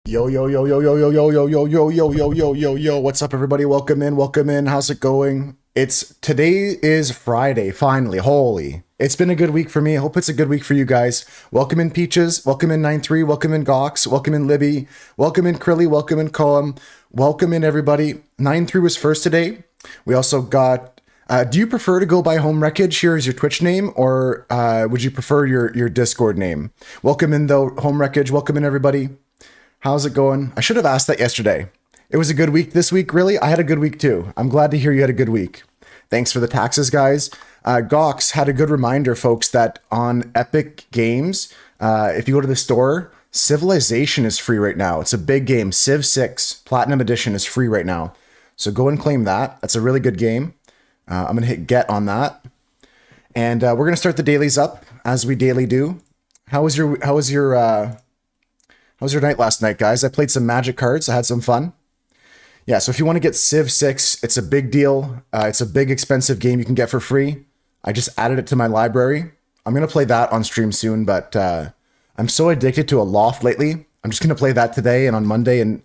Yo, yo, yo, yo, yo, yo, yo, yo, yo, yo, yo, yo, yo, yo, yo. What's up, everybody? Welcome in, welcome in. How's it going? Today is Friday, finally. Holy. It's been a good week for me. I hope it's a good week for you guys. Welcome in Peaches, welcome in 9-3, welcome in Gox, welcome in Libby, welcome in Krilly, welcome in Coam, welcome in everybody. 9-3 was first today. We also got do you prefer to go by Home Wreckage here as your Twitch name, or would you prefer your Discord name? Welcome in though, Home Wreckage. Welcome in everybody. How's it going? I should have asked that yesterday. It was a good week this week, really? I had a good week too. I'm glad to hear you had a good week. Thanks for the taxes, guys. Gox had a good reminder, folks, that on Epic Games, if you go to the store, Civilization is free right now. It's a big game. Civ 6 Platinum Edition is free right now. So go and claim that. That's a really good game. I'm going to hit get on that. And we're going to start the dailies up as we daily do. How was your night last night, guys? I played some Magic cards. I had some fun. Yeah, so if you want to get Civ 6, it's a big deal. It's a big, expensive game you can get for free. I just added it to my library. I'm going to play that on stream soon, but I'm so addicted to Aloft lately. I'm just going to play that today and on Monday. And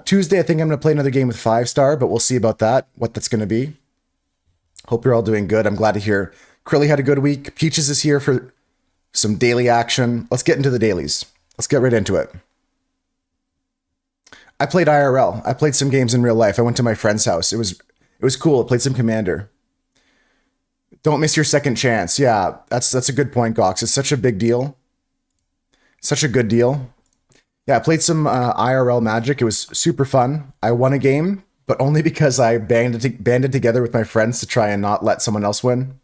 Tuesday, I think I'm going to play another game with 5-star, but we'll see about that, what that's going to be. Hope you're all doing good. I'm glad to hear Krilly had a good week. Peaches is here for some daily action. Let's get into the dailies. Let's get right into it. I played IRL. I played some games in real life. I went to my friend's house. It was cool. I played some Commander. Don't miss your second chance. Yeah, that's a good point, Gox. It's such a big deal. Such a good deal. Yeah, I played some IRL Magic. It was super fun. I won a game, but only because I banded together with my friends to try and not let someone else win.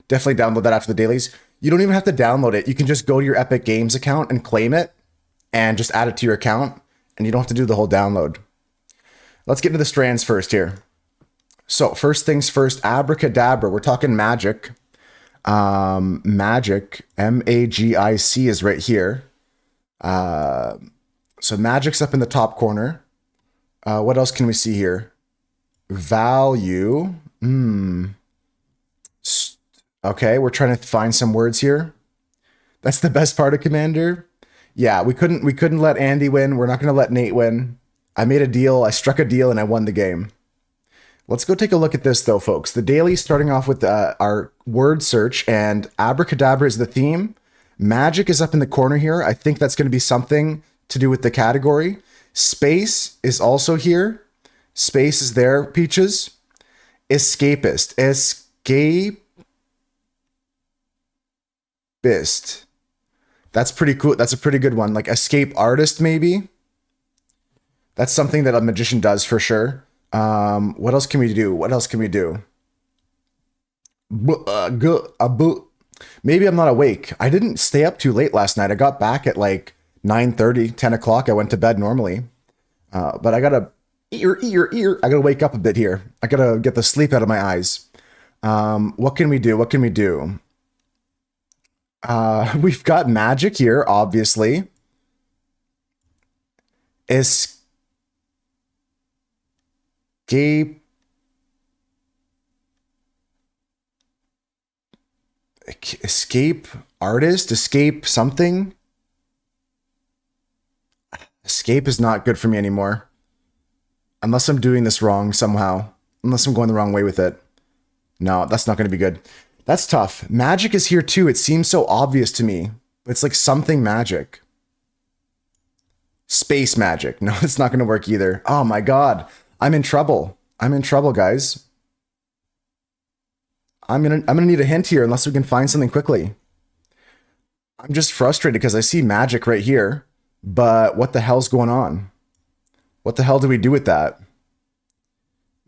Definitely download that after the dailies. You don't even have to download it. You can just go to your Epic Games account and claim it and just add it to your account, and you don't have to do the whole download. Let's get into the strands first here. So first things first, Abracadabra. We're talking Magic. Magic, M-A-G-I-C is right here. So Magic's up in the top corner. What else can we see here? Value. Okay, we're trying to find some words here. That's the best part of Commander. Yeah, we couldn't let Andy win. We're not going to let Nate win. I made a deal. I struck a deal and I won the game. Let's go take a look at this though, folks. The daily starting off with our word search, and Abracadabra is the theme. Magic is up in the corner here. I think that's going to be something to do with the category. Space is also here. Space is there, Peaches. Escapist. Escapist. That's pretty cool. That's a pretty good one. Like escape artist, maybe. That's something that a magician does for sure. What else can we do? What else can we do? Maybe I'm not awake. I didn't stay up too late last night. I got back at like 9:30, 10 o'clock. I went to bed normally. But I gotta I gotta wake up a bit here. I gotta get the sleep out of my eyes. What can we do? What can we do? We've got Magic here, obviously. Escape artist, escape something. Escape is not good for me anymore. Unless I'm doing this wrong somehow. Unless I'm going the wrong way with it. No, that's not going to be good. That's tough. Magic is here too. It seems so obvious to me. It's like something magic. Space magic. No, it's not going to work either. Oh my god. I'm in trouble. I'm in trouble, guys. I'm gonna need a hint here unless we can find something quickly. I'm just frustrated because I see magic right here, but what the hell's going on? What the hell do we do with that?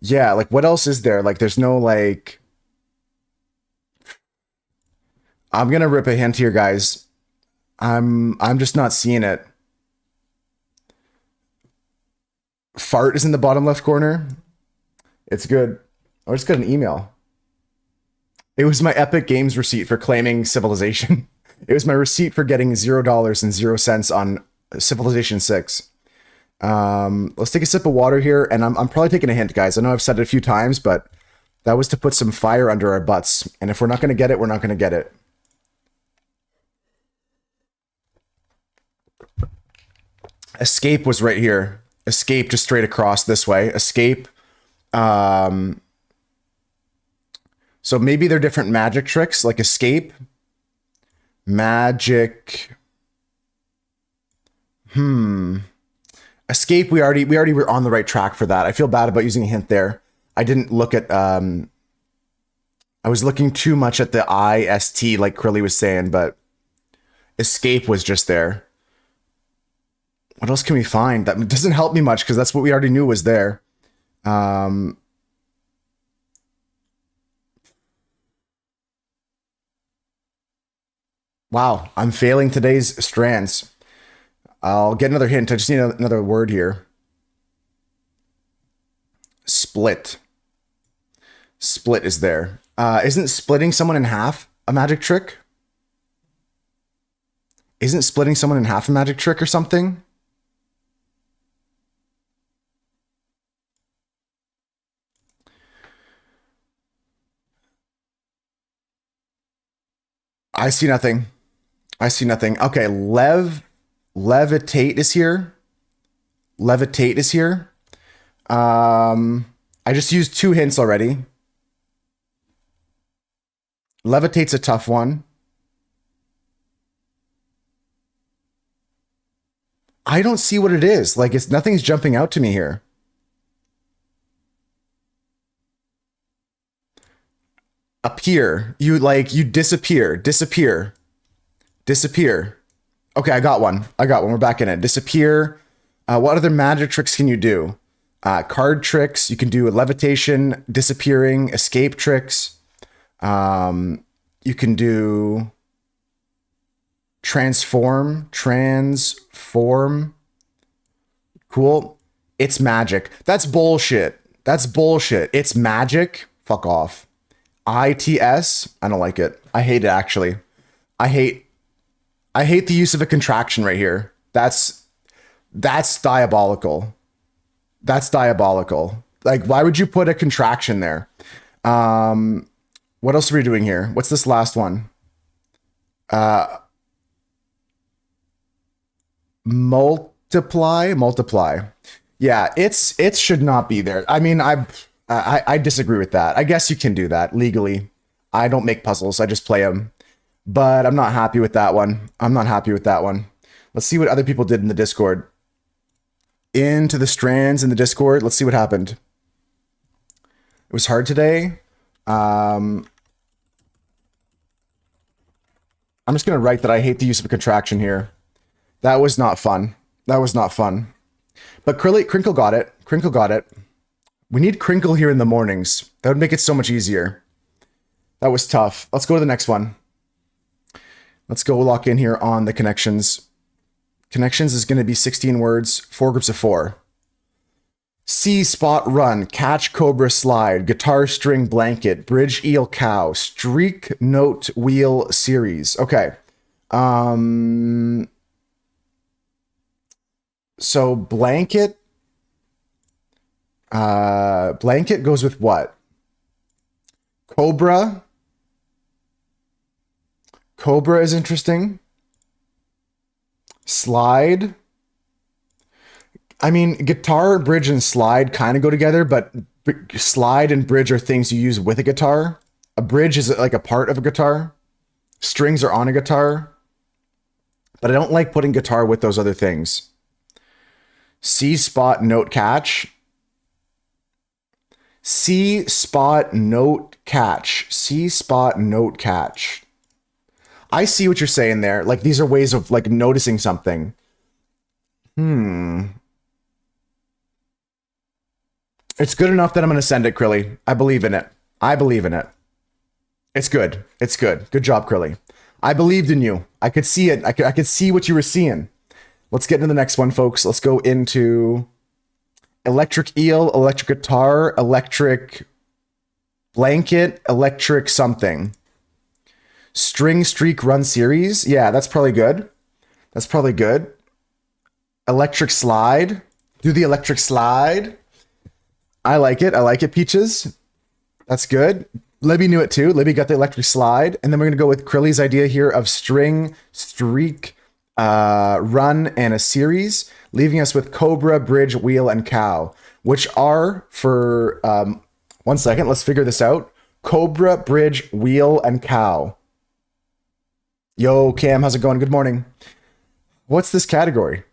Yeah, like what else is there? Like there's no like... I'm gonna rip a hint here, guys. I'm just not seeing it. Fart is in the bottom left corner. It's good. I just got an email. It was my Epic Games receipt for claiming Civilization. It was my receipt for getting $0.00 on Civilization 6. Let's take a sip of water here, and I'm probably taking a hint, guys. I know I've said it a few times, but that was to put some fire under our butts. And if we're not going to get it, we're not going to get it. Escape was right here. Escape just straight across this way. Escape. So maybe they're different magic tricks, like escape. Magic. Escape, we already were on the right track for that. I feel bad about using a hint there. I didn't look at I was looking too much at the IST like Crilly was saying, but escape was just there. What else can we find? That doesn't help me much because that's what we already knew was there. Wow, I'm failing today's strands. I'll get another hint. I just need another word here. Split. Split is there. Isn't splitting someone in half a magic trick? Isn't splitting someone in half a magic trick or something? I see nothing. I see nothing. Okay, levitate is here. Levitate is here. I just used 2 hints already. Levitate's a tough one. I don't see what it is. Like nothing's jumping out to me here. Appear. You disappear. Disappear. Disappear. Okay, I got one. We're back in it. Disappear. What other magic tricks can you do? Card tricks. You can do levitation, disappearing, escape tricks. You can do transform. Cool. It's magic. That's bullshit. It's magic. Fuck off. ITS. I don't like it. I hate it actually. I hate the use of a contraction right here. That's diabolical. That's diabolical. Like, why would you put a contraction there? What else are we doing here? What's this last one? Multiply. Yeah, it should not be there. I mean, I disagree with that. I guess you can do that legally. I don't make puzzles. I just play them. But I'm not happy with that one. Let's see what other people did in the Discord. Into the strands in the Discord. Let's see what happened. It was hard today. I'm just going to write that I hate the use of a contraction here. That was not fun. But Crinkle got it. We need Crinkle here in the mornings. That would make it so much easier. That was tough. Let's go to the next one. Let's go lock in here on the connections. Connections is going to be 16 words, 4 groups of 4. C spot run, catch cobra slide, guitar string blanket, bridge eel cow, streak note wheel series. Okay. So blanket goes with what? Cobra is interesting. Slide. I mean, guitar, bridge, and slide kind of go together, but slide and bridge are things you use with a guitar. A bridge is like a part of a guitar. Strings are on a guitar. But I don't like putting guitar with those other things. C spot note catch. C spot note catch. I see what you're saying there. Like, these are ways of like noticing something. It's good enough that I'm going to send it, Crilly. I believe in it. It's good. Good job, Crilly. I believed in you. I could see it. I could see what you were seeing. Let's get into the next one, folks. Let's go into electric eel, electric guitar, electric blanket, electric something. String streak run series. Yeah, that's probably good. Electric slide. Do the electric slide. I like it, Peaches. That's good. Libby knew it too. Libby got the electric slide. And then we're going to go with Crilly's idea here of string streak run, and a series, leaving us with Cobra, Bridge, Wheel, and Cow, which are for, 1 second, let's figure this out. Cobra, Bridge, Wheel, and Cow. Yo, Cam, how's it going? Good morning. What's this category?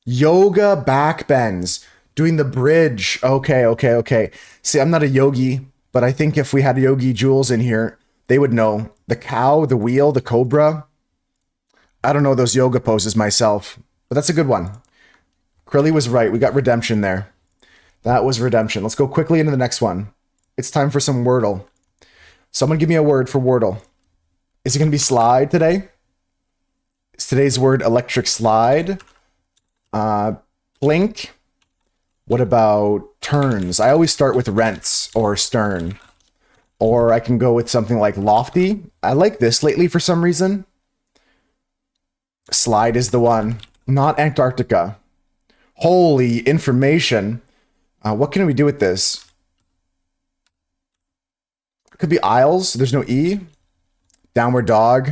Yoga back bends. Doing the bridge. Okay. See, I'm not a yogi, but I think if we had Yogi Jules in here, they would know. The cow, the wheel, the cobra. I don't know those yoga poses myself, but that's a good one. Krilly was right. We got redemption there. That was redemption. Let's go quickly into the next one. It's time for some Wordle. Someone give me a word for Wordle. Is it going to be slide today? Is today's word electric slide? Blink. What about turns? I always start with rents or stern. Or I can go with something like lofty. I like this lately for some reason. Slide is the one. Not Antarctica. Holy information. What can we do with this? It could be aisles. There's no E. Downward dog.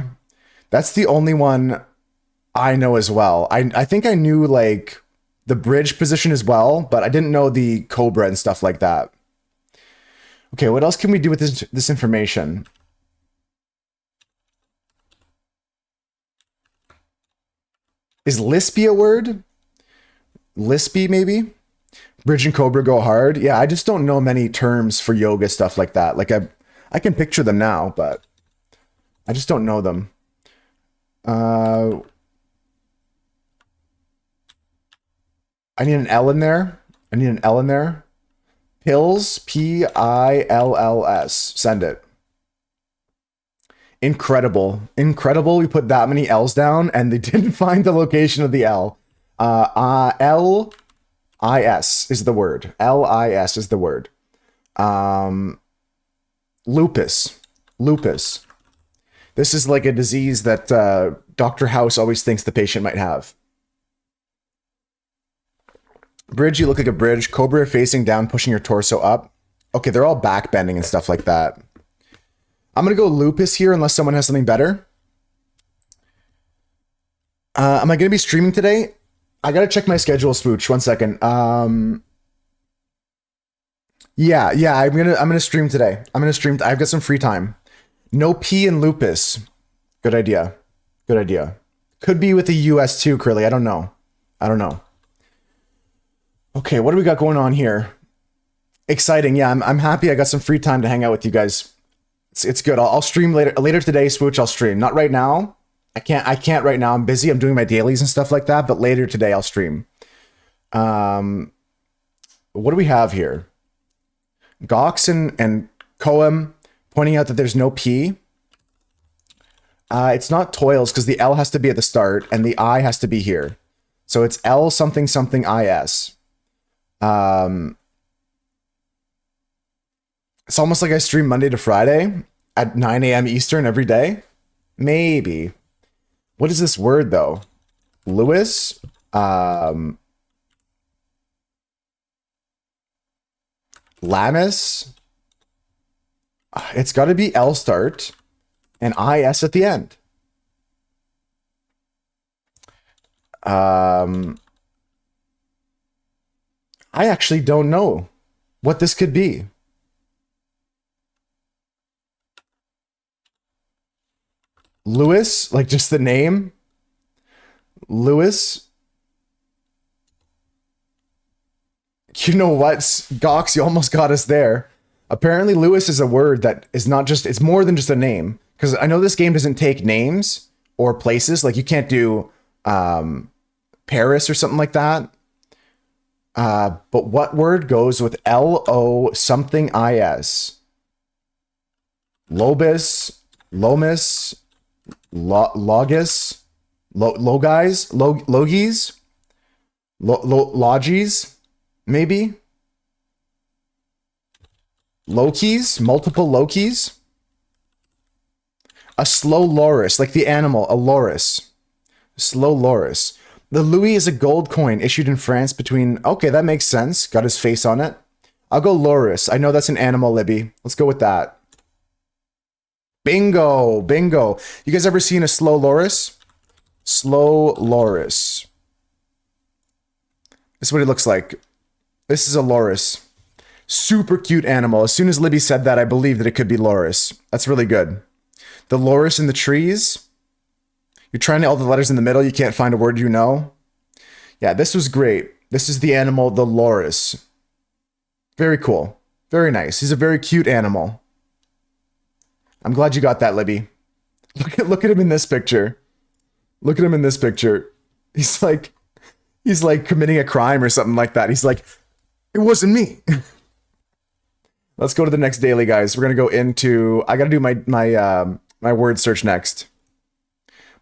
That's the only one I know as well. I think I knew like the bridge position as well, but I didn't know the cobra and stuff like that. Okay, what else can we do with this information? Is Lispy a word? Lispy, maybe? Bridge and cobra go hard? Yeah, I just don't know many terms for yoga stuff like that. Like I can picture them now, but I just don't know them. I need an L in there. Pills, Pills. Send it. Incredible. We put that many L's down and they didn't find the location of the L. L-I-S is the word. L-I-S is the word. Lupus. This is like a disease that Dr. House always thinks the patient might have. Bridge, you look like a bridge. Cobra facing down, pushing your torso up. Okay, they're all back bending and stuff like that. I'm going to go lupus here unless someone has something better. Am I going to be streaming today? I got to check my schedule, Spooch. 1 second. Yeah, I'm going to stream today. I've got some free time. No P in lupus. Good idea. Could be with the US too, Curly. I don't know. Okay, what do we got going on here? Exciting. Yeah, I'm happy I got some free time to hang out with you guys. It's good. I'll stream later today, Spooch. I'll stream. Not right now. I can't right now. I'm busy. I'm doing my dailies and stuff like that, but later today I'll stream. What do we have here? Gox and Coem pointing out that there's no P. It's not toils because the L has to be at the start and the I has to be here. So it's L something something IS. It's almost like I stream Monday to Friday at 9 a.m. Eastern every day. Maybe. What is this word though? Lewis? Lamis? It's got to be L start and IS at the end. I actually don't know what this could be. Lewis, like just the name. Lewis. You know what, Gox, you almost got us there. Apparently Lewis is a word that is not just, it's more than just a name. Because I know this game doesn't take names or places. Like you can't do Paris or something like that. But what word goes with L-O something I-S? Lobis, Lomis, Logis, Logis, Logis, Logis, maybe? Lokis, multiple Lokis? A slow loris, like the animal, a loris. Slow loris. The Louis is a gold coin issued in France between... Okay, that makes sense. Got his face on it. I'll go loris. I know that's an animal, Libby. Let's go with that. Bingo, bingo. You guys ever seen a slow loris? Slow loris. This is what it looks like. This is a loris. Super cute animal. As soon as Libby said that, I believed that it could be loris. That's really good. The loris in the trees. You're trying to all the letters in the middle. You can't find a word you know. Yeah, this was great. This is the animal, the loris. Very cool. Very nice. He's a very cute animal. I'm glad you got that, Libby. Look at him in this picture. Look at him in this picture. He's like committing a crime or something like that. He's like, it wasn't me. Let's go to the next daily, guys. We're gonna go into. I gotta do my word search next.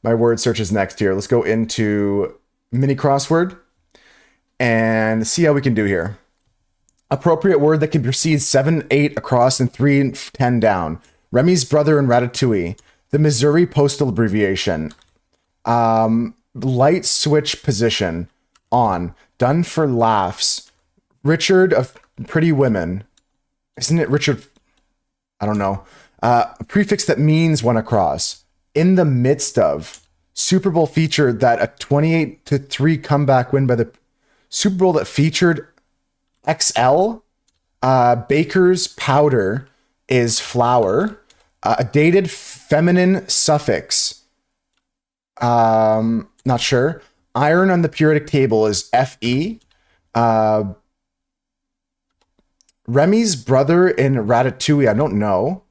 My word search is next here. Let's go into mini crossword and see how we can do here. Appropriate word that can precede 7, 8 across and 3 and 10 down. Remy's brother in Ratatouille. The Missouri postal abbreviation. Light switch position. On. Done for laughs. Richard of Pretty Women. Isn't it Richard? I don't know. A prefix that means one across. In the midst of. Super Bowl featured that a 28-3 comeback win by the Super Bowl that featured XL. Baker's powder is flour. A dated feminine suffix. Not sure. Iron on the periodic table is Fe. Remy's brother in Ratatouille, I don't know.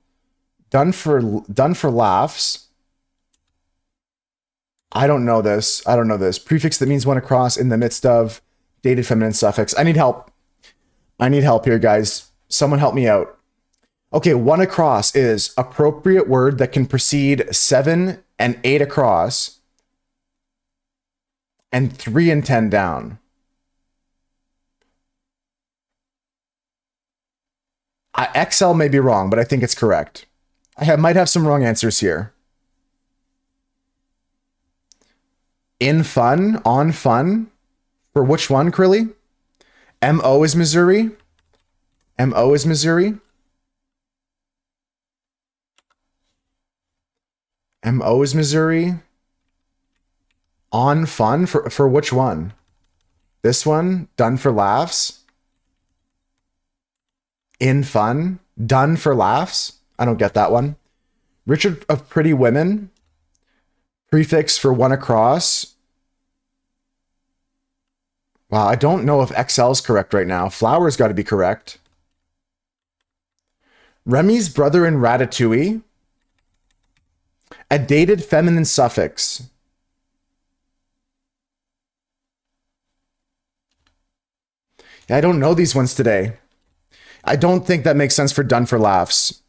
Done for laughs. I don't know this. Prefix that means one across in the midst of. Dated feminine suffix. I need help. I need help here, guys. Someone help me out. Okay, one across is appropriate word that can precede 7 and 8 across and 3 and 10 down. XL may be wrong, but I think it's correct. Might have some wrong answers here. In fun, on fun. For which one, Krilly? MO is Missouri. MO is Missouri. MO is Missouri. On fun for which one? This one, done for laughs. In fun, done for laughs. I don't get that one. Richard of Pretty Women. Prefix for one across. Wow, I don't know if XL is correct right now. Flower's got to be correct. Remy's brother in Ratatouille. A dated feminine suffix. Yeah, I don't know these ones today. I don't think that makes sense for done for laughs.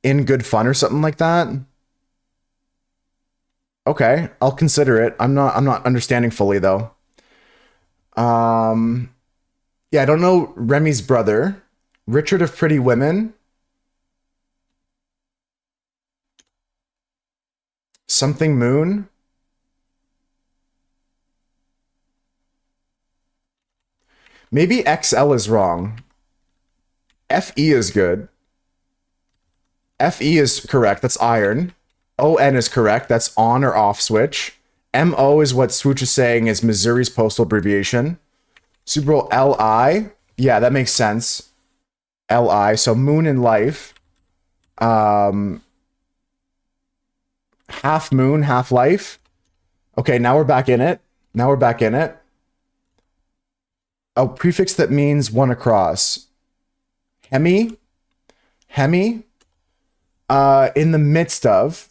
In good fun or something like that. Okay, I'll consider it. I'm not understanding fully though. Yeah, I don't know Remy's brother. Richard of Pretty Women. Something Moon. Maybe XL is wrong. FE is good. FE is correct. That's iron. ON is correct. That's on or off switch. MO is what Swooch is saying is Missouri's postal abbreviation. Super Bowl LI. Yeah, that makes sense. LI. So moon in life. Half moon, half life. Okay, now we're back in it. A prefix that means one across. Hemi. In the midst of.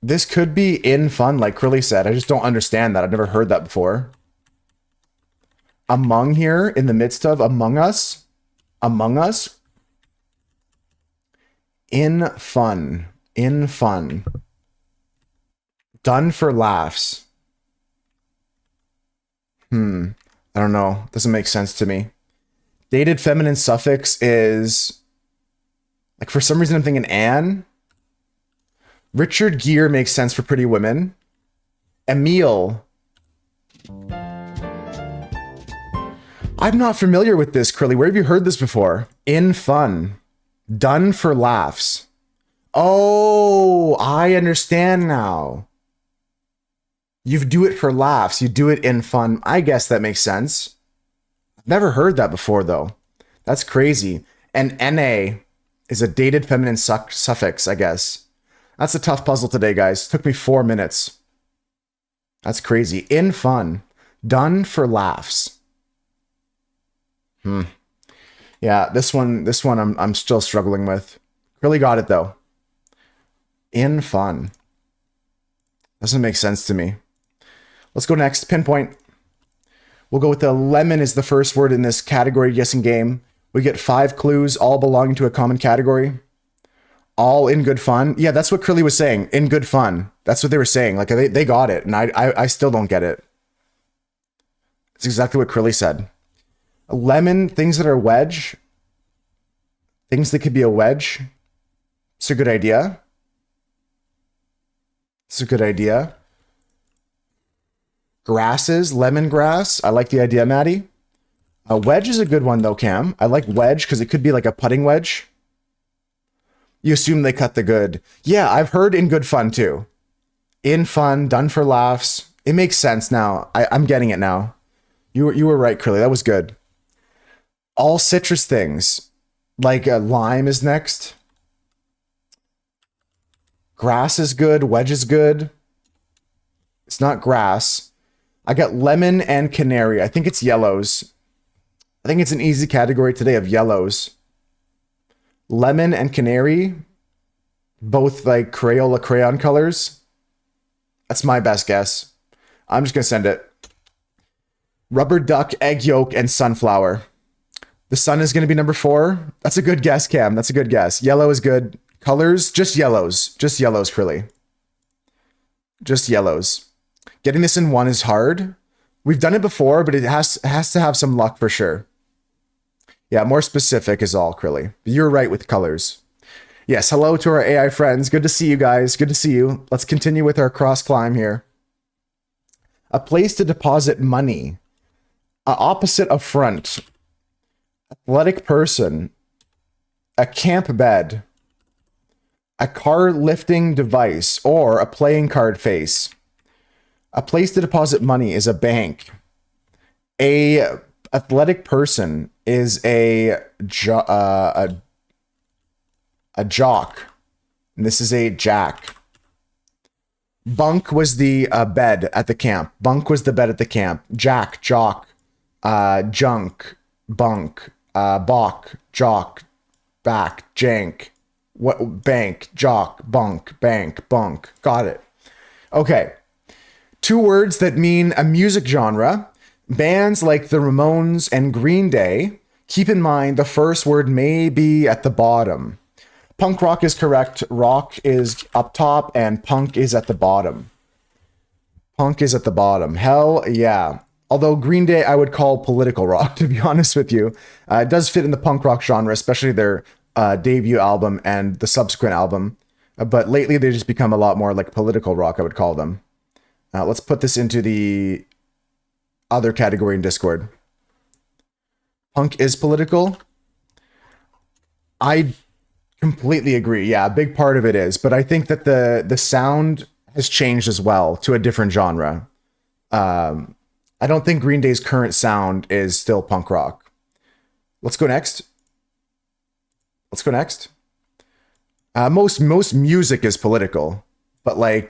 This could be in fun, like Krilly said. I just don't understand that. I've never heard that before. Among here, in the midst of, among us. In fun. Done for laughs. I don't know. Doesn't make sense to me. Dated feminine suffix is... Like, for some reason, I'm thinking Anne. Richard Gere makes sense for Pretty Women. Emile. I'm not familiar with this, Curly. Where have you heard this before? In fun. Done for laughs. Oh, I understand now. You do it for laughs. You do it in fun. I guess that makes sense. I've never heard that before, though. That's crazy. And NA is a dated feminine suffix, I guess. That's a tough puzzle today, guys. Took me 4 minutes. That's crazy. In fun. Done for laughs. Yeah, this one I'm still struggling with. Really got it though. In fun. Doesn't make sense to me. Let's go next. Pinpoint. We'll go with the lemon is the first word in this category guessing game. We get 5 clues, all belonging to a common category. All in good fun. Yeah, that's what Curly was saying. In good fun. That's what they were saying. Like they got it, and I still don't get it. It's exactly what Curly said. Lemon, things that are wedge. Things that could be a wedge. It's a good idea. It's a good idea. Grasses, lemongrass. I like the idea, Maddie. A wedge is a good one though, Cam. I like wedge because it could be like a putting wedge. You assume they cut the good. Yeah, I've heard in good fun too. In fun, done for laughs. It makes sense now. I'm getting it now. You were right, Curly. That was good. All citrus things. Like lime is next. Grass is good. Wedge is good. It's not grass. I got lemon and canary. I think it's yellows. I think it's an easy category today of yellows. Lemon and canary. Both like Crayola crayon colors. That's my best guess. I'm just going to send it. Rubber duck, egg yolk, and sunflower. The sun is going to be number 4. That's a good guess, Cam. That's a good guess. Yellow is good. Colors, just yellows. Just yellows, Curly. Just yellows. Getting this in one is hard. We've done it before, but it has to have some luck for sure. Yeah, more specific is all, Curly. You're right with colors. Yes, hello to our AI friends. Good to see you guys. Good to see you. Let's continue with our cross climb here. A place to deposit money. Opposite of front. Athletic person. A camp bed. A car lifting device or a playing card face. A place to deposit money is a bank. A athletic person is a jock. And this is a jack. Bunk was the bed at the camp. Bunk was the bed at the camp. Jack, jock, junk, bunk, balk, jock, back, jank. What bank, jock, bunk, bank, bunk. Got it. Okay. 2 words that mean a music genre. Bands like the Ramones and Green Day. Keep in mind the first word may be at the bottom. Punk rock is correct. Rock is up top and punk is at the bottom. Punk is at the bottom. Hell yeah. Although Green Day I would call political rock, to be honest with you. It does fit in the punk rock genre, especially their debut album and the subsequent album. But lately they just become a lot more like political rock, I would call them. Let's put this into the other category in Discord. Punk is political. I completely agree. Yeah, a big part of it is. But I think that the sound has changed as well to a different genre. I don't think Green Day's current sound is still punk rock. Let's go next. Let's go next. Most music is political. But like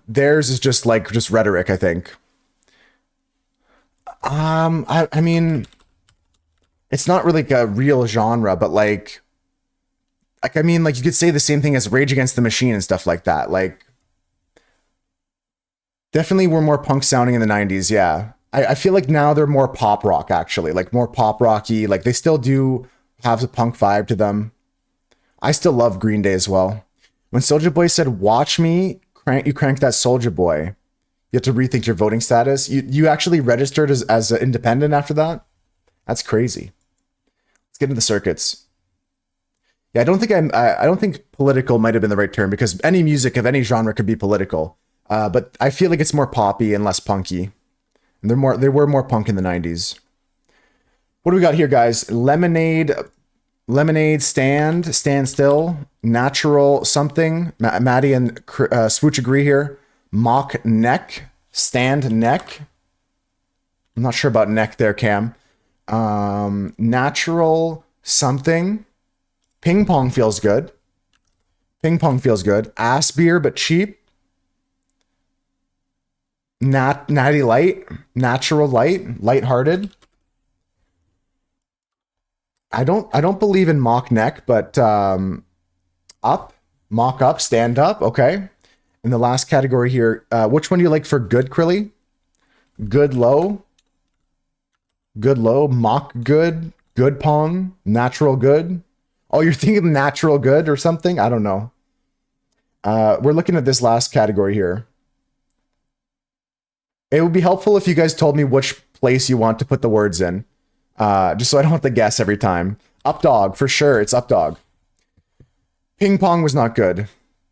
theirs is just rhetoric, I think. I mean, it's not really like a real genre, but like I mean, like you could say the same thing as Rage Against the Machine and stuff like that. Like, definitely were more punk sounding in the 90s. Yeah, I feel like now they're more pop rock actually, like more pop rocky. Like they still do have a punk vibe to them. I still love Green Day as well. When Soulja Boy said, "Watch me," you crank that Soulja Boy. You have to rethink your voting status. You actually registered as an independent after that? That's crazy. Let's get into the circuits. Yeah, I don't think political might have been the right term because any music of any genre could be political. But I feel like it's more poppy and less punky. And they were more punk in the 90s. What do we got here, guys? Lemonade stand still, natural something. Maddie and Swooch agree here. Mock neck, stand neck. I'm not sure about neck there, Cam. Natural something. Ping pong feels good. Ping pong feels good. Ass beer, but cheap. Natty light, natural light, lighthearted. I don't believe in mock neck, but up, mock up, stand up. Okay. And the last category here, which one do you like for good, Krilly? Good low, mock good, good pong, natural good. Oh, you're thinking natural good or something? I don't know. We're looking at this last category here. It would be helpful if you guys told me which place you want to put the words in. Just so I don't have to guess every time. Up dog, for sure. It's up dog. Ping pong was not good.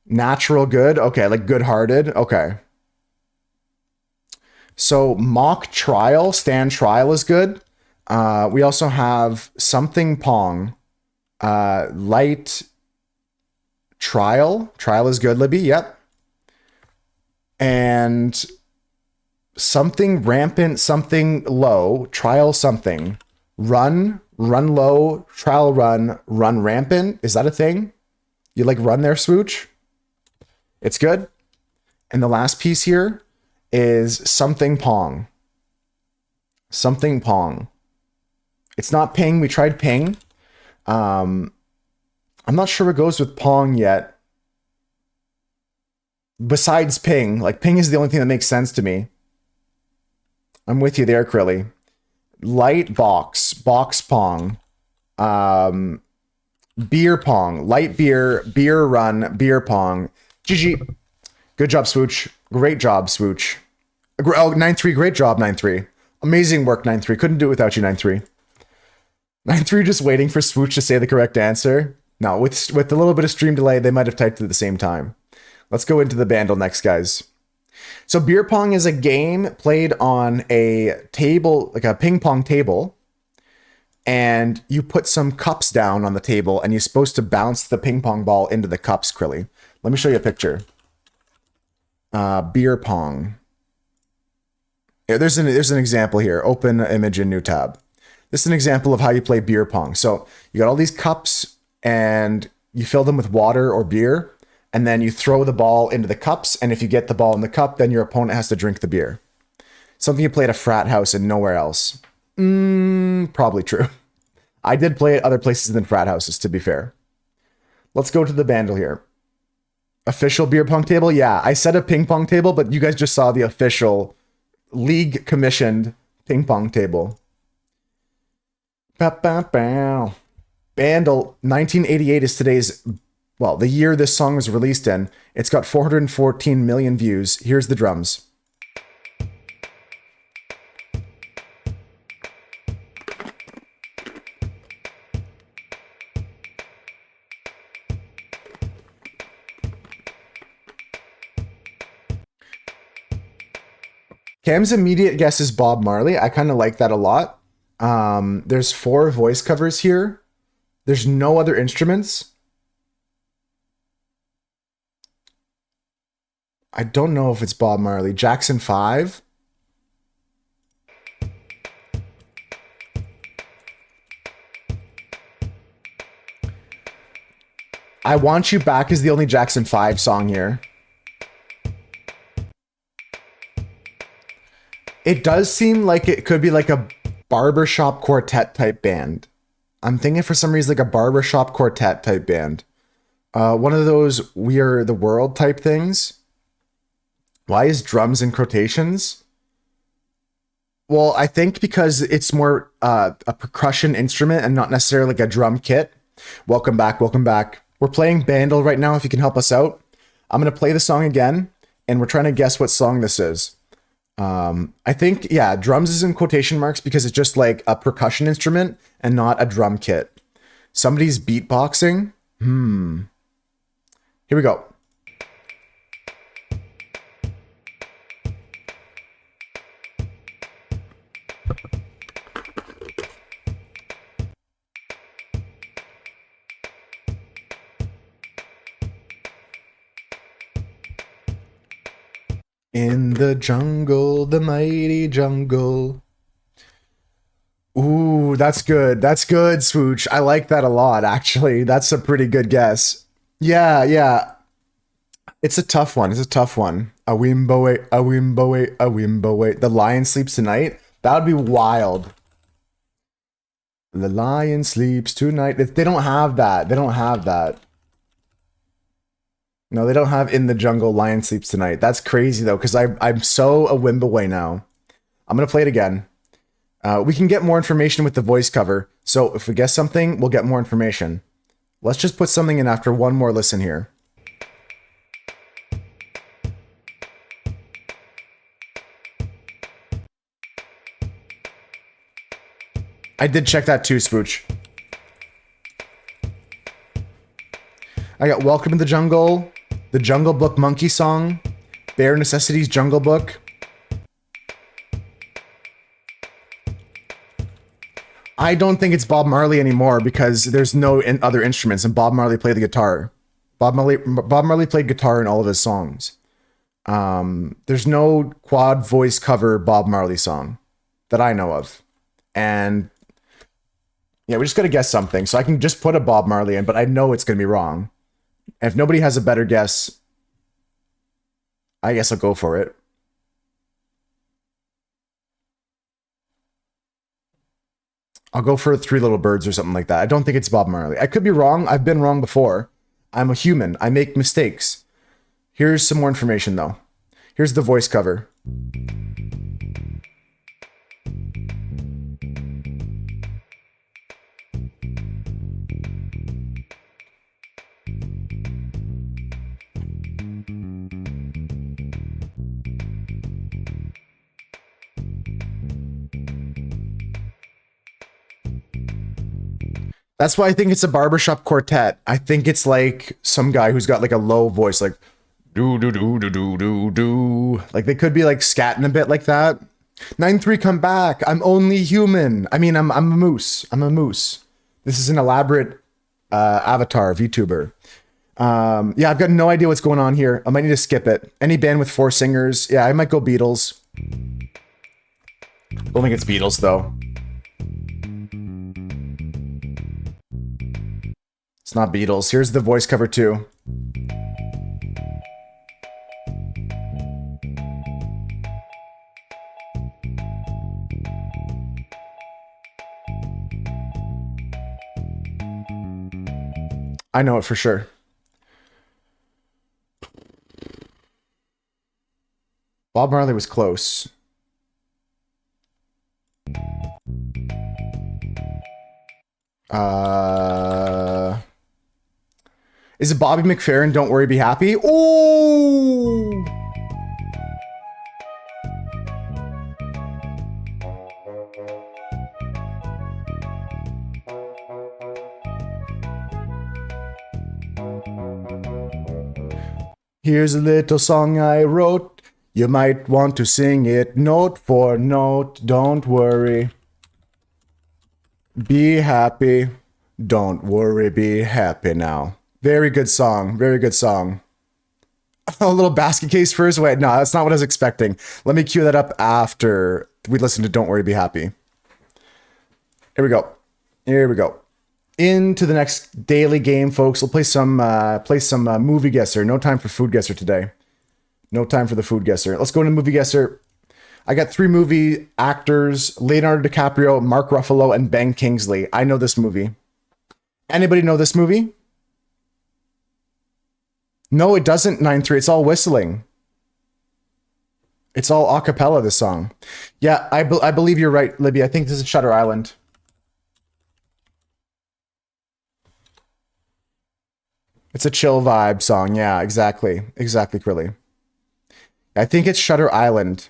Natural good. Okay, like good-hearted. Okay. So mock trial, stand trial is good. We also have something pong. Light trial. Trial is good, Libby. Yep. And something rampant, something low. Trial something. Run low, trial run rampant. Is that a thing? You like run there, Swooch? It's good. And the last piece here is something pong. Something pong. It's not ping. We tried ping. I'm not sure what goes with pong yet. Besides ping. Like ping is the only thing that makes sense to me. I'm with you there, Krilly. Light box pong, beer pong, light beer, beer run, beer pong. GG. Good job, Swooch. Great job, Swooch. Oh, 9-3, great job, 9-3. Amazing work, 9-3. Couldn't do it without you, 9-3. 9-3 just waiting for Swooch to say the correct answer. No, with a little bit of stream delay, they might have typed it at the same time. Let's go into the bandle next, guys. So beer pong is a game played on a table, like a ping pong table, and you put some cups down on the table, and you're supposed to bounce the ping pong ball into the cups, Krilly. Let me show you a picture. Beer pong. Yeah, there's an example here. Open image in new tab. This is an example of how you play beer pong. So you got all these cups, and you fill them with water or beer. And then you throw the ball into the cups, and if you get the ball in the cup, then your opponent has to drink the beer. Something you play at a frat house and nowhere else. Probably true. I did play at other places than frat houses, to be fair. Let's go to the bandle here. Official beer pong table? Yeah, I said a ping pong table, but you guys just saw the official league commissioned ping pong table. Bandle 1988 is today's... Well, the year this song was released in. It's got 414 million views. Here's the drums. Cam's immediate guess is Bob Marley. I kind of like that a lot. There's 4 voice covers here. There's no other instruments. I don't know if it's Bob Marley. Jackson 5. I Want You Back is the only Jackson 5 song here. It does seem like it could be like a barbershop quartet type band. I'm thinking for some reason like a barbershop quartet type band. One of those We Are the World type things. Why is drums in quotations? Well, I think because it's more a percussion instrument and not necessarily like a drum kit. Welcome back, welcome back. We're playing Bandle right now, if you can help us out. I'm going to play the song again, and we're trying to guess what song this is. I think, yeah, drums is in quotation marks because it's just like a percussion instrument and not a drum kit. Somebody's beatboxing? Here we go. In the jungle, the mighty jungle. Ooh, that's good. That's good, Swooch. I like that a lot, actually. That's a pretty good guess. Yeah, yeah. It's a tough one. It's a tough one. A wimboe, a wimboe, a wimboe. The lion sleeps tonight. That would be wild. The lion sleeps tonight. They don't have that. They don't have that. No, they don't have In the Jungle, Lion Sleeps Tonight. That's crazy, though, because I'm so a wimboe now. I'm going to play it again. We can get more information with the voice cover. So if we guess something, we'll get more information. Let's just put something in after one more listen here. I did check that too, Spooch. I got Welcome to the Jungle, The Jungle Book Monkey Song, Bare Necessities Jungle Book. I don't think it's Bob Marley anymore because there's no other instruments and Bob Marley played the guitar. Bob Marley played guitar in all of his songs. There's no quad voice cover Bob Marley song that I know of. And yeah, we just got to guess something. So I can just put a Bob Marley in, but I know it's going to be wrong. And if nobody has a better guess, I guess I'll go for it. I'll go for Three Little Birds or something like that. I don't think it's Bob Marley. I could be wrong. I've been wrong before. I'm a human. I make mistakes. Here's some more information, though. Here's the voice cover. That's why I think it's a barbershop quartet. I think it's like some guy who's got like a low voice, like do do do do do do do. Like they could be like scatting a bit like that. 9-3, come back. I'm only human. I mean, I'm a moose. I'm a moose. This is an elaborate avatar VTuber. Yeah, I've got no idea what's going on here. I might need to skip it. Any band with 4 singers? Yeah, I might go Beatles. Don't think it's Beatles though. It's not Beatles. Here's the voice cover too. I know it for sure. Bob Marley was close. Is it Bobby McFerrin? Don't worry, be happy. Ooh! Here's a little song I wrote. You might want to sing it note for note. Don't worry. Be happy. Don't worry, be happy now. Very good song. Very good song. A little basket case first. Wait, no, that's not what I was expecting. Let me cue that up after we listen to Don't Worry, Be Happy. Here we go. Here we go. Into the next daily game, folks. We'll play some movie guesser. No time for food guesser today. No time for the food guesser. Let's go into movie guesser. I got 3 movie actors: Leonardo DiCaprio, Mark Ruffalo, and Ben Kingsley. I know this movie. Anybody know this movie? No, it doesn't, 9-3. It's all whistling. It's all a cappella, this song. Yeah, I believe you're right, Libby. I think this is Shutter Island. It's a chill vibe song. Yeah, exactly. Exactly, Krilly. I think it's Shutter Island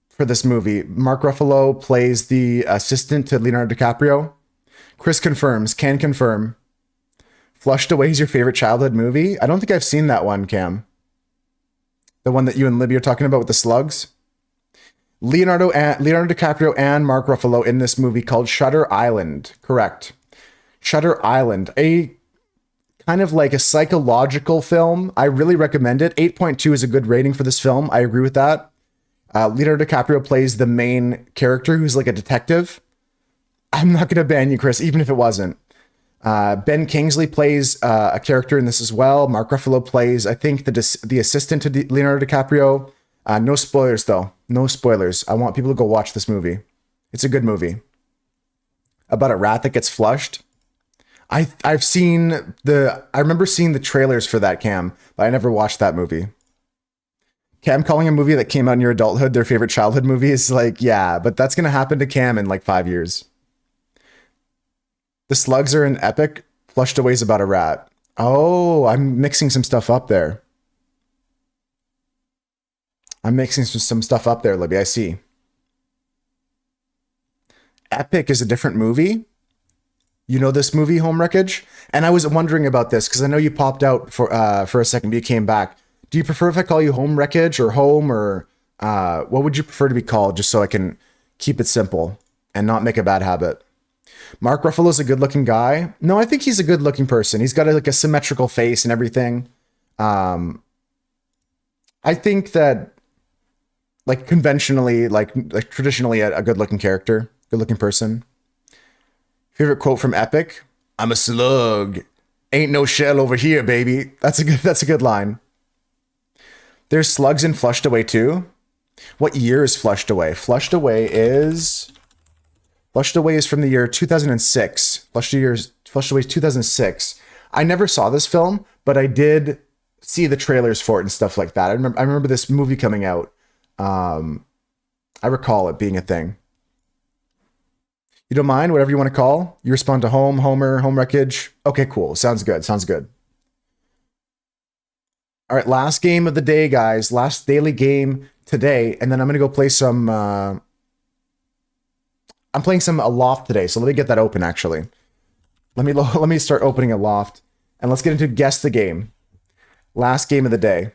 for this movie. Mark Ruffalo plays the assistant to Leonardo DiCaprio. Chris confirms, can confirm. Flushed Away is your favorite childhood movie? I don't think I've seen that one, Cam. The one that you and Libby are talking about with the slugs? Leonardo DiCaprio and Mark Ruffalo in this movie called Shutter Island. Correct. Shutter Island. A kind of like a psychological film. I really recommend it. 8.2 is a good rating for this film. I agree with that. Leonardo DiCaprio plays the main character who's like a detective. I'm not going to ban you, Chris, even if it wasn't. Ben Kingsley plays a character in this as well. Mark Ruffalo plays, I think, the assistant to Leonardo DiCaprio. No spoilers, though. No spoilers. I want people to go watch this movie. It's a good movie. About a rat that gets flushed. I remember seeing the trailers for that, Cam, but I never watched that movie. Cam calling a movie that came out in your adulthood their favorite childhood movie is like, yeah, but that's going to happen to Cam in like 5 years. The slugs are an epic. Flushed Away is about a rat. Oh, I'm mixing some stuff up there. I'm mixing some stuff up there, Libby. I see. Epic is a different movie. You know this movie, Home Wreckage? And I was wondering about this because I know you popped out for a second, but you came back. Do you prefer if I call you Home Wreckage or Home, or what would you prefer to be called, just so I can keep it simple and not make a bad habit? Mark Ruffalo's a good-looking guy. No, I think he's a good-looking person. He's got like a symmetrical face and everything. I think that like conventionally, like traditionally, a good-looking character, good-looking person. Favorite quote from Epic? I'm a slug. Ain't no shell over here, baby. That's a good line. There's slugs in Flushed Away too. What year is Flushed Away? Flushed Away is from the year 2006. Flushed Away is 2006. I never saw this film, but I did see the trailers for it and stuff like that. I remember this movie coming out. I recall it being a thing. You don't mind, whatever you want to call. You respond to Home, Homer, Home Wreckage. Okay, cool. Sounds good. Sounds good. All right, last game of the day, guys. Last daily game today, and then I'm gonna go play some. I'm playing some Aloft today, so let me get that open. Actually, let me start opening Aloft, and let's get into guess the game. Last game of the day.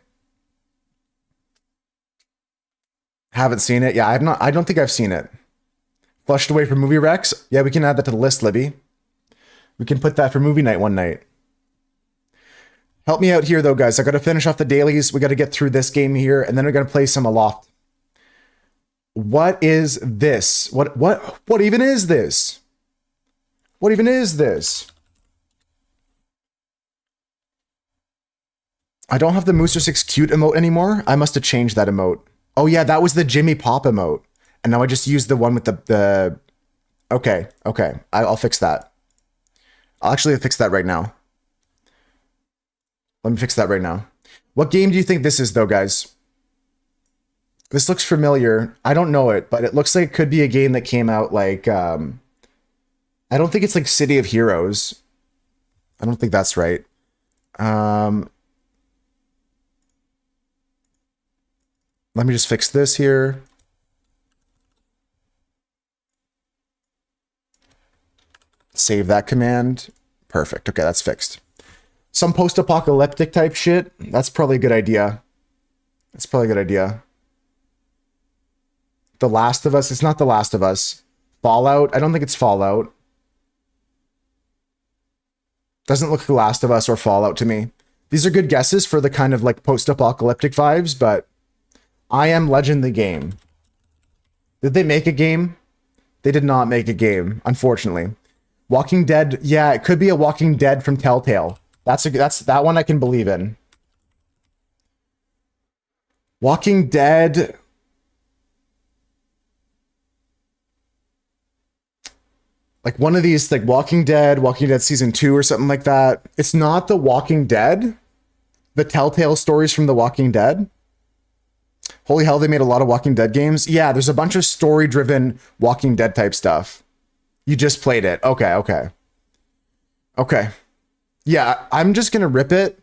Haven't seen it. Yeah, I've not. I don't think I've seen it. Flushed Away for Movie Rex. Yeah, we can add that to the list, Libby. We can put that for movie night one night. Help me out here, though, guys. I got to finish off the dailies. We got to get through this game here, and then we're going to play some Aloft. What is this? What even is this? What even is this? I don't have the Mooster 6 cute emote anymore. I must have changed that emote. Oh, yeah, that was the Jimmy Pop emote. And now I just used the one with the... Okay. I'll fix that. I'll actually fix that right now. Let me fix that right now. What game do you think this is, though, guys? This looks familiar. I don't know it, but it looks like it could be a game that came out like... I don't think it's like City of Heroes. I don't think that's right. Let me just fix this here. Save that command. Perfect. Okay, that's fixed. Some post-apocalyptic type shit. That's probably a good idea. That's probably a good idea. The Last of Us. It's not The Last of Us. Fallout. I don't think it's Fallout. Doesn't look like The Last of Us or Fallout to me. These are good guesses for the kind of like post-apocalyptic vibes, but I Am Legend the game. Did they make a game? They did not make a game, unfortunately. Walking Dead. Yeah, it could be a Walking Dead from Telltale. That's that one I can believe in. Walking Dead. Like one of these, like Walking Dead Season 2 or something like that. It's not The Walking Dead. The Telltale stories from The Walking Dead. Holy hell, they made a lot of Walking Dead games. Yeah, there's a bunch of story-driven Walking Dead type stuff. You just played it. Okay. Yeah, I'm just gonna rip it.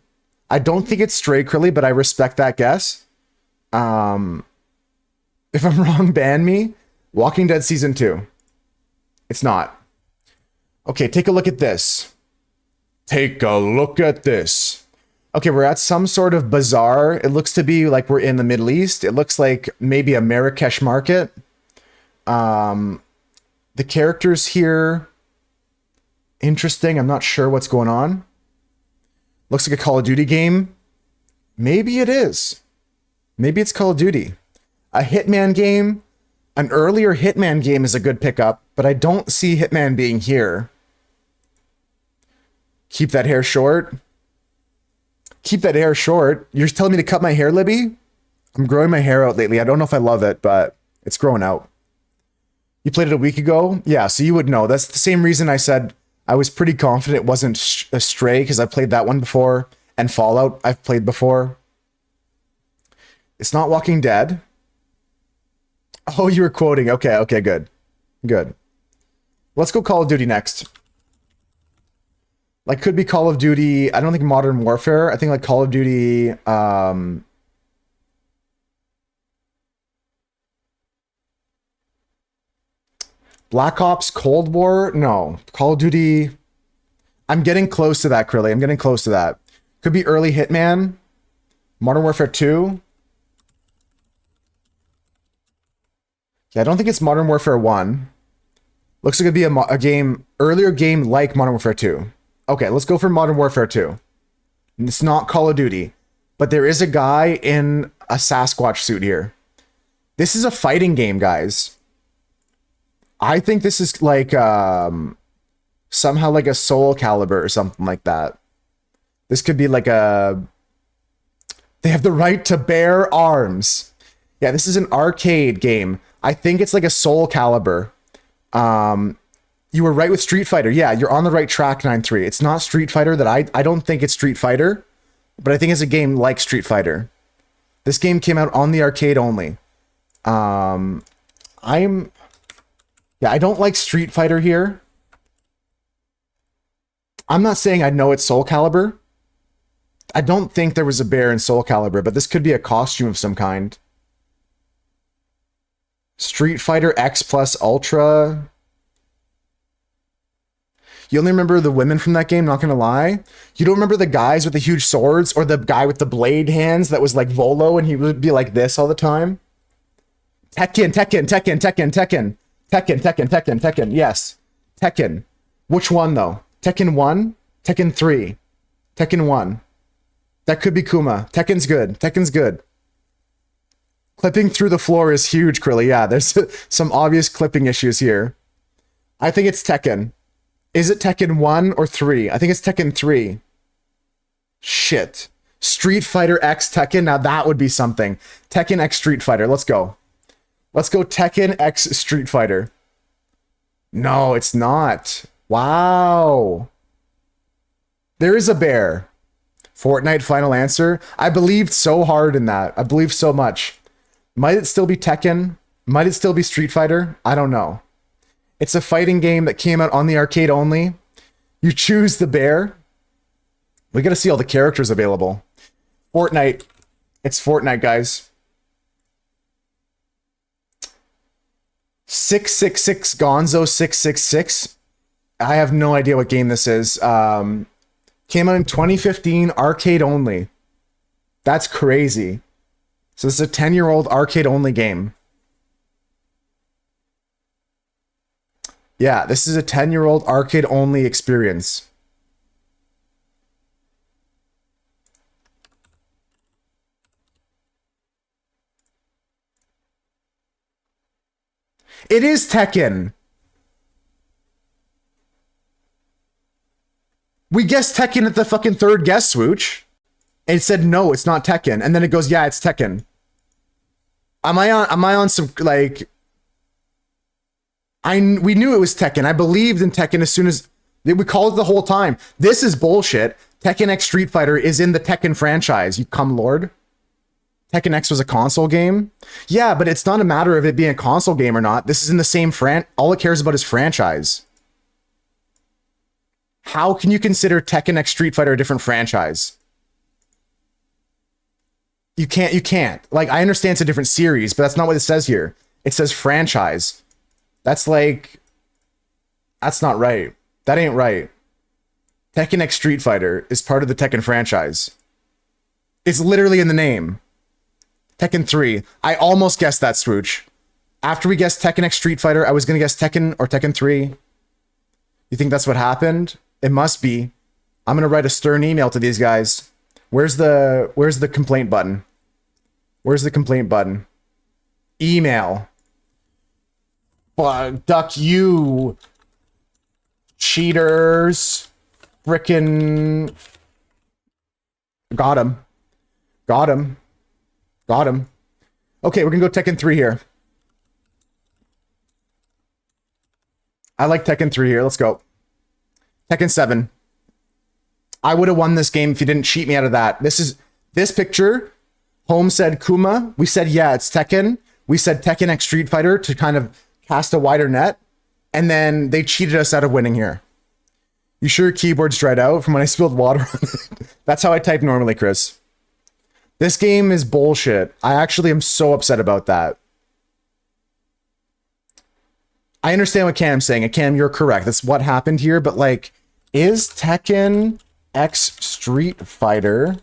I don't think it's Stray Krilly, but I respect that guess. If I'm wrong, ban me. Walking Dead Season 2. It's not. Okay, take a look at this. Take a look at this. Okay, we're at some sort of bazaar. It looks to be like we're in the Middle East. It looks like maybe a Marrakesh market. The characters here, interesting. I'm not sure what's going on. Looks like a Call of Duty game. Maybe it is. Maybe it's Call of Duty. A Hitman game. An earlier Hitman game is a good pickup, but I don't see Hitman being here. Keep that hair short. Keep that hair short. You're telling me to cut my hair, Libby? I'm growing my hair out lately. I don't know if I love it, but it's growing out. You played it a week ago? Yeah, so you would know. That's the same reason I said I was pretty confident it wasn't Stray, because I played that one before, and Fallout I've played before. It's not Walking Dead. Oh, you were quoting. Okay, okay, good. Good. Let's go Call of Duty next. Like, could be Call of Duty. I don't think Modern Warfare. I think like Call of Duty. Black Ops Cold War. No. Call of Duty. I'm getting close to that, Krilly. I'm getting close to that. Could be early Hitman. Modern Warfare 2. Yeah, I don't think it's Modern Warfare 1. Looks like it'd be a game, earlier game like Modern Warfare 2. Okay, let's go for Modern Warfare 2. It's not Call of Duty, but there is a guy in a Sasquatch suit here. This is a fighting game, guys. I think this is like somehow like a Soul Calibur or something like that. This could be like a... They have the right to bear arms. Yeah, this is an arcade game. I think it's like a Soul Calibur. You were right with Street Fighter. Yeah, you're on the right track, 9-3. It's not Street Fighter. I don't think it's Street Fighter, but I think it's a game like Street Fighter. This game came out on the arcade only. Yeah, I don't like Street Fighter here. I'm not saying I know it's Soul Calibur. I don't think there was a bear in Soul Calibur, but this could be a costume of some kind. Street Fighter X plus Ultra. You only remember the women from that game, not gonna lie. You don't remember the guys with the huge swords or the guy with the blade hands that was like Volo and he would be like this all the time? Tekken. Yes. Tekken. Which one though? Tekken 1? Tekken 3? Tekken 1. That could be Kuma. Tekken's good. Tekken's good. Clipping through the floor is huge, Krilly. Yeah, there's some obvious clipping issues here. I think it's Tekken. Is it Tekken 1 or 3? I think it's Tekken 3. Shit. Street Fighter X Tekken. Now that would be something. Tekken X Street Fighter. Let's go. Let's go Tekken X Street Fighter. No, it's not. Wow. There is a bear. Fortnite final answer. I believed so hard in that. I believed so much. Might it still be Tekken? Might it still be Street Fighter? I don't know. It's a fighting game that came out on the arcade only. You choose the bear. We gotta see all the characters available. Fortnite. It's Fortnite, guys. 666 Gonzo 666. I have no idea what game this is. Came out in 2015, arcade only. That's crazy. So this is a 10-year-old arcade only game. Yeah, this is a 10-year-old arcade only experience. It is Tekken. We guessed Tekken at the fucking third guess, Swooch. And it said, no, it's not Tekken. And then it goes, yeah, it's Tekken. Am I on some, like... We knew it was Tekken. I believed in Tekken as soon as... We called it the whole time. This is bullshit. Tekken X Street Fighter is in the Tekken franchise, you cum lord. Tekken X was a console game? Yeah, but it's not a matter of it being a console game or not. This is in the same all it cares about is franchise. How can you consider Tekken X Street Fighter a different franchise? You can't. Like, I understand it's a different series, but that's not what it says here. It says franchise. That's like... That's not right. That ain't right. Tekken X Street Fighter is part of the Tekken franchise. It's literally in the name. Tekken 3. I almost guessed that, Swooch. After we guessed Tekken X Street Fighter, I was going to guess Tekken or Tekken 3. You think that's what happened? It must be. I'm gonna write a stern email to these guys. Where's the complaint button? Where's the complaint button? Email. Duck you. Cheaters. Frickin'. Got him. Got him. Got him. Okay, we're gonna go Tekken 3 here. I like Tekken 3 here. Let's go. Tekken 7. I would have won this game if you didn't cheat me out of that. This picture. Home said Kuma. We said, yeah, it's Tekken. We said Tekken X Street Fighter to kind of cast a wider net. And then they cheated us out of winning here. You sure your keyboard's dried out from when I spilled water on it? That's how I type normally, Chris. This game is bullshit. I actually am so upset about that. I understand what Cam's saying. And Cam, you're correct. That's what happened here. But like, is Tekken X Street Fighter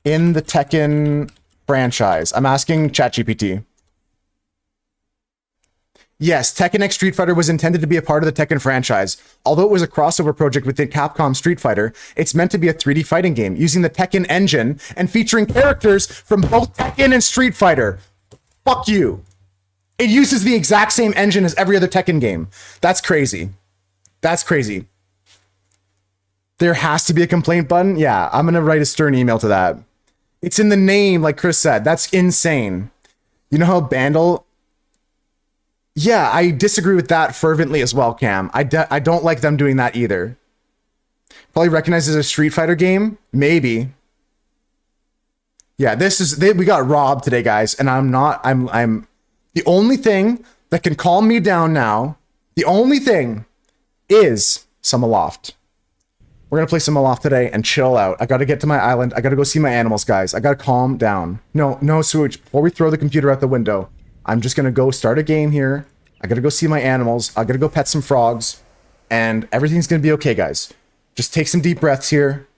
in the Tekken franchise? I'm asking ChatGPT. Yes, Tekken X Street Fighter was intended to be a part of the Tekken franchise. Although it was a crossover project within Capcom Street Fighter, it's meant to be a 3D fighting game using the Tekken engine and featuring characters from both Tekken and Street Fighter. Fuck you. It uses the exact same engine as every other Tekken game. That's crazy. That's crazy. There has to be a complaint button? Yeah, I'm going to write a stern email to that. It's in the name, like Chris said. That's insane. You know how Bandle... Yeah, I disagree with that fervently as well, Cam. I don't like them doing that either. Probably recognized as a Street Fighter game? Maybe. Yeah, we got robbed today, guys, and I'm the only thing that can calm me down now, the only thing is some aloft. We're going to play some aloft today and chill out. I got to get to my island. I got to go see my animals, guys. I got to calm down. No, Swooch, before we throw the computer out the window, I'm just going to go start a game here. I got to go see my animals. I got to go pet some frogs. And everything's going to be okay, guys. Just take some deep breaths here.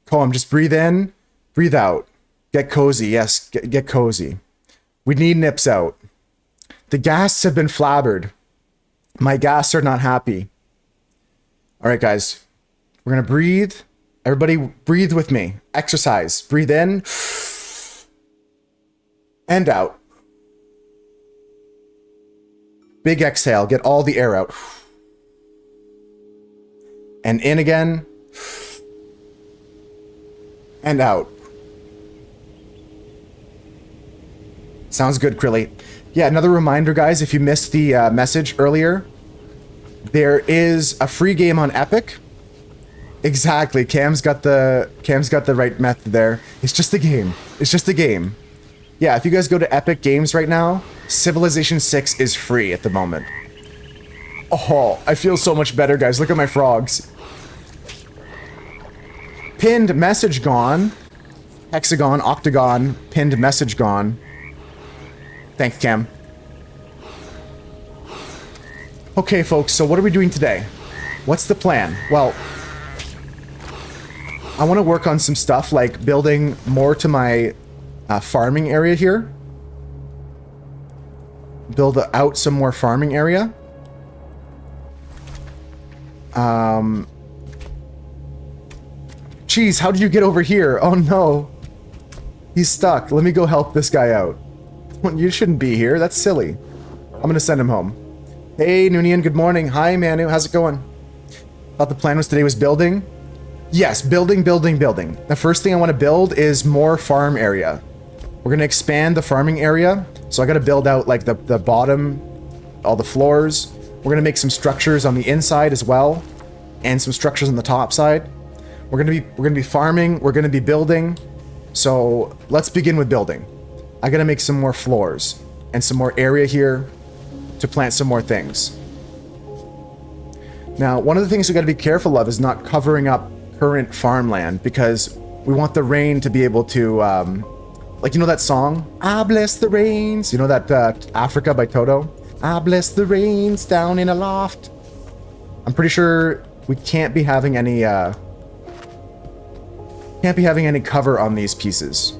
Koem, just breathe in, breathe out. Get cozy. Yes, get cozy. We need nips out. The ghasts have been flabbered. My ghasts are not happy. All right, guys. We're going to breathe. Everybody breathe with me. Exercise. Breathe in. And out. Big exhale. Get all the air out. And in again. And out. Sounds good, Krilly. Yeah, another reminder, guys, if you missed the message earlier, there is a free game on Epic. Exactly. Cam's got the right method there. It's just a game. It's just a game. Yeah, if you guys go to Epic Games right now, Civilization 6 is free at the moment. Oh, I feel so much better, guys. Look at my frogs. Pinned message gone. Hexagon, octagon, pinned message gone. Thanks, Cam. Okay, folks, so what are we doing today? What's the plan? Well, I want to work on some stuff like building more to my farming area here. Build out some more farming area. Jeez, how did you get over here? Oh no. He's stuck. Let me go help this guy out. You shouldn't be here. That's silly. I'm gonna send him home. Hey, Noonian, good morning. Hi, Manu. How's it going? Thought the plan was today was building. Yes, building. The first thing I want to build is more farm area. We're gonna expand the farming area. So I gotta build out like the bottom, all the floors. We're gonna make some structures on the inside as well, and some structures on the top side. We're gonna be farming. We're gonna be building. So let's begin with building. I gotta make some more floors and some more area here to plant some more things. Now, one of the things we gotta be careful of is not covering up current farmland, because we want the rain to be able to, like, you know that song? I bless the rains. You know that Africa by Toto? I bless the rains down in aloft. I'm pretty sure we can't be having any cover on these pieces.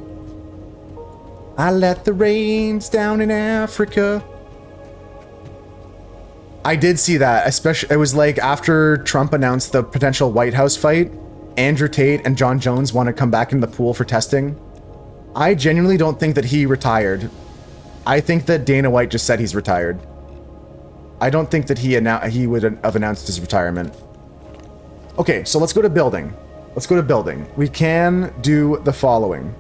I let the rains down in Africa. I did see that, especially, it was like after Trump announced the potential White House fight, Andrew Tate and John Jones want to come back in the pool for testing. I genuinely don't think that he retired. I think that Dana White just said he's retired. I don't think that he would have announced his retirement. Okay, so let's go to building. Let's go to building. We can do the following.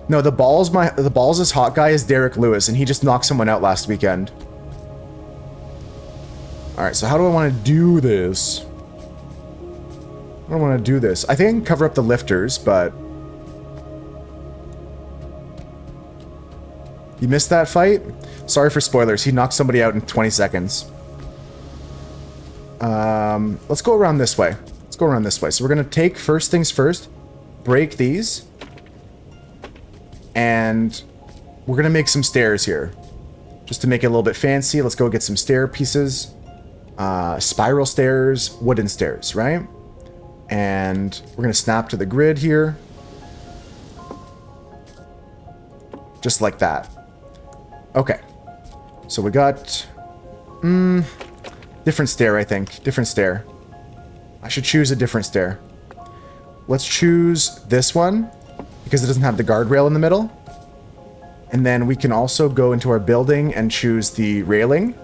No, the balls' hot guy is Derek Lewis, and he just knocked someone out last weekend. Alright, so how do I want to do this? I don't want to do this. I think I can cover up the lifters, but... You missed that fight? Sorry for spoilers. He knocked somebody out in 20 seconds. Let's go around this way. Let's go around this way. So we're going to take first things first, break these, and we're going to make some stairs here. Just to make it a little bit fancy, let's go get some stair pieces. Spiral stairs, wooden stairs, right? And we're going to snap to the grid here. Just like that. Okay. So we got... different stair, I think. Different stair. I should choose a different stair. Let's choose this one, because it doesn't have the guardrail in the middle. And then we can also go into our building and choose the railing.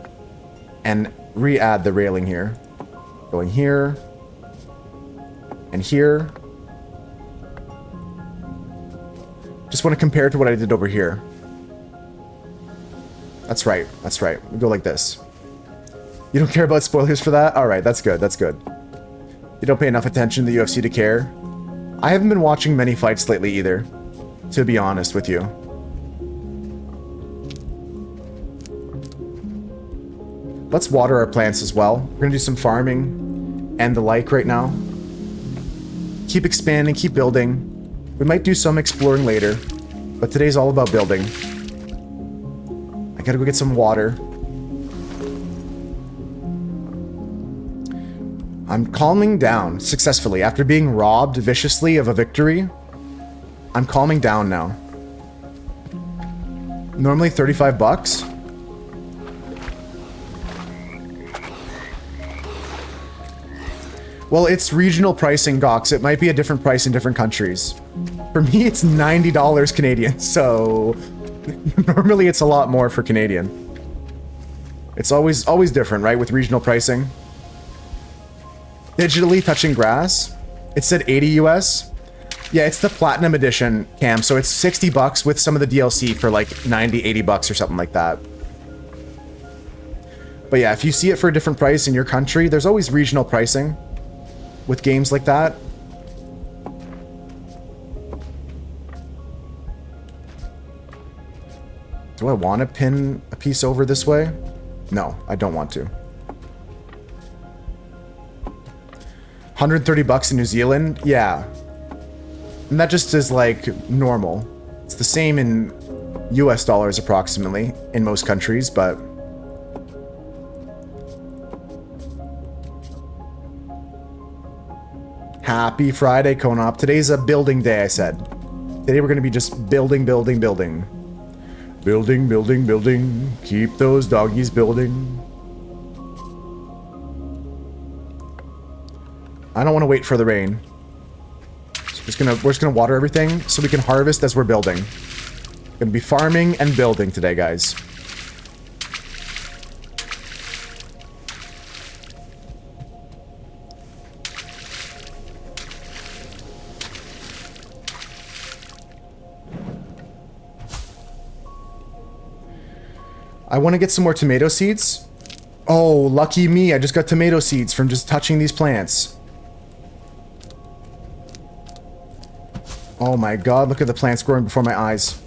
And re-add the railing here. Going here. And here. Just want to compare it to what I did over here. That's right. That's right. We go like this. You don't care about spoilers for that? Alright, that's good. That's good. You don't pay enough attention to the UFC to care. I haven't been watching many fights lately either, to be honest with you. Let's water our plants as well. We're gonna do some farming and the like right now. Keep expanding, keep building. We might do some exploring later, but today's all about building. I gotta go get some water. I'm calming down successfully. After being robbed viciously of a victory, I'm calming down now. Normally 35 bucks. Well, it's regional pricing, Gox. It might be a different price in different countries. For me, it's $90 Canadian, so normally it's a lot more for Canadian. It's always different, right, with regional pricing. Digitally touching grass. It said 80 US. Yeah, it's the Platinum Edition, Cam, so it's 60 bucks with some of the DLC for like 90, 80 bucks or something like that. But yeah, if you see it for a different price in your country, there's always regional pricing with games like that. Do I want to pin a piece over this way? No, I don't want to. 130 bucks in New Zealand? Yeah. And that just is like normal. It's the same in US dollars approximately in most countries, but... Happy Friday, Konop. Today's a building day, I said. Today we're going to be just building, building, building. Building, building, building. Keep those doggies building. I don't want to wait for the rain. So we're just gonna water everything so we can harvest as we're building. Gonna be farming and building today, guys. I want to get some more tomato seeds. Oh, lucky me. I just got tomato seeds from just touching these plants. Oh my god, look at the plants growing before my eyes.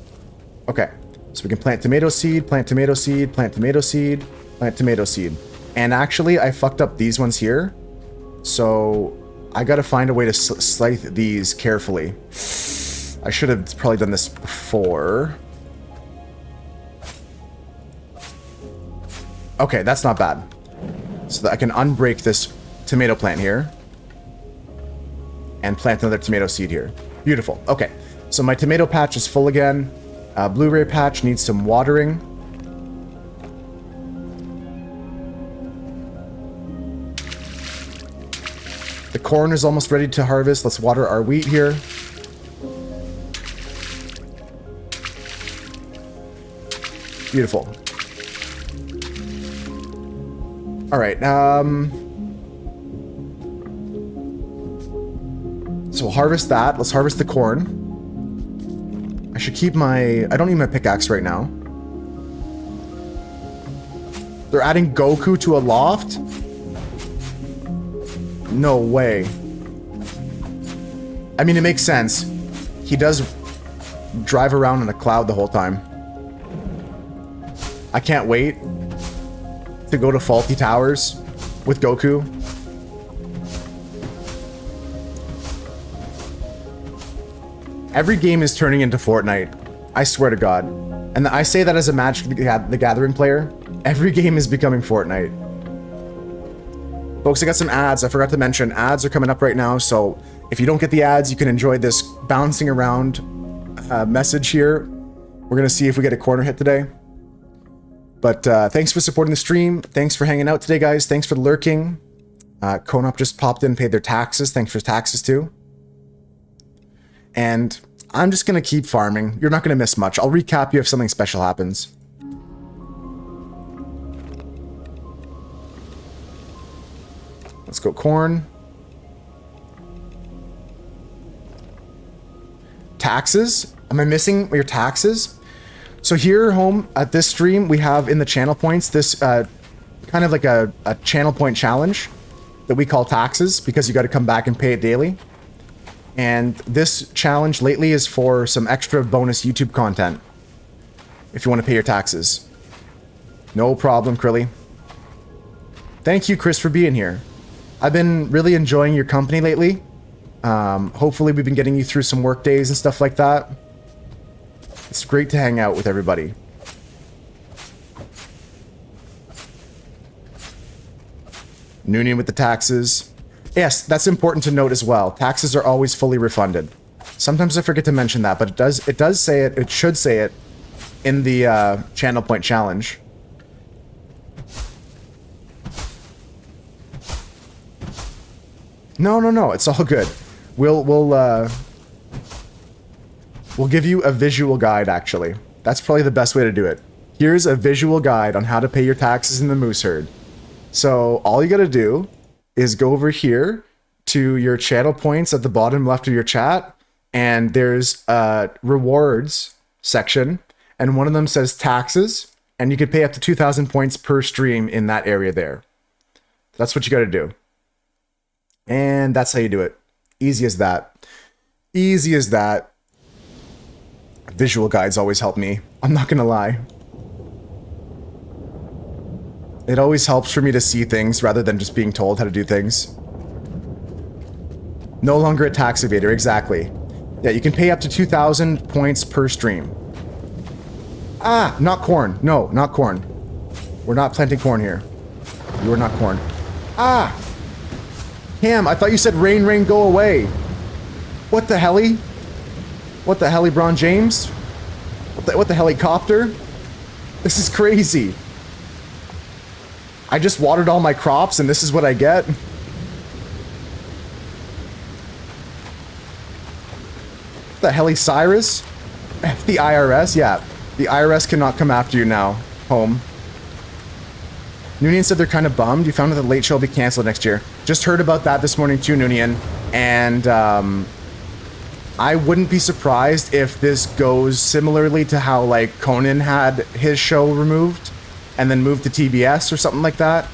Okay, so we can plant tomato seed, plant tomato seed, plant tomato seed, plant tomato seed. And actually, I fucked up these ones here. So, I gotta find a way to slice these carefully. I should have probably done this before. Okay, that's not bad. So that I can unbreak this tomato plant here. And plant another tomato seed here. Beautiful. Okay, so my tomato patch is full again. Blueberry patch needs some watering. corn is almost ready to harvest. Let's water our wheat here. Beautiful. All right. So we'll harvest that. Let's harvest the corn. I should keep my... I don't need my pickaxe right now. They're adding Goku to a loft? No way. I mean, it makes sense. He does drive around in a cloud the whole time. I can't wait to go to Faulty Towers with Goku. Every game is turning into Fortnite. I swear to God. And I say that as a Magic the Gathering player. Every game is becoming Fortnite. Folks, I got some ads. I forgot to mention, ads are coming up right now, so if you don't get the ads, you can enjoy this bouncing around message here. We're going to see if we get a corner hit today. But thanks for supporting the stream. Thanks for hanging out today, guys. Thanks for lurking. Conop just popped in, paid their taxes. Thanks for taxes, too. And I'm just going to keep farming. You're not going to miss much. I'll recap you if something special happens. Let's go corn. Taxes? Am I missing your taxes? So here, home, at this stream, we have in the channel points this kind of like a channel point challenge that we call taxes because you got to come back and pay it daily. And this challenge lately is for some extra bonus YouTube content if you want to pay your taxes. No problem, Krilly. Thank you, Chris, for being here. I've been really enjoying your company lately. Hopefully we've been getting you through some work days and stuff like that. It's great to hang out with everybody. Noonian with the taxes. Yes, that's important to note as well. Taxes are always fully refunded. Sometimes I forget to mention that, but it does say it, it should say it in the channel point challenge. No, it's all good. We'll give you a visual guide, actually. That's probably the best way to do it. Here's a visual guide on how to pay your taxes in the moose herd. So all you gotta do is go over here to your channel points at the bottom left of your chat, and there's a rewards section, and one of them says taxes, and you can pay up to 2,000 points per stream in that area there. That's what you gotta do. And that's how you do it. Easy as that. Easy as that. Visual guides always help me. I'm not gonna lie. It always helps for me to see things rather than just being told how to do things. No longer a tax evader, exactly. Yeah, you can pay up to 2,000 points per stream. Ah, not corn. No, not corn. We're not planting corn here. You are not corn. Ah! Cam, I thought you said rain, rain, go away. What the helly? What the helly, Bron James? What the helicopter? This is crazy. I just watered all my crops and this is what I get? The heli Cyrus? F the IRS? Yeah, the IRS cannot come after you now, home. Noonian said they're kind of bummed. You found out the late show will be canceled next year. Just heard about that this morning too, Noonian. And I wouldn't be surprised if this goes similarly to how like Conan had his show removed and then moved to TBS or something like that.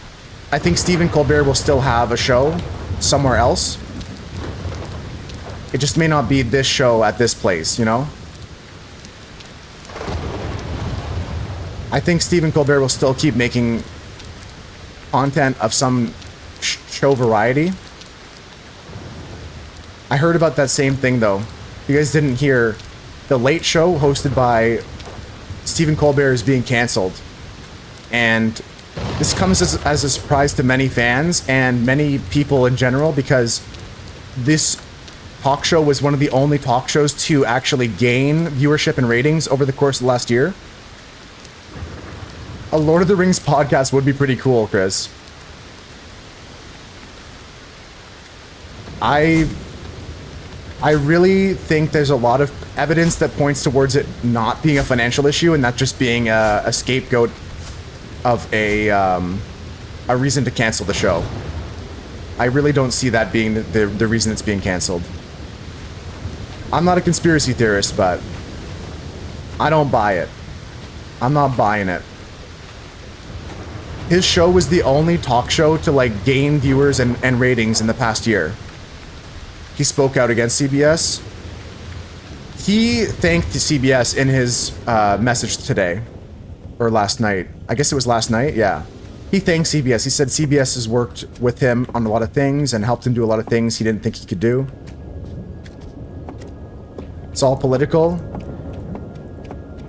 I think Stephen Colbert will still have a show somewhere else. It just may not be this show at this place, you know? I think Stephen Colbert will still keep making content of some show variety. I heard about that same thing though. You guys didn't hear the Late Show hosted by Stephen Colbert is being canceled. And this comes as a surprise to many fans and many people in general because this talk show was one of the only talk shows to actually gain viewership and ratings over the course of the last year. A Lord of the Rings podcast would be pretty cool, Chris. I really think there's a lot of evidence that points towards it not being a financial issue and not just being a scapegoat of a reason to cancel the show. I really don't see that being the reason it's being canceled. I'm not a conspiracy theorist, but I don't buy it. I'm not buying it. His show was the only talk show to like gain viewers and ratings in the past year. He spoke out against CBS. He thanked CBS in his message today, or last night. I guess it was last night, yeah. He thanked CBS. He said CBS has worked with him on a lot of things and helped him do a lot of things he didn't think he could do. It's all political.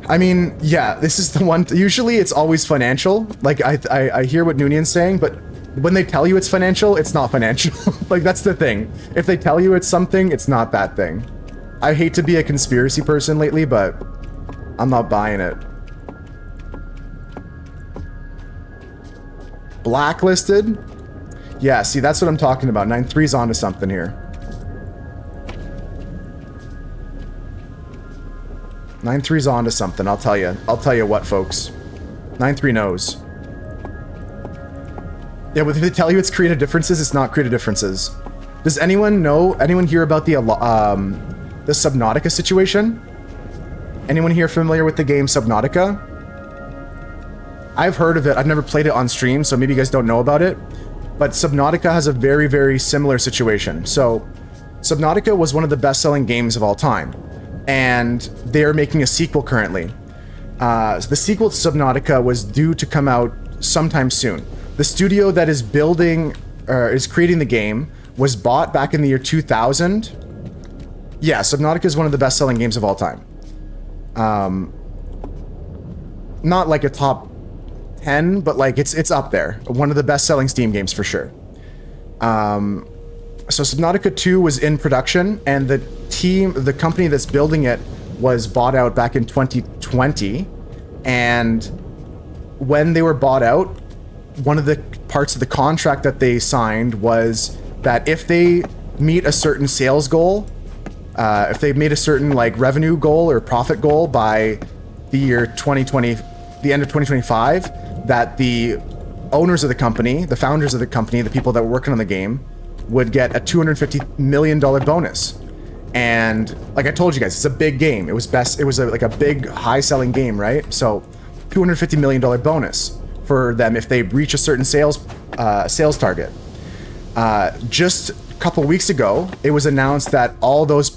I mean, yeah, this is the one. Usually it's always financial. Like, I hear what Noonion's saying, but when they tell you it's financial, it's not financial. Like, that's the thing. If they tell you it's something, it's not that thing. I hate to be a conspiracy person lately, but I'm not buying it. Blacklisted? Yeah, see, that's what I'm talking about. 9-3's onto something here. 9-3's onto something, I'll tell you. I'll tell you what, folks. 9-3 knows. Yeah, but if they tell you it's creative differences, it's not creative differences. Does anyone know, anyone hear about the Subnautica situation? Anyone here familiar with the game Subnautica? I've heard of it. I've never played it on stream, so maybe you guys don't know about it. But Subnautica has a very, very similar situation. So, Subnautica was one of the best-selling games of all time. And they're making a sequel currently. The sequel to Subnautica was due to come out sometime soon. The studio that is building, is creating the game was bought back in the year 2000. Yeah, Subnautica is one of the best-selling games of all time. Not like a top 10, but like it's up there. One of the best-selling Steam games for sure. So Subnautica 2 was in production, and the company that's building it was bought out back in 2020. And when they were bought out, one of the parts of the contract that they signed was that if they meet a certain sales goal, if they made a certain like revenue goal or profit goal by the year 2020, the end of 2025, that the owners of the company, the founders of the company, the people that were working on the game, would get a $250 million bonus. And like I told you guys, it's a big game. It was like a big high-selling game, right? So $250 million bonus for them if they reach a certain sales target. Just a couple weeks ago, it was announced that all those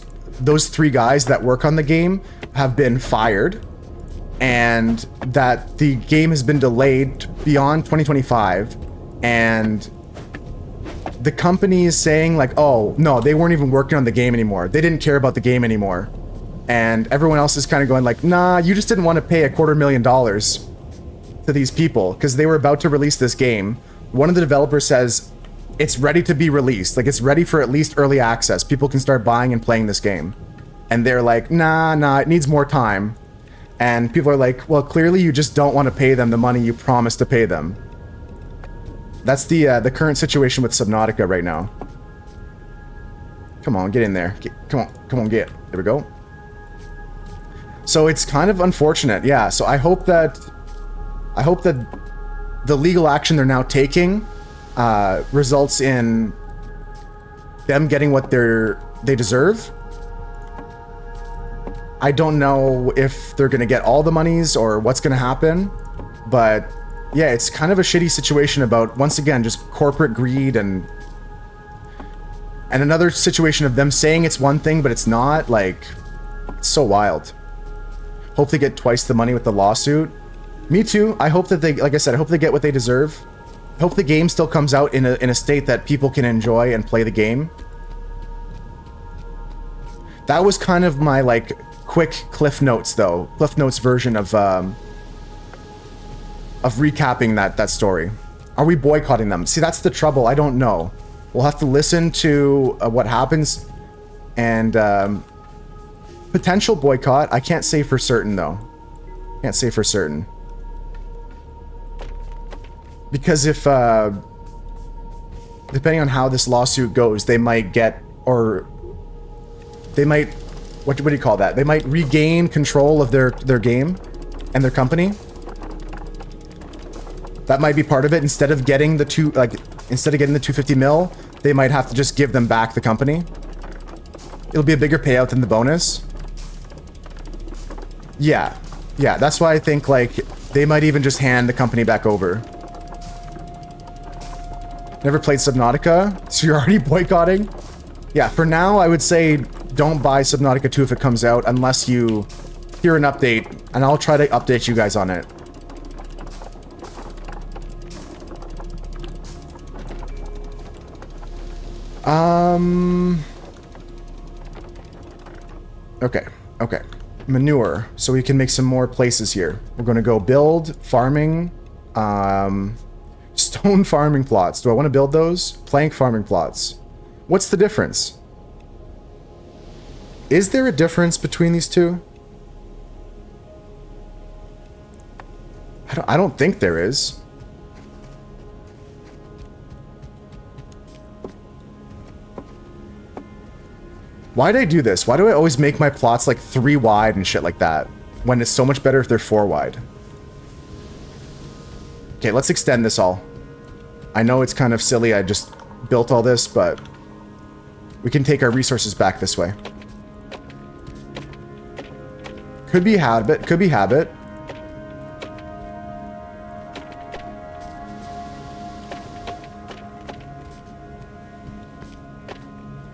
3 guys that work on the game have been fired, and that the game has been delayed beyond 2025, and the company is saying like, oh, no, they weren't even working on the game anymore. They didn't care about the game anymore. And everyone else is kind of going like, nah, you just didn't want to pay $250,000 to these people because they were about to release this game. One of the developers says it's ready to be released. Like, it's ready for at least early access. People can start buying and playing this game. And they're like, nah, it needs more time. And people are like, well, clearly you just don't want to pay them the money you promised to pay them. That's the current situation with Subnautica right now. Come on, get in there. Come on, get. There we go. So it's kind of unfortunate, yeah. So I hope that the legal action they're now taking results in them getting what they deserve. I don't know if they're gonna get all the monies or what's gonna happen, but yeah, it's kind of a shitty situation about, once again, just corporate greed and another situation of them saying it's one thing, but it's not. Like, it's so wild. Hope they get twice the money with the lawsuit. Me too. I hope that they, like I said, I hope they get what they deserve. I hope the game still comes out in a state that people can enjoy and play the game. That was kind of my, like, quick Cliff Notes, though. Cliff Notes version of recapping that story. Are we boycotting them? See, that's the trouble. I don't know. We'll have to listen to what happens, and potential boycott. I can't say for certain, though. Can't say for certain. Because if depending on how this lawsuit goes, they might get, or they might, what do you call that? They might regain control of their game and their company. That might be part of it. Instead of getting the 250 mil, they might have to just give them back the company. It'll be a bigger payout than the bonus. Yeah, that's why I think like they might even just hand the company back over. Never played Subnautica, so you're already boycotting? Yeah, for now, I would say don't buy Subnautica 2 if it comes out unless you hear an update, and I'll try to update you guys on it. Okay. Manure, so we can make some more places here. We're going to go build, farming, stone farming plots. Do I want to build those? Plank farming plots. What's the difference? Is there a difference between these two? I don't think there is. Why did I do this? Why do I always make my plots like 3 wide and shit like that, when it's so much better if they're 4 wide? Okay, let's extend this all. I know it's kind of silly, I just built all this, but we can take our resources back this way. Could be habit, could be habit.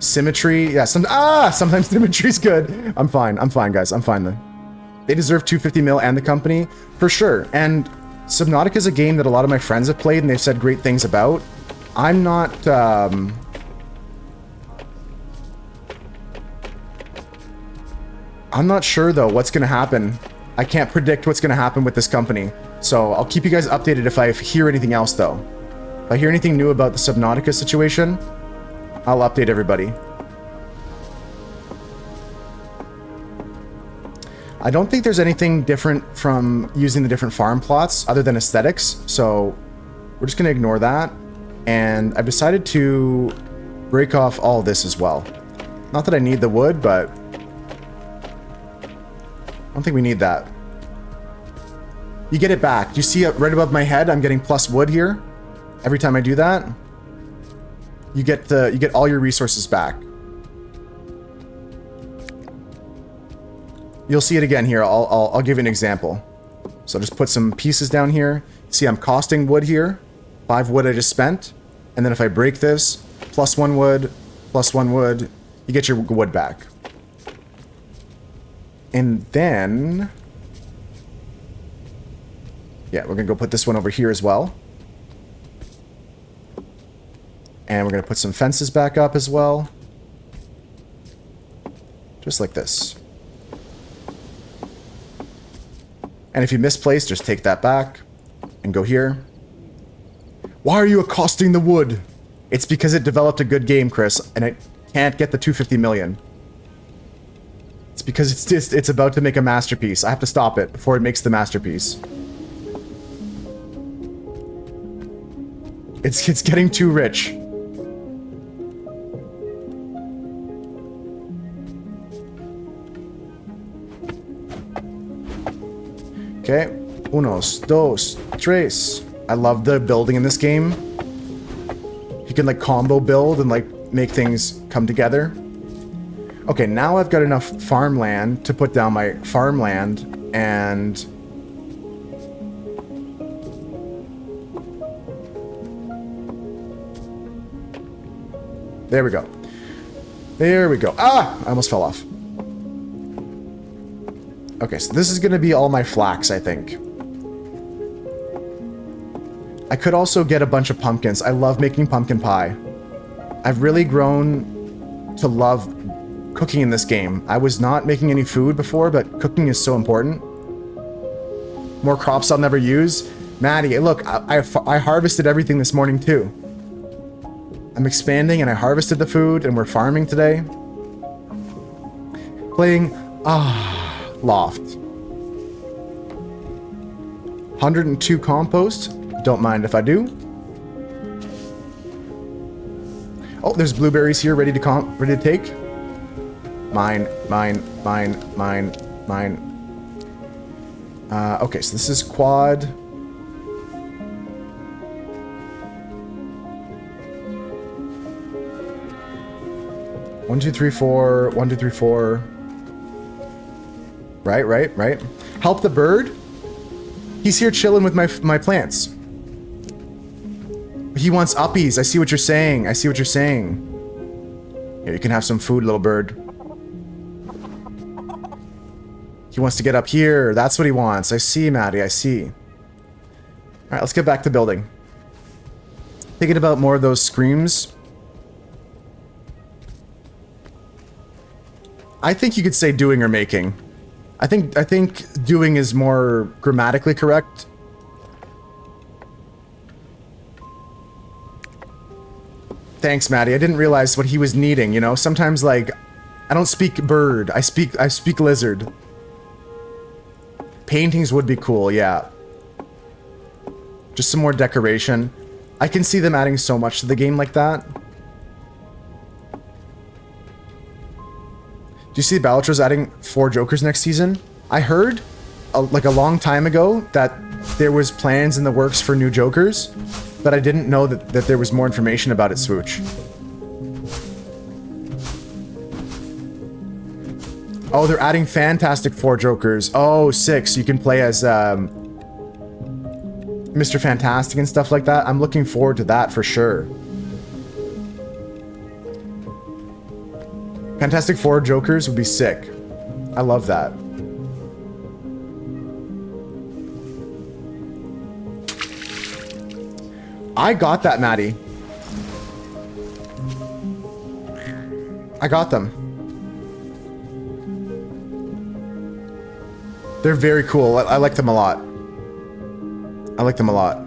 Symmetry, yeah, sometimes symmetry's good. I'm fine, guys, I'm fine then. They deserve 250 mil and the company, for sure. And Subnautica is a game that a lot of my friends have played and they've said great things about. I'm not, I'm not sure though what's gonna happen. I can't predict what's gonna happen with this company. So I'll keep you guys updated if I hear anything else though. If I hear anything new about the Subnautica situation, I'll update everybody. I don't think there's anything different from using the different farm plots other than aesthetics, so we're just gonna ignore that. And I've decided to break off all this as well. Not that I need the wood, but I don't think we need that. You get it back. You see right above my head, I'm getting plus wood here. Every time I do that, you get all your resources back. You'll see it again here. I'll give you an example. So I'll just put some pieces down here. See, I'm costing wood here. 5 wood I just spent. And then if I break this, plus 1 wood, you get your wood back. And then, yeah, we're gonna go put this one over here as well. And we're gonna put some fences back up as well. Just like this. And if you misplace, just take that back and go here. Why are you accosting the wood? It's because it developed a good game, Chris, and it can't get the 250 million. It's because it's about to make a masterpiece. I have to stop it before it makes the masterpiece. It's getting too rich. Okay. Unos, dos, tres. I love the building in this game. You can like combo build and like make things come together. Okay, now I've got enough farmland to put down my farmland and there we go. There we go. Ah! I almost fell off. Okay, so this is going to be all my flax, I think. I could also get a bunch of pumpkins. I love making pumpkin pie. I've really grown to love cooking in this game. I was not making any food before, but cooking is so important. More crops I'll never use. Maddie, look, I harvested everything this morning too. I'm expanding and I harvested the food and we're farming today. Playing, Loft. 102 compost. Don't mind if I do. Oh, there's blueberries here ready to take. Mine. Okay, so this is quad. One, two, three, four. 1, 2, 3, 4. Right. Help the bird. He's here chilling with my plants. He wants uppies. I see what you're saying. Here, you can have some food, little bird. He wants to get up here. That's what he wants. I see, Maddie. I see. All right, let's get back to building. Thinking about more of those screams. I think you could say doing or making. I think doing is more grammatically correct. Thanks, Maddie. I didn't realize what he was needing, you know? Sometimes, like, I don't speak bird. I speak lizard. Paintings would be cool, yeah. Just some more decoration. I can see them adding so much to the game like that. Do you see Ballatro's adding 4 Jokers next season? I heard, like a long time ago, that there was plans in the works for new Jokers, but I didn't know that there was more information about it, Swooch. Oh, they're adding Fantastic Four Jokers. Oh, 6. You can play as Mr. Fantastic and stuff like that. I'm looking forward to that for sure. Fantastic Four Jokers would be sick. I love that. I got that, Maddie. I got them. They're very cool. I like them a lot. I like them a lot.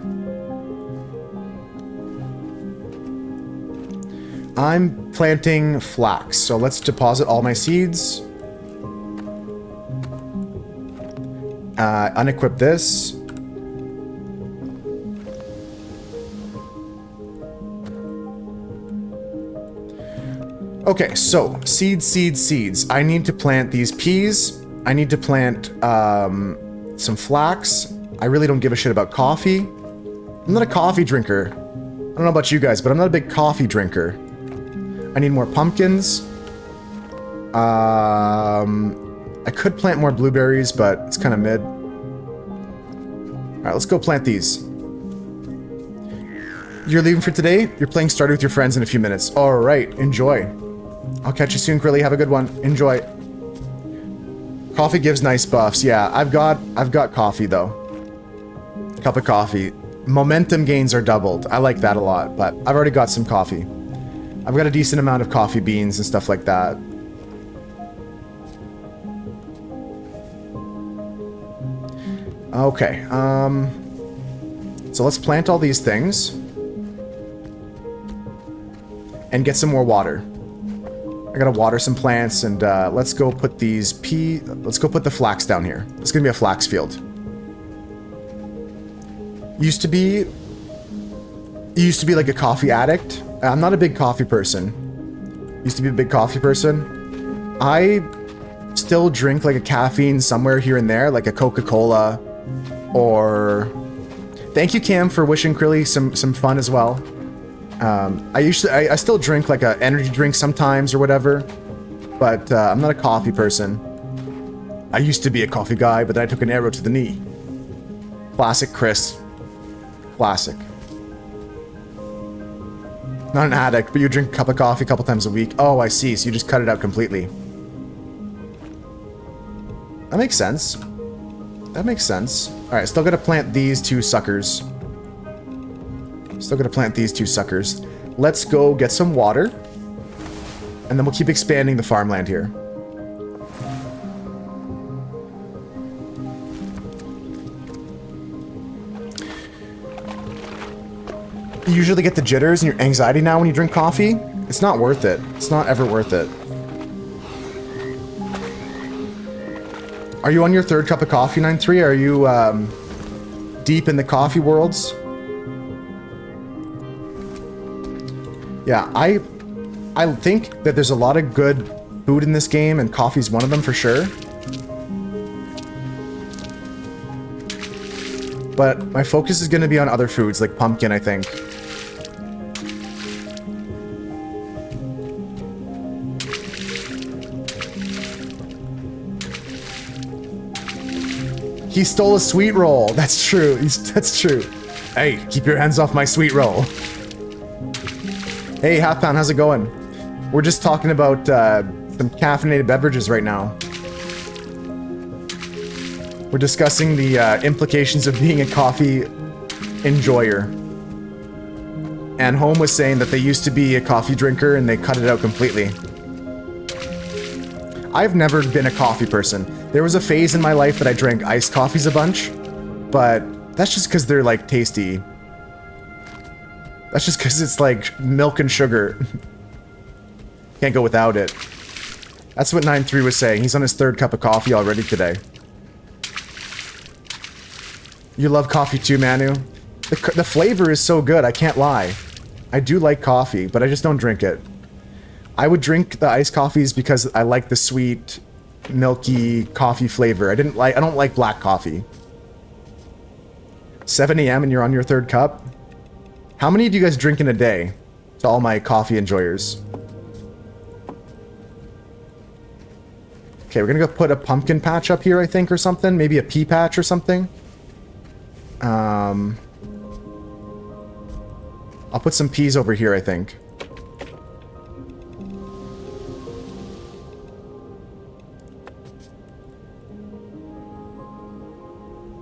I'm planting flax, so let's deposit all my seeds. Unequip this. Okay, so seeds. I need to plant these peas. I need to plant some flax. I really don't give a shit about coffee. I'm not a coffee drinker. I don't know about you guys, but I'm not a big coffee drinker. I need more pumpkins. I could plant more blueberries, but it's kind of mid. All right, let's go plant these. You're leaving for today? You're playing Stardew with your friends in a few minutes. All right, enjoy. I'll catch you soon, Krilly. Have a good one. Enjoy. Coffee gives nice buffs. Yeah, I've got coffee though. Cup of coffee. Momentum gains are doubled. I like that a lot, but I've already got some coffee. I've got a decent amount of coffee beans and stuff like that. Okay, so let's plant all these things and get some more water. I gotta water some plants, and let's go put these let's go put the flax down here. It's gonna be a flax field. Used to be like a coffee addict. I'm not a big coffee person. Used to be a big coffee person. I still drink like a caffeine somewhere here and there, like a Coca-Cola, or... Thank you, Cam, for wishing Krilly some fun as well. I still drink like a energy drink sometimes or whatever, but I'm not a coffee person. I used to be a coffee guy, but then I took an arrow to the knee. Classic Chris. Classic. Not an addict, but you drink a cup of coffee a couple times a week. Oh, I see. So you just cut it out completely. That makes sense. That makes sense. All right, still gotta plant these 2 suckers. Still gonna plant these 2 suckers. Let's go get some water, and then we'll keep expanding the farmland here. You usually get the jitters and your anxiety now when you drink coffee. It's not worth it. It's not ever worth it. Are you on your 3rd cup of coffee, 9-3? Are you deep in the coffee worlds? Yeah, I think that there's a lot of good food in this game, and coffee's one of them for sure. But my focus is going to be on other foods, like pumpkin, I think. He stole a sweet roll. That's true. That's true. Hey, keep your hands off my sweet roll. Hey, Half Pound, how's it going? We're just talking about some caffeinated beverages right now. We're discussing the implications of being a coffee enjoyer. And Home was saying that they used to be a coffee drinker and they cut it out completely. I've never been a coffee person. There was a phase in my life that I drank iced coffees a bunch, but that's just because they're like tasty. That's just because it's like milk and sugar. Can't go without it. That's what 9-3 was saying. He's on his 3rd cup of coffee already today. You love coffee too, Manu? The flavor is so good, I can't lie. I do like coffee, but I just don't drink it. I would drink the iced coffees because I like the sweet, milky coffee flavor. I don't like black coffee. 7 a.m. and you're on your 3rd cup? How many do you guys drink in a day? To all my coffee enjoyers. Okay, we're gonna go put a pumpkin patch up here, I think, or something. Maybe a pea patch or something. I'll put some peas over here, I think.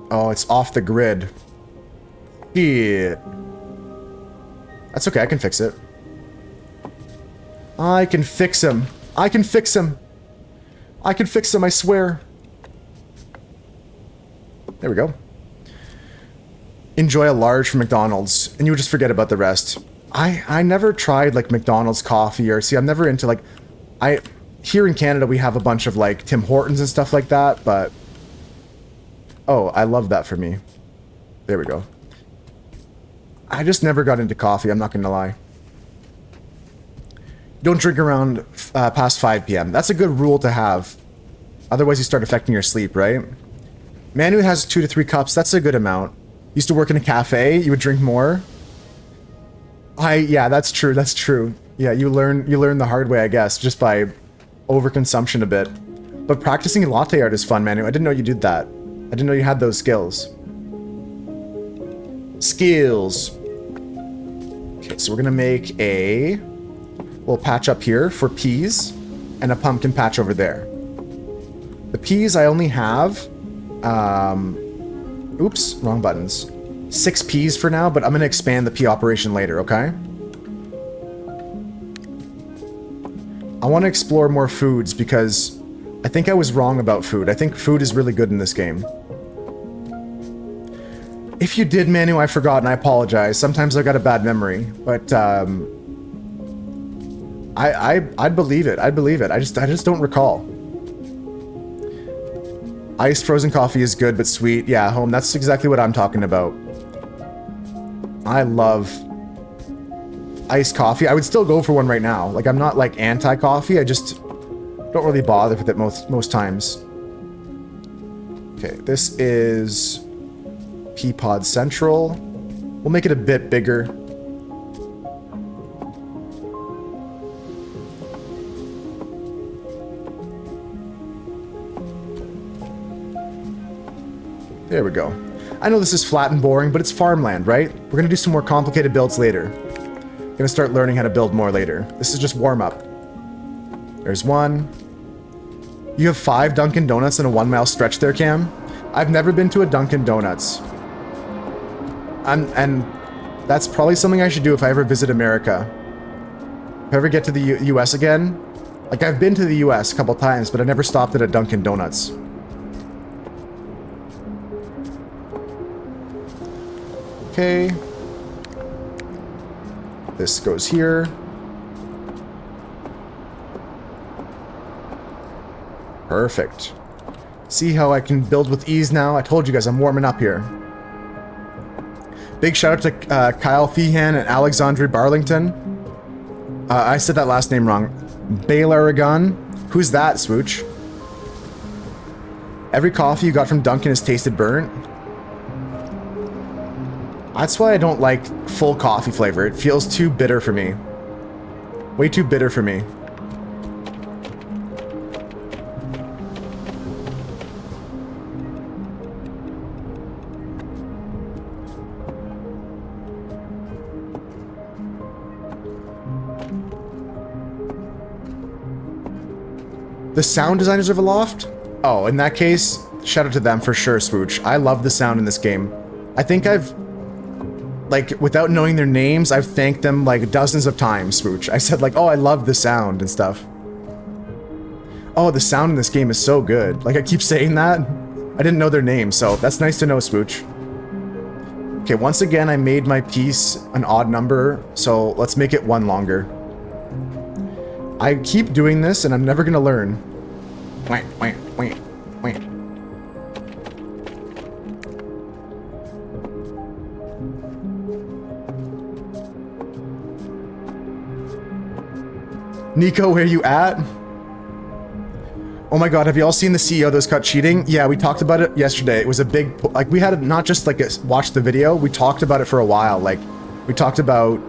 Oh, it's off the grid. Shit. That's okay, I can fix it. I can fix him. I can fix him. I can fix him, I swear. There we go. Enjoy a large from McDonald's, and you would just forget about the rest. I never tried, like, McDonald's coffee, or... See, I'm never into, like... Here in Canada, we have a bunch of, like, Tim Hortons and stuff like that, but... Oh, I love that for me. There we go. I just never got into coffee, I'm not gonna lie. Don't drink around past 5 p.m. That's a good rule to have. Otherwise you start affecting your sleep, right? Manu has 2 to 3 cups, that's a good amount. Used to work in a cafe, you would drink more. Yeah, that's true, that's true. Yeah, you learn the hard way, I guess, just by overconsumption a bit. But practicing latte art is fun, Manu. I didn't know you did that. I didn't know you had those skills. Skills. Okay, so we're gonna make a little patch up here for peas and a pumpkin patch over there. The peas I only have, oops, wrong buttons. 6 peas for now, but I'm gonna expand the pea operation later, okay? I want to explore more foods because I think I was wrong about food. I think food is really good in this game. If you did, Manu, I forgot and I apologize. Sometimes I've got a bad memory, but I'd believe it. I'd believe it. I just don't recall. Iced frozen coffee is good but sweet. Yeah, Home, that's exactly what I'm talking about. I love iced coffee. I would still go for one right now. Like, I'm not like anti-coffee. I just don't really bother with it most times. Okay, this is Pea Pod Central. We'll make it a bit bigger. There we go. I know this is flat and boring, but it's farmland, right? We're gonna do some more complicated builds later. Gonna start learning how to build more later. This is just warm up. There's one. You have 5 Dunkin' Donuts in a 1-mile stretch there, Cam? I've never been to a Dunkin' Donuts. And that's probably something I should do if I ever visit America. If I ever get to the US again. Like, I've been to the US a couple times, but I never stopped at a Dunkin' Donuts. Okay. This goes here. Perfect. See how I can build with ease now? I told you guys I'm warming up here. Big shout out to Kyle Feehan and Alexandre Barlington. I said that last name wrong. Bailaragon. Who's that, Swooch? Every coffee you got from Dunkin' has tasted burnt. That's why I don't like full coffee flavor. It feels too bitter for me. Way too bitter for me. The sound designers of Aloft? Oh, in that case, shout out to them for sure, Swooch. I love the sound in this game. I think I've, like, without knowing their names, I've thanked them like dozens of times, Swooch. I said like, oh, I love the sound and stuff. Oh, the sound in this game is so good. Like, I keep saying that. I didn't know their names, so that's nice to know, Swooch. Okay, once again, I made my piece an odd number, so let's make it one longer. I keep doing this, and I'm never gonna learn. Wait. Nico, where you at? Oh my god, have you all seen the CEO that was caught cheating? Yeah, we talked about it yesterday. It was a big, like, we had not just like watch the video, we talked about it for a while. Like, we talked about,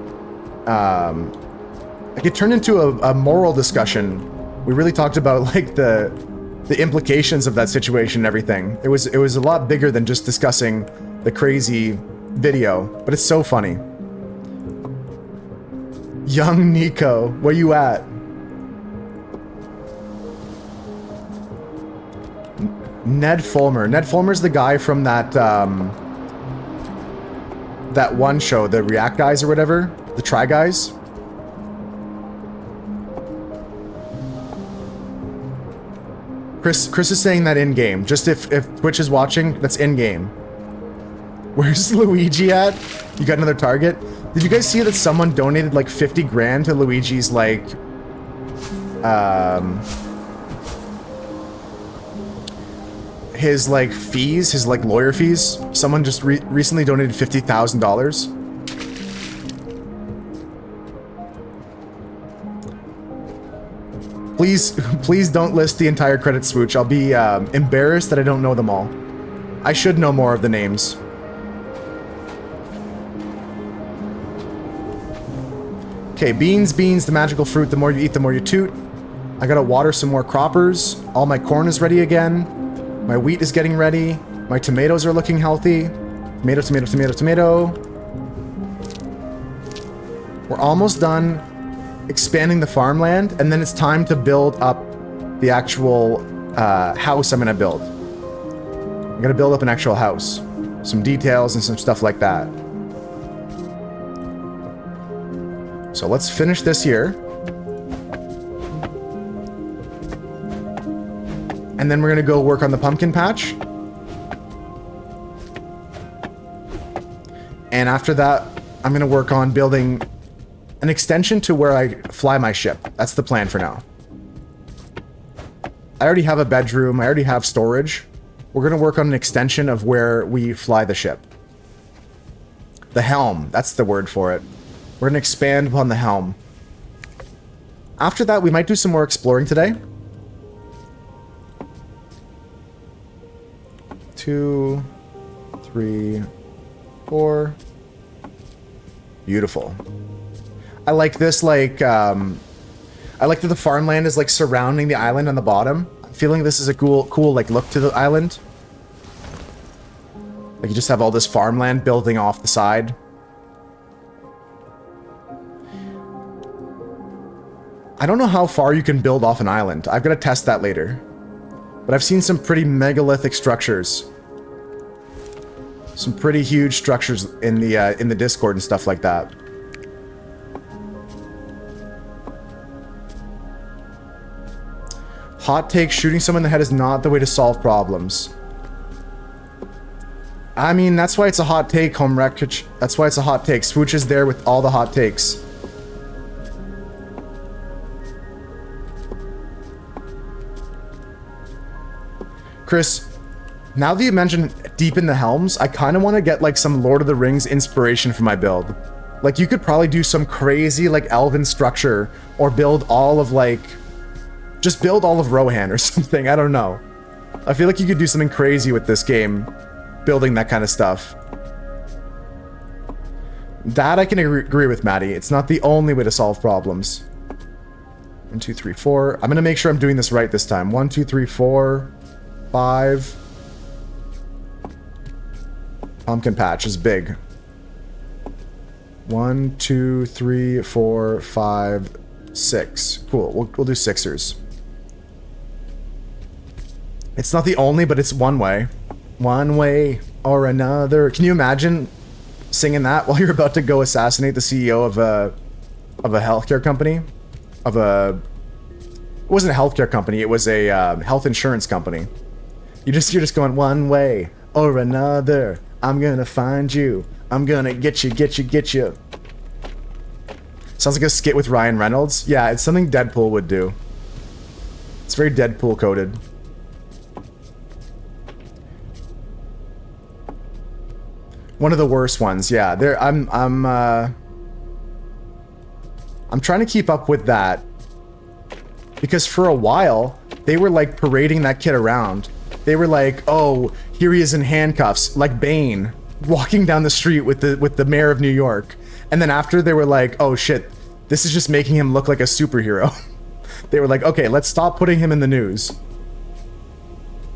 like, it turned into a moral discussion. We really talked about like the implications of that situation and everything. It was a lot bigger than just discussing the crazy video, but it's so funny. Young Nico, where you at? Ned Fulmer. Ned Fulmer's the guy from that that one show, the React guys or whatever, the Try Guys. Chris is saying that in game. Just if Twitch is watching, that's in game. Where's Luigi at? You got another target? Did you guys see that someone donated like 50 grand to Luigi's like his like fees, his like lawyer fees? Someone just recently donated $50,000. Please don't list the entire credit, Swooch. I'll be embarrassed that I don't know them all. I should know more of the names. Okay, beans, the magical fruit. The more you eat, the more you toot. I gotta water some more croppers. All my corn is ready again. My wheat is getting ready. My tomatoes are looking healthy. Tomato. We're almost done expanding the farmland, and then it's time to build up the actual house I'm gonna build. I'm gonna build up an actual house. Some details and some stuff like that. So let's finish this here. And then we're gonna go work on the pumpkin patch. And after that, I'm gonna work on building an extension to where I fly my ship. That's the plan for now. I already have a bedroom. I already have storage. We're gonna work on an extension of where we fly the ship. The helm, that's the word for it. We're gonna expand upon the helm. After that, we might do some more exploring today. 2, 3, 4. Beautiful. I like this, like, I like that the farmland is, like, surrounding the island on the bottom. I'm feeling this is a cool, like, look to the island. Like, you just have all this farmland building off the side. I don't know how far you can build off an island. I've got to test that later. But I've seen some pretty megalithic structures. Some pretty huge structures in the Discord and stuff like that. Hot take, shooting someone in the head is not the way to solve problems. I mean, that's why it's a hot take, Home Wreckage. That's why it's a hot take. Swooch is there with all the hot takes. Chris, now that you mentioned deep in the helms, I kind of want to get like some Lord of the Rings inspiration for my build. Like, you could probably do some crazy, like, elven structure, or build all of, like, just build all of Rohan or something. I don't know. I feel like you could do something crazy with this game, building that kind of stuff. That I can agree with, Maddie. It's not the only way to solve problems. 1, 2, 3, 4. I'm gonna make sure I'm doing this right this time. 1, 2, 3, 4, 5. Pumpkin patch is big. 1, 2, 3, 4, 5, 6. Cool. We'll do sixers. It's not the only, but it's one way. One way or another. Can you imagine singing that while you're about to go assassinate the CEO of a healthcare company? It wasn't a healthcare company. It was a health insurance company. You're just going one way or another. I'm gonna find you. I'm gonna get you, get you, get you. Sounds like a skit with Ryan Reynolds. Yeah, it's something Deadpool would do. It's very Deadpool coded. One of the worst ones, yeah. I'm trying to keep up with that. Because for a while, they were like parading that kid around. They were like, oh, here he is in handcuffs, like Bane, walking down the street with the mayor of New York. And then after they were like, oh shit, this is just making him look like a superhero. They were like, okay, let's stop putting him in the news.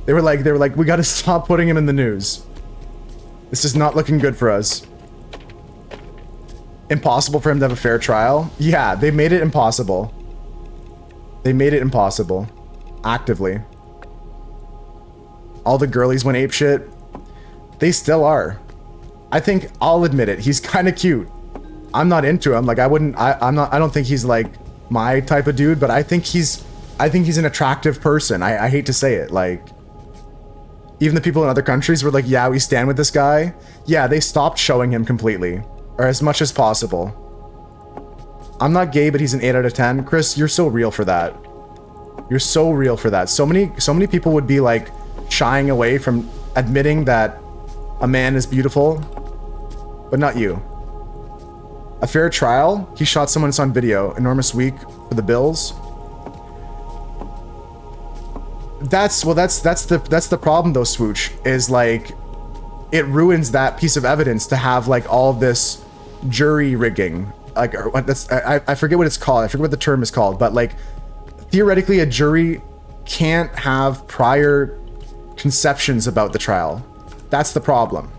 They were like, we gotta stop putting him in the news. This is not looking good for us. Impossible for him to have a fair trial? Yeah, they made it impossible. They made it impossible. Actively. All the girlies went apeshit. They still are. I think, I'll admit it, he's kind of cute. I'm not into him. Like, I don't think he's like my type of dude, but I think he's an attractive person. I hate to say it, like, even the people in other countries were like, yeah, we stand with this guy. Yeah, they stopped showing him completely, or as much as possible. I'm not gay, but he's an 8 out of 10. Chris, you're so real for that. You're so real for that. So many people would be like shying away from admitting that a man is beautiful, but not you. A fair trial? He shot someone, it's on video. Enormous week for the Bills. That's the problem though, Swooch, is like it ruins that piece of evidence to have like all this jury rigging. Like, I forget what it's called. I forget what the term is called, but like theoretically a jury can't have prior conceptions about the trial. That's the problem.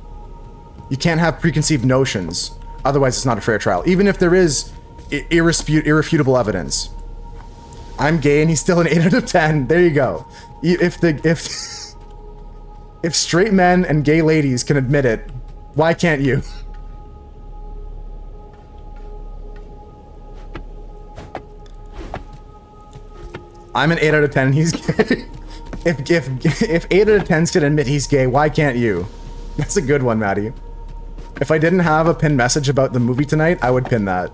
You can't have preconceived notions. Otherwise it's not a fair trial. Even if there is irrefutable evidence. I'm gay and he's still an 8 out of 10. There you go. If straight men and gay ladies can admit it, why can't you? I'm an 8 out of 10 and he's gay. If 8 out of 10s can admit he's gay, why can't you? That's a good one, Maddie. If I didn't have a pinned message about the movie tonight, I would pin that.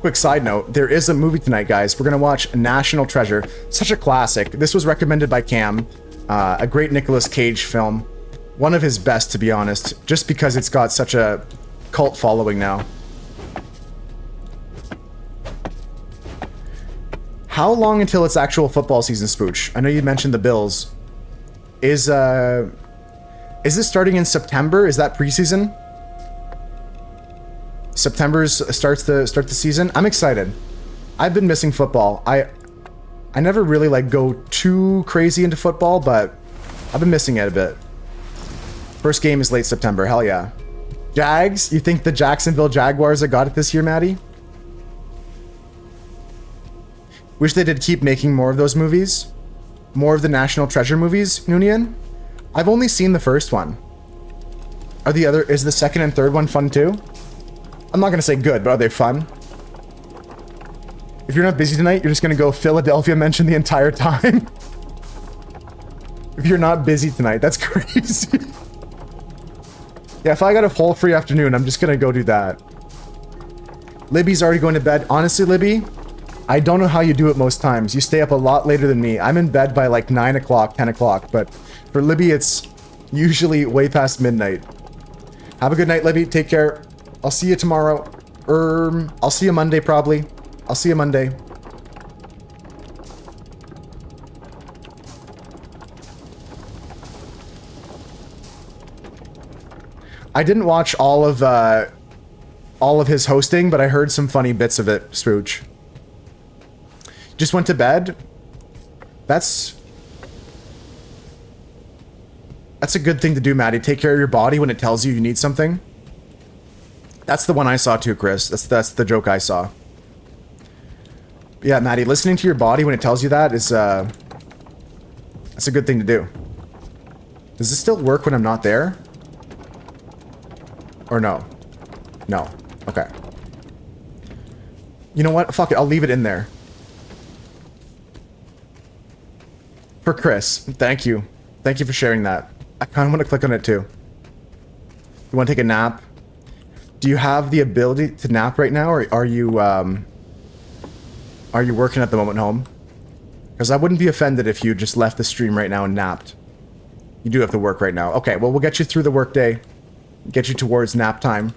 Quick side note, there is a movie tonight, guys. We're gonna watch National Treasure. Such a classic. This was recommended by Cam. A great Nicolas Cage film. One of his best, to be honest, just because it's got such a cult following now. How long until it's actual football season, Spooch? I know you mentioned the Bills. Is this starting in September? Is that preseason? September's start the season. I'm excited. I've been missing football. I never really like go too crazy into football, but I've been missing it a bit. First game is late September. Hell yeah. Jags? You think the Jacksonville Jaguars have got it this year, Maddie? Wish they did keep making more of those movies. More of the National Treasure movies, Noonian. I've only seen the first one. Is the second and third one fun too? I'm not gonna say good, but are they fun? If you're not busy tonight, you're just gonna go Philadelphia mention the entire time. If you're not busy tonight, that's crazy. Yeah, if I got a whole free afternoon, I'm just gonna go do that. Libby's already going to bed. Honestly, Libby, I don't know how you do it most times. You stay up a lot later than me. I'm in bed by like 9 o'clock, 10 o'clock, but for Libby, it's usually way past midnight. Have a good night, Libby. Take care. I'll see you tomorrow. I'll see you Monday, probably. I'll see you Monday. I didn't watch all of his hosting, but I heard some funny bits of it, Spooch. Just went to bed? That's a good thing to do, Maddie. Take care of your body when it tells you you need something. That's the one I saw too, Chris. That's the joke I saw. Yeah, Maddie, listening to your body when it tells you that is, that's a good thing to do. Does this still work when I'm not there? Or no? No. Okay. You know what? Fuck it. I'll leave it in there. For Chris. Thank you. Thank you for sharing that. I kind of want to click on it too. You want to take a nap? Do you have the ability to nap right now, or are you working at the moment home? Because I wouldn't be offended if you just left the stream right now and napped. You do have to work right now. Okay, well, we'll get you through the workday. Get you towards nap time.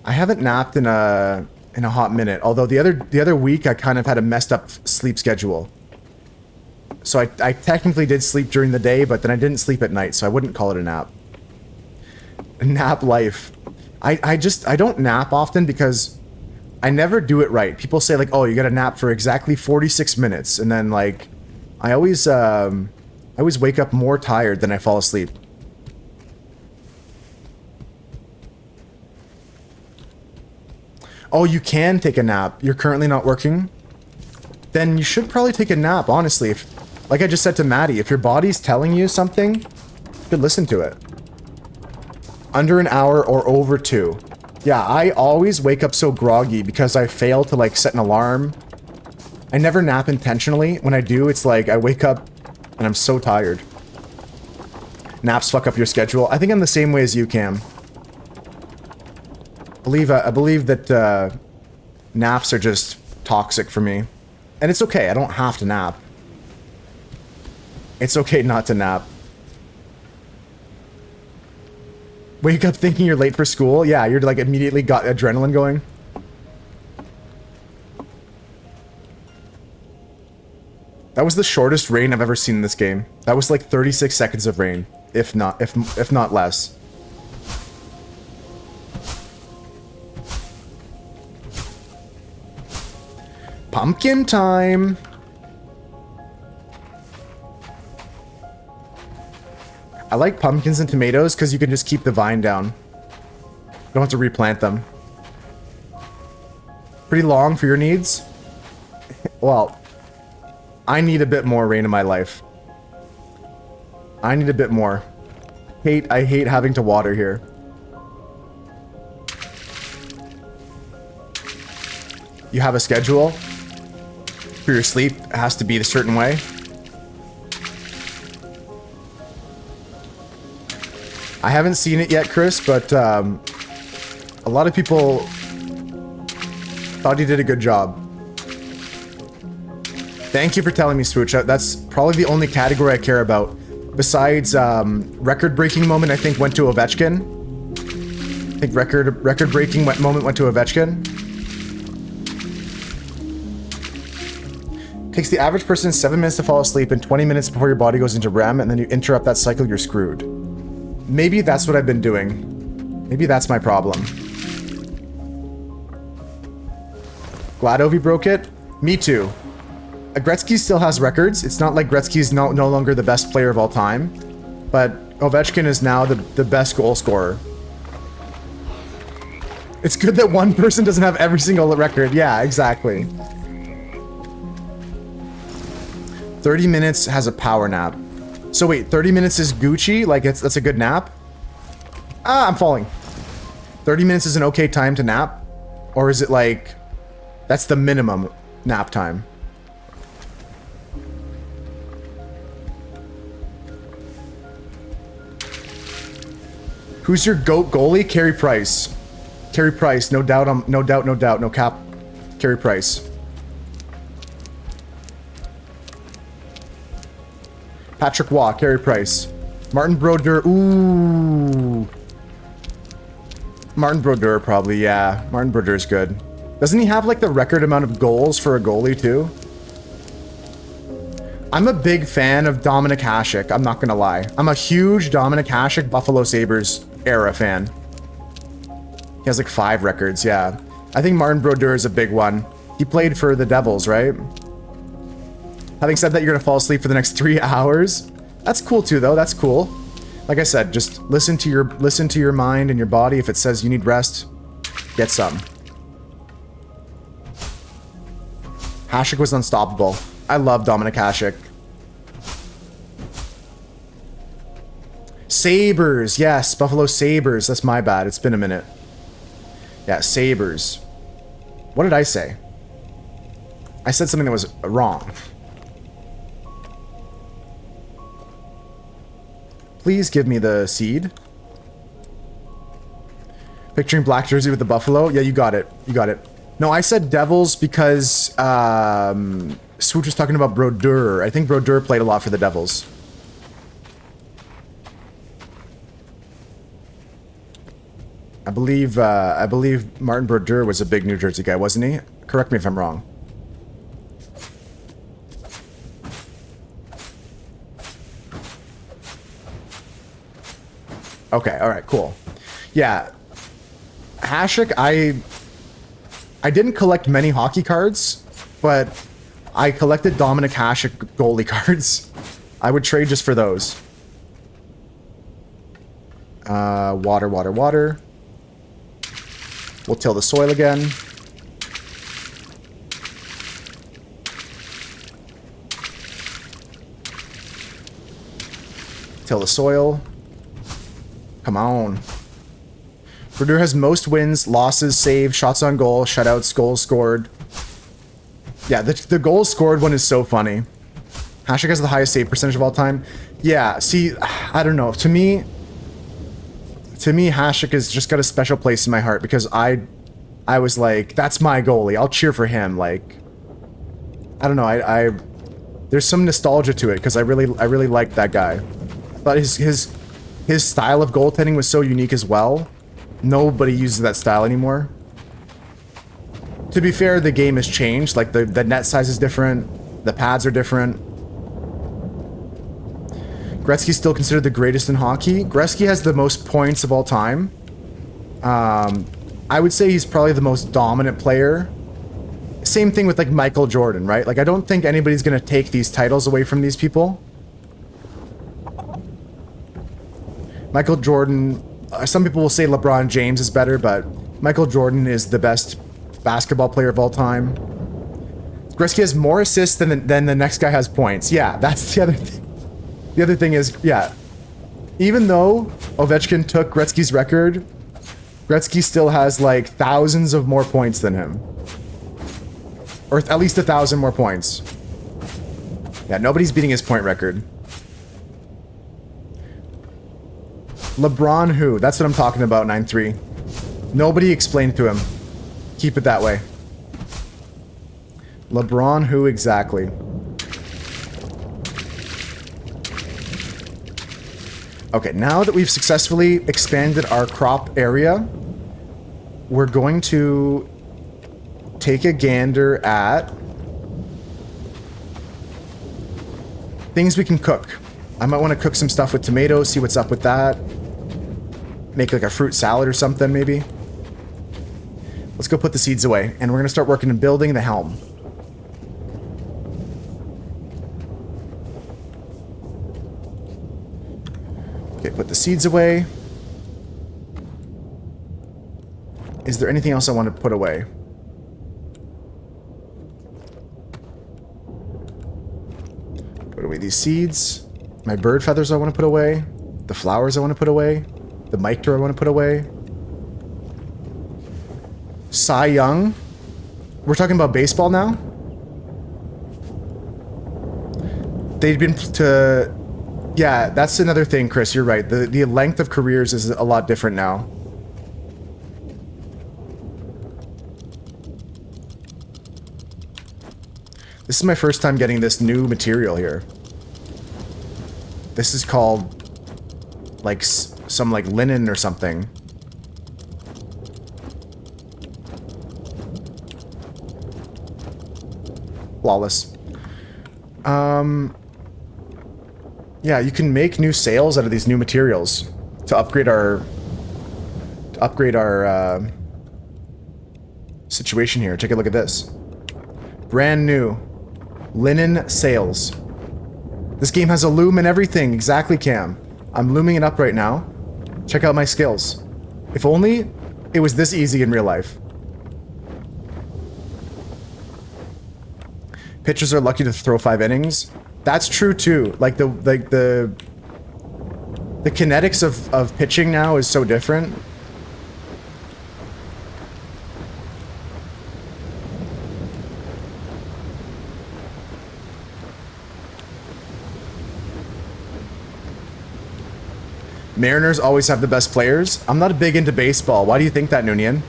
I haven't napped in a hot minute. Although the other week I kind of had a messed up sleep schedule. So I technically did sleep during the day, but then I didn't sleep at night, so I wouldn't call it a nap. Nap life. I don't nap often because I never do it right. People say like, oh, you gotta nap for exactly 46 minutes, and then like I always wake up more tired than I fall asleep. Oh, you can take a nap. You're currently not working? Then you should probably take a nap, honestly. If, like I just said to Maddie, if your body's telling you something, you should listen to it. Under an hour or over 2. Yeah, I always wake up so groggy because I fail to like set an alarm. I never nap intentionally. When I do, it's like I wake up and I'm so tired. Naps fuck up your schedule. I think I'm the same way as you, Cam. I believe that naps are just toxic for me. And it's okay, I don't have to nap. It's okay not to nap. Wake up thinking you're late for school? Yeah, you're like immediately got adrenaline going. That was the shortest rain I've ever seen in this game. That was like 36 seconds of rain, if not less. Pumpkin time! I like pumpkins and tomatoes because you can just keep the vine down. You don't have to replant them. Pretty long for your needs? Well, I need a bit more rain in my life. I need a bit more. I hate having to water here. You have a schedule? For your sleep, it has to be a certain way. I haven't seen it yet, Chris, but a lot of people thought he did a good job. Thank you for telling me, Swooch. That's probably the only category I care about. Besides record-breaking moment, I think went to Ovechkin. I think record-breaking moment went to Ovechkin. Takes the average person 7 minutes to fall asleep and 20 minutes before your body goes into REM, and then you interrupt that cycle, you're screwed. Maybe that's what I've been doing. Maybe that's my problem. Glad Ovi broke it? Me too. Gretzky still has records. It's not like Gretzky's no longer the best player of all time, but Ovechkin is now the best goal scorer. It's good that one person doesn't have every single record. Yeah, exactly. 30 minutes has a power nap. So wait, 30 minutes is Gucci? Like that's a good nap? Ah, I'm falling. 30 minutes is an okay time to nap? Or is it like, that's the minimum nap time? Who's your GOAT goalie? Carey Price. Carey Price, no doubt, no cap. Carey Price. Patrick Waugh, Carey Price. Martin Brodeur, ooh. Martin Brodeur probably, yeah. Martin Brodeur's good. Doesn't he have like the record amount of goals for a goalie too? I'm a big fan of Dominic Hasek, I'm not gonna lie. I'm a huge Dominic Hasek Buffalo Sabres era fan. He has like 5 records, yeah. I think Martin Brodeur is a big one. He played for the Devils, right? Having said that, you're gonna fall asleep for the next 3 hours. That's cool too, though. That's cool. Like I said, just listen to your mind and your body. If it says you need rest, get some. Hasek was unstoppable. I love Dominic Hasek. Sabres, yes, Buffalo Sabres. That's my bad. It's been a minute. Yeah, Sabres. What did I say? I said something that was wrong. Please give me the seed. Picturing black jersey with the buffalo. Yeah, you got it. You got it. No, I said Devils because Swooch was talking about Brodeur. I think Brodeur played a lot for the Devils. I believe Martin Brodeur was a big New Jersey guy, wasn't he? Correct me if I'm wrong. Okay, all right, cool. Yeah, Hasek, I didn't collect many hockey cards, but I collected Dominic Hasek goalie cards. I would trade just for those. Water, water, water. We'll till the soil again. Till the soil. Come on. Brodeur has most wins, losses, saves, shots on goal, shutouts, goals scored. Yeah, the goals scored one is so funny. Hasek has the highest save percentage of all time. Yeah, see, I don't know. To me, Hasek has just got a special place in my heart because I was like, that's my goalie. I'll cheer for him. Like, I don't know. There's some nostalgia to it because I really liked that guy. But his style of goaltending was so unique as well. Nobody uses that style anymore. To be fair, the game has changed. Like, the net size is different. The pads are different. Gretzky's still considered the greatest in hockey. Gretzky has the most points of all time. I would say he's probably the most dominant player. Same thing with, like, Michael Jordan, right? Like, I don't think anybody's going to take these titles away from these people. Michael Jordan, some people will say LeBron James is better, but Michael Jordan is the best basketball player of all time. Gretzky has more assists than the next guy has points. Yeah, that's the other thing. The other thing is, yeah, even though Ovechkin took Gretzky's record, Gretzky still has like thousands of more points than him. Or at least 1,000 more points. Yeah, nobody's beating his point record. LeBron who? That's what I'm talking about, 9-3. Nobody explained to him. Keep it that way. LeBron who exactly? Okay, now that we've successfully expanded our crop area, we're going to take a gander at things we can cook. I might want to cook some stuff with tomatoes, see what's up with that. Make like a fruit salad or something, maybe. Let's go put the seeds away, and we're going to start working on building the helm. Okay, put the seeds away. Is there anything else I want to put away? Put away these seeds. My bird feathers I want to put away. The flowers I want to put away. The mitre I want to put away. Cy Young. We're talking about baseball now? They've been to... Yeah, that's another thing, Chris. You're right. The length of careers is a lot different now. This is my first time getting this new material here. This is called, like, some, like, linen or something. Flawless. Yeah, you can make new sails out of these new materials to upgrade our situation here. Take a look at this. Brand new linen sails. This game has a loom and everything. Exactly, Cam. I'm looming it up right now. Check out my skills. If only it was this easy in real life. Pitchers are lucky to throw 5 innings. That's true too. Like the kinetics of pitching now is so different. Mariners always have the best players. I'm not big into baseball. Why do you think that, Noonian?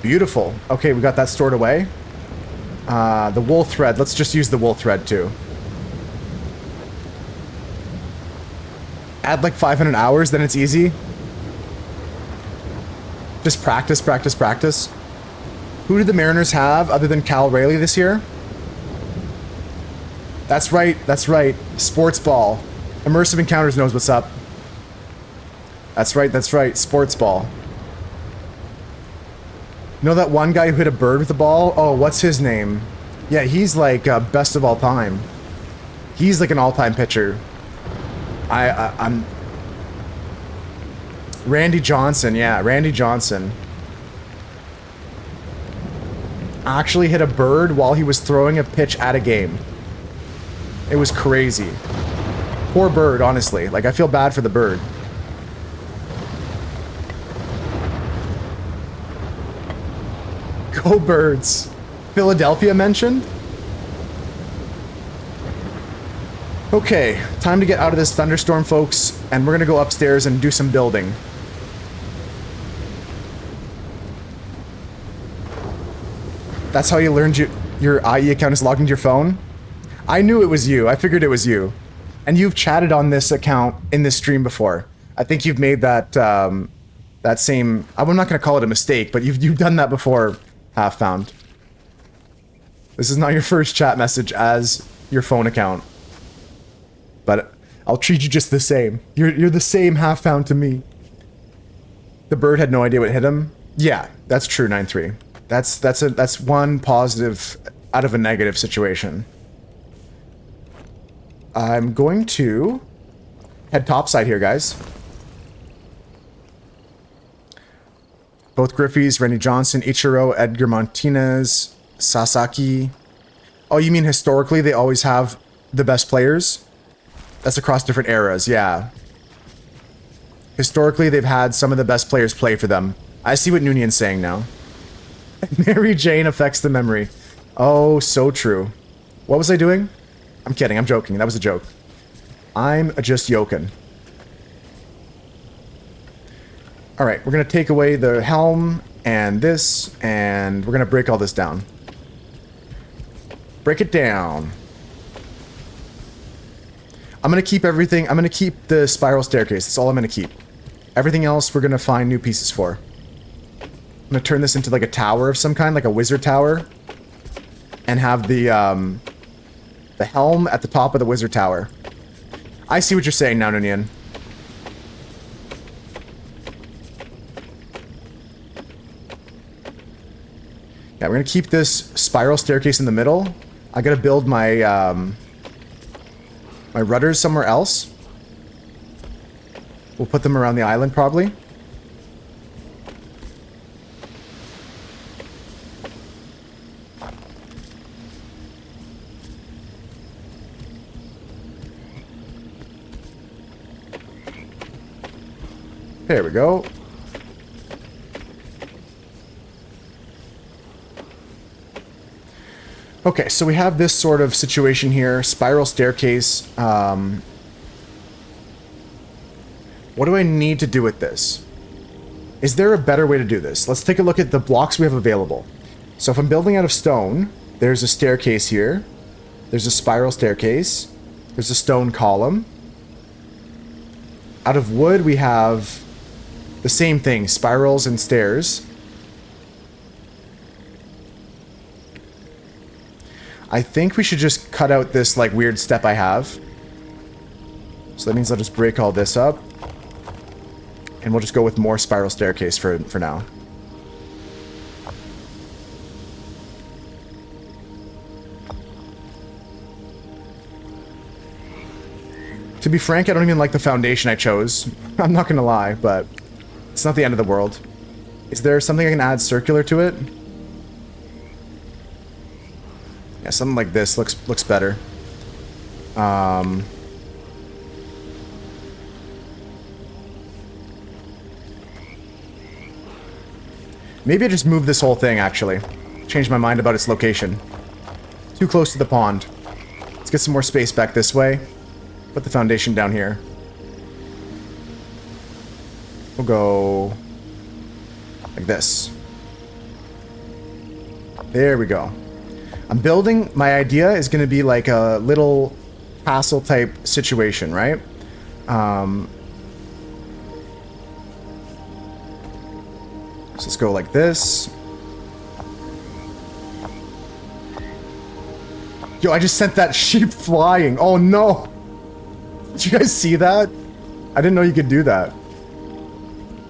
Beautiful. Okay, we got that stored away. The wool thread. Let's just use the wool thread too. Add like 500 hours, then it's easy. Just practice, practice, practice. Who do the Mariners have other than Cal Raleigh this year? That's right, that's right. Sports ball. Immersive Encounters knows what's up. That's right, sports ball. You know that one guy who hit a bird with the ball? Oh, what's his name? Yeah, he's like best of all time. He's like an all-time pitcher. I'm... Randy Johnson, yeah, Randy Johnson. Actually hit a bird while he was throwing a pitch at a game. It was crazy. Poor bird, honestly. Like, I feel bad for the bird. Go Birds. Philadelphia mentioned? Okay, time to get out of this thunderstorm, folks, and we're gonna go upstairs and do some building. That's how you learned your IE account is logged into your phone? I knew it was you. I figured it was you. And you've chatted on this account in this stream before. I think you've made that that same... I'm not gonna call it a mistake, but you've done that before, Half Found. This is not your first chat message as your phone account. But I'll treat you just the same. You're the same Half Found to me. The bird had no idea what hit him. Yeah, that's true, 9-3. That's one positive out of a negative situation. I'm going to head topside here, guys. Both Griffey's, Randy Johnson, Ichiro, Edgar Martinez, Sasaki. Oh, you mean historically they always have the best players? That's across different eras, yeah. Historically, they've had some of the best players play for them. I see what Noonian's saying now. Mary Jane affects the memory. Oh, so true. What was I doing? I'm kidding, I'm joking. That was a joke. I'm just yoking. Alright, we're gonna take away the helm and this, and we're gonna break all this down. Break it down. I'm gonna keep everything. I'm gonna keep the spiral staircase. That's all I'm gonna keep. Everything else we're gonna find new pieces for. I'm gonna turn this into like a tower of some kind, like a wizard tower. And have the helm at the top of the wizard tower. I see what you're saying now, Nunian. Yeah, we're gonna keep this spiral staircase in the middle. I gotta build my my rudders somewhere else. We'll put them around the island, probably. There we go. Okay, so we have this sort of situation here. Spiral staircase. What do I need to do with this? Is there a better way to do this? Let's take a look at the blocks we have available. So if I'm building out of stone, There's a staircase here. There's a spiral staircase. There's a stone column. Out of wood, we have the same thing, spirals and stairs. I think we should just cut out this, like, weird step I have. So that means I'll just break all this up. And we'll just go with more spiral staircase for now. To be frank, I don't even like the foundation I chose. I'm not gonna lie, but it's not the end of the world. Is there something I can add circular to it? Yeah, something like this looks better. Maybe I just move this whole thing, actually. Change my mind about its location. Too close to the pond. Let's get some more space back this way. Put the foundation down here. We'll go like this. There we go. I'm building, my idea is going to be like a little castle type situation, right? So let's go like this. Yo, I just sent that sheep flying. Oh no! Did you guys see that? I didn't know you could do that.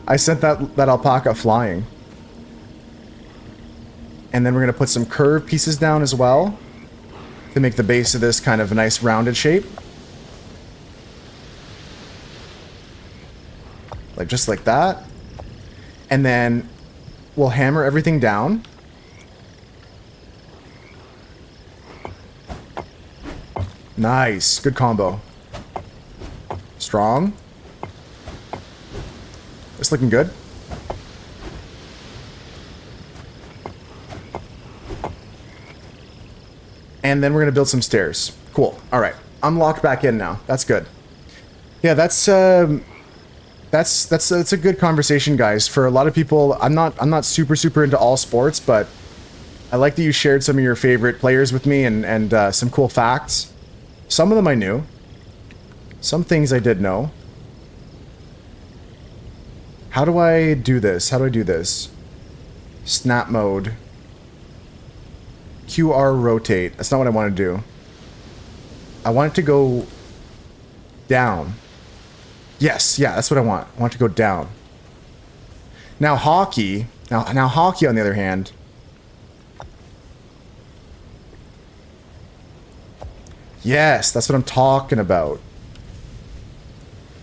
I sent that alpaca flying. And then we're going to put some curved pieces down as well to make the base of this kind of a nice rounded shape. Like just like that. And then we'll hammer everything down. Nice. Good combo. Strong. It's looking good. And then we're going to build some stairs. Cool. All right. I'm locked back in now. That's good. Yeah, that's a good conversation, guys. For a lot of people, I'm not super into all sports, but I like that you shared some of your favorite players with me and some cool facts. Some of them I knew. Some things I did know. How do I do this? How do I do this? Snap mode. QR rotate. That's not what I want to do. I want it to go down. Yes, yeah, that's what I want. I want it to go down. Now hockey. Now hockey, on the other hand. Yes, that's what I'm talking about.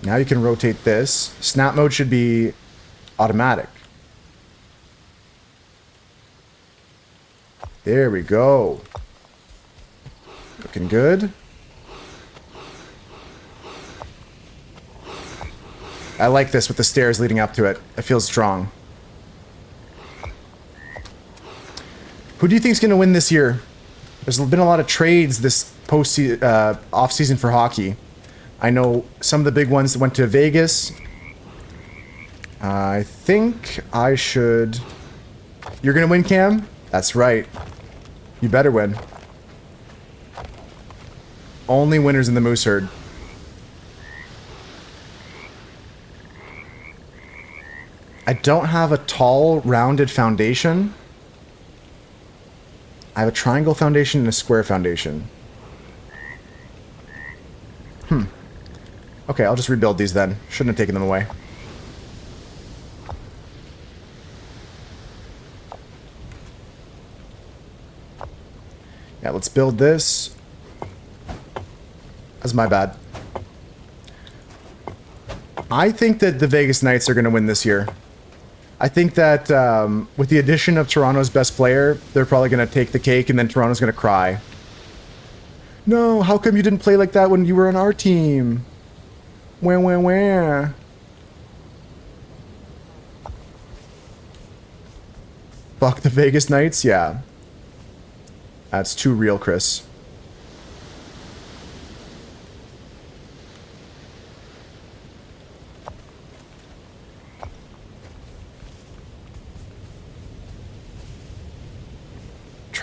Now you can rotate this. Snap mode should be automatic. There we go. Looking good. I like this with the stairs leading up to it. It feels strong. Who do you think is going to win this year? There's been a lot of trades this off-season for hockey. I know some of the big ones that went to Vegas. I think I should... You're going to win, Cam? That's right. You better win. Only winners in the Moose Herd. I don't have a tall, rounded foundation. I have a triangle foundation and a square foundation. Okay, I'll just rebuild these then. Shouldn't have taken them away. Yeah, let's build this. That's my bad. I think that the Vegas Knights are going to win this year. I think that with the addition of Toronto's best player, they're probably going to take the cake and then Toronto's going to cry. No, how come you didn't play like that when you were on our team? Where? Fuck the Vegas Knights? Yeah. That's too real, Chris.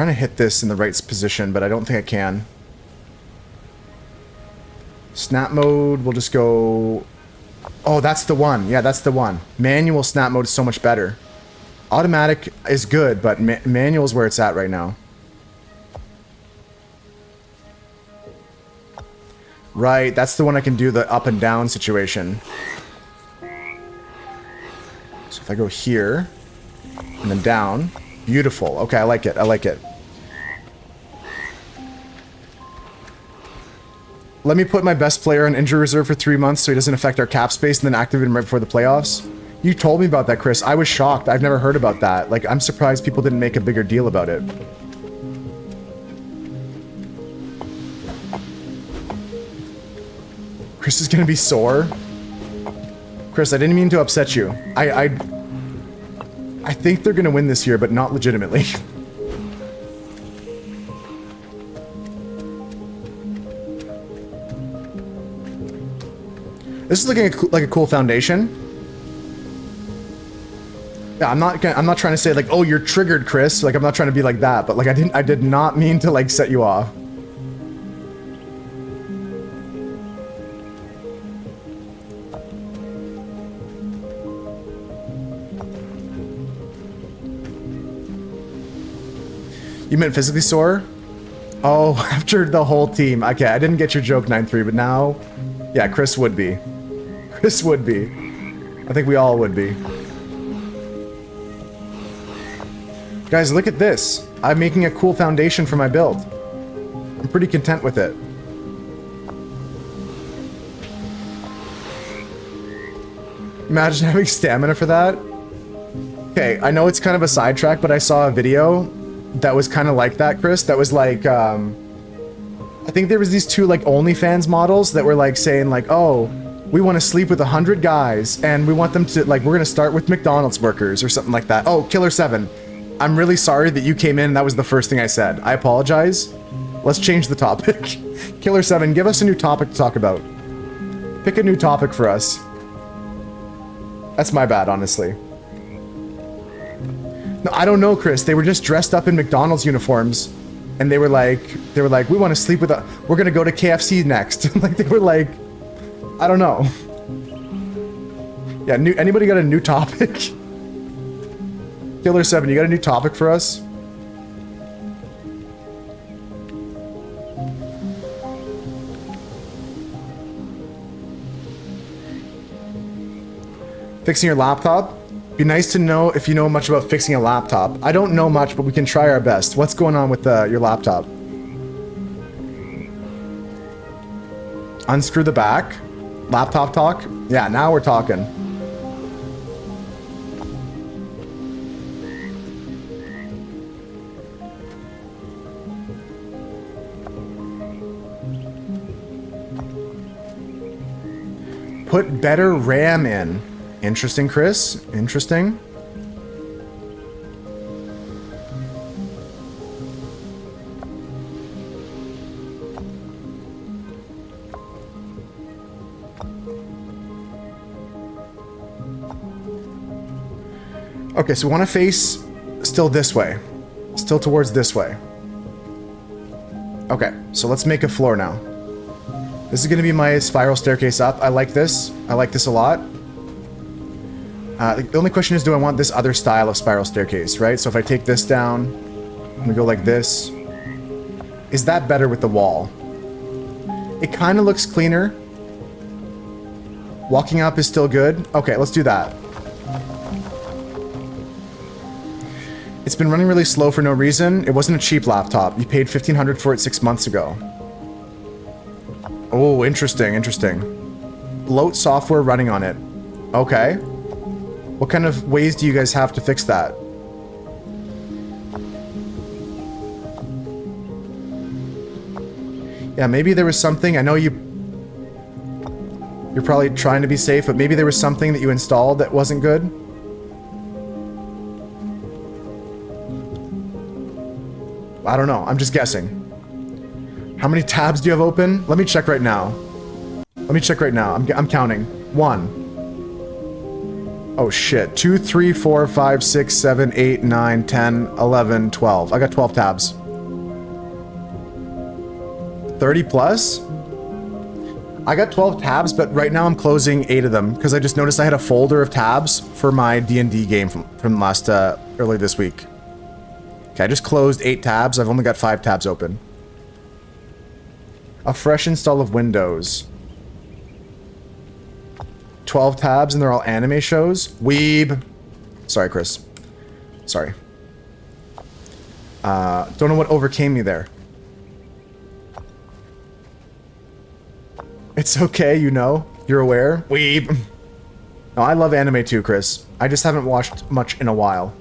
trying to hit this in the right position, but I don't think I can. Snap mode, we'll just go... Oh, that's the one. Yeah, that's the one. Manual snap mode is so much better. Automatic is good, but manual is where it's at right now. Right, that's the one I can do the up and down situation. So if I go here, and then down, beautiful. Okay, I like it, I like it. Let me put my best player on injury reserve for 3 months so he doesn't affect our cap space and then activate him right before the playoffs. You told me about that, Chris. I was shocked. I've never heard about that. Like, I'm surprised people didn't make a bigger deal about it. Chris is gonna be sore. Chris, I didn't mean to upset you. I think they're gonna win this year, but not legitimately. This is looking like a cool foundation. Yeah, I'm not trying to say like, oh, you're triggered, Chris. Like, I'm not trying to be like that, but like, I did not mean to like set you off. You meant physically sore? Oh, after the whole team. Okay, I didn't get your joke, 9-3, but now, yeah, Chris would be. Chris would be. I think we all would be. Guys, look at this. I'm making a cool foundation for my build. I'm pretty content with it. Imagine having stamina for that. Okay, I know it's kind of a sidetrack, but I saw a video that was kind of like that, Chris. That was like, I think there was these two like OnlyFans models that were like saying like, oh, we want to sleep with 100 guys and we want them to like, we're going to start with McDonald's workers or something like that. Oh, Killer 7. I'm really sorry that you came in and that was the first thing I said. I apologize. Let's change the topic. Killer 7, give us a new topic to talk about. Pick a new topic for us. That's my bad, honestly. No, I don't know, Chris. They were just dressed up in McDonald's uniforms, and they were like, we want to sleep with a. We're gonna go to KFC next. Like they were like, I don't know. Yeah, anybody got a new topic? Killer 7, you got a new topic for us? Fixing your laptop? Be nice to know if you know much about fixing a laptop. I don't know much, but we can try our best. What's going on with your laptop? Unscrew the back. Laptop talk? Yeah, now we're talking. Put better RAM in. Interesting, Chris. Interesting. Okay, so we want to face still this way. Still towards this way. Okay, so let's make a floor now. This is going to be my spiral staircase up. I like this. I like this a lot. The only question is, do I want this other style of spiral staircase, right? So if I take this down, and we go like this, is that better with the wall? It kind of looks cleaner. Walking up is still good. Okay, let's do that. It's been running really slow for no reason. It wasn't a cheap laptop. You paid $1,500 for it 6 months ago. Oh, interesting, interesting. Bloat software running on it. Okay. What kind of ways do you guys have to fix that? Yeah, maybe there was something. I know you're probably trying to be safe, but maybe there was something that you installed that wasn't good. I don't know. I'm just guessing. How many tabs do you have open? Let me check right now. Let me check right now. I'm counting. 1, Oh shit. 2, 3, 4, 5, 6, 7, 8, 9, 10, 11, 12. I got 12 tabs. 30 plus? I got 12 tabs, but right now I'm closing 8 of them because I just noticed I had a folder of tabs for my D&D game from last early this week. Okay, I just closed 8 tabs. I've only got 5 tabs open. A fresh install of Windows. 12 tabs and they're all anime shows. Weeb. Sorry, Chris. Sorry. Don't know what overcame me there. It's okay, you know. You're aware. Weeb. No, I love anime too, Chris. I just haven't watched much in a while.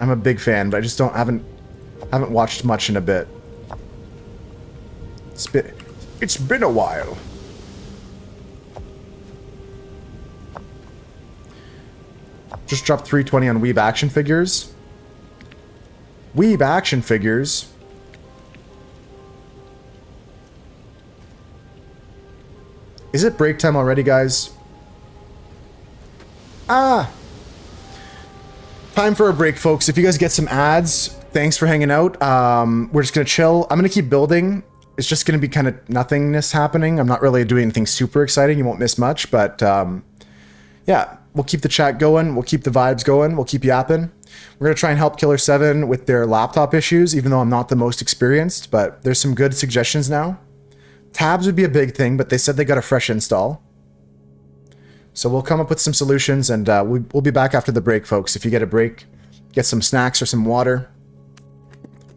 I'm a big fan, but I just haven't watched much in a bit. It's been a while. Just dropped 320 on Weeb action figures. Weeb action figures. Is it break time already, guys? Ah! Time for a break, folks. If you guys get some ads, thanks for hanging out. We're just gonna chill. I'm gonna keep building. It's just gonna be kind of nothingness happening. I'm not really doing anything super exciting. You won't miss much, but yeah, we'll keep the chat going. We'll keep the vibes going. We'll keep yapping. We're gonna try and help Killer 7 with their laptop issues, even though I'm not the most experienced, but there's some good suggestions now. Tabs would be a big thing, but they said they got a fresh install. So we'll come up with some solutions, and we'll be back after the break, folks. If you get a break, get some snacks or some water.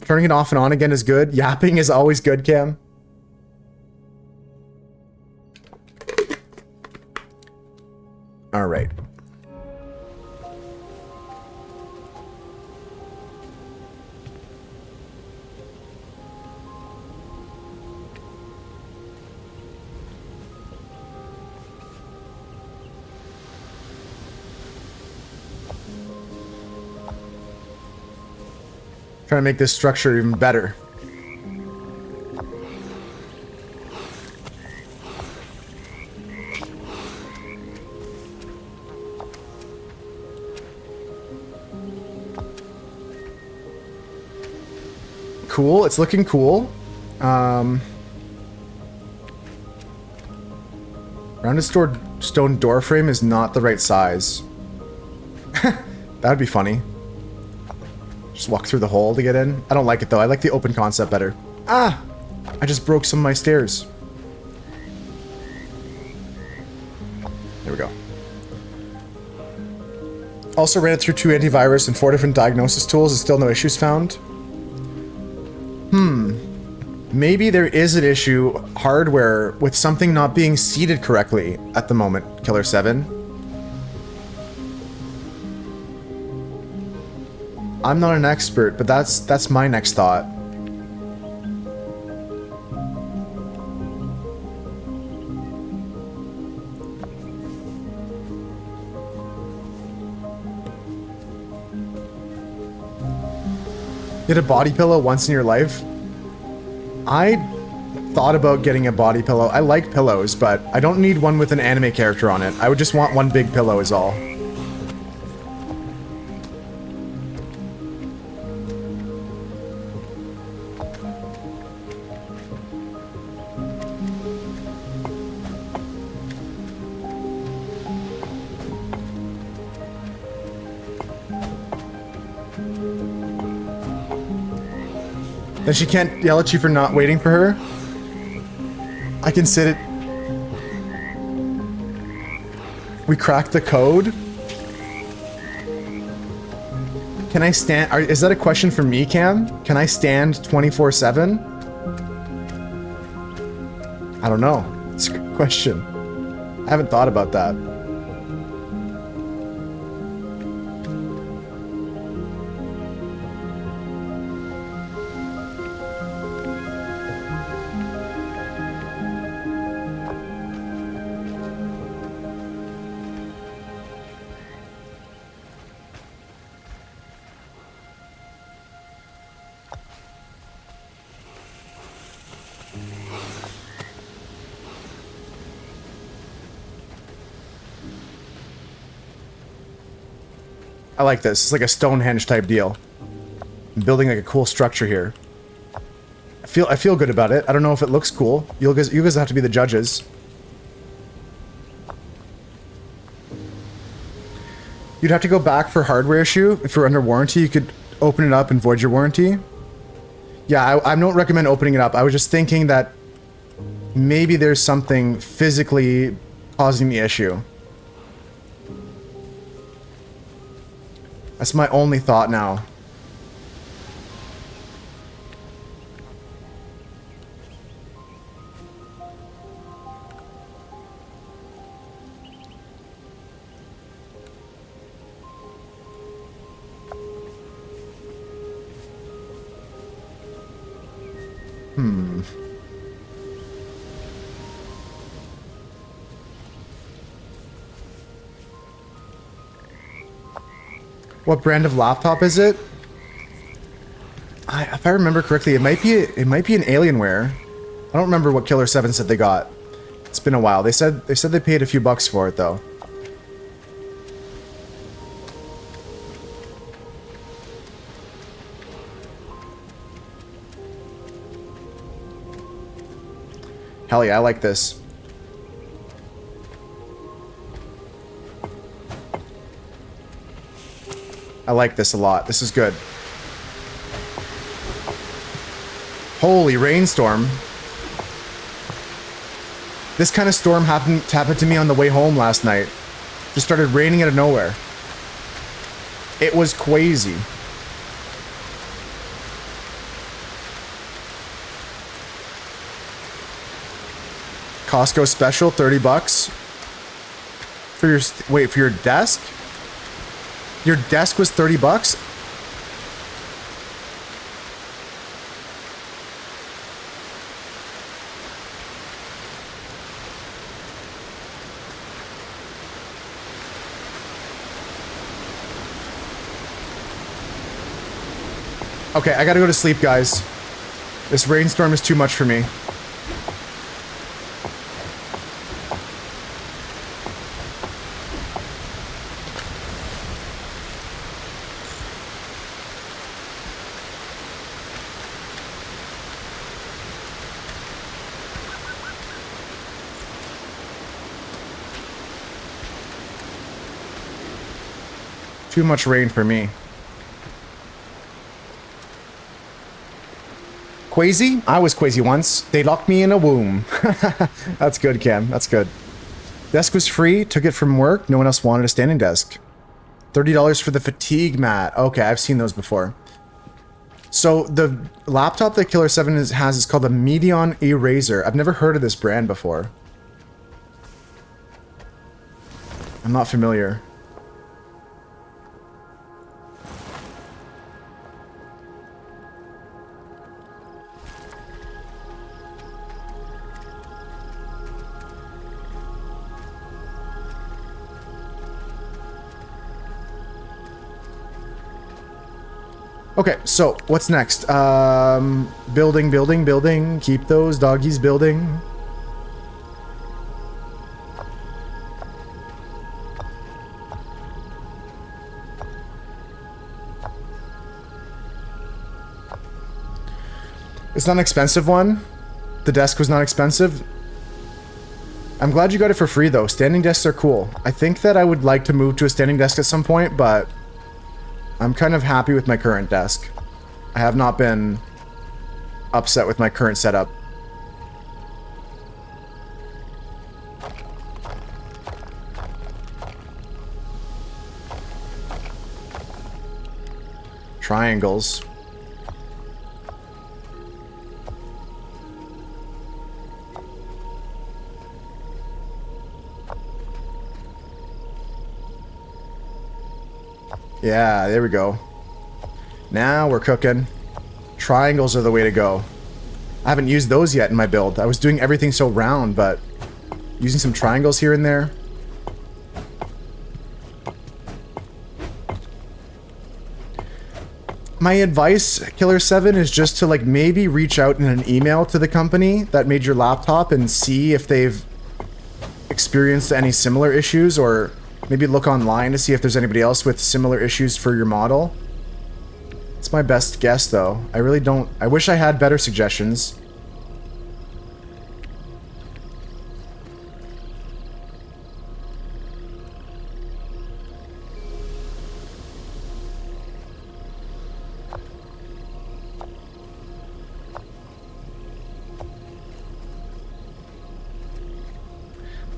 Turning it off and on again is good. Yapping is always good, Cam. All right. Trying to make this structure even better. Cool, it's looking cool. Rounded stone door frame is not the right size. That would be funny. Just walk through the hole to get in. I don't like it though. I like the open concept better. Ah! I just broke some of my stairs. There we go. Also ran it through 2 antivirus and 4 different diagnosis tools and still no issues found. Maybe there is an issue hardware with something not being seated correctly at the moment, Killer 7. I'm not an expert, but that's my next thought. Get a body pillow once in your life? I thought about getting a body pillow. I like pillows, but I don't need one with an anime character on it. I would just want one big pillow is all. Then she can't yell at you for not waiting for her? I can sit it. We cracked the code? Can I stand? Is that a question for me, Cam? Can I stand 24/7? I don't know. It's a good question. I haven't thought about that. I like this. It's like a Stonehenge type deal. I'm building like a cool structure here. I feel good about it. I don't know if it looks cool. You guys have to be the judges. You'd have to go back for hardware issue. If you're under warranty, you could open it up and void your warranty. Yeah, I don't recommend opening it up. I was just thinking that maybe there's something physically causing the issue. That's my only thought now. What brand of laptop is it? If I remember correctly, it might be an Alienware. I don't remember what Killer 7 said they got. It's been a while. They said they paid a few bucks for it though. Hell yeah, I like this. I like this a lot. This is good. Holy rainstorm. This kind of storm happened to me on the way home last night. Just started raining out of nowhere. It was crazy. Costco special, 30 bucks. For your, wait, for your desk? Your desk was 30 bucks? Okay, I gotta go to sleep, guys. This rainstorm is too much for me. Too much rain for me. Quasi? I was Quasi once. They locked me in a womb. That's good, Cam. That's good. Desk was free. Took it from work. No one else wanted a standing desk. $30 for the fatigue mat. Okay, I've seen those before. So the laptop that Killer 7 has is called the Medion Eraser. I've never heard of this brand before. I'm not familiar. Okay, so what's next? Building, building, building. Keep those doggies building. It's not an expensive one. The desk was not expensive. I'm glad you got it for free though. Standing desks are cool. I think that I would like to move to a standing desk at some point, but I'm kind of happy with my current desk. I have not been upset with my current setup. Triangles. Yeah, there we go. Now we're cooking. Triangles are the way to go. I haven't used those yet in my build. I was doing everything so round, but using some triangles here and there. My advice, Killer 7, is just to like maybe reach out in an email to the company that made your laptop and see if they've experienced any similar issues or Maybe look online to see if there's anybody else with similar issues for your model. It's my best guess, though. I really don't... I wish I had better suggestions.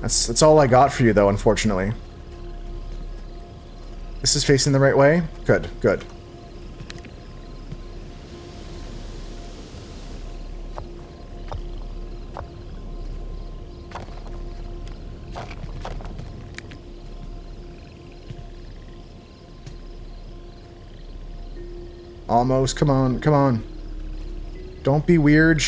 That's all I got for you, though, unfortunately. This is facing the right way? Good, good. Almost. Come on, come on. Don't be weird.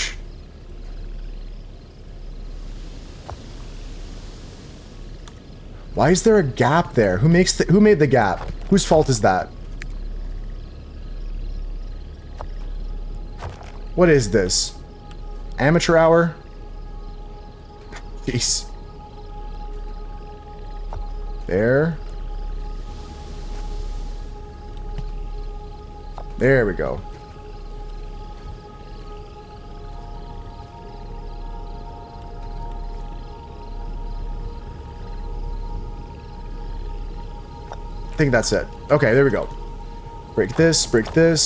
Why is there a gap there? Who made the gap? Whose fault is that? What is this? Amateur hour? Jeez. There. There we go. I think that's it. Okay, there we go. Break this,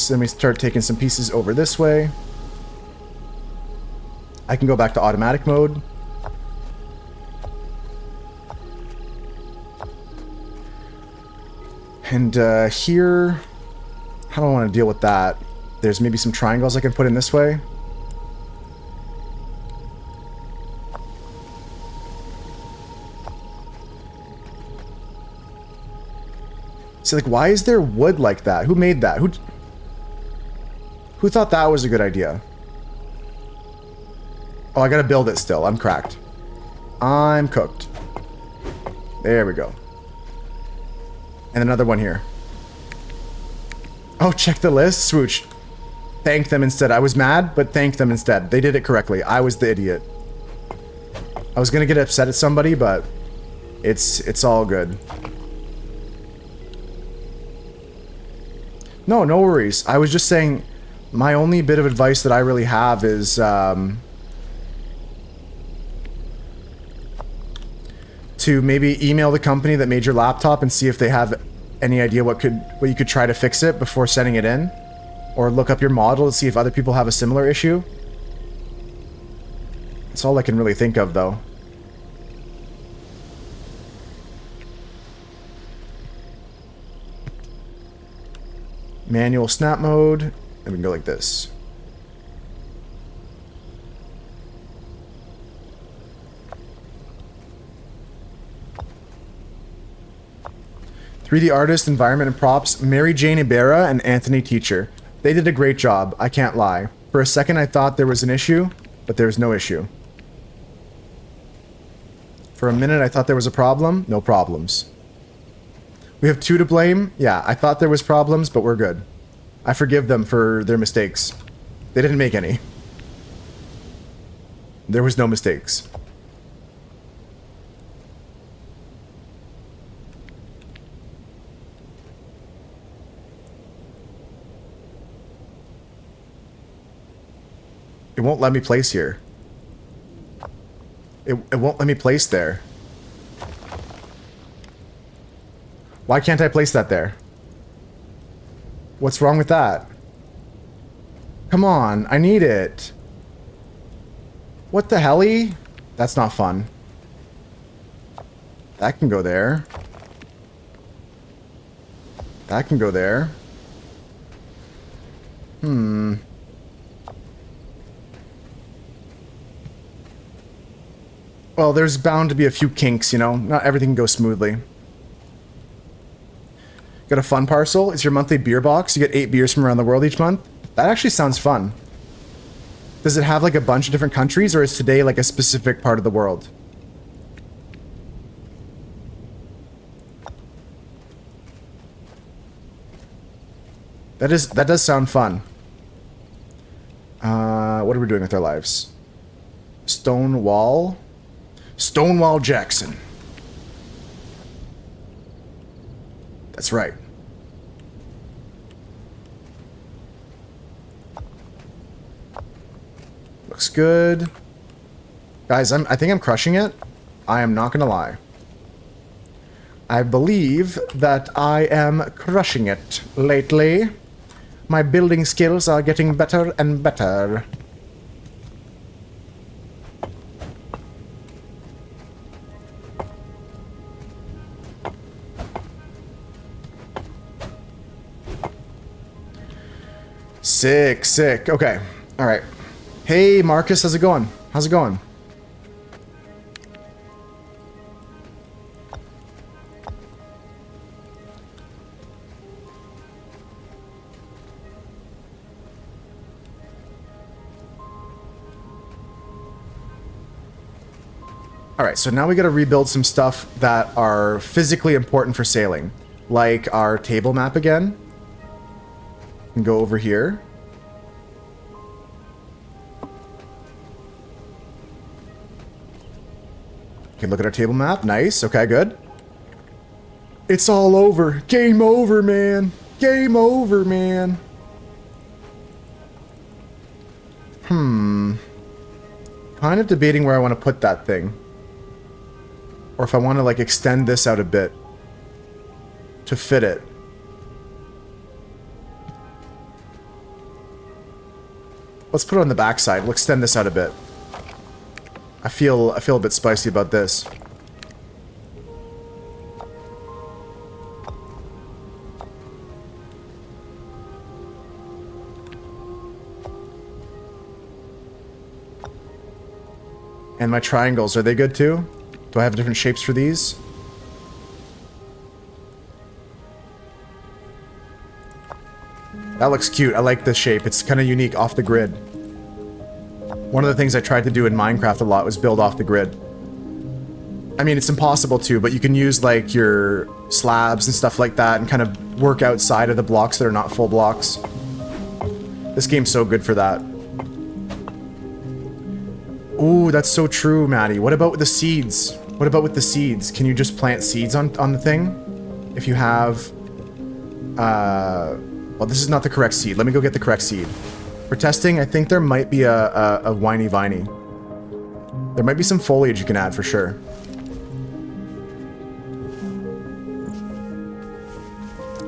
then we start taking some pieces over this way. I can go back to automatic mode. And here, how do I want to deal with that? There's maybe some triangles I can put in this way. See, like, why is there wood like that? Who made that? Who thought that was a good idea? Oh, I gotta build it still. I'm cracked. I'm cooked. There we go. And another one here. Oh, check the list. Swooch. Thank them instead. I was mad, but thank them instead. They did it correctly. I was the idiot. I was gonna get upset at somebody, but it's all good. No, no worries. I was just saying, my only bit of advice that I really have is to maybe email the company that made your laptop and see if they have any idea what you could try to fix it before sending it in, or look up your model to see if other people have a similar issue. That's all I can really think of, though. Manual snap mode, and we can go like this. "3D artist, environment, and props, Mary Jane Ibarra and Anthony Teacher. They did a great job, I can't lie. For a second I thought there was an issue, but there was no issue. For a minute I thought there was a problem, no problems. We have two to blame? Yeah, I thought there was problems, but we're good. I forgive them for their mistakes. They didn't make any. There was no mistakes." It won't let me place here. It won't let me place there. Why can't I place that there? What's wrong with that? Come on, I need it. What the helly? That's not fun. That can go there. That can go there. Well, there's bound to be a few kinks, you know? Not everything can go smoothly. Got a fun parcel? It's your monthly beer box. You get 8 beers from around the world each month. That actually sounds fun. Does it have like a bunch of different countries, or is today like a specific part of the world? That does sound fun. What are we doing with our lives? Stonewall? Stonewall Jackson. That's right. Looks good. Guys, I think I'm crushing it. I am not gonna lie. I believe that I am crushing it lately. My building skills are getting better and better. Sick, sick. Okay. All right. Hey, Marcus, how's it going? How's it going? Alright, so now we gotta rebuild some stuff that are physically important for sailing. Like our table map again. And go over here. Okay, look at our table map. Nice. Okay, good. It's all over. Game over, man. Game over, man. Kind of debating where I want to put that thing. Or if I want to, like, extend this out a bit to fit it. Let's put it on the back side. We'll extend this out a bit. I feel a bit spicy about this. And my triangles, are they good too? Do I have different shapes for these? That looks cute. I like this shape. It's kind of unique off the grid. One of the things I tried to do in Minecraft a lot was build off the grid. I mean, it's impossible to, but you can use like your slabs and stuff like that and kind of work outside of the blocks that are not full blocks. This game's so good for that. Ooh, that's so true, Maddie. What about with the seeds? What about with the seeds? Can you just plant seeds on the thing? If you have... well, this is not the correct seed. Let me go get the correct seed. For testing, I think there might be a whiny viney. There might be some foliage you can add for sure.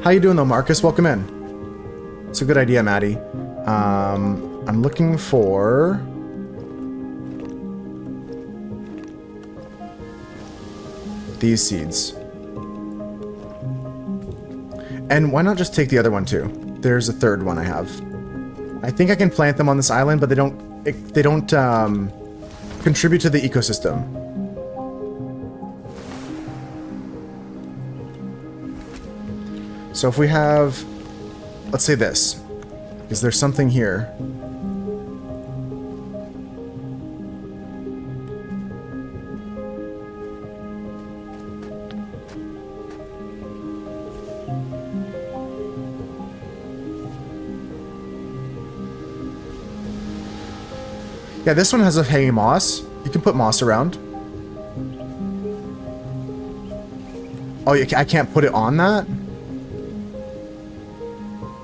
How you doing though, Marcus? Welcome in. It's a good idea, Maddie. I'm looking for... these seeds. And why not just take the other one too? There's a third one I have. I think I can plant them on this island, but they don't contribute to the ecosystem. So if we have, let's say this, is there something here? Yeah, this one has a hanging moss. You can put moss around. Oh, I can't put it on that?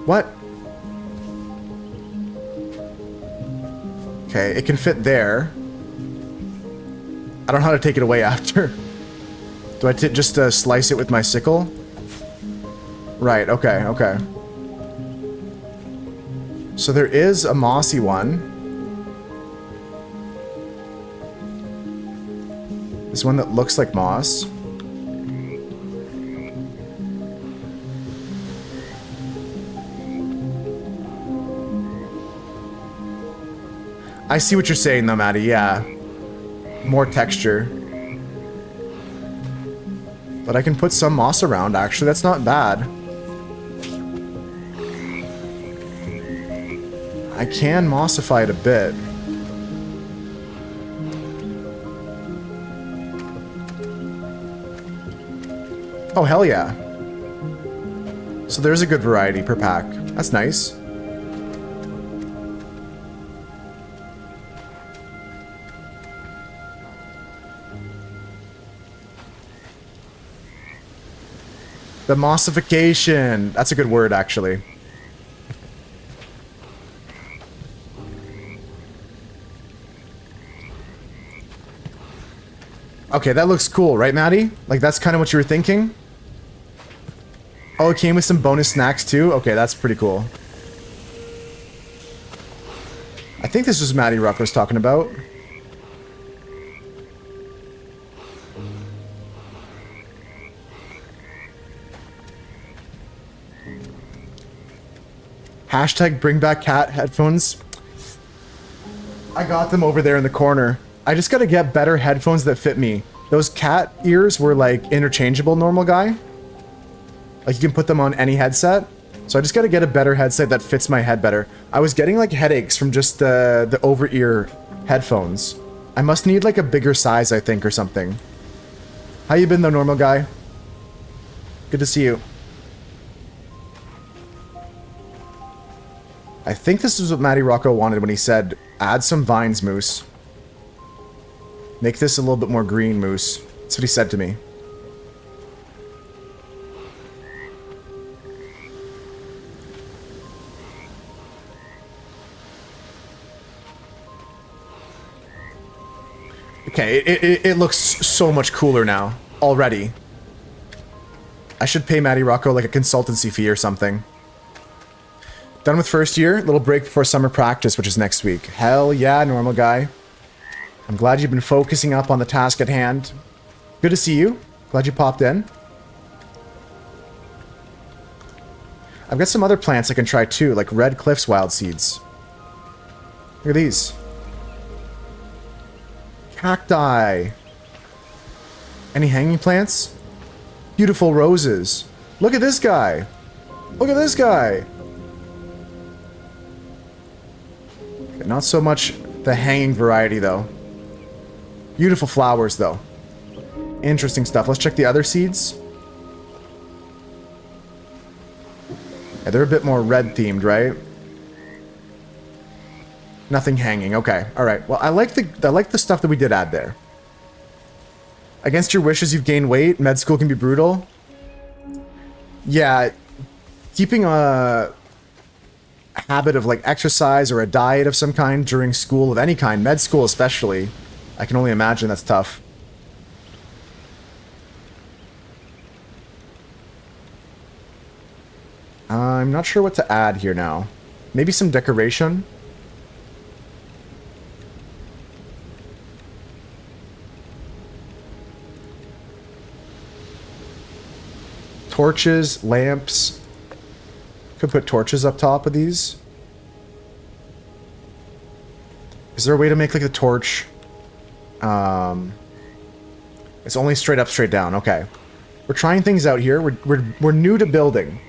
What? Okay, it can fit there. I don't know how to take it away after. Do I just slice it with my sickle? Right, okay, okay. So there is a mossy one. There's one that looks like moss. I see what you're saying though, Maddie, yeah. More texture. But I can put some moss around, actually. That's not bad. I can mossify it a bit. Oh, hell yeah. So there's a good variety per pack. That's nice. The mossification. That's a good word, actually. Okay, that looks cool, right, Maddie? Like, that's kind of what you were thinking? Oh, it came with some bonus snacks, too? Okay, that's pretty cool. I think this was Maddie Ruck was talking about. Hashtag bring back cat headphones. I got them over there in the corner. I just gotta get better headphones that fit me. Those cat ears were like interchangeable, normal guy. Like you can put them on any headset. So I just gotta get a better headset that fits my head better. I was getting like headaches from just the over-ear headphones. I must need like a bigger size, I think, or something. How you been though, normal guy? Good to see you. I think this is what Matty Rocco wanted when he said, add some vines, Moose. Make this a little bit more green, Moose. That's what he said to me. Okay, it looks so much cooler now, already. I should pay Matty Rocco like a consultancy fee or something. Done with first year, little break before summer practice, which is next week. Hell yeah, normal guy. I'm glad you've been focusing up on the task at hand. Good to see you. Glad you popped in. I've got some other plants I can try too, like Red Cliff's wild seeds. Look at these. Cacti. Any hanging plants? Beautiful roses. Look at this guy. Look at this guy. Okay, not so much the hanging variety though. Beautiful flowers though. Interesting stuff. Let's check the other seeds. Yeah, they're a bit more red themed, right? Nothing hanging. Okay. All right. Well, I like the stuff that we did add there. Against your wishes, you've gained weight. Med school can be brutal. Yeah, keeping a habit of like exercise or a diet of some kind during school of any kind, med school especially, I can only imagine that's tough. I'm not sure what to add here now. Maybe some decoration. Torches, lamps. Could put torches up top of these. Is there a way to make like the torch? It's only straight up, straight down. Okay. We're trying things out here. We're new to building.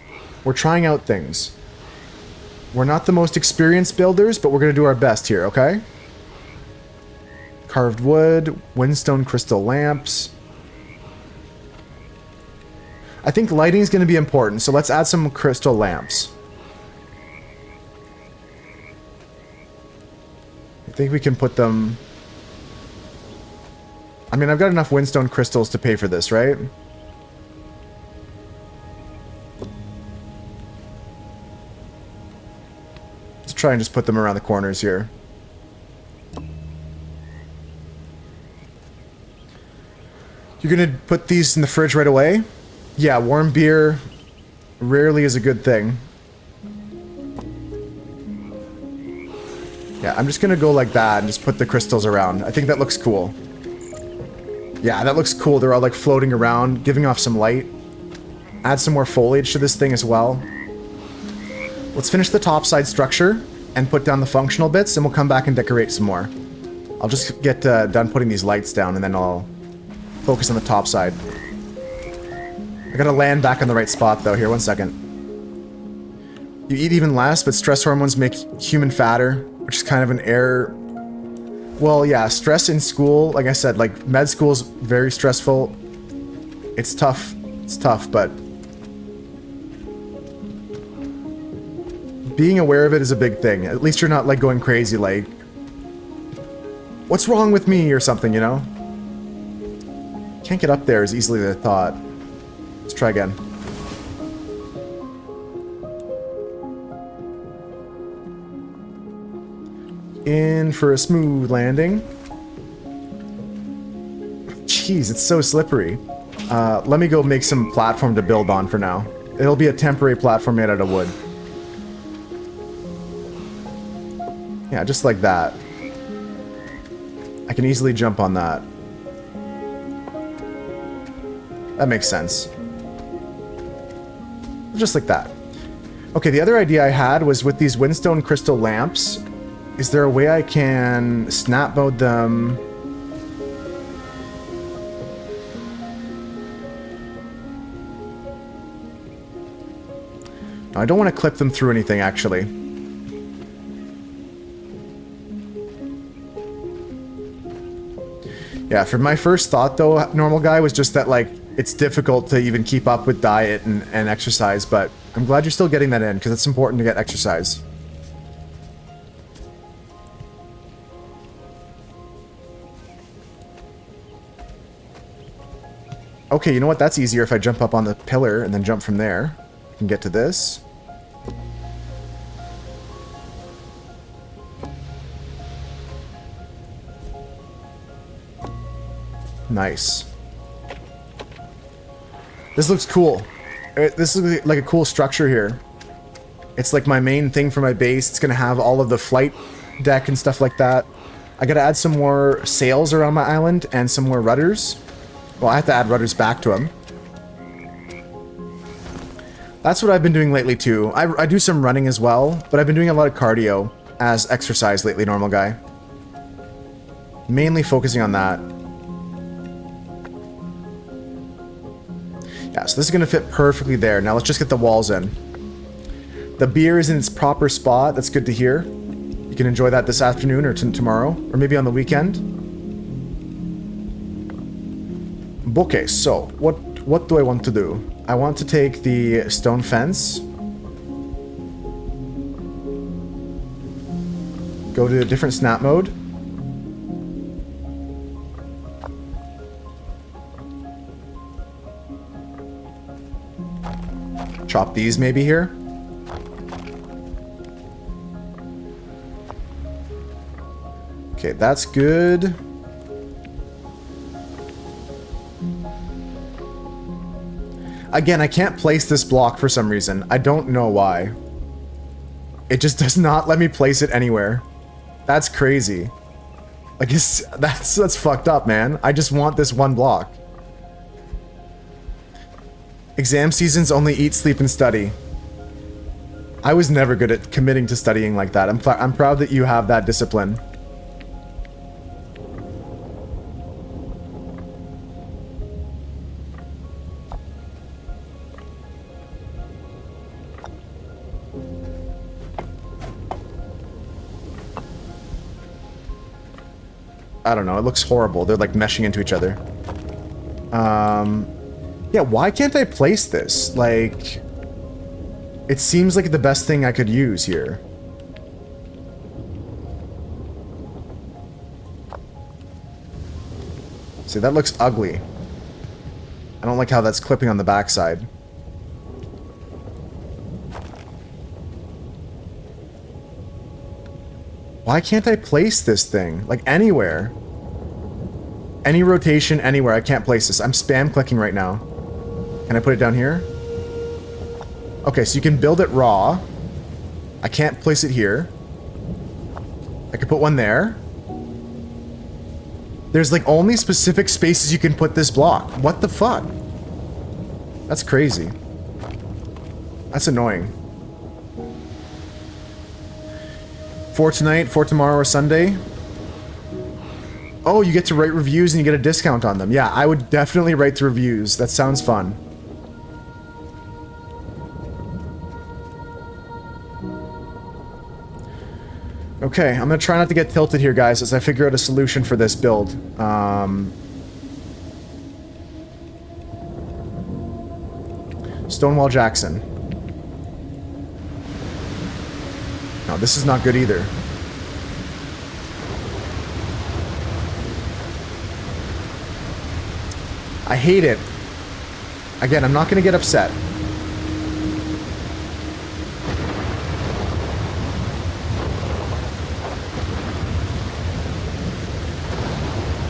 We're trying out things. We're not the most experienced builders, but we're going to do our best here, okay? Carved wood, windstone crystal lamps. I think lighting is going to be important, so let's add some crystal lamps. I think we can put them... I mean, I've got enough windstone crystals to pay for this, right? Let's try and just put them around the corners here. You're going to put these in the fridge right away? Yeah, warm beer rarely is a good thing. Yeah, I'm just gonna go like that and just put the crystals around. I think that looks cool. Yeah, that looks cool. They're all like floating around, giving off some light. Add some more foliage to this thing as well. Let's finish the top side structure and put down the functional bits, and we'll come back and decorate some more. I'll just get done putting these lights down, and then I'll focus on the top side. I gotta land back in the right spot though here, 1 second. You eat even less, but stress hormones make human fatter, which is kind of an error. Well, yeah, stress in school, like I said, like med school's very stressful. It's tough, but being aware of it is a big thing. At least you're not like going crazy like, what's wrong with me or something, you know? Can't get up there as easily as I thought. Let's try again. In for a smooth landing. Jeez, it's so slippery. Let me go make some platform to build on for now. It'll be a temporary platform made out of wood. Yeah, just like that. I can easily jump on that. That makes sense. Just like that. Okay, the other idea I had was with these windstone crystal lamps, is there a way I can snap mode them? No, I don't want to clip them through anything, actually. Yeah, for my first thought, though, normal guy, was just that, like, it's difficult to even keep up with diet and exercise, but I'm glad you're still getting that in, because it's important to get exercise. Okay, you know what? That's easier if I jump up on the pillar and then jump from there. I can get to this. Nice. This looks cool. This looks like a cool structure here. It's like my main thing for my base. It's gonna have all of the flight deck and stuff like that. I gotta add some more sails around my island and some more rudders. Well, I have to add rudders back to them. That's what I've been doing lately too. I do some running as well, but I've been doing a lot of cardio as exercise lately, normal guy. Mainly focusing on that. Yeah, so this is going to fit perfectly there. Now let's just get the walls in. The beer is in its proper spot. That's good to hear. You can enjoy that this afternoon or tomorrow, or maybe on the weekend. Okay, so what do I want to do? I want to take the stone fence. Go to a different snap mode. Chop these maybe here. Okay, that's good. Again, I can't place this block for some reason. I don't know why. It just does not let me place it anywhere. That's crazy. Like, that's fucked up, man. I just want this one block. Exam seasons only eat, sleep, and study. I was never good at committing to studying like that. I'm proud that you have that discipline. I don't know, it looks horrible. They're like meshing into each other. Yeah, why can't I place this? Like, it seems like the best thing I could use here. See, that looks ugly. I don't like how that's clipping on the backside. Why can't I place this thing? Like, anywhere. Any rotation, anywhere. I can't place this. I'm spam clicking right now. Can I put it down here? Okay, so you can build it raw. I can't place it here. I could put one there. There's like only specific spaces you can put this block. What the fuck? That's crazy. That's annoying. For tonight, for tomorrow, or Sunday? Oh, you get to write reviews and you get a discount on them. Yeah, I would definitely write the reviews. That sounds fun. Okay, I'm gonna try not to get tilted here, guys, as I figure out a solution for this build. Stonewall Jackson. No, this is not good either. I hate it. Again, I'm not gonna get upset.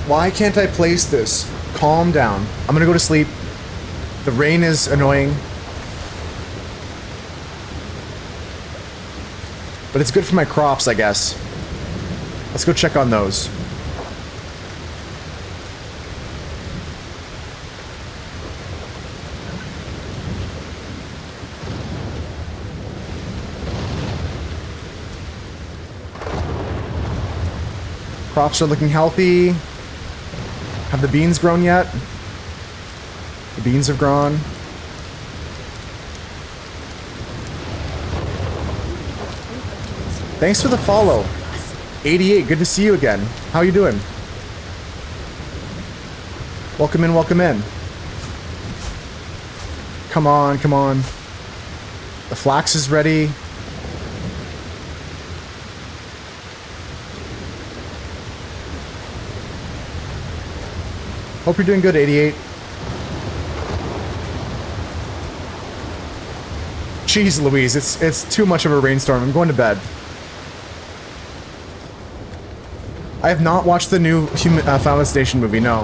Why can't I place this? Calm down. I'm gonna go to sleep. The rain is annoying. But it's good for my crops, I guess. Let's go check on those. Crops are looking healthy. Have the beans grown yet? The beans have grown. Thanks for the follow. 88, good to see you again. How you doing? Welcome in, welcome in. Come on, come on. The flax is ready. Hope you're doing good, 88. Jeez Louise, it's too much of a rainstorm. I'm going to bed. I have not watched the new Final Destination movie, no.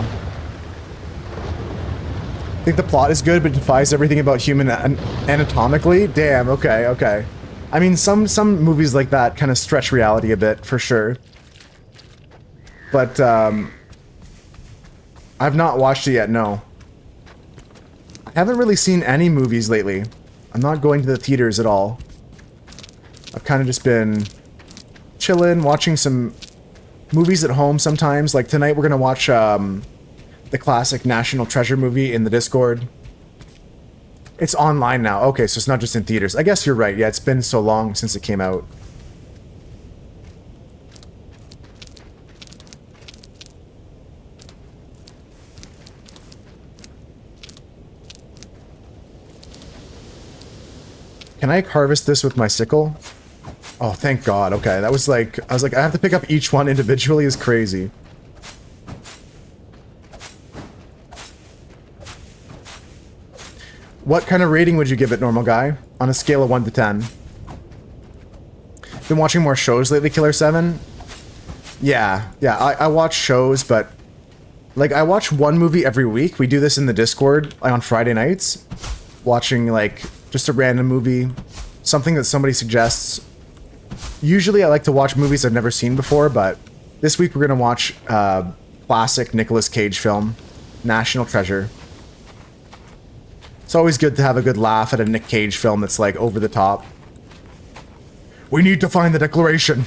I think the plot is good, but defies everything about human anatomically. Damn, okay, okay. I mean, some movies like that kind of stretch reality a bit, for sure. But, I've not watched it yet, no. I haven't really seen any movies lately. I'm not going to the theaters at all. I've kind of just been chilling, watching some movies at home sometimes. Like tonight we're going to watch the classic National Treasure movie in the Discord. It's online now. Okay, so it's not just in theaters. I guess you're right. Yeah, it's been so long since it came out. Can I harvest this with my sickle? Oh, thank God. Okay, that was like... I was like, I have to pick up each one individually is crazy. What kind of rating would you give it, normal guy? On a scale of 1 to 10. Been watching more shows lately, Killer 7? Yeah, I watch shows, but... Like, I watch one movie every week. We do this in the Discord on Friday nights. Watching, like, just a random movie. Something that somebody suggests. Usually I like to watch movies I've never seen before, but this week we're going to watch classic Nicolas Cage film, National Treasure. It's always good to have a good laugh at a Nick Cage film that's like over the top. We need to find the Declaration.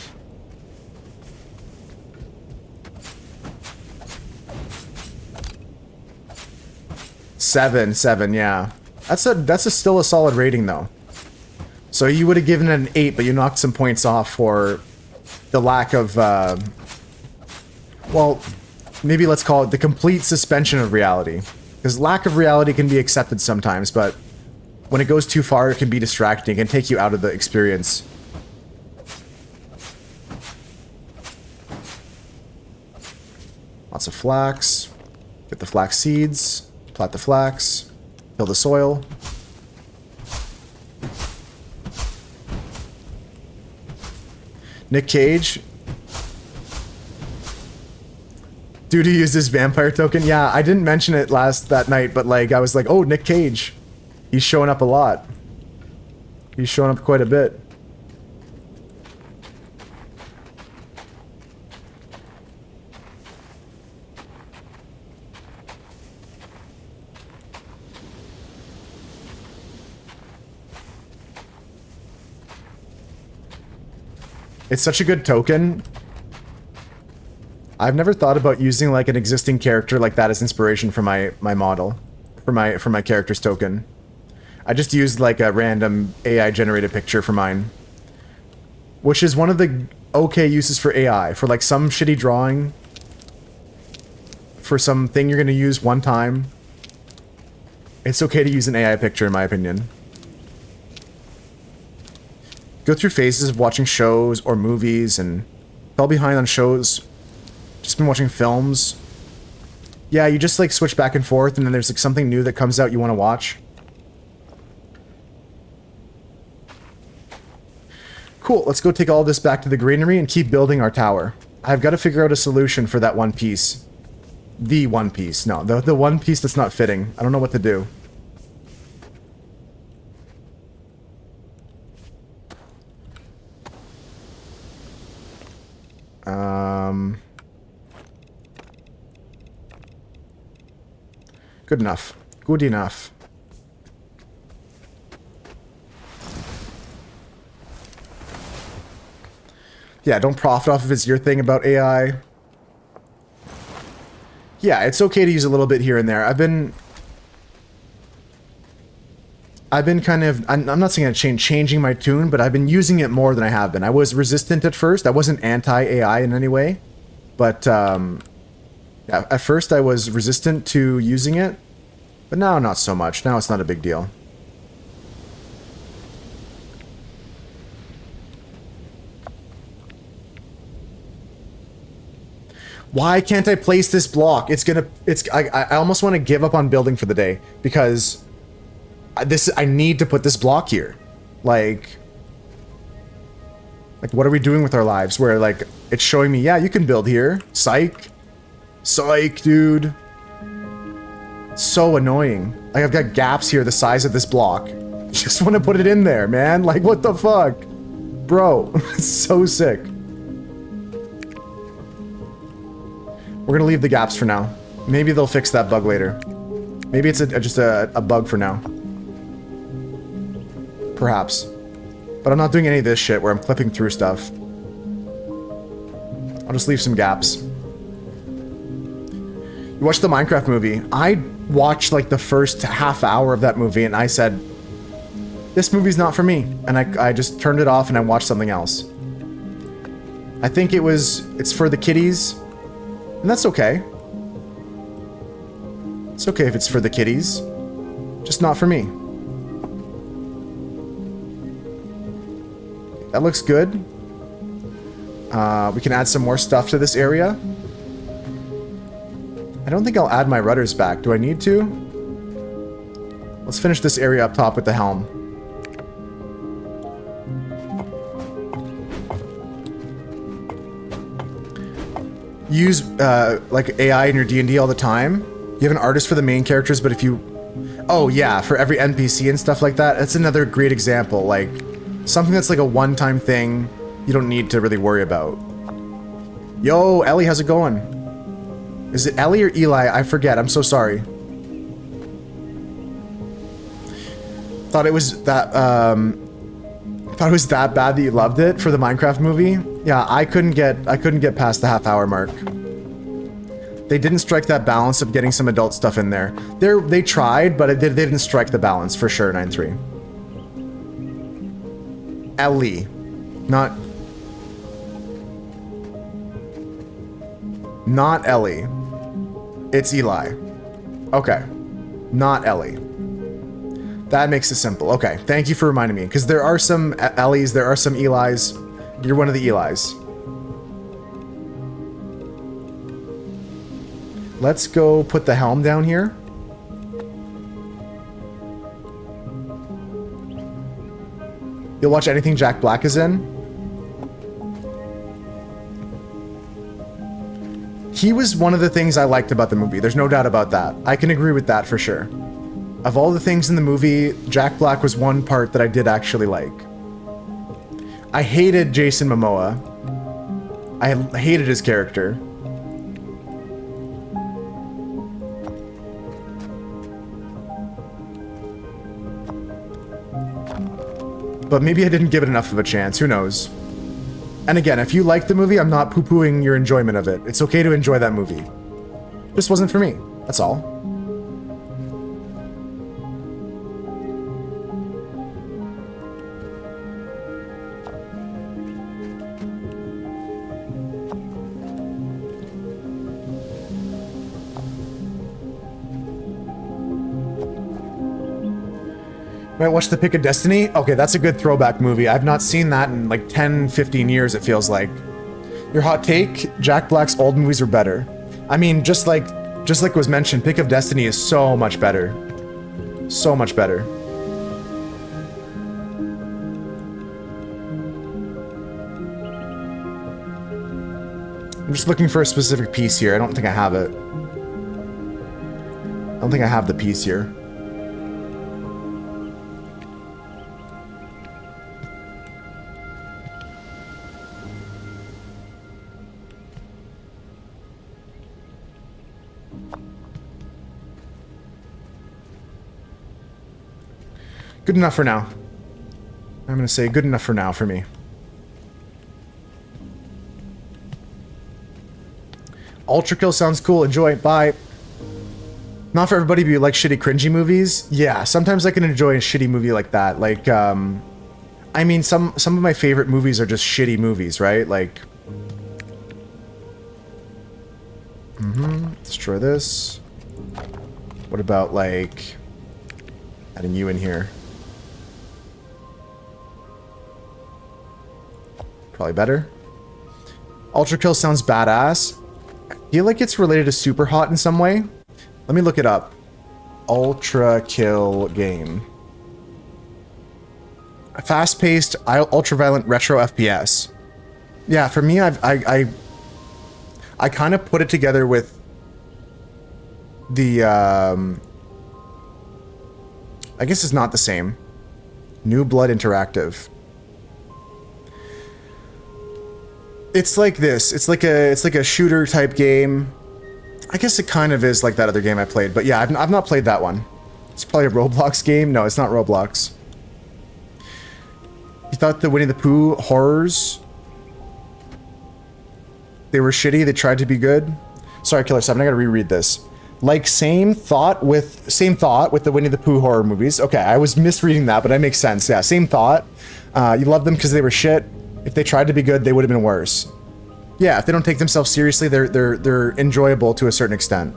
Seven, yeah. That's still a solid rating though. So you would have given it an 8, but you knocked some points off for the lack of, well, maybe let's call it the complete suspension of reality. Because lack of reality can be accepted sometimes, but when it goes too far, it can be distracting and take you out of the experience. Lots of flax. Get the flax seeds. Plant the flax. Till the soil. Nick Cage. Dude, he used his vampire token. Yeah, I didn't mention it that night, but like I was like, oh, Nick Cage. He's showing up a lot. He's showing up quite a bit. It's such a good token. I've never thought about using like an existing character like that as inspiration for my model, for my character's token. I just used like a random AI generated picture for mine, which is one of the okay uses for AI for like some shitty drawing, for something you're gonna use one time. It's okay to use an AI picture in my opinion. Go through phases of watching shows or movies and fell behind on shows. Just been watching films. Yeah, you just like switch back and forth and then there's like something new that comes out you want to watch. Cool, let's go take all this back to the granary and keep building our tower. I've got to figure out a solution for that one piece. The one piece. No, the one piece that's not fitting. I don't know what to do. Good enough. Good enough. Yeah, don't profit off of it's your thing about AI. Yeah, it's okay to use a little bit here and there. I've been kind of, I'm not saying changing my tune, but I've been using it more than I have been. I was resistant at first. I wasn't anti-AI in any way. But, yeah, at first I was resistant to using it. But now not so much. Now it's not a big deal. Why can't I place this block? I almost want to give up on building for the day because I need to put this block here. Like what are we doing with our lives? Where like it's showing me, yeah, you can build here. Psych. Psych, dude. It's so annoying. Like I've got gaps here the size of this block. Just want to put it in there, man. Like what the fuck? Bro, it's so sick. We're gonna leave the gaps for now. Maybe they'll fix that bug later. Maybe it's just a bug for now. Perhaps. But I'm not doing any of this shit where I'm clipping through stuff. I'll just leave some gaps. You watched the Minecraft movie. I watched like the first half hour of that movie and I said, this movie's not for me. And I just turned it off and I watched something else. I think it's for the kiddies. And that's okay. It's okay if it's for the kiddies. Just not for me. That looks good. We can add some more stuff to this area. I don't think I'll add my rudders back. Do I need to? Let's finish this area up top with the helm. Use like AI in your D&D all the time. You have an artist for the main characters, but if you... Oh yeah, for every NPC and stuff like that. That's another great example. Like, something that's like a one-time thing you don't need to really worry about. Yo, Ellie, how's it going? Is it Ellie or Eli? I forget. I'm so sorry. Thought it was that bad that you loved it for the Minecraft movie. Yeah, I couldn't get past the half-hour mark. They didn't strike that balance of getting some adult stuff in there. They tried, but they didn't strike the balance for sure. 9-3. Ellie, not Ellie. It's Eli. Okay, not Ellie. That makes it simple. Okay, thank you for reminding me, because there are some Ellies, there are some Elis. You're one of the Elis. Let's go put the helm down here. You'll watch anything Jack Black is in? He was one of the things I liked about the movie. There's no doubt about that. I can agree with that for sure. Of all the things in the movie, Jack Black was one part that I did actually like. I hated Jason Momoa. I hated his character. But maybe I didn't give it enough of a chance. Who knows? And again, if you like the movie, I'm not poo-pooing your enjoyment of it. It's okay to enjoy that movie. Just wasn't for me. That's all. Might watch The Pick of Destiny? Okay, that's a good throwback movie. I've not seen that in like 10, 15 years, it feels like. Your hot take? Jack Black's old movies were better. I mean, just like was mentioned, Pick of Destiny is so much better. So much better. I'm just looking for a specific piece here. I don't think I have it. don't think I have the piece here. Good enough for now. I'm gonna say good enough for now for me. Ultra Kill sounds cool. Enjoy. Bye. Not for everybody, but you like shitty cringy movies? Yeah, sometimes I can enjoy a shitty movie like that. Like, I mean, some of my favorite movies are just shitty movies, right? Like, destroy this. What about, like, adding you in here? Probably better. Ultra Kill sounds badass. I feel like it's related to Super Hot in some way. Let me look it up. Ultra Kill game. A fast-paced, ultra-violent retro FPS. Yeah, for me, I kind of put it together with the I guess it's not the same. New Blood Interactive. It's like this. It's like a shooter type game. I guess it kind of is like that other game I played, but yeah, I've not played that one. It's probably a Roblox game. No, it's not Roblox. You thought the Winnie the Pooh horrors, they were shitty, they tried to be good? Sorry, Killer 7, I gotta reread this. Like same thought with the Winnie the Pooh horror movies. Okay, I was misreading that, but that makes sense. Yeah, same thought. You love them because they were shit. If they tried to be good, they would have been worse. Yeah, if they don't take themselves seriously, they're enjoyable to a certain extent.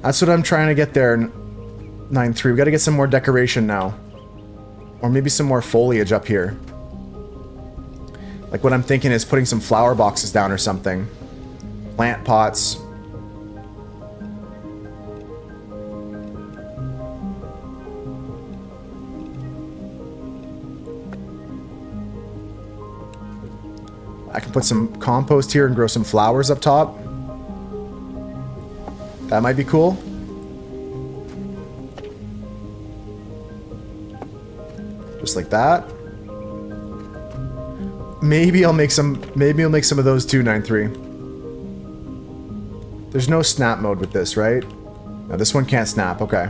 That's what I'm trying to get there, 9-3. We gotta get some more decoration now. Or maybe some more foliage up here. Like what I'm thinking is putting some flower boxes down or something. Plant pots. I can put some compost here and grow some flowers up top. That might be cool. Just like that. Maybe I'll make some of those too, 9-3. There's no snap mode with this, right? No, this one can't snap, okay.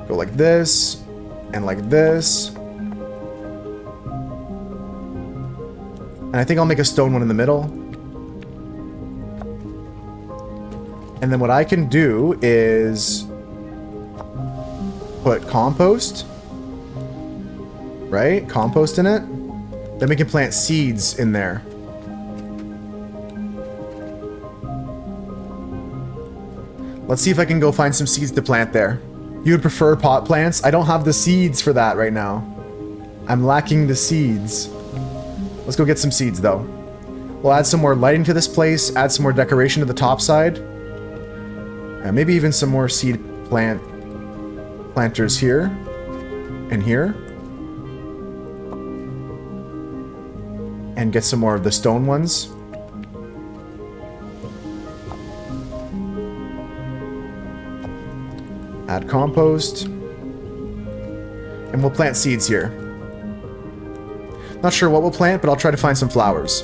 Go like this, and like this. And I think I'll make a stone one in the middle. And then what I can do is put compost, right? Compost in it. Then we can plant seeds in there. Let's see if I can go find some seeds to plant there. You would prefer pot plants? I don't have the seeds for that right now. I'm lacking the seeds. Let's go get some seeds though. We'll add some more lighting to this place, add some more decoration to the top side. And maybe even some more seed planters here and here. And get some more of the stone ones. Add compost. And we'll plant seeds here. Not sure what we'll plant, but I'll try to find some flowers.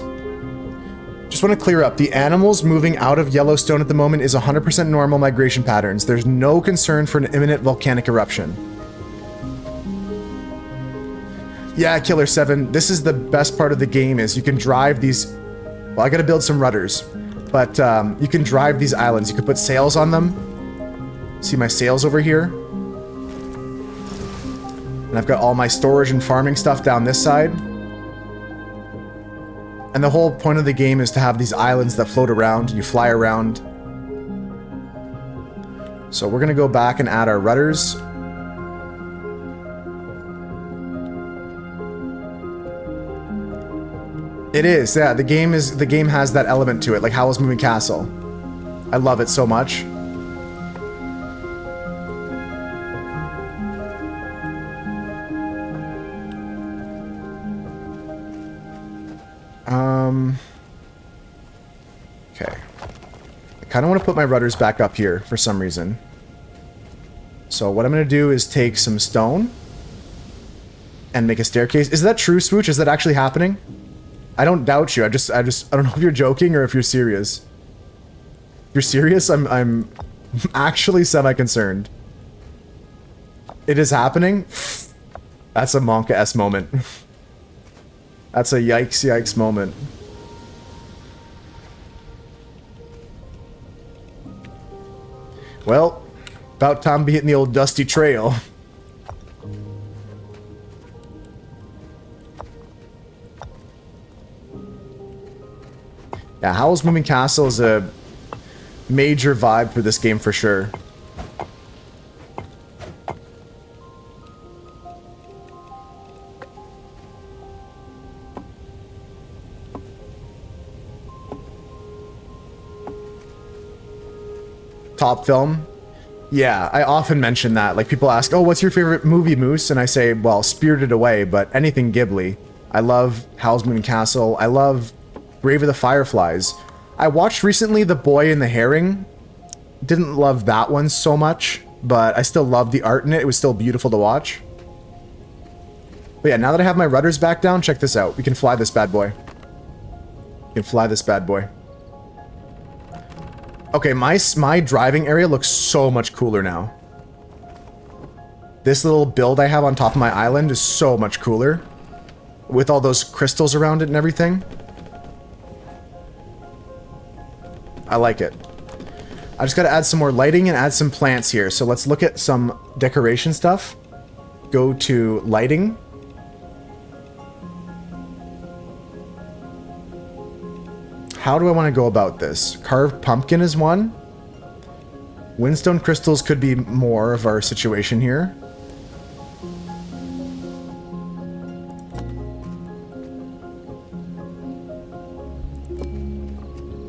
Just want to clear up. The animals moving out of Yellowstone at the moment is 100% normal migration patterns. There's no concern for an imminent volcanic eruption. Yeah, Killer 7. This is the best part of the game is you can drive these... Well, I gotta build some rudders. But you can drive these islands. You can put sails on them. See my sails over here? And I've got all my storage and farming stuff down this side. And the whole point of the game is to have these islands that float around. You fly around. So we're gonna go back and add our rudders. It is, yeah. The game has that element to it, like Howl's Moving Castle. I love it so much. Okay. I kind of want to put my rudders back up here for some reason. So what I'm going to do is take some stone and make a staircase. Is that true, Swooch? Is that actually happening? I don't doubt you. I don't know if you're joking or if you're serious. If you're serious, I'm actually semi-concerned. It is happening? That's a Monka-esque moment. That's a yikes moment. Well, about time to be hitting the old dusty trail. Yeah, Howl's Moving Castle is a major vibe for this game for sure. Top film? Yeah, I often mention that. Like, people ask, oh, what's your favorite movie, Moose? And I say, well, Spirited Away, but anything Ghibli. I love Howl's Moving Castle. I love Grave of the Fireflies. I watched recently The Boy and the Herring. Didn't love that one so much, but I still loved the art in it. It was still beautiful to watch. But yeah, now that I have my rudders back down, check this out. We can fly this bad boy. We can fly this bad boy. Okay, my driving area looks so much cooler now. This little build I have on top of my island is so much cooler. With all those crystals around it and everything. I like it. I just gotta add some more lighting and add some plants here. So let's look at some decoration stuff. Go to lighting. How do I want to go about this? Carved pumpkin is one. Windstone crystals could be more of our situation here.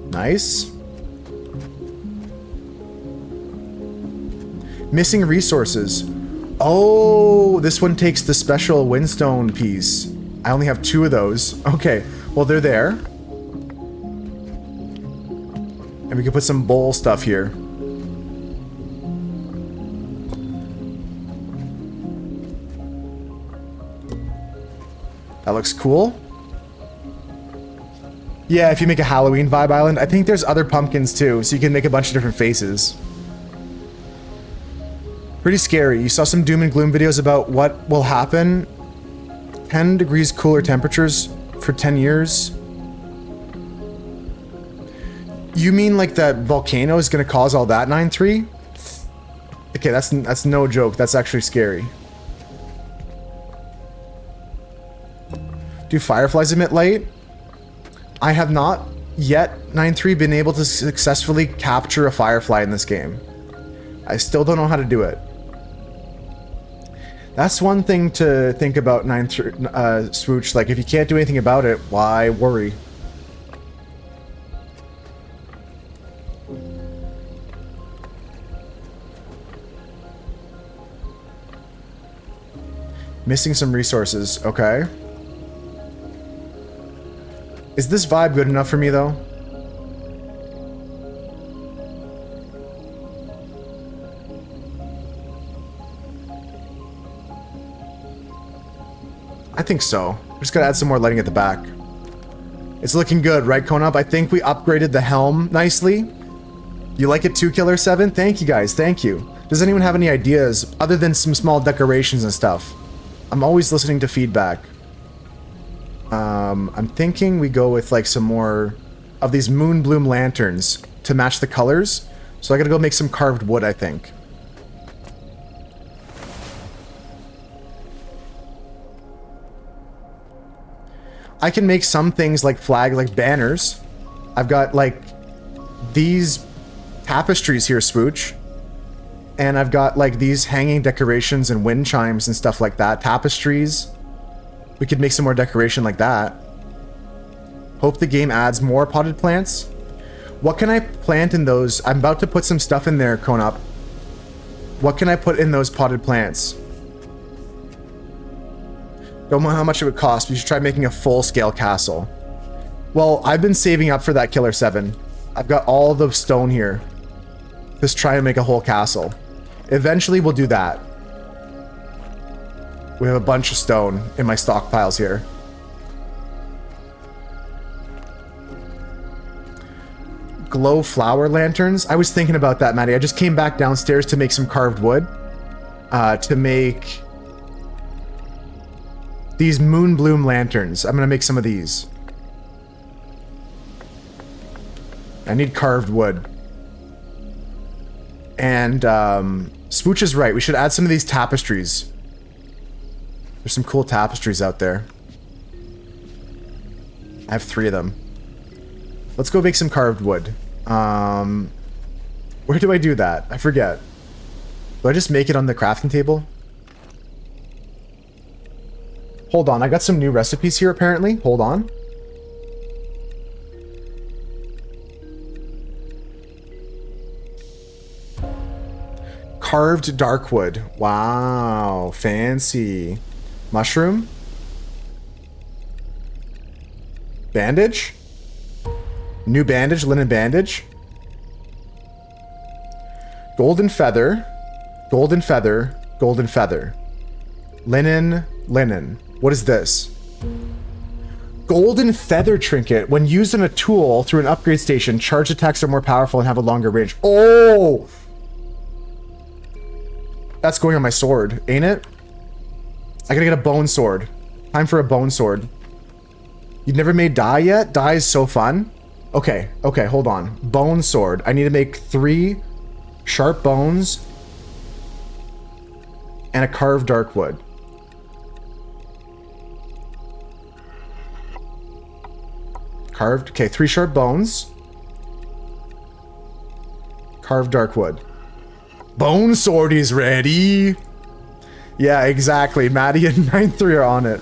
Nice. Missing resources. Oh, this one takes the special windstone piece. I only have 2 of those. Okay, well, they're there. And we can put some bowl stuff here. That looks cool. Yeah, if you make a Halloween vibe island, I think there's other pumpkins too, so you can make a bunch of different faces. Pretty scary. You saw some doom and gloom videos about what will happen. 10 degrees cooler temperatures for 10 years. You mean like that volcano is going to cause all that, 9-3? Okay, that's no joke. That's actually scary. Do fireflies emit light? I have not yet, 9-3, been able to successfully capture a firefly in this game. I still don't know how to do it. That's one thing to think about, 9-3, Swooch. Like, if you can't do anything about it, why worry? Missing some resources. Okay. Is this vibe good enough for me, though? I think so. We're just gonna add some more lighting at the back. It's looking good, right, Konop? I think we upgraded the helm nicely. You like it too, Killer 7? Thank you, guys. Thank you. Does anyone have any ideas, other than some small decorations and stuff? I'm always listening to feedback. I'm thinking we go with like some more of these moon bloom lanterns to match the colors. So I gotta go make some carved wood, I think. I can make some things like like banners. I've got like these tapestries here, Swooch. And I've got like these hanging decorations and wind chimes and stuff like that. Tapestries. We could make some more decoration like that. Hope the game adds more potted plants. What can I plant in those? I'm about to put some stuff in there, Konop. What can I put in those potted plants? Don't know how much it would cost. We should try making a full-scale castle. Well, I've been saving up for that, Killer 7. I've got all the stone here. Just try and make a whole castle. Eventually we'll do that. We have a bunch of stone in my stockpiles here. Glow flower lanterns. I was thinking about that, Maddie. I just came back downstairs to make some carved wood. To make these moon bloom lanterns. I'm gonna make some of these. I need carved wood. And Spooch is right. We should add some of these tapestries. There's some cool tapestries out there. I have 3 of them. Let's go make some carved wood. Where do I do that? I forget. Do I just make it on the crafting table? Hold on, I got some new recipes here apparently. Hold on. Carved darkwood. Wow, fancy. Mushroom. Bandage. New bandage, linen bandage. Golden feather. Golden feather. Golden feather. Linen. Linen. What is this? Golden feather trinket. When used on a tool through an upgrade station, charged attacks are more powerful and have a longer range. Oh! That's going on my sword, ain't it? I gotta get a bone sword. Time for a bone sword. You've never made dye yet? Dye is so fun. Okay, okay, hold on. Bone sword. I need to make 3 sharp bones and a carved dark wood. Carved. Okay, 3 sharp bones. Carved dark wood. Bone sword is ready. Yeah, exactly. Maddie and 9-3 are on it.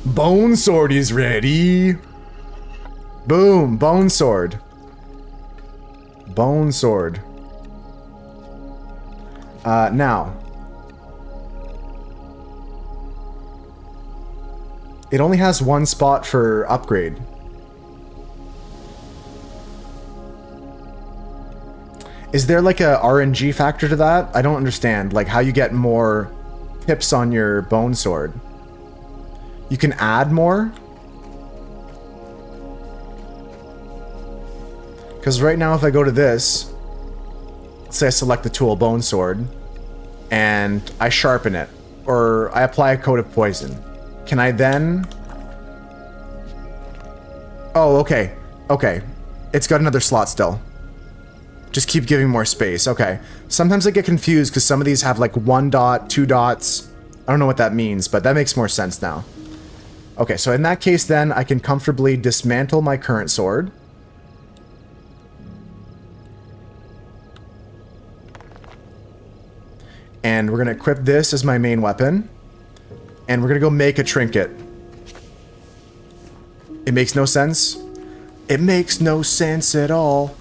Bone sword is ready. Boom. Bone sword. Bone sword. Now. It only has 1 spot for upgrade. Is there like a RNG factor to that? I don't understand. Like how you get more pips on your bone sword. You can add more? Because right now if I go to this, let's say I select the tool bone sword, and I sharpen it, or I apply a coat of poison. Can I then... Oh, okay. Okay. It's got another slot still. Just keep giving more space. Okay. Sometimes I get confused because some of these have like 1 dot, 2 dots. I don't know what that means, but that makes more sense now. Okay, so in that case then, I can comfortably dismantle my current sword. And we're going to equip this as my main weapon. And we're going to go make a trinket. It makes no sense. It makes no sense at all.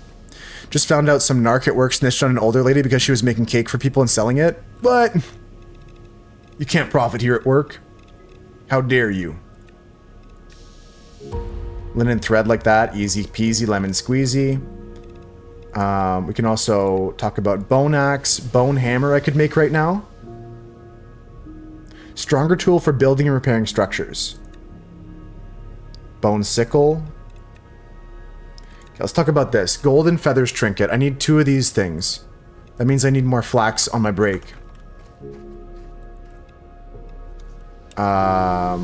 Just found out some narc at work snitched on an older lady because she was making cake for people and selling it. But you can't profit here at work. How dare you? Linen thread like that. Easy peasy lemon squeezy. We can also talk about bone axe, bone hammer I could make right now. Stronger tool for building and repairing structures. Bone sickle. Let's talk about this. Golden feathers trinket. I need 2 of these things. That means I need more flax on my break. Do I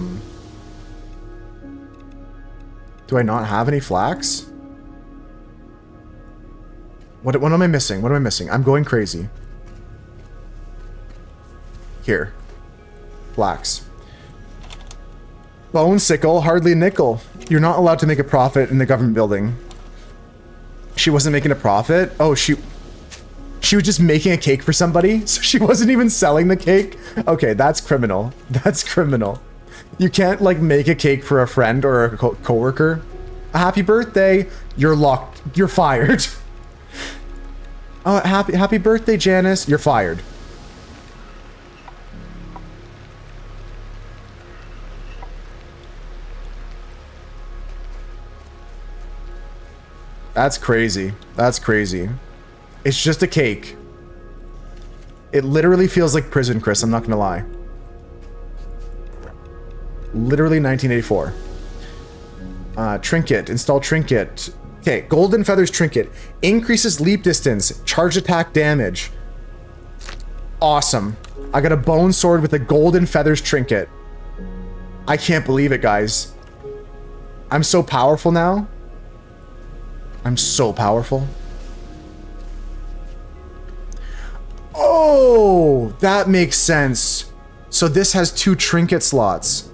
not have any flax? What am I missing? What am I missing? I'm going crazy. Here. Flax. Bone sickle, hardly a nickel. You're not allowed to make a profit in the government building. She wasn't making a profit? Oh, she was just making a cake for somebody? So she wasn't even selling the cake? Okay, that's criminal. That's criminal. You can't, like, make a cake for a friend or a coworker. A happy birthday. You're locked. You're fired. Oh, happy birthday, Janice. You're fired. That's crazy. That's crazy. It's just a cake. It literally feels like prison, Chris. I'm not gonna lie. Literally 1984. Trinket. Install trinket. Okay, golden feathers trinket. Increases leap distance. Charge attack damage. Awesome. I got a bone sword with a golden feathers trinket. I can't believe it, guys. I'm so powerful now. I'm so powerful. Oh, that makes sense. So this has 2 trinket slots.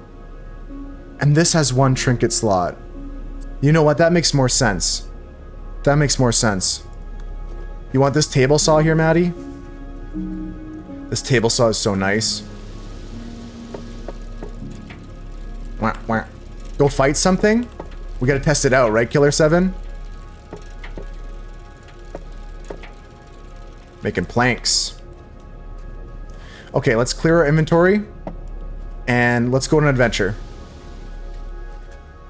And this has 1 trinket slot. You know what? That makes more sense. That makes more sense. You want this table saw here, Maddie? This table saw is so nice. Wah, wah. Go fight something? We gotta test it out, right, Killer 7? Making planks. Okay, let's clear our inventory. And let's go on an adventure.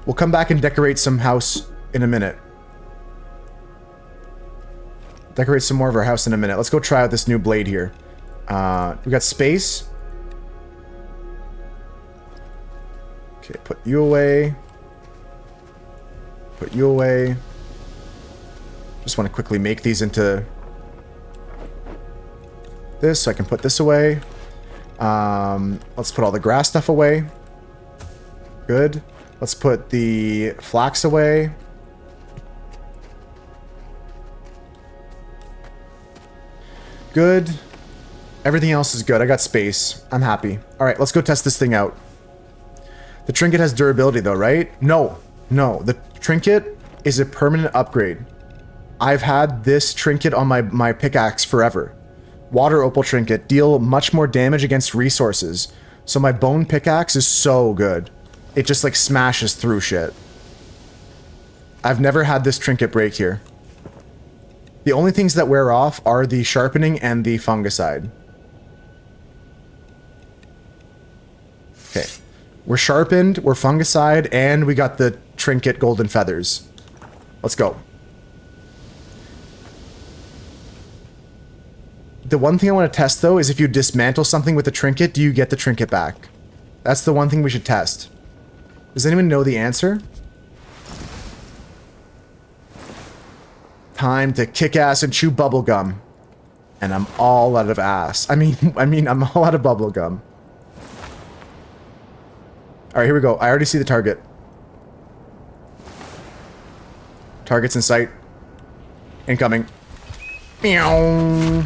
We'll come back and decorate some house in a minute. Decorate some more of our house in a minute. Let's go try out this new blade here. We got space. Okay, put you away. Put you away. Just want to quickly make these into this so I can put this away. Let's put all the grass stuff away. Good. Let's put the flax away. Good. Everything else is good. I got space. I'm happy. All right, let's go test this thing out. The trinket has durability though, right? No. No. The trinket is a permanent upgrade. I've had this trinket on my pickaxe forever. Water opal trinket. Deal much more damage against resources. So my bone pickaxe is so good. It just like smashes through shit. I've never had this trinket break here. The only things that wear off are the sharpening and the fungicide. Okay. We're sharpened, we're fungicide, and we got the trinket golden feathers. Let's go. The one thing I want to test though is if you dismantle something with the trinket, do you get the trinket back? That's the one thing we should test. Does anyone know the answer? Time to kick ass and chew bubblegum. And I'm all out of ass. I mean, I'm all out of bubblegum. Alright, here we go. I already see the target. Target's in sight. Incoming. Meow.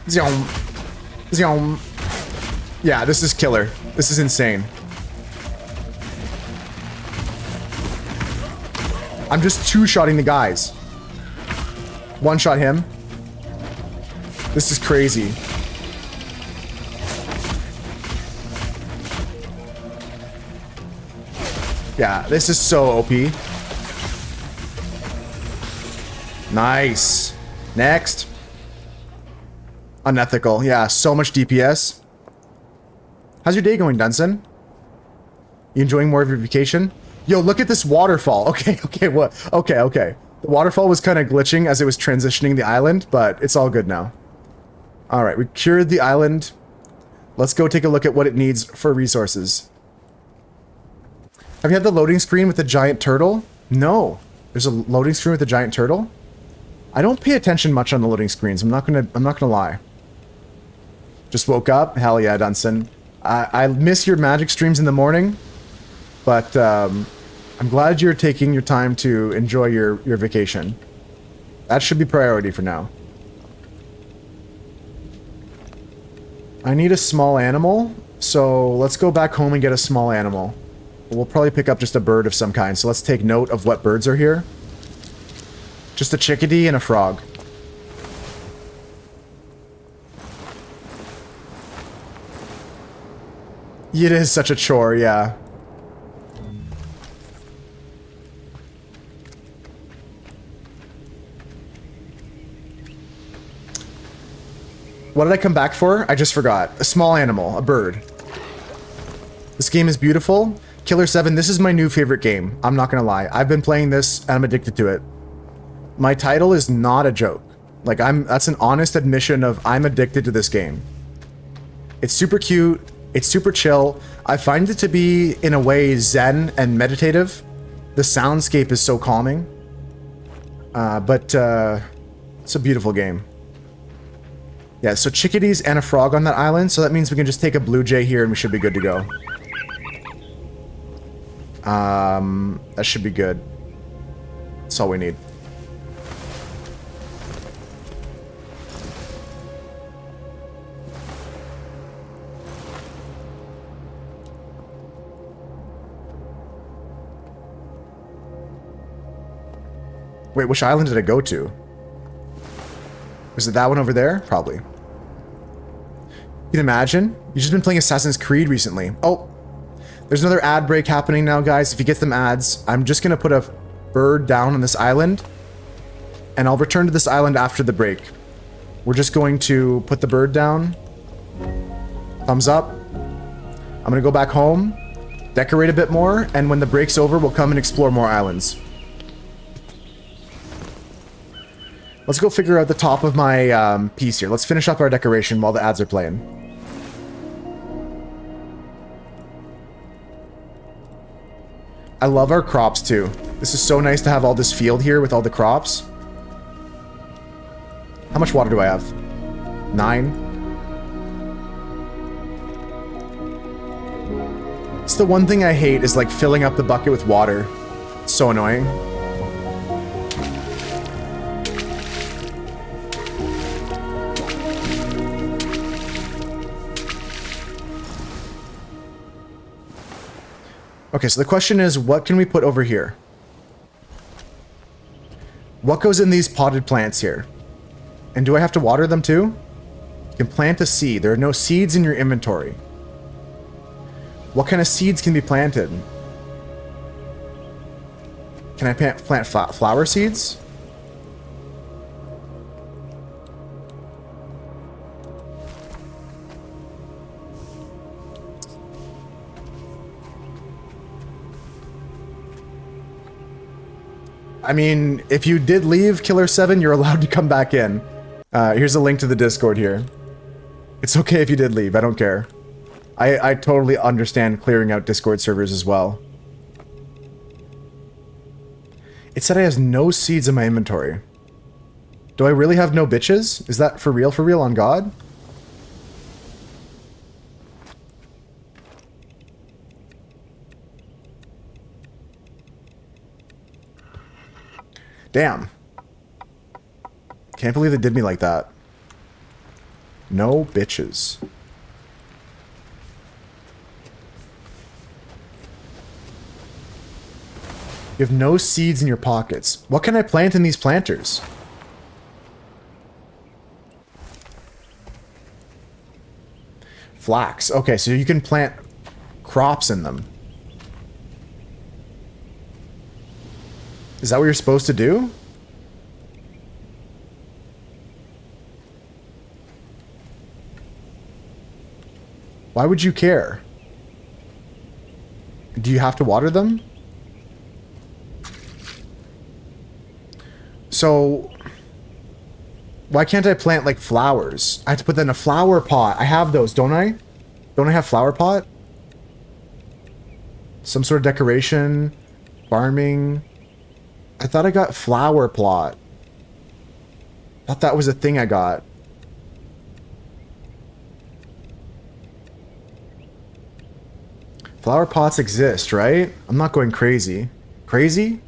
Zoom. Zoom. Yeah, this is killer. This is insane. I'm just two-shotting the guys. One-shot him. This is crazy. Yeah, this is so OP. Nice. Next. Unethical. Yeah, so much DPS. How's your day going, Dunson? You enjoying more of your vacation? Yo, look at this waterfall. Okay, what? Okay. The waterfall was kind of glitching as it was transitioning the island, but it's all good now. Alright, we cured the island. Let's go take a look at what it needs for resources. Have you had the loading screen with the giant turtle? No. There's a loading screen with a giant turtle? I don't pay attention much on the loading screens. I'm not gonna lie. Just woke up? Hell yeah, Dunson. I miss your magic streams in the morning, but I'm glad you're taking your time to enjoy your vacation. That should be priority for now. I need a small animal, so let's go back home and get a small animal. We'll probably pick up just a bird of some kind, so let's take note of what birds are here. Just a chickadee and a frog. It is such a chore, yeah. What did I come back for? I just forgot. A small animal, a bird. This game is beautiful. Killer 7, this is my new favorite game. I'm not gonna lie. I've been playing this and I'm addicted to it. My title is not a joke. Like, that's an honest admission of I'm addicted to this game. It's super cute. It's super chill. I find it to be, in a way, zen and meditative. The soundscape is so calming. But it's a beautiful game. Yeah, so chickadees and a frog on that island, so that means we can just take a blue jay here and we should be good to go. That should be good. That's all we need. Wait, which island did it go to? Was it that one over there? Probably. You can imagine? You've just been playing Assassin's Creed recently. Oh, there's another ad break happening now, guys. If you get them ads, I'm just going to put a bird down on this island, and I'll return to this island after the break. We're just going to put the bird down. Thumbs up. I'm going to go back home, decorate a bit more, and when the break's over, we'll come and explore more islands. Let's go figure out the top of my piece here. Let's finish up our decoration while the ads are playing. I love our crops too. This is so nice to have all this field here with all the crops. How much water do I have? 9. It's the one thing I hate is like filling up the bucket with water. It's so annoying. Okay, so the question is, what can we put over here? What goes in these potted plants here? And do I have to water them too? You can plant a seed. There are no seeds in your inventory. What kind of seeds can be planted? Can I plant flower seeds? I mean, if you did leave Killer7, you're allowed to come back in. Here's a link to the Discord here. It's okay if you did leave, I don't care. I totally understand clearing out Discord servers as well. It said I has no seeds in my inventory. Do I really have no bitches? Is that for real on God? Damn. Can't believe they did me like that. No bitches. You have no seeds in your pockets. What can I plant in these planters? Flax. Okay, so you can plant crops in them. Is that what you're supposed to do? Why would you care? Do you have to water them? So, why can't I plant, like, flowers? I have to put that in a flower pot. I have those, don't I? Don't I have flower pot? Some sort of decoration. Farming. I thought I got flower plot. Thought that was a thing I got. Flower pots exist, right? I'm not going crazy. Crazy?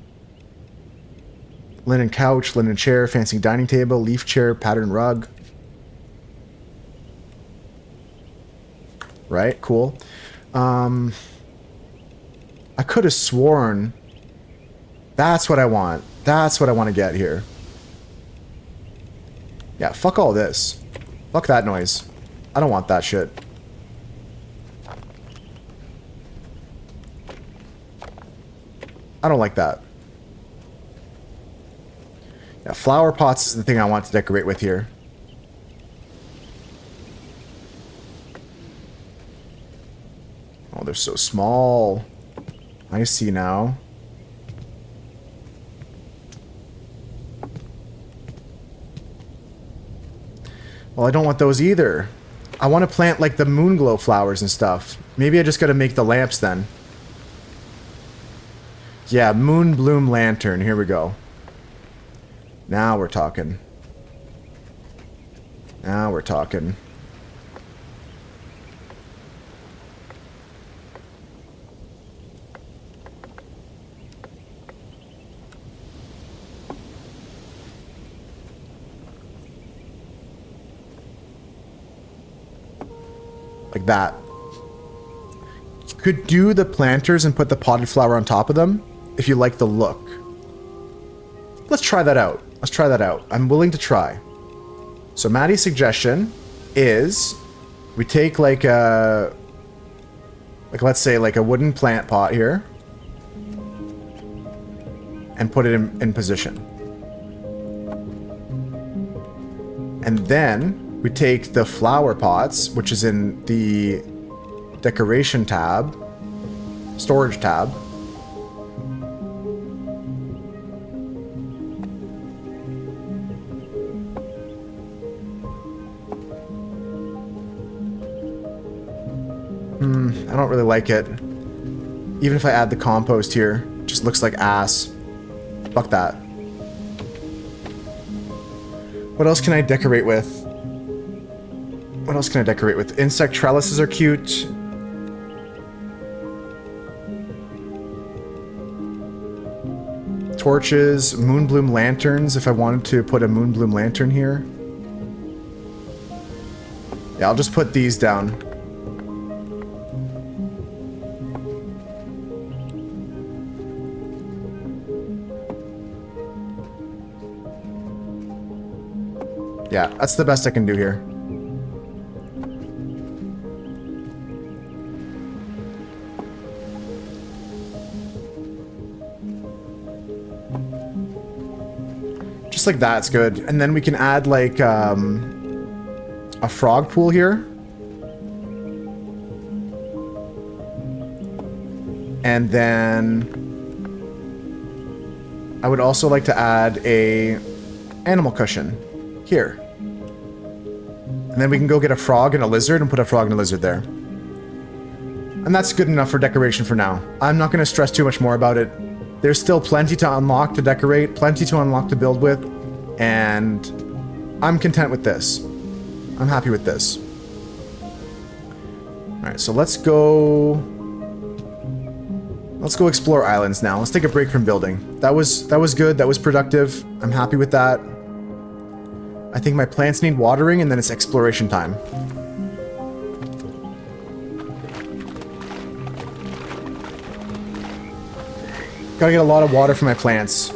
Linen couch, linen chair, fancy dining table, leaf chair, pattern rug. Right, cool. I could have sworn... That's what I want. That's what I want to get here. Yeah, fuck all this. Fuck that noise. I don't want that shit. I don't like that. Yeah, flower pots is the thing I want to decorate with here. Oh, they're so small. I see now. Well, I don't want those either. I want to plant like the moon glow flowers and stuff. Maybe I just gotta make the lamps then. Yeah, moon bloom lantern. Here we go. Now we're talking. Now we're talking. Like that. You could do the planters and put the potted flower on top of them if you like the look. Let's try that out. Let's try that out. I'm willing to try. So Maddie's suggestion is we take like a, let's say like a wooden plant pot here and put it in position. And then we take the flower pots, which is in the decoration tab, storage tab. I don't really like it. Even if I add the compost here, it just looks like ass. Fuck that. What else can I decorate with? What else can I decorate with? Insect trellises are cute. Torches, moonbloom lanterns, if I wanted to put a moonbloom lantern here. Yeah, I'll just put these down. Yeah, that's the best I can do here. Just like that's good. And then we can add like a frog pool here. And then I would also like to add a animal cushion here. And then we can go get a frog and a lizard and put a frog and a lizard there. And that's good enough for decoration for now. I'm not going to stress too much more about it. There's still plenty to unlock to decorate, plenty to unlock to build with, and I'm content with this. I'm happy with this. Alright, so let's go explore islands now. Let's take a break from building. That was good, that was productive. I'm happy with that. I think my plants need watering, and then it's exploration time. Gotta get a lot of water for my plants.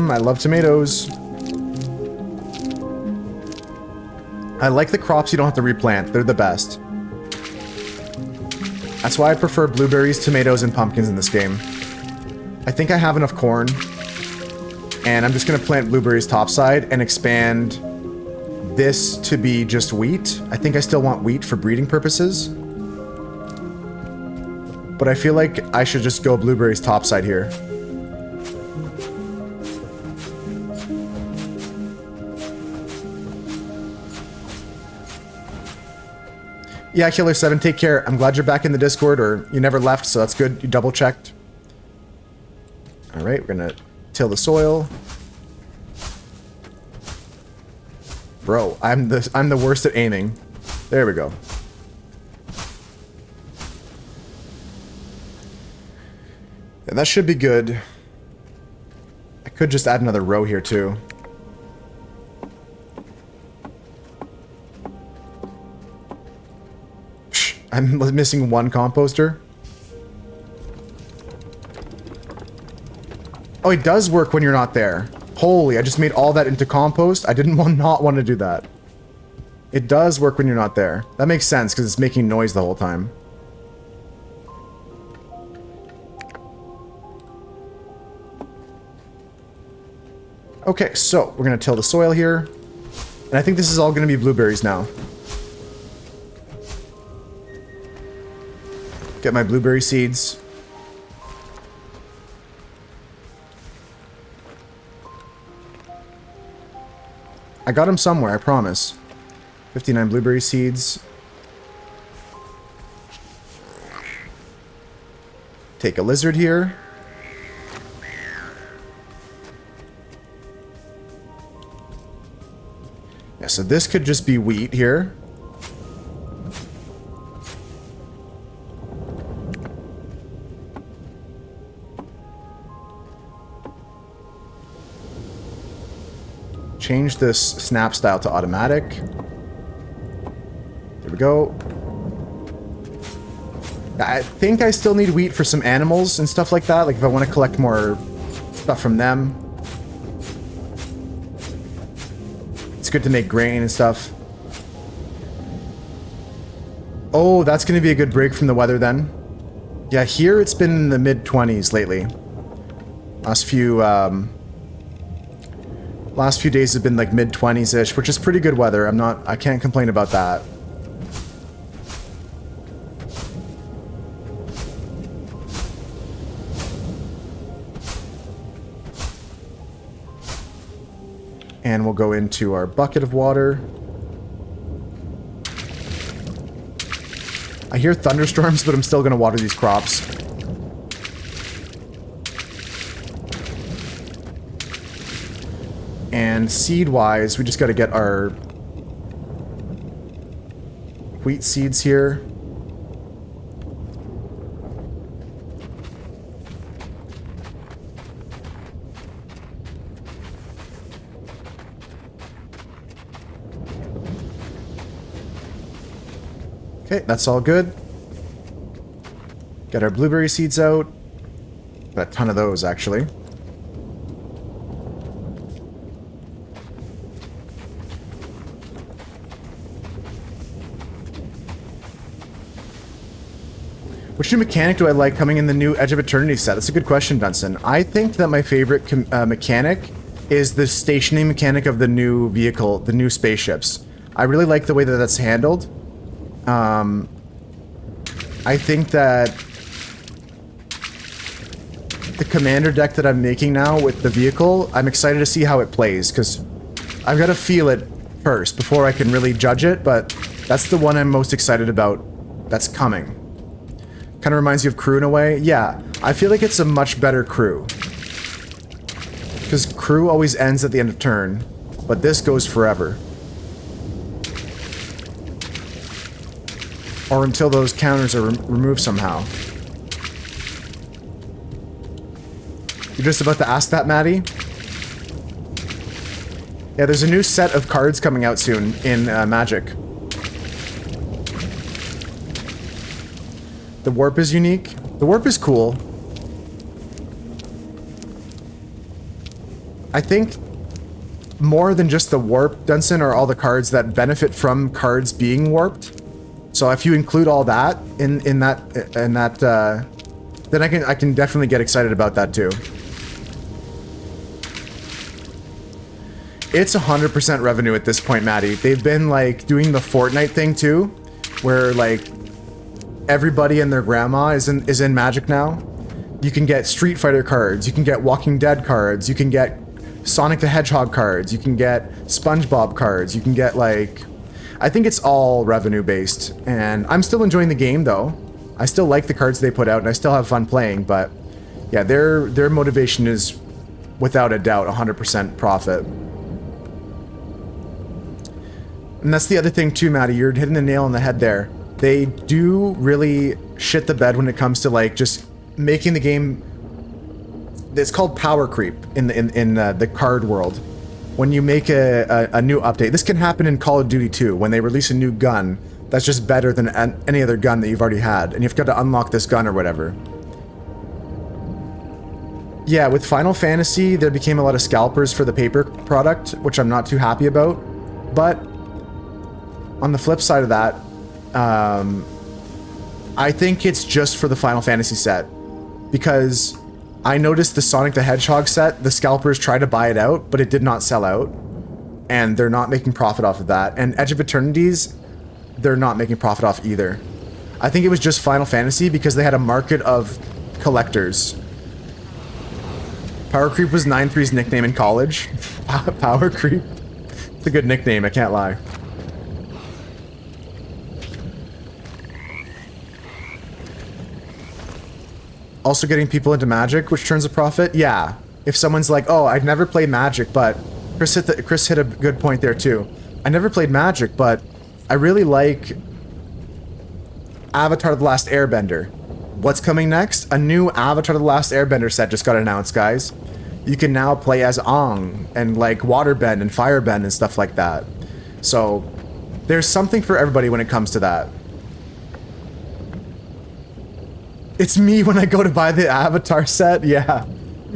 I love tomatoes. I like the crops you don't have to replant. They're the best. That's why I prefer blueberries, tomatoes, and pumpkins in this game. I think I have enough corn. And I'm just going to plant blueberries topside and expand this to be just wheat. I think I still want wheat for breeding purposes. But I feel like I should just go blueberries topside here. Yeah, Killer7, take care. I'm glad you're back in the Discord, or you never left, so that's good. You double-checked. Alright, we're gonna till the soil. Bro, I'm the worst at aiming. There we go. And that should be good. I could just add another row here, too. I'm missing one composter. Oh, it does work when you're not there. Holy, I just made all that into compost. I didn't not want to do that. It does work when you're not there. That makes sense because it's making noise the whole time. Okay, so we're going to till the soil here. And I think this is all going to be blueberries now. Get my blueberry seeds. I got them somewhere, I promise. 59 blueberry seeds. Take a lizard here. Yeah, so this could just be wheat here. Change this snap style to automatic. There we go. I think I still need wheat for some animals and stuff like that. Like if I want to collect more stuff from them. It's good to make grain and stuff. Oh, that's going to be a good break from the weather then. Yeah, here it's been in the mid-20s lately. Last few days have been like mid-20s-ish, which is pretty good weather. I can't complain about that. And we'll go into our bucket of water. I hear thunderstorms, but I'm still going to water these crops. And seed-wise, we just got to get our wheat seeds here. Okay, that's all good. Get our blueberry seeds out. Got a ton of those, actually. Which new mechanic do I like coming in the new Edge of Eternity set? That's a good question, Dunson. I think that my favorite mechanic is the stationing mechanic of the new vehicle, the new spaceships. I really like the way that that's handled. I think that the commander deck that I'm making now with the vehicle, I'm excited to see how it plays, because I've got to feel it first before I can really judge it, but that's the one I'm most excited about that's coming. Kind of reminds you of Crew in a way. Yeah, I feel like it's a much better Crew. Because Crew always ends at the end of turn, but this goes forever. Or until those counters are removed somehow. You're just about to ask that, Maddie? Yeah, there's a new set of cards coming out soon in Magic. The warp is unique. The warp is cool. I think more than just the warp, Dunson, are all the cards that benefit from cards being warped. So if you include all that in that, then I can definitely get excited about that too. It's 100% revenue at this point, Maddie. They've been like doing the Fortnite thing too, where like everybody and their grandma is in Magic now. You can get Street Fighter cards, you can get Walking Dead cards, you can get Sonic the Hedgehog cards, you can get SpongeBob cards, you can get like... I think it's all revenue based, and I'm still enjoying the game though. I still like the cards they put out, and I still have fun playing, but yeah, their motivation is without a doubt 100% profit. And that's the other thing too, Maddie, you're hitting the nail on the head there. They do really shit the bed when it comes to like just making the game. It's called power creep in the card world. When you make a new update, this can happen in Call of Duty 2 when they release a new gun that's just better than any other gun that you've already had, and you've got to unlock this gun or whatever. Yeah, with Final Fantasy, there became a lot of scalpers for the paper product, which I'm not too happy about. But on the flip side of that, I think it's just for the Final Fantasy set, because I noticed the Sonic the Hedgehog set, the scalpers tried to buy it out, but it did not sell out. and they're not making profit off of that. And Edge of Eternities, they're not making profit off either. I think it was just Final Fantasy because they had a market of collectors. Power Creep was 9-3's nickname in college. Power Creep. It's a good nickname, I can't lie. Also getting people into Magic, which turns a profit? Yeah. If someone's like, oh, I've never played Magic, but... Chris hit a good point there, too. I never played Magic, but I really like Avatar: The Last Airbender. What's coming next? A new Avatar: The Last Airbender set just got announced, guys. You can now play as Aang, and like Waterbend and Firebend and stuff like that. So, there's something for everybody when it comes to that. It's me when I go to buy the Avatar set, yeah.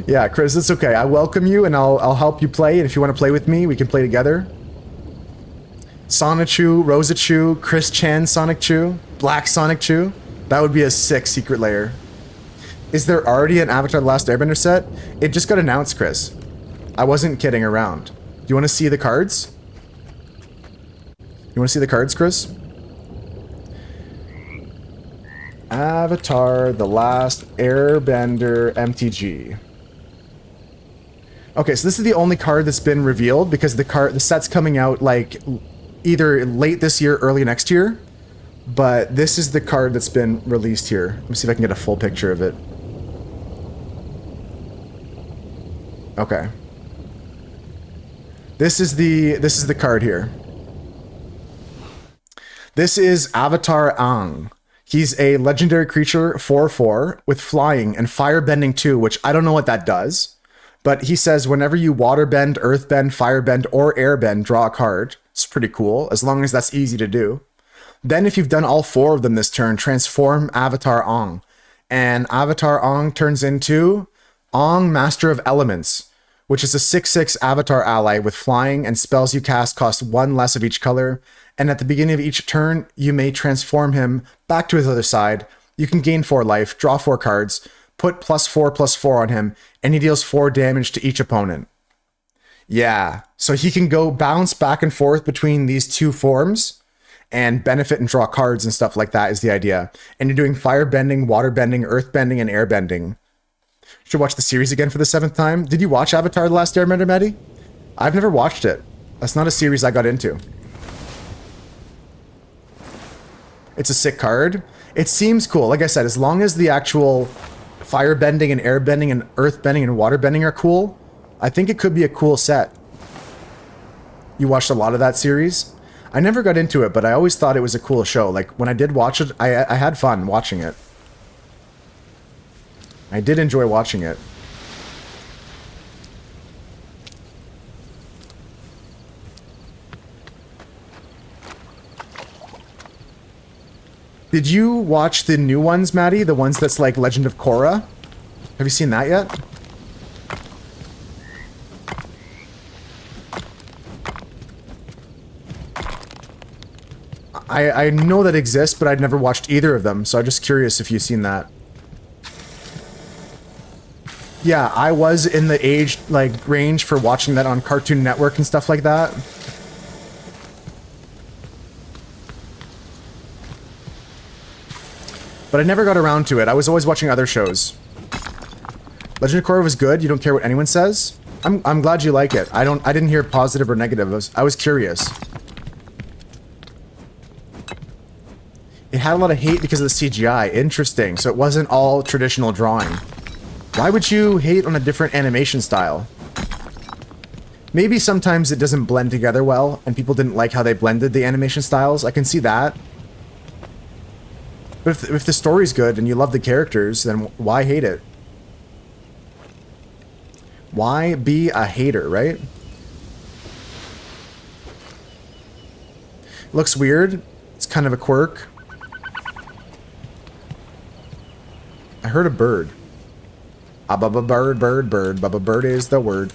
Yeah, Chris, it's okay. I welcome you, and I'll help you play, and if you want to play with me, we can play together. Sonichu, Rosachu, Chris Chan Sonic-Chu, Black Sonic-Chu. That would be a sick secret layer. Is there already an Avatar: The Last Airbender set? It just got announced, Chris. I wasn't kidding around. Do you want to see the cards? You want to see the cards, Chris? Avatar: The Last Airbender MTG. Okay, so this is the only card that's been revealed because the set's coming out like either late this year, early next year. But this is the card that's been released here. Let me see if I can get a full picture of it. Okay. This is the card here. This is Avatar Aang. He's a legendary creature, 4/4, with flying and firebending too, which I don't know what that does. But he says whenever you waterbend, earthbend, firebend, or airbend, draw a card. It's pretty cool, as long as that's easy to do. Then if you've done all 4 of them this turn, transform Avatar Aang. And Avatar Aang turns into Aang, Master of Elements, which is a 6/6 Avatar ally with flying, and spells you cast cost 1 less of each color. And at the beginning of each turn, you may transform him back to his other side. You can gain 4 life, draw 4 cards, put +4/+4 on him, and he deals 4 damage to each opponent. Yeah, so he can go bounce back and forth between these 2 forms and benefit and draw cards and stuff like that is the idea. And you're doing firebending, waterbending, earthbending, and airbending. Should watch the series again for the 7th time. Did you watch Avatar: The Last Airbender, Maddie? I've never watched it. That's not a series I got into. It's a sick card. It seems cool. Like I said, as long as the actual firebending and airbending and earthbending and waterbending are cool, I think it could be a cool set. You watched a lot of that series? I never got into it, but I always thought it was a cool show. Like, when I did watch it, I had fun watching it. I did enjoy watching it. Did you watch the new ones, Maddie? The ones that's like Legend of Korra? Have you seen that yet? I know that exists, but I'd never watched either of them, so I'm just curious if you've seen that. Yeah, I was in the age, like, range for watching that on Cartoon Network and stuff like that. But I never got around to it. I was always watching other shows. Legend of Korra was good. You don't care what anyone says? I'm glad you like it. I didn't hear positive or negative. I was curious. It had a lot of hate because of the CGI. Interesting. So it wasn't all traditional drawing. Why would you hate on a different animation style? Maybe sometimes it doesn't blend together well, and people didn't like how they blended the animation styles. I can see that. But if the story's good and you love the characters, then why hate it? Why be a hater, right? Looks weird. It's kind of a quirk. I heard a bird. Bubba bird, bird, bird. Bubba bird is the word.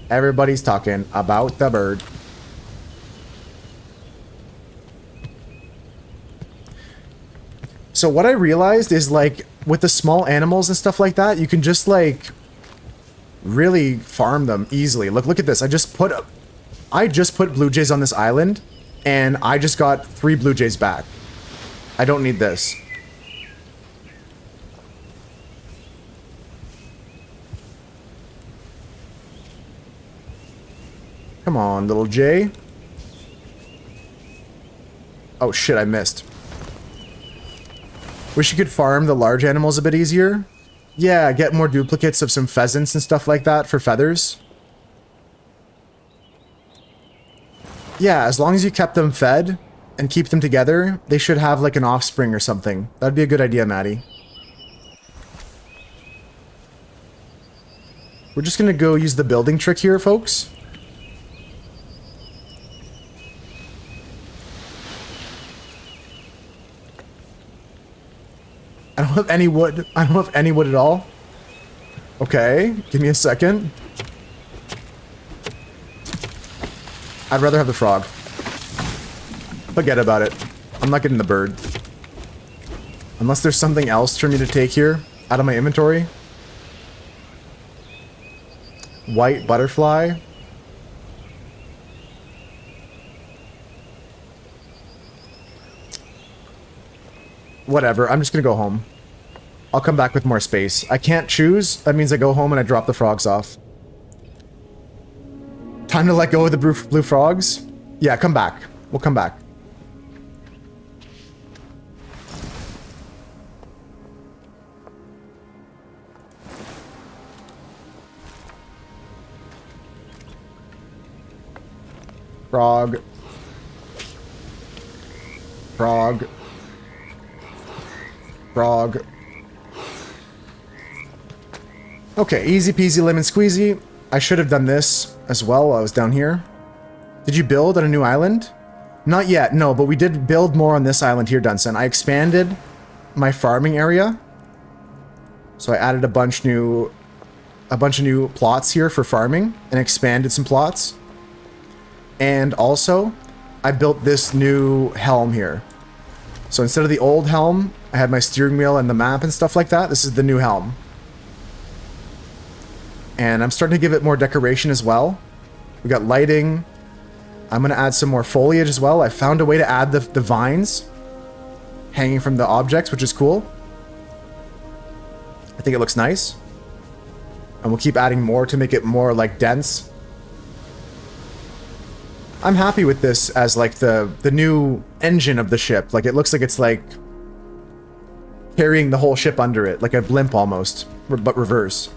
Everybody's talking about the bird. So what I realized is, like, with the small animals and stuff like that, you can just, like, really farm them easily. Look at this. I just put blue jays on this island, and I just got 3 blue jays back. I don't need this. Come on, little jay. Oh shit, I missed. Wish you could farm the large animals a bit easier. Yeah, get more duplicates of some pheasants and stuff like that for feathers. Yeah, as long as you kept them fed and keep them together, they should have like an offspring or something. That'd be a good idea, Maddie. We're just gonna go use the building trick here, folks. I don't have any wood. I don't have any wood at all. Okay, give me a second. I'd rather have the frog. Forget about it. I'm not getting the bird. Unless there's something else for me to take here out of my inventory. White butterfly. Whatever, I'm just gonna go home. I'll come back with more space. I can't choose. That means I go home and I drop the frogs off. Time to let go of the blue frogs? Yeah, come back. We'll come back. Frog. Frog. Frog. Okay, easy peasy lemon squeezy. I should have done this as well while I was down here. Did you build on a new island? Not yet, no, but we did build more on this island here, Dunson. I expanded my farming area. So I added a bunch of new plots here for farming and expanded some plots. And also, I built this new helm here. So instead of the old helm, I had my steering wheel and the map and stuff like that. This is the new helm. And I'm starting to give it more decoration as well. We got lighting. I'm going to add some more foliage as well. I found a way to add the vines hanging from the objects, which is cool. I think it looks nice. And we'll keep adding more to make it more like dense. I'm happy with this as like the new engine of the ship. Like it looks like it's like carrying the whole ship under it, like a blimp almost, but reverse.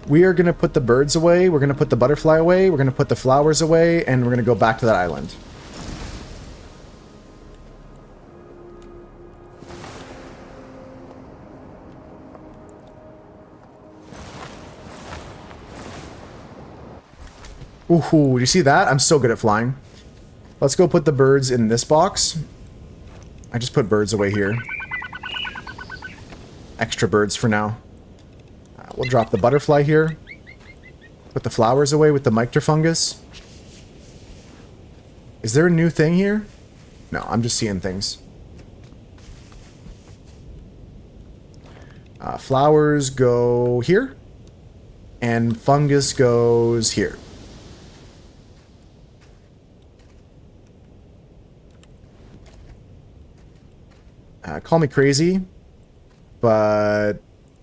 We are going to put the birds away, we're going to put the butterfly away, we're going to put the flowers away, and we're going to go back to that island. Ooh, do you see that? I'm so good at flying. Let's go put the birds in this box. I just put birds away here. Extra birds for now. We'll drop the butterfly here. Put the flowers away with the microfungus. Is there a new thing here? No, I'm just seeing things. Flowers go here. And fungus goes here. Call me crazy, but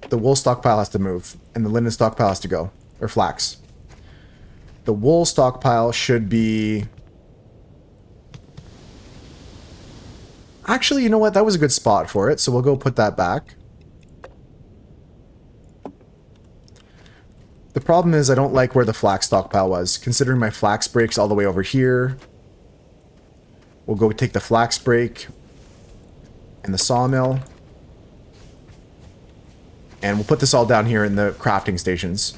the wool stockpile has to move, and the linen stockpile has to go, or flax. The wool stockpile should be... Actually, you know what? That was a good spot for it, so we'll go put that back. The problem is I don't like where the flax stockpile was, considering my flax break's all the way over here. We'll go take the flax break and the sawmill. And we'll put this all down here in the crafting stations.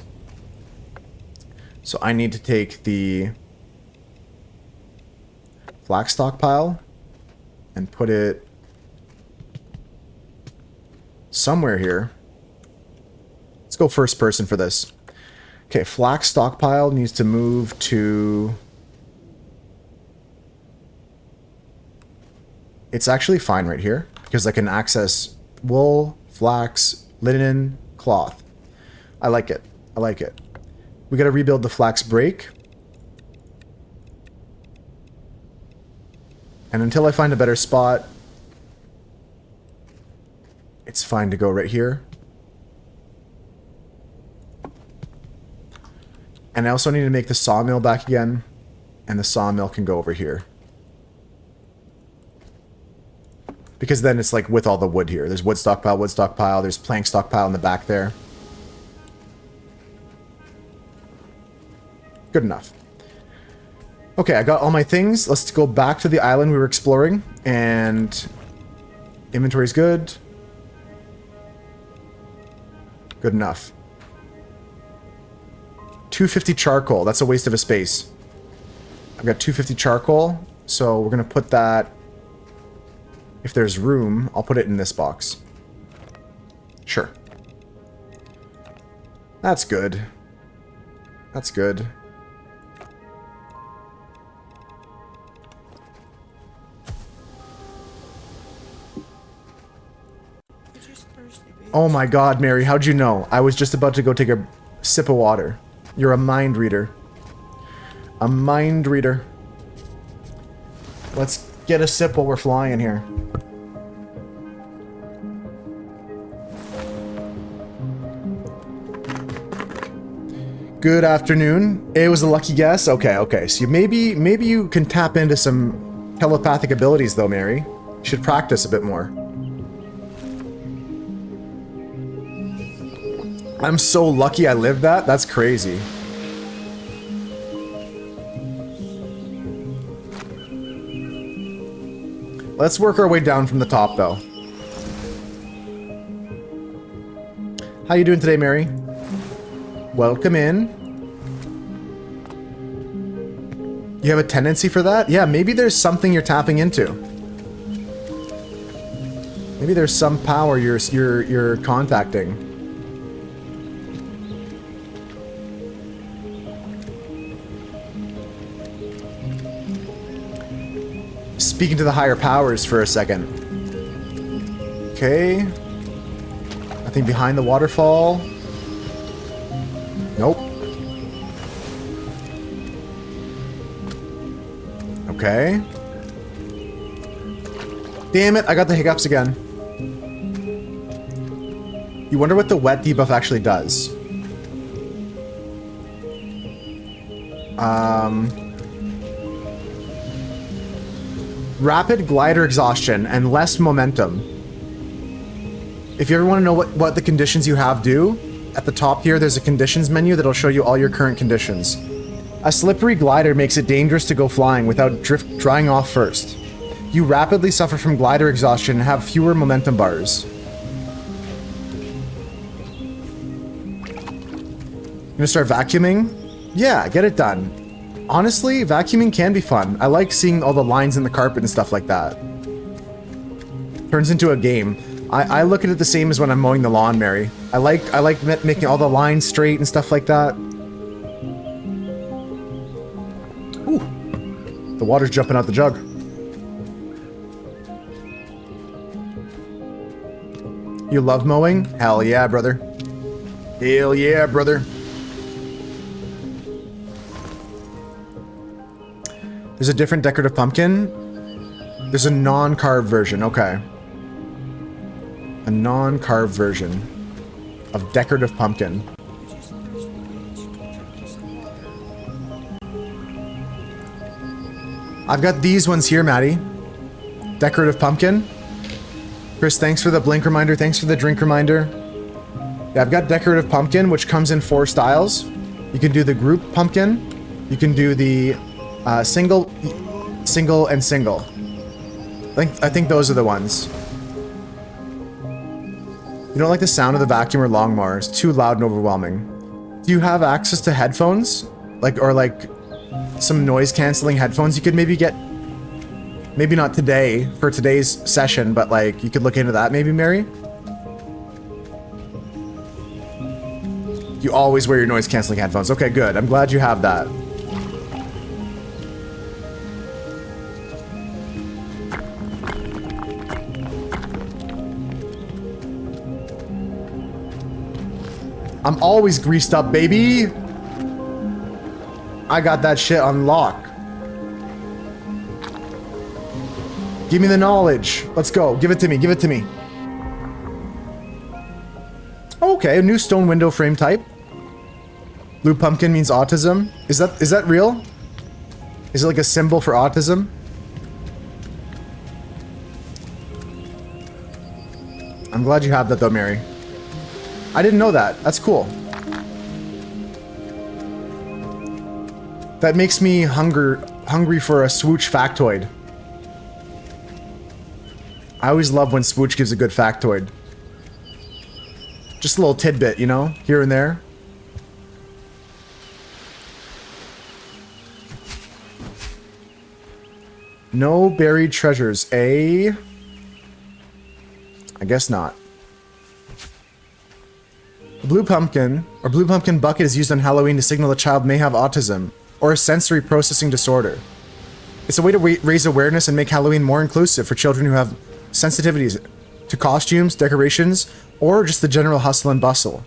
So I need to take the flax stockpile and put it somewhere here. Let's go first person for this. Okay, flax stockpile needs to move to... It's actually fine right here, because I can access wool, flax, linen, cloth. I like it. I like it. We gotta rebuild the flax break. And until I find a better spot, it's fine to go right here. And I also need to make the sawmill back again. And the sawmill can go over here. Because then it's like with all the wood here. There's wood stockpile, there's plank stockpile in the back there. Good enough. Okay, I got all my things. Let's go back to the island we were exploring. And inventory's good. Good enough. 250 charcoal. That's a waste of a space. I've got 250 charcoal. So we're going to put that... If there's room, I'll put it in this box. Sure. That's good. That's good. Oh my god, Mary, how'd you know? I was just about to go take a sip of water. You're a mind reader. A mind reader. Let's get a sip while we're flying here. Good afternoon. It was a lucky guess? Okay, okay. So maybe you can tap into some telepathic abilities though, Mary. You should practice a bit more. I'm so lucky I lived that. That's crazy. Let's work our way down from the top, though. How you doing today, Mary? Welcome in. You have a tendency for that? Yeah, maybe there's something you're tapping into. Maybe there's some power you're contacting. Speaking to the higher powers for a second. Okay. Nothing behind the waterfall. Nope. Okay. Damn it, I got the hiccups again. You wonder what the wet debuff actually does. Rapid glider exhaustion and less momentum. If you ever want to know what the conditions you have do, at the top here there's a conditions menu that'll show you all your current conditions. A slippery glider makes it dangerous to go flying without drying off first. You rapidly suffer from glider exhaustion and have fewer momentum bars. Gonna start vacuuming? Yeah, get it done. Honestly, vacuuming can be fun. I like seeing all the lines in the carpet and stuff like that. Turns into a game. I look at it the same as when I'm mowing the lawn, Mary. I like making all the lines straight and stuff like that. Ooh. The water's jumping out the jug. You love mowing? Hell yeah, brother. Hell yeah, brother. There's a different decorative pumpkin. There's a non-carved version. Okay. A non-carved version of decorative pumpkin. I've got these ones here, Maddie. Decorative pumpkin. Chris, thanks for the blink reminder. Thanks for the drink reminder. Yeah, I've got decorative pumpkin, which comes in 4 styles. You can do the group pumpkin. You can do the single, and single. I think those are the ones. You don't like the sound of the vacuum or lawnmower. It's too loud and overwhelming. Do you have access to headphones? Or some noise canceling headphones you could maybe get? Maybe not today, for today's session, but you could look into that maybe, Mary? You always wear your noise canceling headphones. Okay, good. I'm glad you have that. I'm always greased up, baby. I got that shit on lock. Give me the knowledge. Let's go. Give it to me. Give it to me. Okay, a new stone window frame type. Blue pumpkin means autism. Is that real? Is it like a symbol for autism? I'm glad you have that though, Mary. I didn't know that. That's cool. That makes me hungry for a Swooch factoid. I always love when Swooch gives a good factoid. Just a little tidbit, you know, here and there. No buried treasures, eh? I guess not. A blue pumpkin, or blue pumpkin bucket is used on Halloween to signal a child may have autism, or a sensory processing disorder. It's a way to raise awareness and make Halloween more inclusive for children who have sensitivities to costumes, decorations, or just the general hustle and bustle.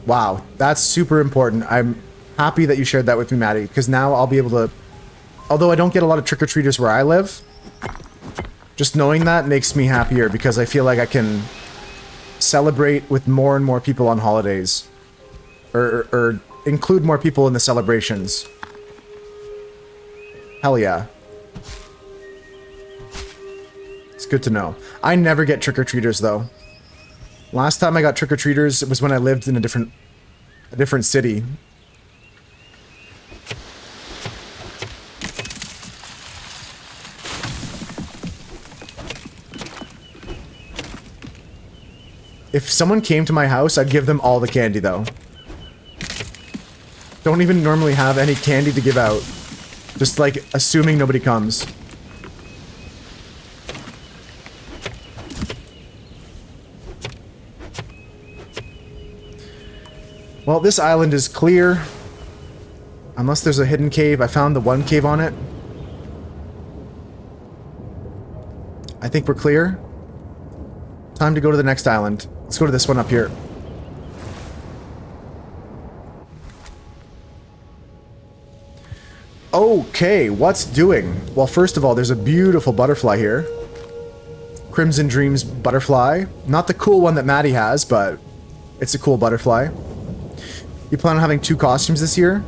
Wow, that's super important. I'm happy that you shared that with me, Maddie, because now I'll be able to... Although I don't get a lot of trick-or-treaters where I live, just knowing that makes me happier because I feel like I can celebrate with more and more people on holidays. Or include more people in the celebrations. Hell yeah. It's good to know. I never get trick-or-treaters though. Last time I got trick-or-treaters, it was when I lived in a different city. If someone came to my house, I'd give them all the candy though. Don't even normally have any candy to give out. Just like assuming nobody comes. Well, this island is clear. Unless there's a hidden cave. I found the one cave on it. I think we're clear. Time to go to the next island. Let's go to this one up here. Okay, what's doing? Well, first of all, there's a beautiful butterfly here. Crimson Dreams butterfly. Not the cool one that Maddie has, but it's a cool butterfly. You plan on having 2 costumes this year?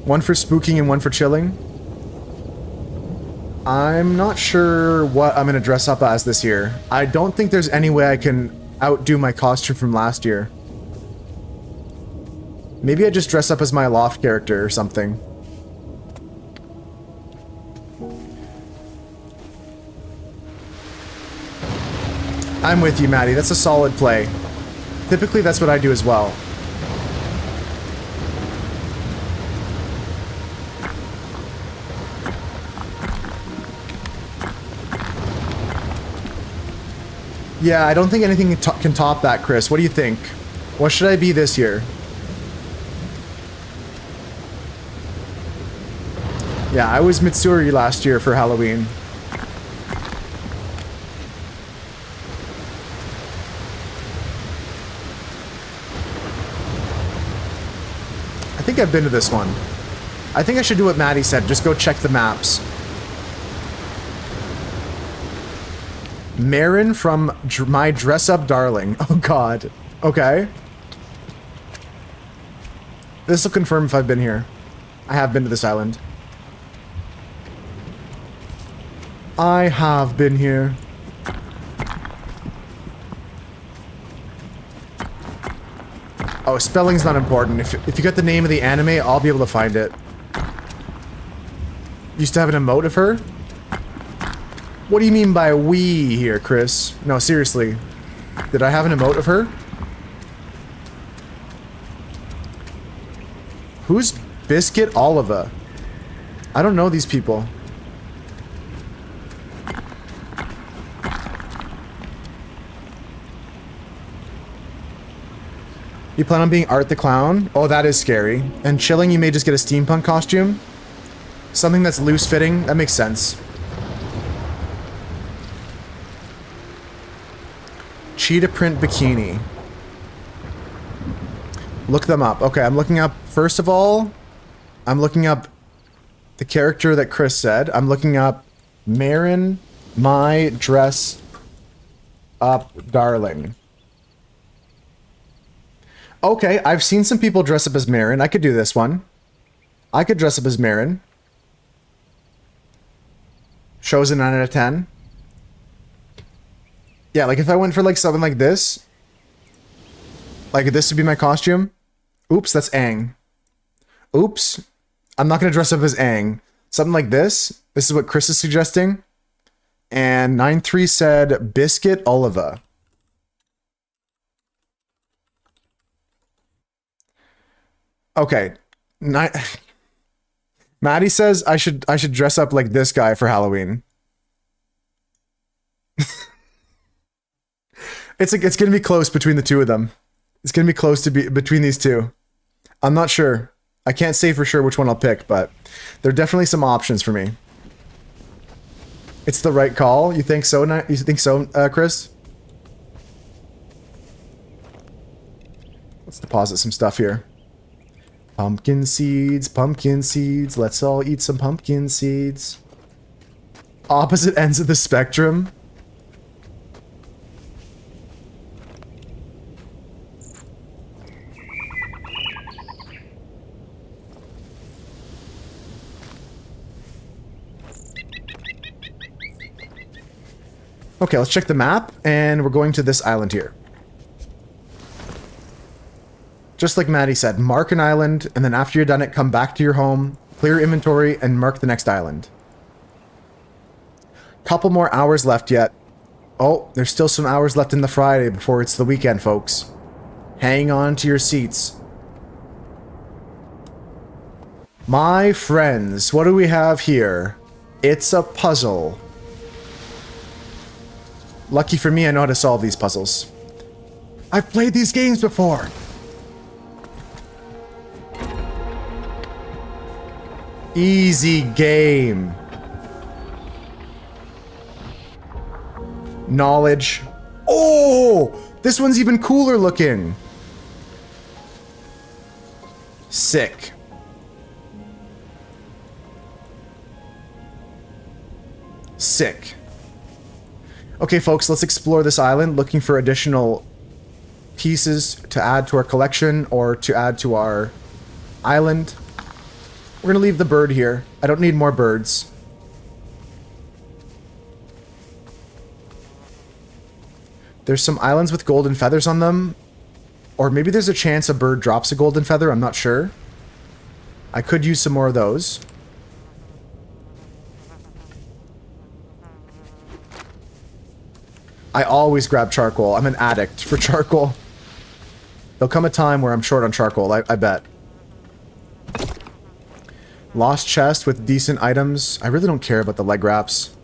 One for spooking and one for chilling? I'm not sure what I'm going to dress up as this year. I don't think there's any way I can outdo my costume from last year. Maybe I just dress up as my aloft character or something. I'm with you, Maddie. That's a solid play. Typically, that's what I do as well. Yeah, I don't think anything can top that, Chris. What do you think? What should I be this year? Yeah, I was Mitsuri last year for Halloween. I think I've been to this one. I think I should do what Maddie said. Just go check the maps. Marin from My Dress Up Darling. Oh god. Okay. This will confirm if I've been here. I have been to this island. I have been here. Oh, spelling's not important. If you got the name of the anime, I'll be able to find it. Used to have an emote of her? What do you mean by we here, Chris? No, seriously. Did I have an emote of her? Who's Biscuit Oliva? I don't know these people. You plan on being Art the Clown? Oh, that is scary. And chilling, you may just get a steampunk costume? Something that's loose-fitting? That makes sense. Cheetah print bikini. Look them up. Okay, I'm looking up, first of all, I'm looking up the character that Chris said. I'm looking up Marin, my dress up darling. Okay, I've seen some people dress up as Marin. I could do this one. I could dress up as Marin. Shows a 9 out of 10. Yeah, like if I went for like something like this. Like this would be my costume. Oops, that's Aang. Oops. I'm not going to dress up as Aang. Something like this. This is what Chris is suggesting. And 9-3 said Biscuit Oliva. Okay. Maddie says I should dress up like this guy for Halloween. It's gonna be close between the two of them. It's gonna be close to between these two. I'm not sure. I can't say for sure which one I'll pick, but there are definitely some options for me. It's the right call. You think so? You think so, Chris? Let's deposit some stuff here. Pumpkin seeds, pumpkin seeds. Let's all eat some pumpkin seeds. Opposite ends of the spectrum. Okay, let's check the map, and we're going to this island here. Just like Maddie said, mark an island, and then after you're done it, come back to your home, clear inventory, and mark the next island. Couple more hours left yet. Oh, there's still some hours left in the Friday before it's the weekend, folks. Hang on to your seats. My friends, what do we have here? It's a puzzle. Lucky for me, I know how to solve these puzzles. I've played these games before! Easy game. Knowledge. Oh! This one's even cooler looking. Sick. Sick. Okay, folks, let's explore this island, looking for additional pieces to add to our collection or to add to our island. We're gonna leave the bird here. I don't need more birds. There's some islands with golden feathers on them. Or maybe there's a chance a bird drops a golden feather, I'm not sure. I could use some more of those. I always grab charcoal. I'm an addict for charcoal. There'll come a time where I'm short on charcoal, I bet. Lost chest with decent items. I really don't care about the leg wraps.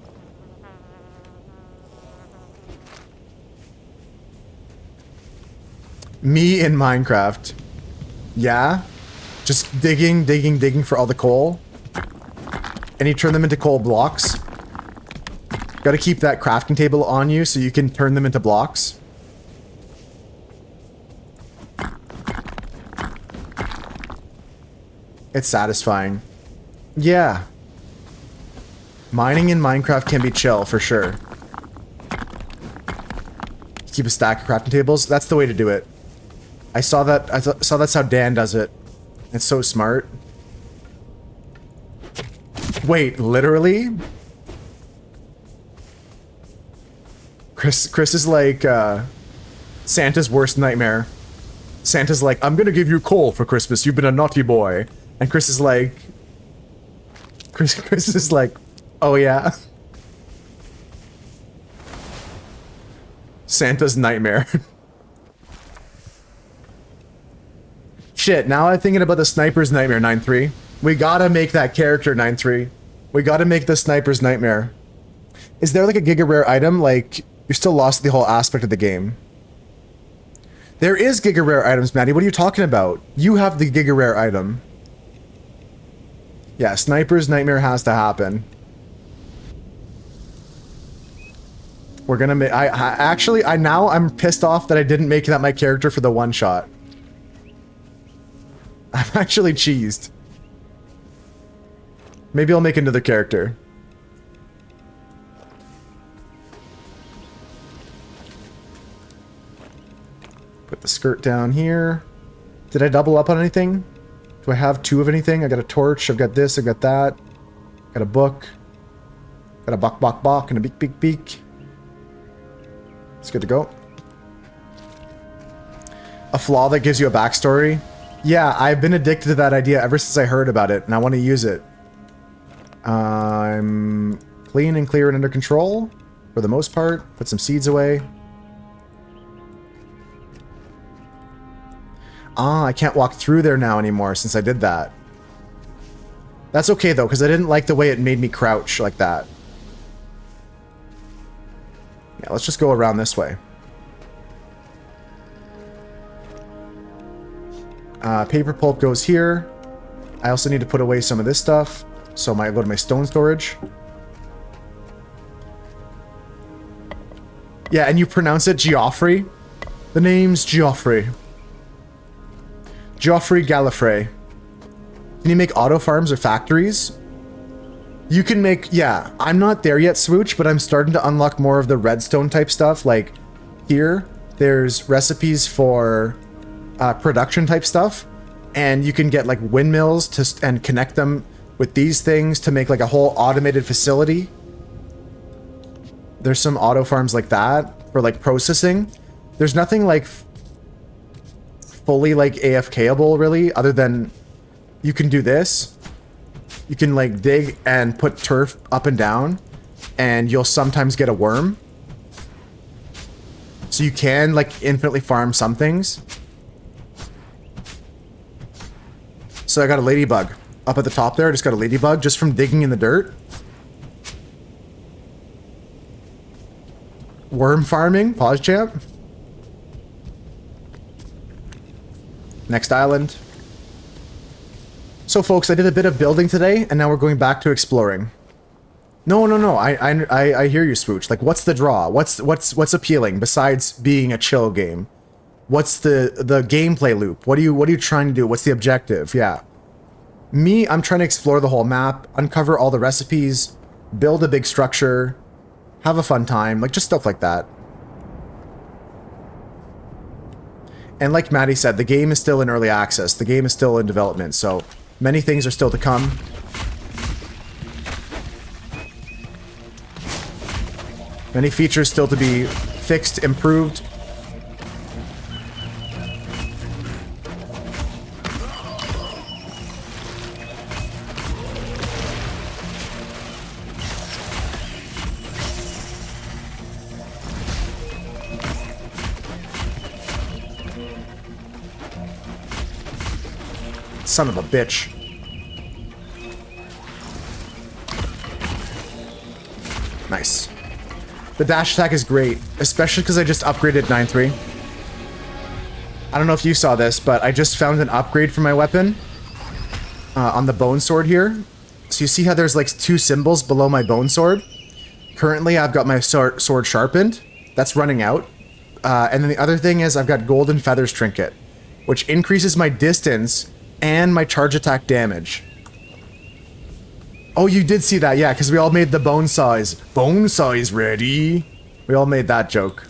Me in Minecraft. Yeah? Just digging for all the coal. And you turn them into coal blocks. Gotta keep that crafting table on you so you can turn them into blocks. It's satisfying. Yeah. Mining in Minecraft can be chill, for sure. Keep a stack of crafting tables. That's the way to do it. I saw that. I saw that's how Dan does it. It's so smart. Wait, literally? Chris is like Santa's worst nightmare. Santa's like, I'm gonna give you coal for Christmas. You've been a naughty boy. And Chris is like, Chris is like, oh yeah. Santa's nightmare. Shit, now I'm thinking about the sniper's nightmare, 9-3. We gotta make that character, 9-3. We gotta make the sniper's nightmare. Is there like a Giga Rare item? Like, you're still lost the whole aspect of the game. There is Giga Rare items, Maddie. What are you talking about? You have the Giga Rare item. Yeah, sniper's nightmare has to happen. We're gonna make. I'm pissed off that I didn't make that my character for the one shot. I'm actually cheesed. Maybe I'll make another character. Put the skirt down here. Did I double up on anything? Do I have 2 of anything? I got a torch, I've got this, I've got that. Got a book. Got a bok, and a beak. It's good to go. A flaw that gives you a backstory. Yeah, I've been addicted to that idea ever since I heard about it, and I want to use it. I'm clean and clear and under control for the most part. Put some seeds away. Ah, I can't walk through there now anymore since I did that. That's okay though, because I didn't like the way it made me crouch like that. Yeah, let's just go around this way. Paper pulp goes here. I also need to put away some of this stuff. So I go to my stone storage. Yeah, and you pronounce it Geoffrey? The name's Geoffrey. Geoffrey Gallifrey. Can you make auto farms or factories? You can make, yeah, I'm not there yet, Swooch, but I'm starting to unlock more of the redstone type stuff. Like here, there's recipes for production type stuff, and you can get like windmills to and connect them with these things to make like a whole automated facility. There's some auto farms like that for like processing. There's nothing like fully like AFKable really, other than you can do this. You can like dig and put turf up and down, and you'll sometimes get a worm. So you can like infinitely farm some things. So I got a ladybug up at the top there. I just got a ladybug just from digging in the dirt. Worm farming, pause champ. Next island. So folks, I did a bit of building today, and now we're going back to exploring. No. I hear you, Swooch. Like, what's the draw? What's appealing besides being a chill game? What's the gameplay loop? What are you trying to do? What's the objective? Yeah. Me, I'm trying to explore the whole map, uncover all the recipes, build a big structure, have a fun time, like just stuff like that. And like Maddie said, the game is still in early access. The game is still in development, so many things are still to come. Many features still to be fixed, improved. Son of a bitch. Nice. The dash attack is great, especially because I just upgraded 9.3. I don't know if you saw this, but I just found an upgrade for my weapon on the bone sword here. So you see how there's like 2 symbols below my bone sword? Currently, I've got my sword sharpened. That's running out. And then the other thing is I've got golden feathers trinket, which increases my distance and my charge attack damage. Oh, you did see that, yeah, because we all made the bone size. Bone size ready. We all made that joke.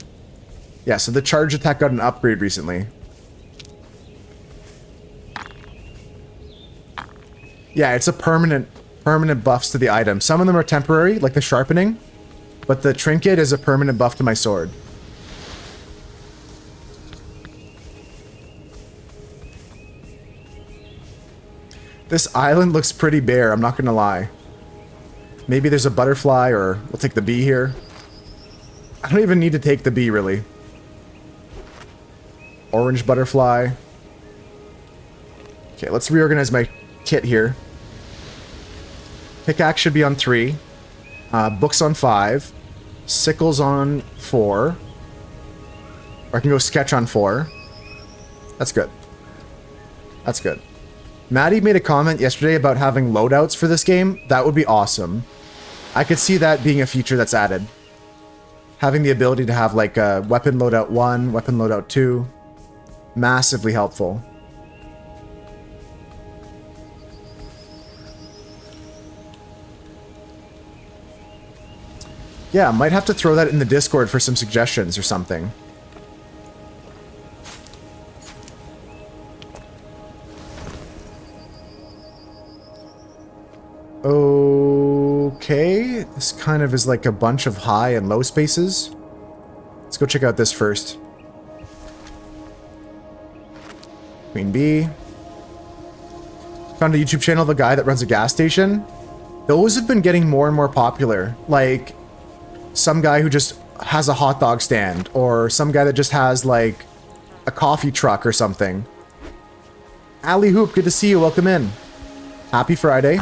Yeah, so the charge attack got an upgrade recently. Yeah, it's a permanent buffs to the item. Some of them are temporary, like the sharpening, but the trinket is a permanent buff to my sword. This island looks pretty bare, I'm not gonna lie. Maybe there's a butterfly, or we'll take the bee here. I don't even need to take the bee, really. Orange butterfly. Okay, let's reorganize my kit here. Pickaxe should be on 3. Books on 5. Sickles on 4. Or I can go sketch on 4. That's good. That's good. Maddie made a comment yesterday about having loadouts for this game. That would be awesome. I could see that being a feature that's added. Having the ability to have like a weapon loadout 1, weapon loadout 2. Massively helpful. Yeah, might have to throw that in the Discord for some suggestions or something. Okay, this kind of is like a bunch of high and low spaces. Let's go check out this first. Queen Bee. Found a YouTube channel of a guy that runs a gas station. Those have been getting more and more popular. Like, some guy who just has a hot dog stand, or some guy that just has, like, a coffee truck or something. Alley Hoop, good to see you. Welcome in. Happy Friday.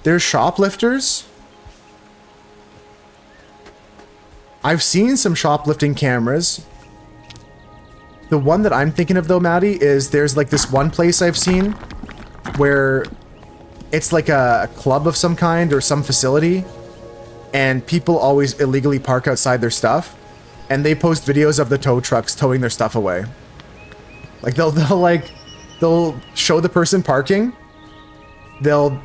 There's shoplifters. I've seen some shoplifting cameras. The one that I'm thinking of though, Maddie, is there's like this one place I've seen where it's like a club of some kind or some facility, and people always illegally park outside their stuff, and they post videos of the tow trucks towing their stuff away. Like they'll show the person parking. They'll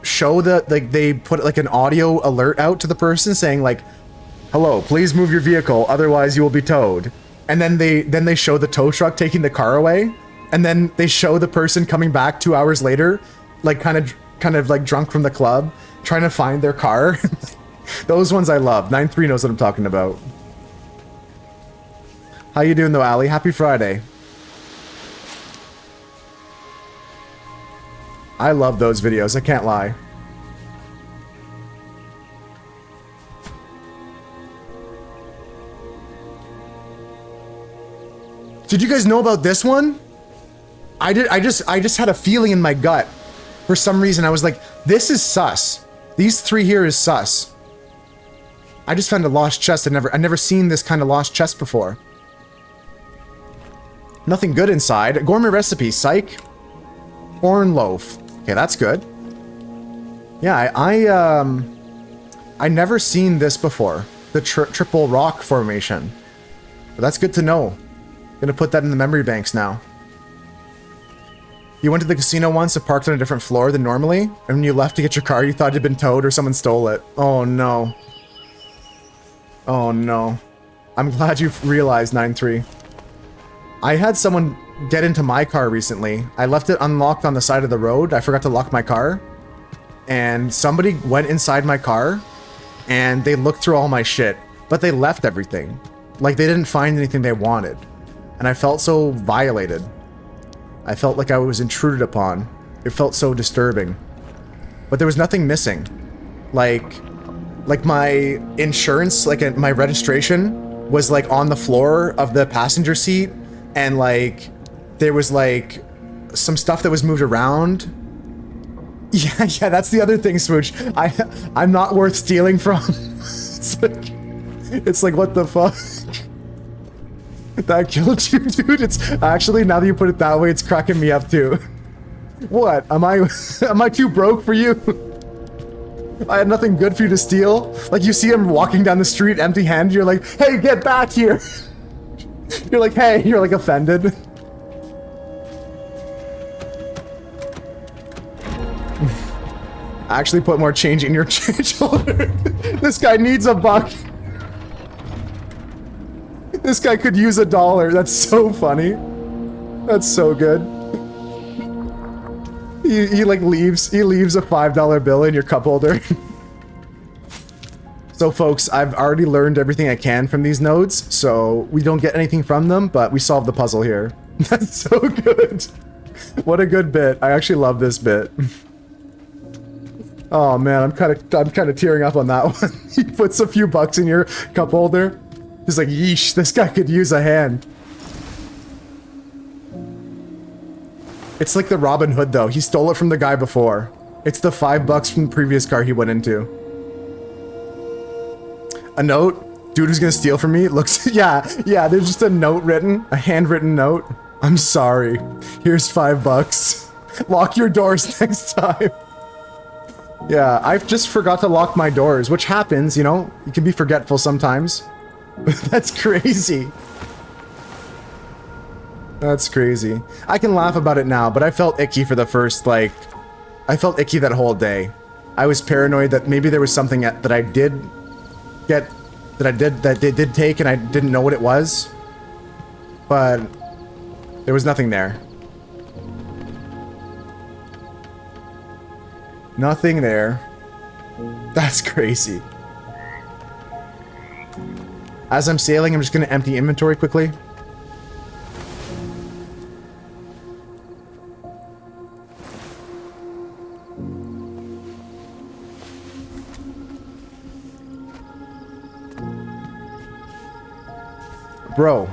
show that, like, they put like an audio alert out to the person saying like, hello, please move your vehicle, otherwise you will be towed. And then they show the tow truck taking the car away, and then they show the person coming back 2 hours later, like kind of like drunk from the club, trying to find their car. Those ones I love. 9-3 knows what I'm talking about. How you doing though, Ali? Happy Friday. I love those videos, I can't lie. Did you guys know about this one? I just had a feeling in my gut. For some reason, I was like, this is sus. These three here is sus. I just found a lost chest. I've never seen this kind of lost chest before. Nothing good inside. Gourmet recipe, psych. Corn loaf. Okay, that's good. Yeah, I never seen this before. The triple rock formation. But that's good to know. Gonna put that in the memory banks now. You went to the casino once and parked on a different floor than normally, and when you left to get your car, you thought it had been towed or someone stole it. Oh no. Oh no. I'm glad you realized, 9-3. I had someone get into my car recently. I left it unlocked on the side of the road. I forgot to lock my car. And somebody went inside my car and they looked through all my shit, but they left everything. Like, they didn't find anything they wanted. And I felt so violated. I felt like I was intruded upon. It felt so disturbing. But there was nothing missing. Like my insurance, like my registration was like on the floor of the passenger seat, and like there was like some stuff that was moved around. Yeah, that's the other thing, Smooch. I'm not worth stealing from. It's like what the fuck? That killed you, dude. It's actually, now that you put it that way, it's cracking me up too. What? Am I too broke for you? I had nothing good for you to steal. Like, you see him walking down the street empty-handed, you're like, hey, get back here. You're like, hey, you're like offended. Actually put more change in your change holder. This guy needs a buck. This guy could use $1. That's so funny. That's so good. He like leaves a $5 bill in your cup holder. So folks, I've already learned everything I can from these nodes, so we don't get anything from them, but we solved the puzzle here. That's so good. What a good bit. I actually love this bit. Oh man, I'm kind of tearing up on that one. He puts a few bucks in your cup holder. He's like, yeesh, this guy could use a hand. It's like the Robin Hood though. He stole it from the guy before. It's the $5 from the previous car he went into. A note? Dude who's gonna steal from me? It looks, yeah, there's just a note written, a handwritten note. I'm sorry. Here's $5. Lock your doors next time. Yeah, I just forgot to lock my doors, which happens, you know? You can be forgetful sometimes. That's crazy. That's crazy. I can laugh about it now, but I felt icky for the first, like... I felt icky that whole day. I was paranoid that maybe there was something that I did get, that they did take and I didn't know what it was. But there was nothing there. Nothing there. That's crazy. As I'm sailing, I'm just going to empty inventory quickly. Bro,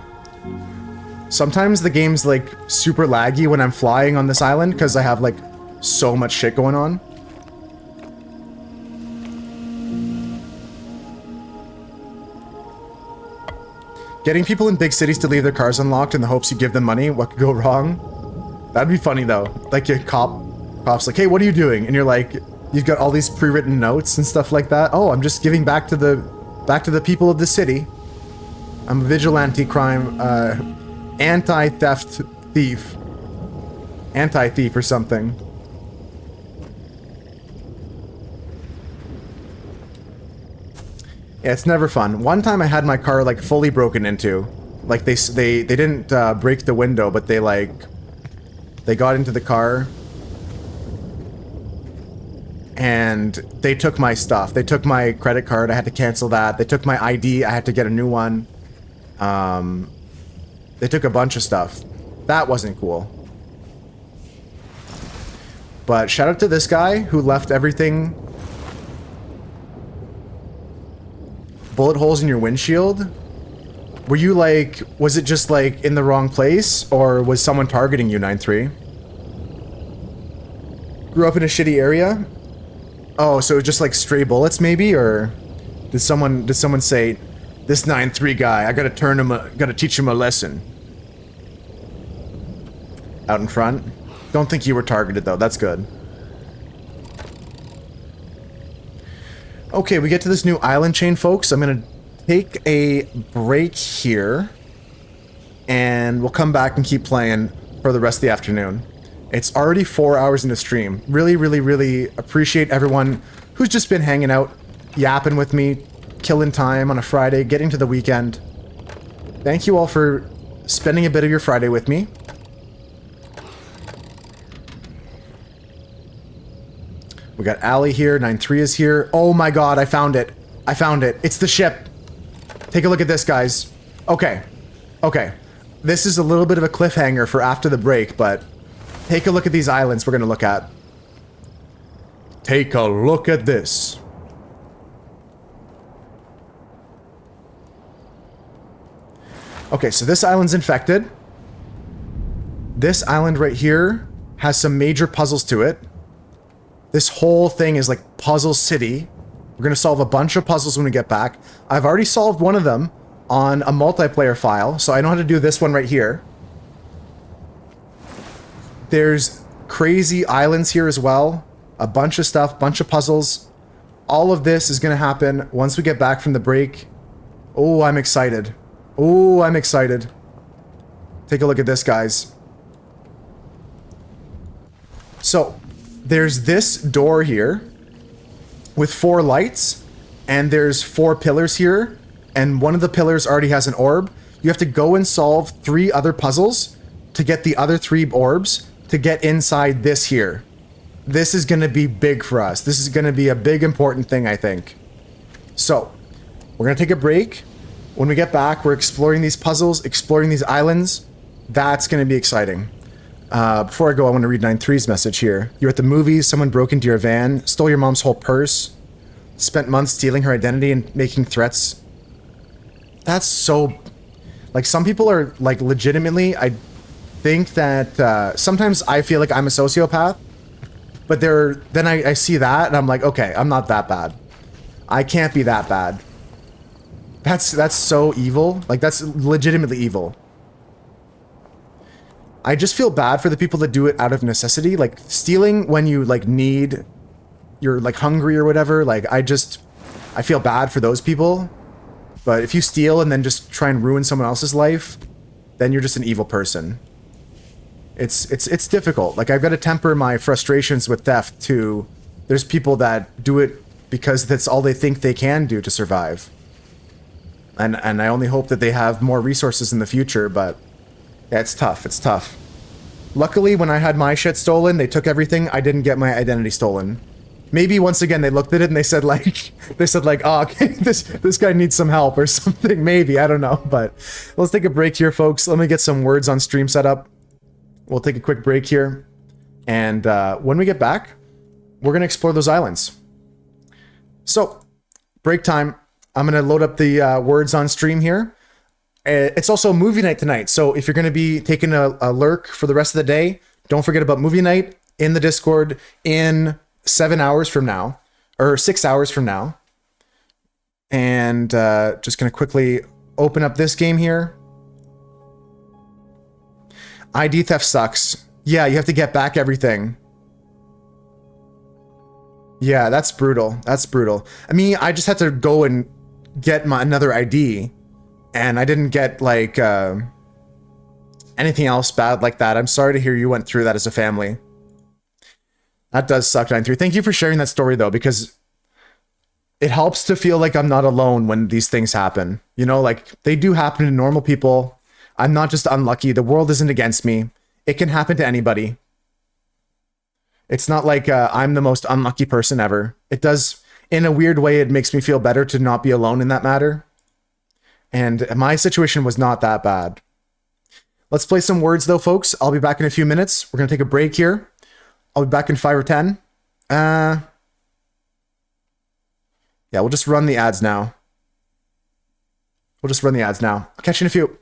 sometimes the game's like super laggy when I'm flying on this island because I have like so much shit going on. Getting people in big cities to leave their cars unlocked in the hopes you give them money, what could go wrong? That'd be funny though. Like your cop's like, hey, what are you doing? And you're like, you've got all these pre-written notes and stuff like that. Oh, I'm just giving back to the people of the city. I'm a vigilante crime, anti-theft thief. Anti-thief or something. Yeah, it's never fun. One time I had my car like fully broken into. Like they didn't break the window, but they got into the car and they took my stuff. They took my credit card. I had to cancel that. They took my ID. I had to get a new one. They took a bunch of stuff. That wasn't cool. But shout out to this guy who left everything. Bullet holes in your windshield? Were you like, was it just like in the wrong place? Or was someone targeting you, 9-3? Grew up in a shitty area? Oh, so it was just like stray bullets maybe? Or did someone say, this 9-3 guy, I gotta teach him a lesson? Out in front? Don't think you were targeted though, that's good. Okay, we get to this new island chain, folks. I'm gonna take a break here, and we'll come back and keep playing for the rest of the afternoon. It's already 4 hours into stream. Really, really, really appreciate everyone who's just been hanging out, yapping with me, killing time on a Friday, getting to the weekend. Thank you all for spending a bit of your Friday with me. We got Allie here, 9-3 is here. Oh my god, I found it. I found it. It's the ship. Take a look at this, guys. Okay. Okay. This is a little bit of a cliffhanger for after the break, but take a look at these islands we're going to look at. Take a look at this. Okay, so this island's infected. This island right here has some major puzzles to it. This whole thing is like Puzzle City. We're going to solve a bunch of puzzles when we get back. I've already solved one of them on a multiplayer file, so I know how to do this one right here. There's crazy islands here as well. A bunch of stuff, bunch of puzzles. All of this is going to happen once we get back from the break. Oh, I'm excited. Oh, I'm excited. Take a look at this, guys. So, there's this door here with 4 lights, and there's 4 pillars here, and one of the pillars already has an orb. You have to go and solve 3 other puzzles to get the other 3 orbs to get inside this here. This is going to be big for us. This is going to be a big important thing, I think. So, we're going to take a break. When we get back, we're exploring these puzzles, exploring these islands. That's going to be exciting. Before I go, I want to read 9-3's message here. You're at the movies, someone broke into your van, stole your mom's whole purse, spent months stealing her identity and making threats. That's so... Like, some people are, like, legitimately, I think that, sometimes I feel like I'm a sociopath, but then I see that, and I'm like, okay, I'm not that bad. I can't be that bad. That's so evil. Like, that's legitimately evil. I just feel bad for the people that do it out of necessity. Like, stealing when you, like, you're, like, hungry or whatever. Like, I feel bad for those people. But if you steal and then just try and ruin someone else's life, then you're just an evil person. It's difficult. Like, I've got to temper my frustrations with theft to There's people that do it because that's all they think they can do to survive. And I only hope that they have more resources in the future, but yeah, it's tough. It's tough. Luckily, when I had my shit stolen, they took everything. I didn't get my identity stolen. Maybe once again they looked at it and they said like, oh, okay, this guy needs some help or something. Maybe, I don't know. But let's take a break here, folks. Let me get some words on stream set up. We'll take a quick break here, and when we get back, we're gonna explore those islands. So, break time. I'm gonna load up the words on stream here. It's also movie night tonight, so if you're going to be taking a lurk for the rest of the day, don't forget about movie night in the Discord in 7 hours from now, or 6 hours from now. And just going to quickly open up this game here. ID theft sucks. Yeah, you have to get back everything. Yeah, that's brutal. That's brutal. I mean, I just had to go and get another ID. And I didn't get, like, anything else bad like that. I'm sorry to hear you went through that as a family. That does suck, 9-3. Thank you for sharing that story, though, because it helps to feel like I'm not alone when these things happen. You know, like, they do happen to normal people. I'm not just unlucky. The world isn't against me. It can happen to anybody. It's not like I'm the most unlucky person ever. It does, in a weird way, it makes me feel better to not be alone in that matter. And my situation was not that bad. Let's play some words, though, folks. I'll be back in a few minutes. We're going to take a break here. I'll be back in 5 or 10. Yeah, we'll just run the ads now. I'll catch you in a few.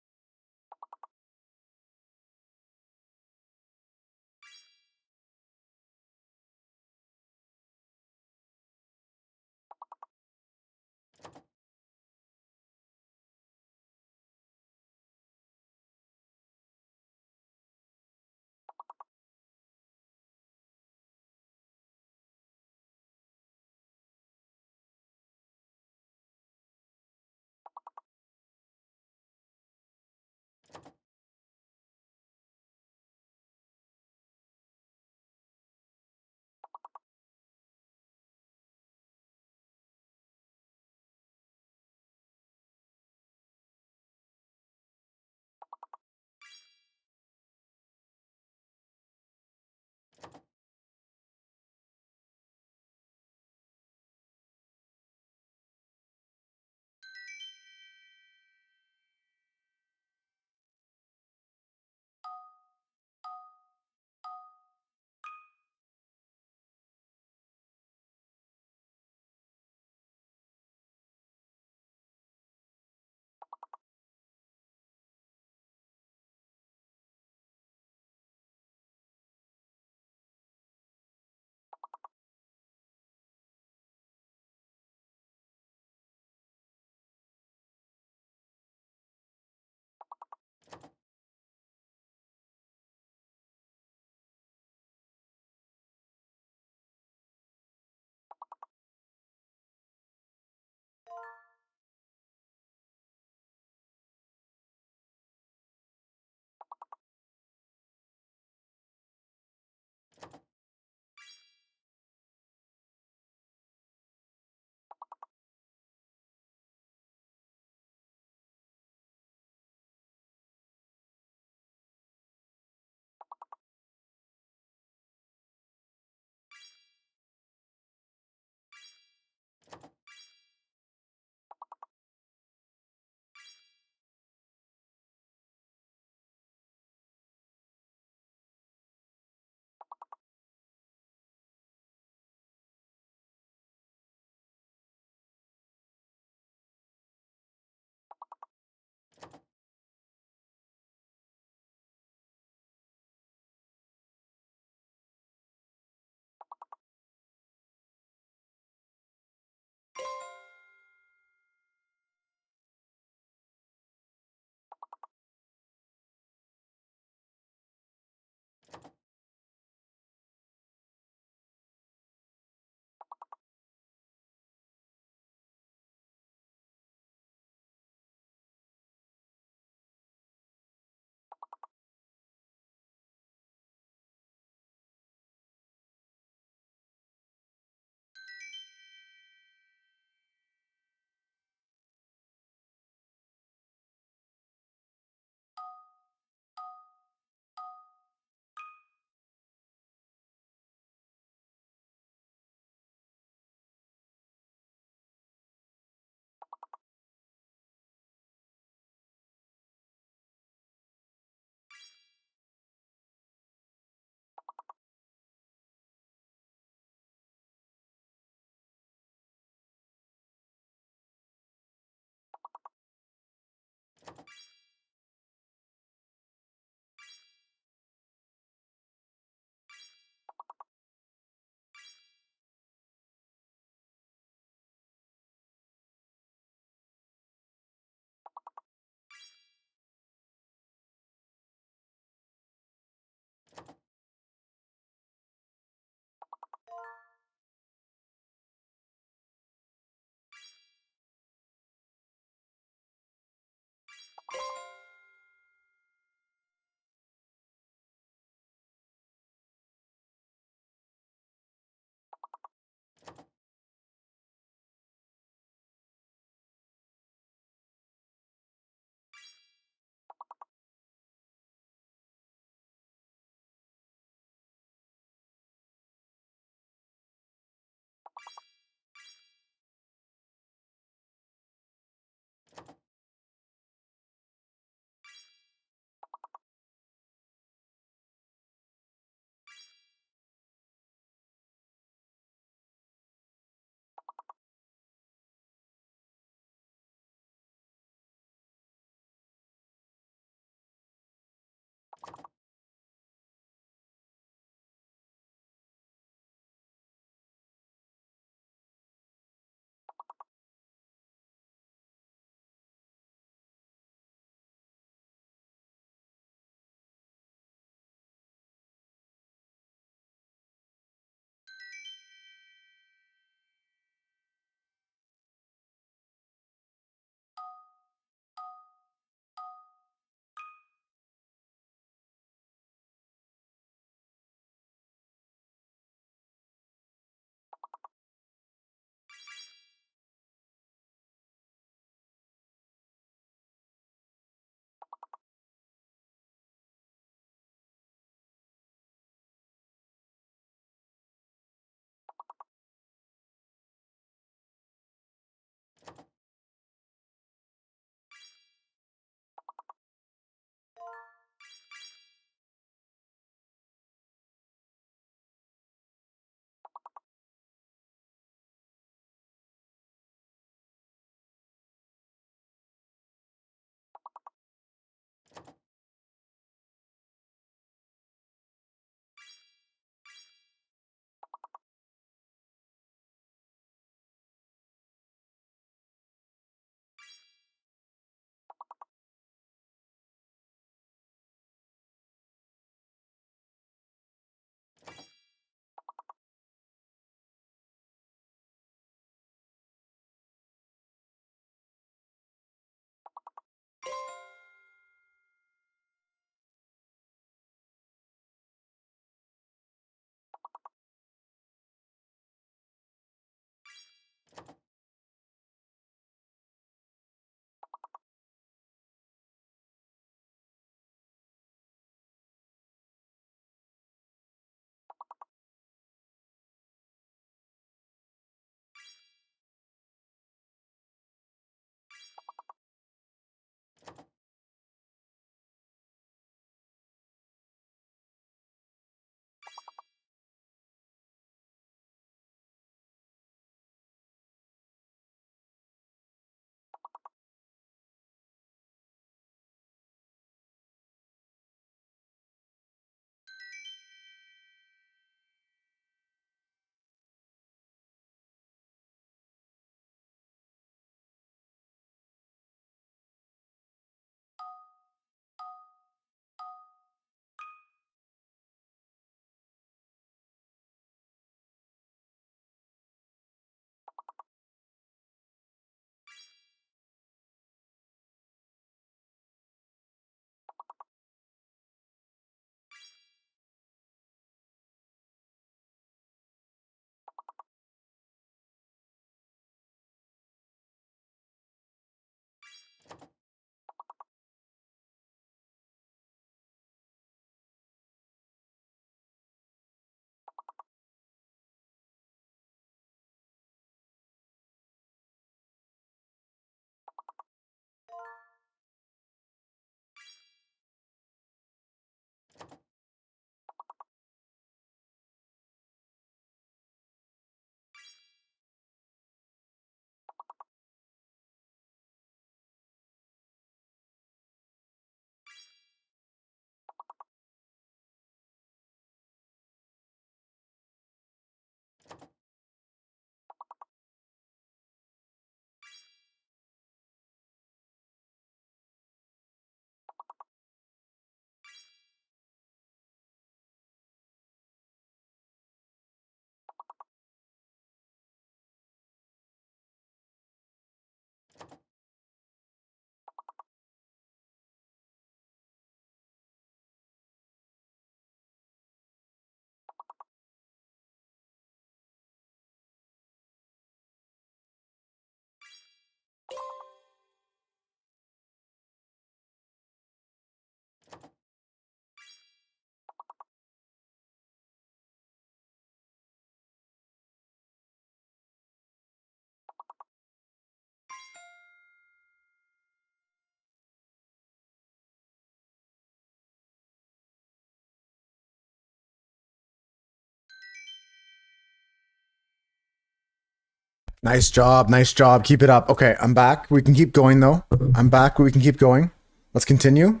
Nice job. Nice job. Keep it up. Okay, I'm back. We can keep going though. I'm back. We can keep going. Let's continue.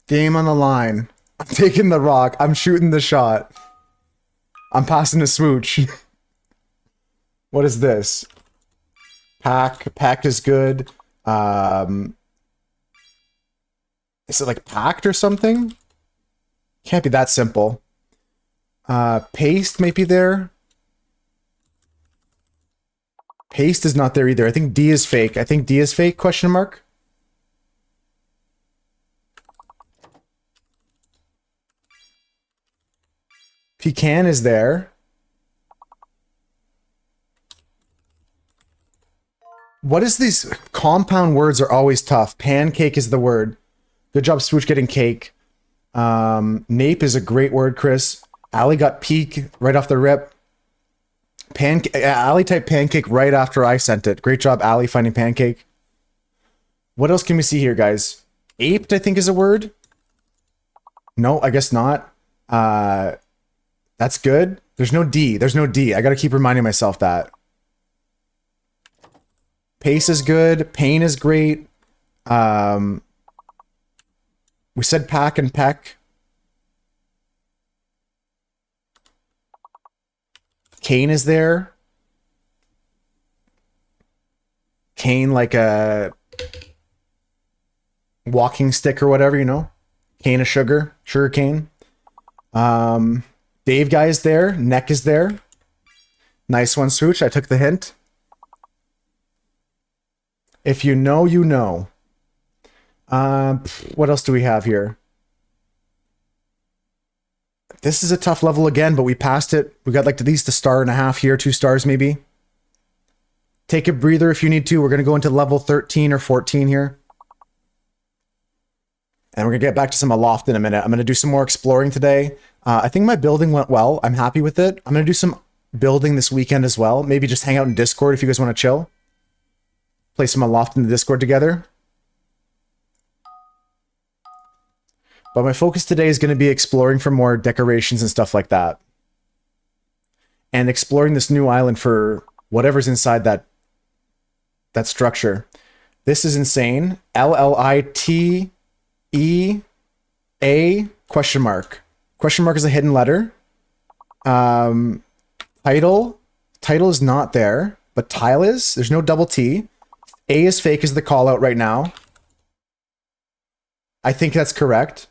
Game on the line. I'm taking the rock. I'm shooting the shot. I'm passing the smooch. What is this? Pack is good. Is it like packed or something? Can't be that simple. Paste might be there. Paste is not there either. I think D is fake. I think D is fake, question mark. Pecan is there. What is these compound words are always tough. Pancake is the word. Good job, Swooch, getting cake. Nape is a great word, Chris. Ali got peak right off the rip. Ali typed pancake right after I sent it. Great job, Ali, finding pancake. What else can we see here, guys? Aped, I think, is a word. No, I guess not. That's good. There's no D. There's no D. I gotta keep reminding myself that. Pace is good. Pain is great. We said pack and peck. Cane is there. Cane like a walking stick or whatever, you know? Cane of sugar. Sugar cane. Dave guy is there. Neck is there. Nice one, Swooch. I took the hint. If you know, you know. What else do we have here? This is a tough level again, but we passed it. We got like at least a star and a half here, 2 stars maybe. Take a breather if you need to. We're going to go into level 13 or 14 here. And we're going to get back to some aloft in a minute. I'm going to do some more exploring today. I think my building went well. I'm happy with it. I'm going to do some building this weekend as well. Maybe just hang out in Discord if you guys want to chill. Play some aloft in the Discord together. But my focus today is going to be exploring for more decorations and stuff like that. And exploring this new island for whatever's inside that structure. This is insane. LLITEA question mark. Question mark is a hidden letter. Title is not there, but tile is. There's no double T. A is fake is the call out right now. I think that's correct.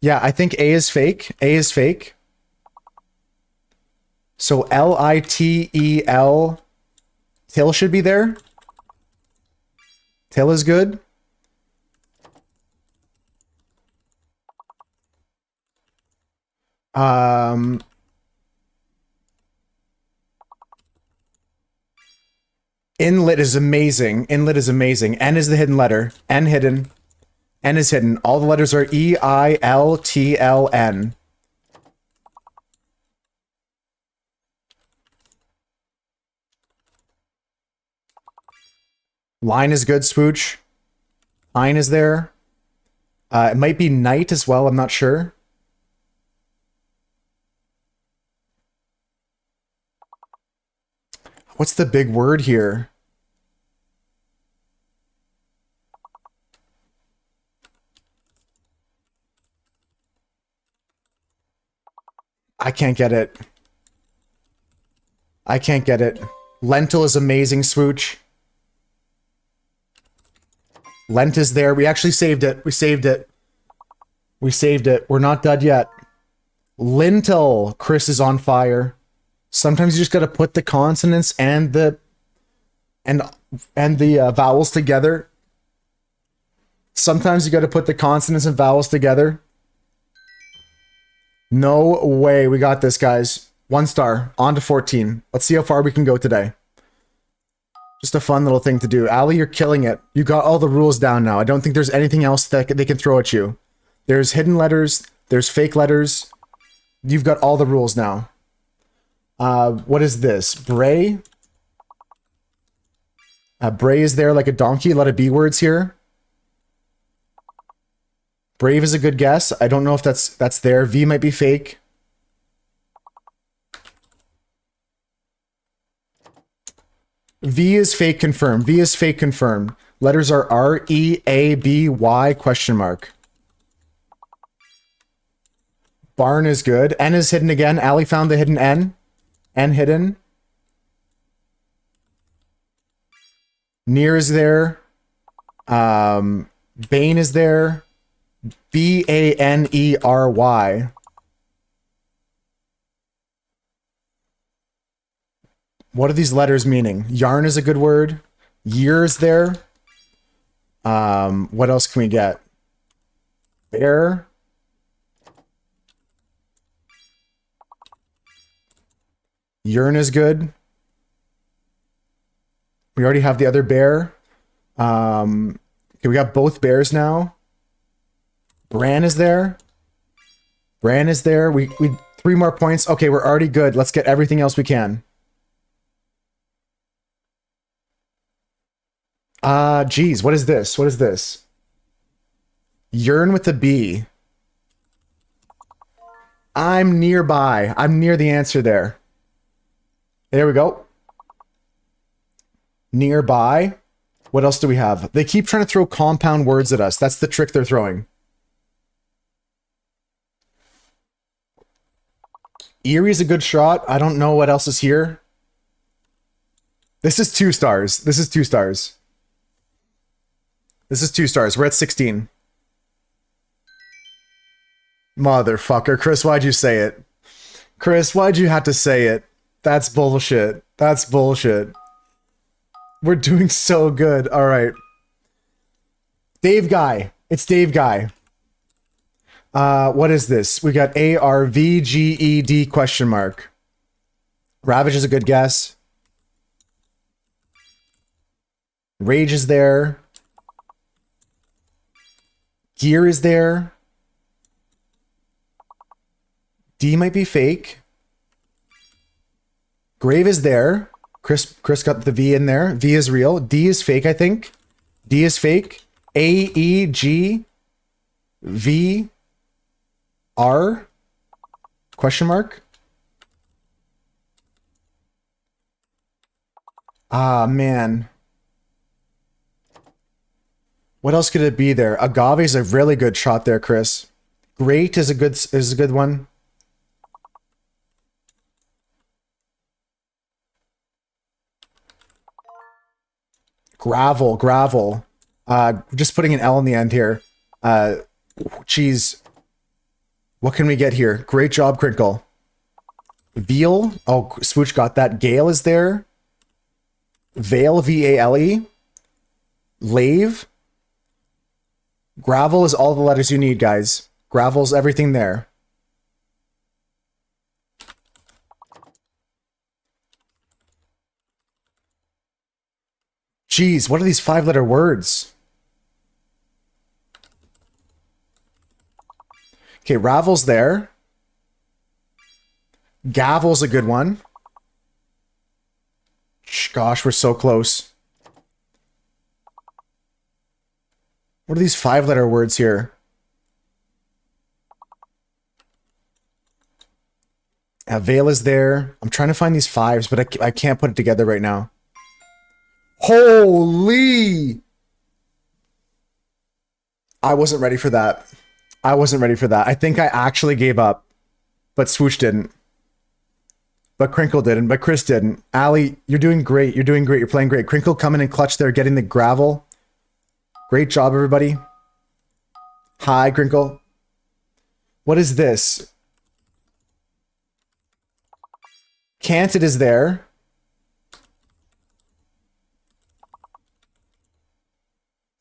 Yeah, I think A is fake. A is fake. So LITEL. Till should be there. Till is good. Inlet is amazing. Inlet is amazing. N is the hidden letter. N hidden. N is hidden. All the letters are EILTLN. Line is good, Swooch. Line is there. It might be night as well. I'm not sure. What's the big word here? I can't get it. I can't get it. Lentil is amazing, Swooch. Lent is there. We actually saved it. We saved it. We saved it. We're not done yet. Lintel. Chris is on fire. Sometimes you just got to put the consonants and the vowels together. Sometimes you got to put the consonants and vowels together. No way. We got this, guys. 1 star. On to 14. Let's see how far we can go today. Just a fun little thing to do. Ali, you're killing it. You got all the rules down now. I don't think there's anything else that they can throw at you. There's hidden letters. There's fake letters. You've got all the rules now. What is this? Bray? Bray is there like a donkey. A lot of B words here. Brave is a good guess. I don't know if that's there. V might be fake. V is fake confirmed. V is fake confirmed. Letters are R, E, A, B, Y, question mark. Barn is good. N is hidden again. Ali found the hidden N. N hidden. Near is there. Bane is there. Banery. What are these letters meaning? Yarn is a good word. Year is there. What else can we get? Bear. Yearn is good. We already have the other bear. Okay, we got both bears now. Bran is there. Bran is there. We 3 more points. Okay, we're already good. Let's get everything else we can. Geez, what is this? What is this? Yearn with a B. I'm nearby. I'm near the answer there. There we go. Nearby. What else do we have? They keep trying to throw compound words at us. That's the trick they're throwing. Erie's a good shot. I don't know what else is here. This is 2 stars. This is 2 stars. This is 2 stars. We're at 16. Motherfucker. Chris, why'd you say it? Chris, why'd you have to say it? That's bullshit. That's bullshit. We're doing so good. All right. Dave Guy. It's Dave Guy. What is this? We got ARVGED question mark. Ravage is a good guess. Rage is there. Gear is there. D might be fake. Grave is there. Chris got the V in there. V is real. D is fake, I think. D is fake. AEGVR question mark. Ah, man. What else could it be there? Agave is a really good shot there, Chris. Great is a good one. Gravel. Just putting an L in the end here. Cheese. What can we get here? Great job, Crinkle. Veal. Oh, Swooch got that. Gale is there. Vale, VALE. Lave. Gravel is all the letters you need, guys. Gravel's everything there. Jeez, what are these 5-letter words? Okay, Ravel's there. Gavel's a good one. Gosh, we're so close. What are these 5-letter words here? Veil is there. I'm trying to find these 5s, but I can't put it together right now. Holy! I wasn't ready for that. I wasn't ready for that. I think I actually gave up, but Swoosh didn't. But Crinkle didn't, but Chris didn't. Ali, you're doing great. You're doing great. You're playing great. Crinkle coming in clutch there, getting the gravel. Great job, everybody. Hi, Crinkle. What is this? Canted is there.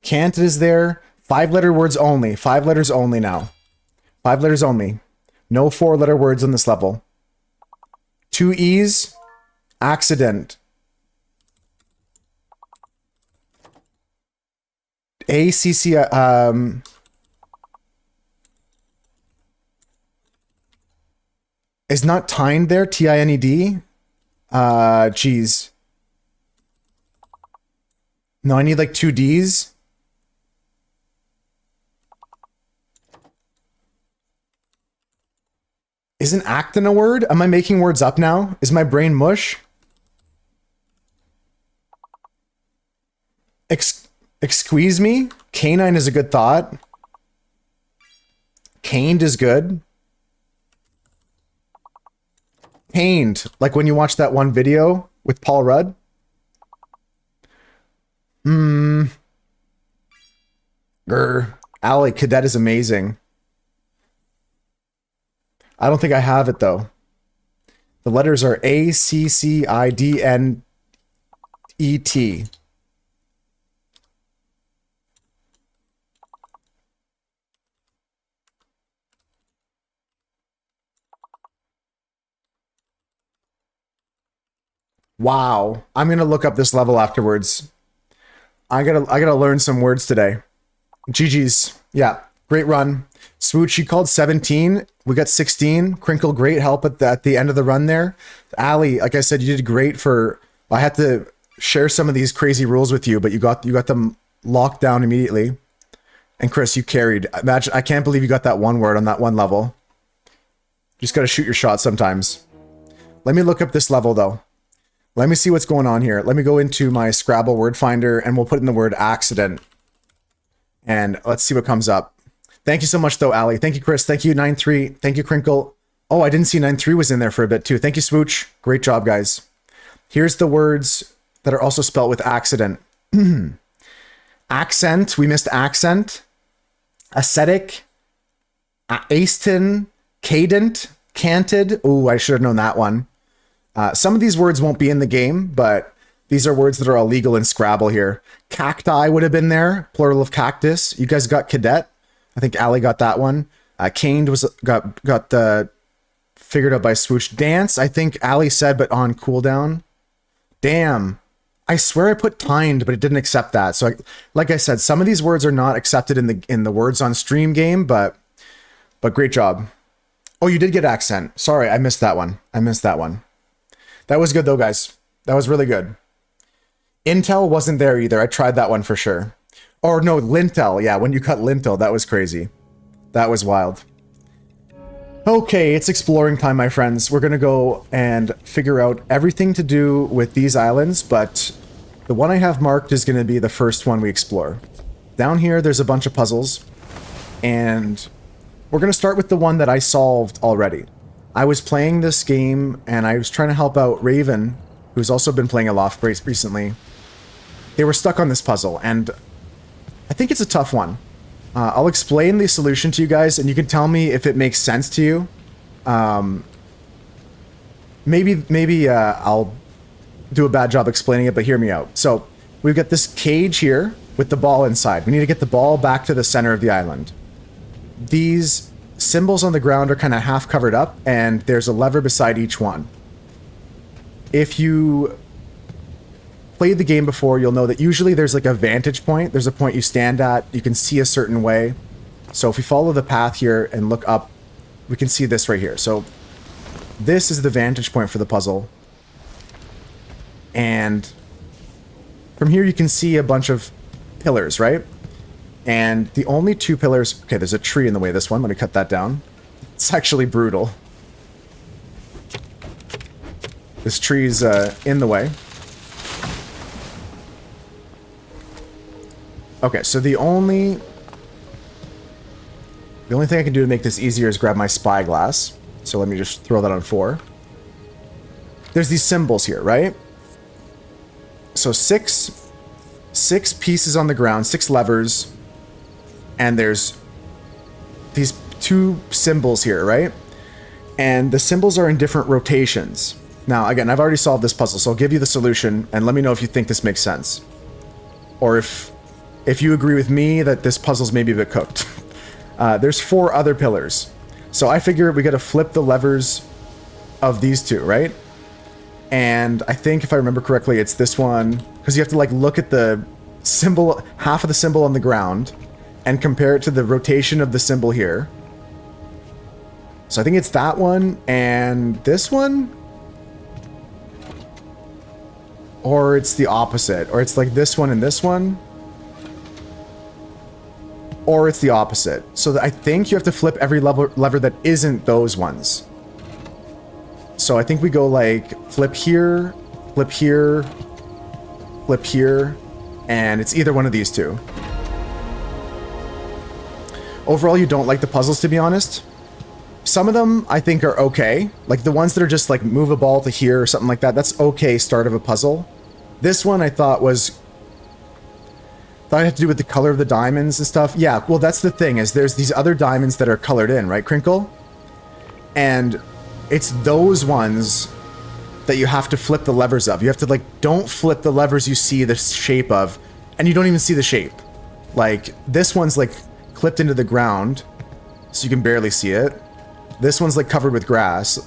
Canted is there. 5-letter words only. 5 letters only now. 5 letters only. No 4-letter words on this level. 2 E's. Accident. ACC. Is not tined there. TINED. Geez. No, I need like 2 D's. Isn't actin a word? Am I making words up now? Is my brain mush? Excuse me? Canine is a good thought. Caned is good. Caned, like when you watch that one video with Paul Rudd. Ali, cadet is amazing. I don't think I have it though. The letters are ACCIDNET. Wow. I'm gonna look up this level afterwards. I gotta learn some words today. GG's. Yeah, great run. Swooch, you called 17. We got 16. Crinkle, great help at the end of the run there. Ali, like I said, you did great for... I had to share some of these crazy rules with you, but you got them locked down immediately. And Chris, you carried. Imagine, I can't believe you got that one word on that one level. Just gotta shoot your shot sometimes. Let me look up this level though. Let me see what's going on here. Let me go into my Scrabble word finder and we'll put in the word accident. And let's see what comes up. Thank you so much though, Ali. Thank you, Chris. Thank you, 9-3. Thank you, Crinkle. Oh, I didn't see 9-3 was in there for a bit too. Thank you, Swooch. Great job, guys. Here's the words that are also spelled with accident. Accent. We missed accent. Ascetic. Aston. Cadent. Canted. Oh, I should have known that one. Some of these words won't be in the game, but these are words that are illegal in Scrabble here. Cacti would have been there, plural of cactus. You guys got cadet. I think Ali got that one. Caned was got the figured out by Swooch. Dance, I think Ali said, but on cooldown. Damn. I swear I put tined, but it didn't accept that. So like I said, some of these words are not accepted in the words on stream game, but great job. Oh, you did get accent. Sorry, I missed that one. That was good though, guys. That was really good. Intel wasn't there either. I tried that one for sure. Or no, lintel. Yeah, when you cut lintel, that was crazy. That was wild. Okay, it's exploring time, my friends. We're gonna go and figure out everything to do with these islands, but the one I have marked is gonna be the first one we explore. Down here, there's a bunch of puzzles, and we're gonna start with the one that I solved already. I was playing this game, and I was trying to help out Raven, who's also been playing Aloft recently. They were stuck on this puzzle, and I think it's a tough one. I'll explain the solution to you guys, and you can tell me if it makes sense to you. Maybe I'll do a bad job explaining it, but hear me out. So, we've got this cage here with the ball inside. We need to get the ball back to the center of the island. These symbols on the ground are kind of half covered up, and there's a lever beside each one. If you played the game before, you'll know that usually there's like a vantage point. There's a point you stand at. You can see a certain way. So if we follow the path here and look up, we can see this right here. So this is the vantage point for the puzzle. And from here you can see a bunch of pillars, right? And the only two pillars... Okay, there's a tree in the way of this one. Let me cut that down. It's actually brutal. This tree's in the way. Okay, so the only thing I can do to make this easier is grab my spyglass. So let me just throw that on 4. There's these symbols here, right? So six pieces on the ground, 6 levers, and there's these 2 symbols here, right? And the symbols are in different rotations. Now, again, I've already solved this puzzle, so I'll give you the solution, and let me know if you think this makes sense. Or if you agree with me that this puzzle's maybe a bit cooked. There's 4 other pillars. So I figure we gotta flip the levers of these 2, right? And I think if I remember correctly, it's this one, because you have to like look at the symbol, half of the symbol on the ground, and compare it to the rotation of the symbol here. So I think it's that one and this one. Or it's the opposite. Or it's like this one and this one. Or it's the opposite. So I think you have to flip every lever that isn't those ones. So I think we go like flip here, flip here, flip here, And it's either one of these two. Overall, you don't like the puzzles, to be honest. Some of them I think are okay. Like the ones that are just like move a ball to here or something like that. That's okay start of a puzzle. This one I thought it had to do with the color of the diamonds and stuff. Yeah, well that's the thing, is there's these other diamonds that are colored in, right, Crinkle? And it's those ones that you have to flip the levers of. You have to like, don't flip the levers you see the shape of, and you don't even see the shape. Like this one's like clipped into the ground, so you can barely see it. This one's like covered with grass.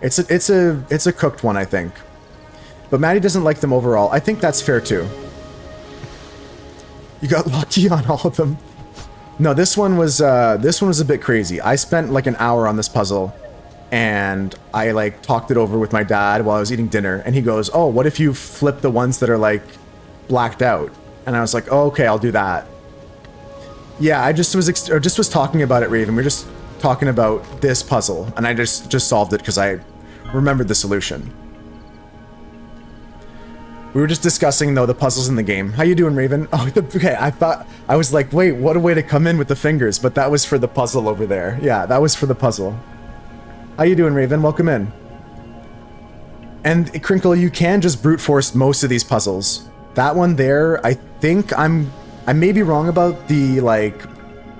It's a cooked one, I think. But Maddie doesn't like them overall. I think that's fair too. You got lucky on all of them. No, this one was a bit crazy. I spent like an hour on this puzzle, and I like talked it over with my dad while I was eating dinner, and he goes, "Oh, what if you flip the ones that are like blacked out?" And I was like, "Oh, okay, I'll do that." Yeah, I just was talking about it, Raven. We are just talking about this puzzle, and I just solved it because I remembered the solution. We were just discussing, though, the puzzles in the game. How you doing, Raven? Oh, okay, I was like, wait, what a way to come in with the fingers, but that was for the puzzle over there. Yeah, that was for the puzzle. How you doing, Raven? Welcome in. And, Crinkle, you can just brute force most of these puzzles. That one there, I think I may be wrong about the, like,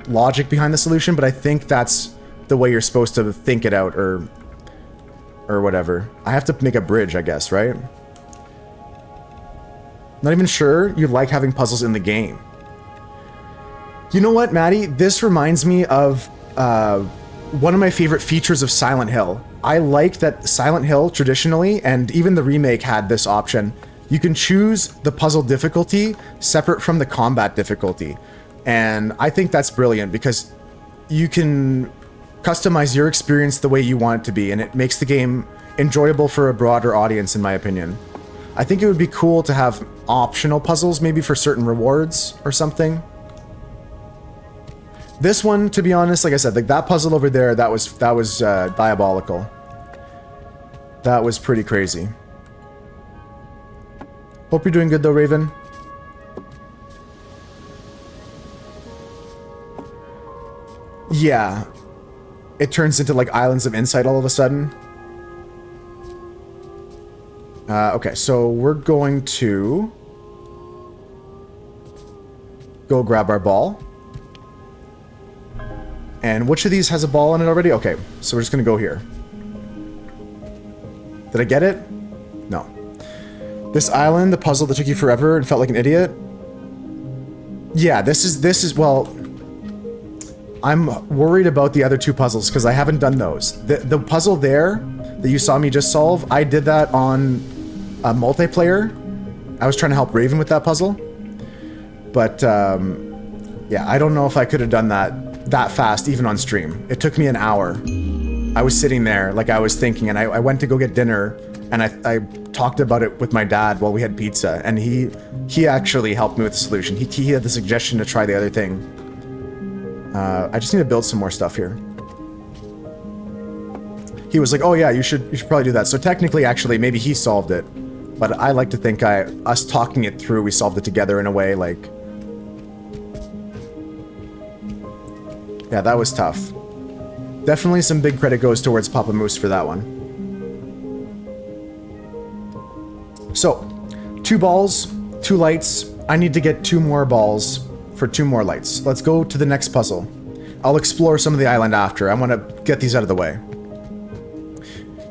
logic behind the solution, but I think that's the way you're supposed to think it out, or whatever. I have to make a bridge, I guess, right? Not even sure you like having puzzles in the game. You know what, Maddie? This reminds me of one of my favorite features of Silent Hill. I like that Silent Hill traditionally, and even the remake had this option. You can choose the puzzle difficulty separate from the combat difficulty. And I think that's brilliant because you can customize your experience the way you want it to be, and it makes the game enjoyable for a broader audience, in my opinion. I think it would be cool to have optional puzzles, maybe for certain rewards or something. This one, to be honest, like I said, like that puzzle over there, that was diabolical. That was pretty crazy. Hope you're doing good though, Raven. Yeah. It turns into like Islands of Insight all of a sudden. Okay, so we're going to go grab our ball. And which of these has a ball in it already? Okay, so we're just gonna go here. Did I get it? No. This island, the puzzle that took you forever and felt like an idiot? Yeah, this is well, I'm worried about the other two puzzles because I haven't done those. The puzzle there that you saw me just solve, I did that on a multiplayer. I was trying to help Raven with that puzzle. But, yeah, I don't know if I could have done that fast, even on stream. It took me an hour. I was sitting there, like I was thinking, and I went to go get dinner, and I talked about it with my dad while we had pizza, and he actually helped me with the solution. He had the suggestion to try the other thing. I just need to build some more stuff here. He was like, oh yeah, you should probably do that. So technically, actually, maybe he solved it. But I like to think us talking it through, we solved it together in a way, like... Yeah, that was tough. Definitely some big credit goes towards Papa Moose for that one. So, 2 balls, 2 lights. I need to get 2 more balls for 2 more lights. Let's go to the next puzzle. I'll explore some of the island after. I want to get these out of the way.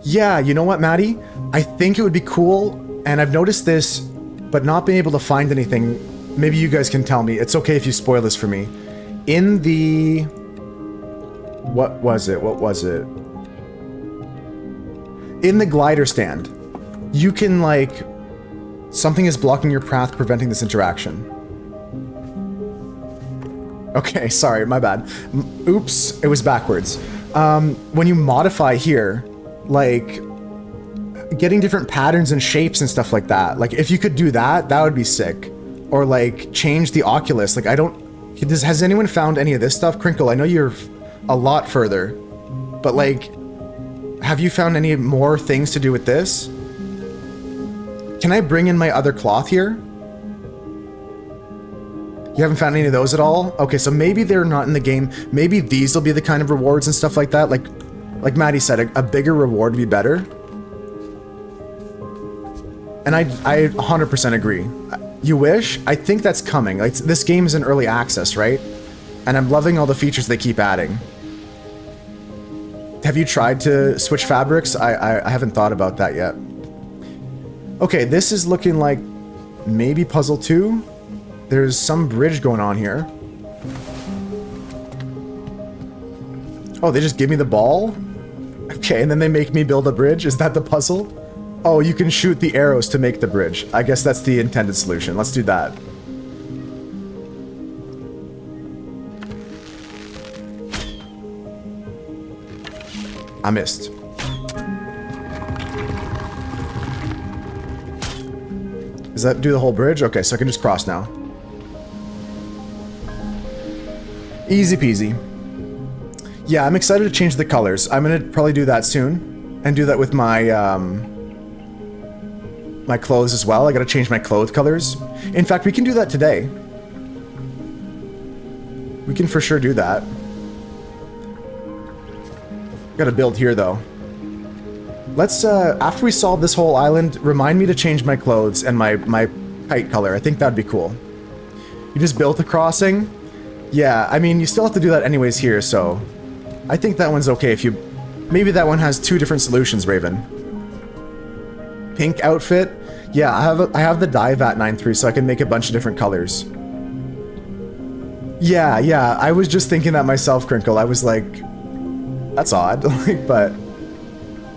Yeah, you know what, Maddie? I think it would be cool, and I've noticed this, but not being able to find anything. Maybe you guys can tell me. It's okay if you spoil this for me. In the... What was it? In the glider stand, you can, like... Something is blocking your path, preventing this interaction. Okay, sorry, my bad. Oops, it was backwards. When you modify here, like... Getting different patterns and shapes and stuff like that. Like, if you could do that, that would be sick. Or, like, change the Oculus. Like, I don't... Has anyone found any of this stuff? Crinkle, I know you're a lot further. But, like, have you found any more things to do with this? Can I bring in my other cloth here? You haven't found any of those at all? Okay, so maybe they're not in the game. Maybe these will be the kind of rewards and stuff like that. Like Maddie said, a bigger reward would be better. And I 100% agree. You wish? I think that's coming. Like, this game is in early access, right? And I'm loving all the features they keep adding. Have you tried to switch fabrics? I haven't thought about that yet. Okay, this is looking like maybe puzzle 2. There's some bridge going on here. Oh, they just give me the ball? Okay, and then they make me build a bridge? Is that the puzzle? Oh, you can shoot the arrows to make the bridge. I guess that's the intended solution. Let's do that. I missed. Does that do the whole bridge? Okay, so I can just cross now. Easy peasy. Yeah, I'm excited to change the colors. I'm gonna probably do that soon. And do that with my, my clothes as well. I gotta change my clothes colors. In fact, we can do that today. We can for sure do that. Gotta build here, though. Let's, after we solve this whole island, remind me to change my clothes and my kite color. I think that'd be cool. You just built a crossing? Yeah, I mean, you still have to do that anyways here, so... I think that one's okay if you... Maybe that one has 2 different solutions, Raven. Pink outfit? Yeah, I have the dive at 9.3, so I can make a bunch of different colors. Yeah, I was just thinking that myself, Crinkle. I was like... That's odd, but...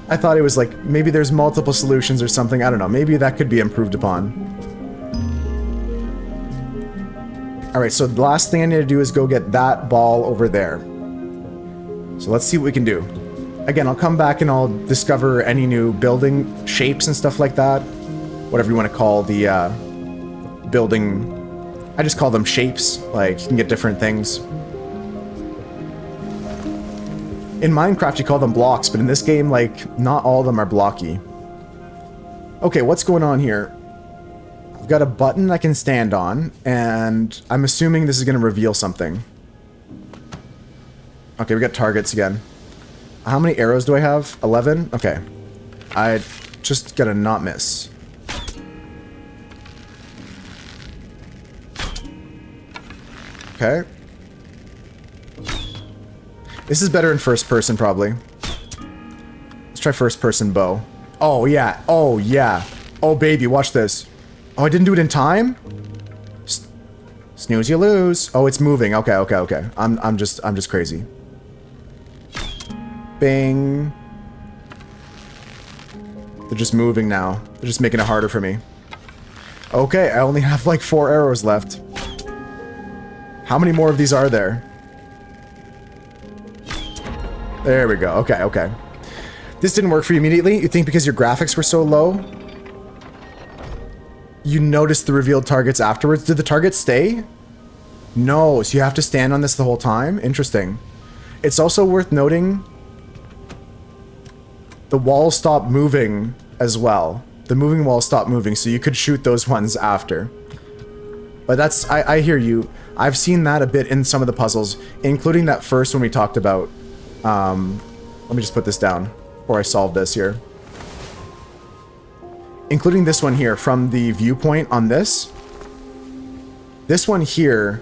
I thought it was like, maybe there's multiple solutions or something. I don't know, maybe that could be improved upon. Alright, so the last thing I need to do is go get that ball over there. So let's see what we can do. Again, I'll come back and I'll discover any new building shapes and stuff like that. Whatever you want to call the building... I just call them shapes. Like, you can get different things. In Minecraft, you call them blocks, but in this game, like, not all of them are blocky. Okay, what's going on here? I've got a button I can stand on, and I'm assuming this is going to reveal something. Okay, we got targets again. How many arrows do I have? 11? Okay. I just gotta not miss. Okay. This is better in first person, probably. Let's try first person bow. Oh, yeah. Oh, yeah. Oh, baby, watch this. Oh, I didn't do it in time? Snooze, you lose. Oh, it's moving. Okay. I'm just crazy. Bing. They're just moving now. They're just making it harder for me. Okay, I only have like 4 arrows left. How many more of these are there? There we go. Okay. This didn't work for you immediately? You think because your graphics were so low? You noticed the revealed targets afterwards? Did the targets stay? No, so you have to stand on this the whole time? Interesting. It's also worth noting the walls stopped moving as well. The moving walls stopped moving, so you could shoot those ones after. But that's... I hear you. I've seen that a bit in some of the puzzles, including that first one we talked about. Let me just put this down before I solve this here. Including this one here, from the viewpoint on this. This one here...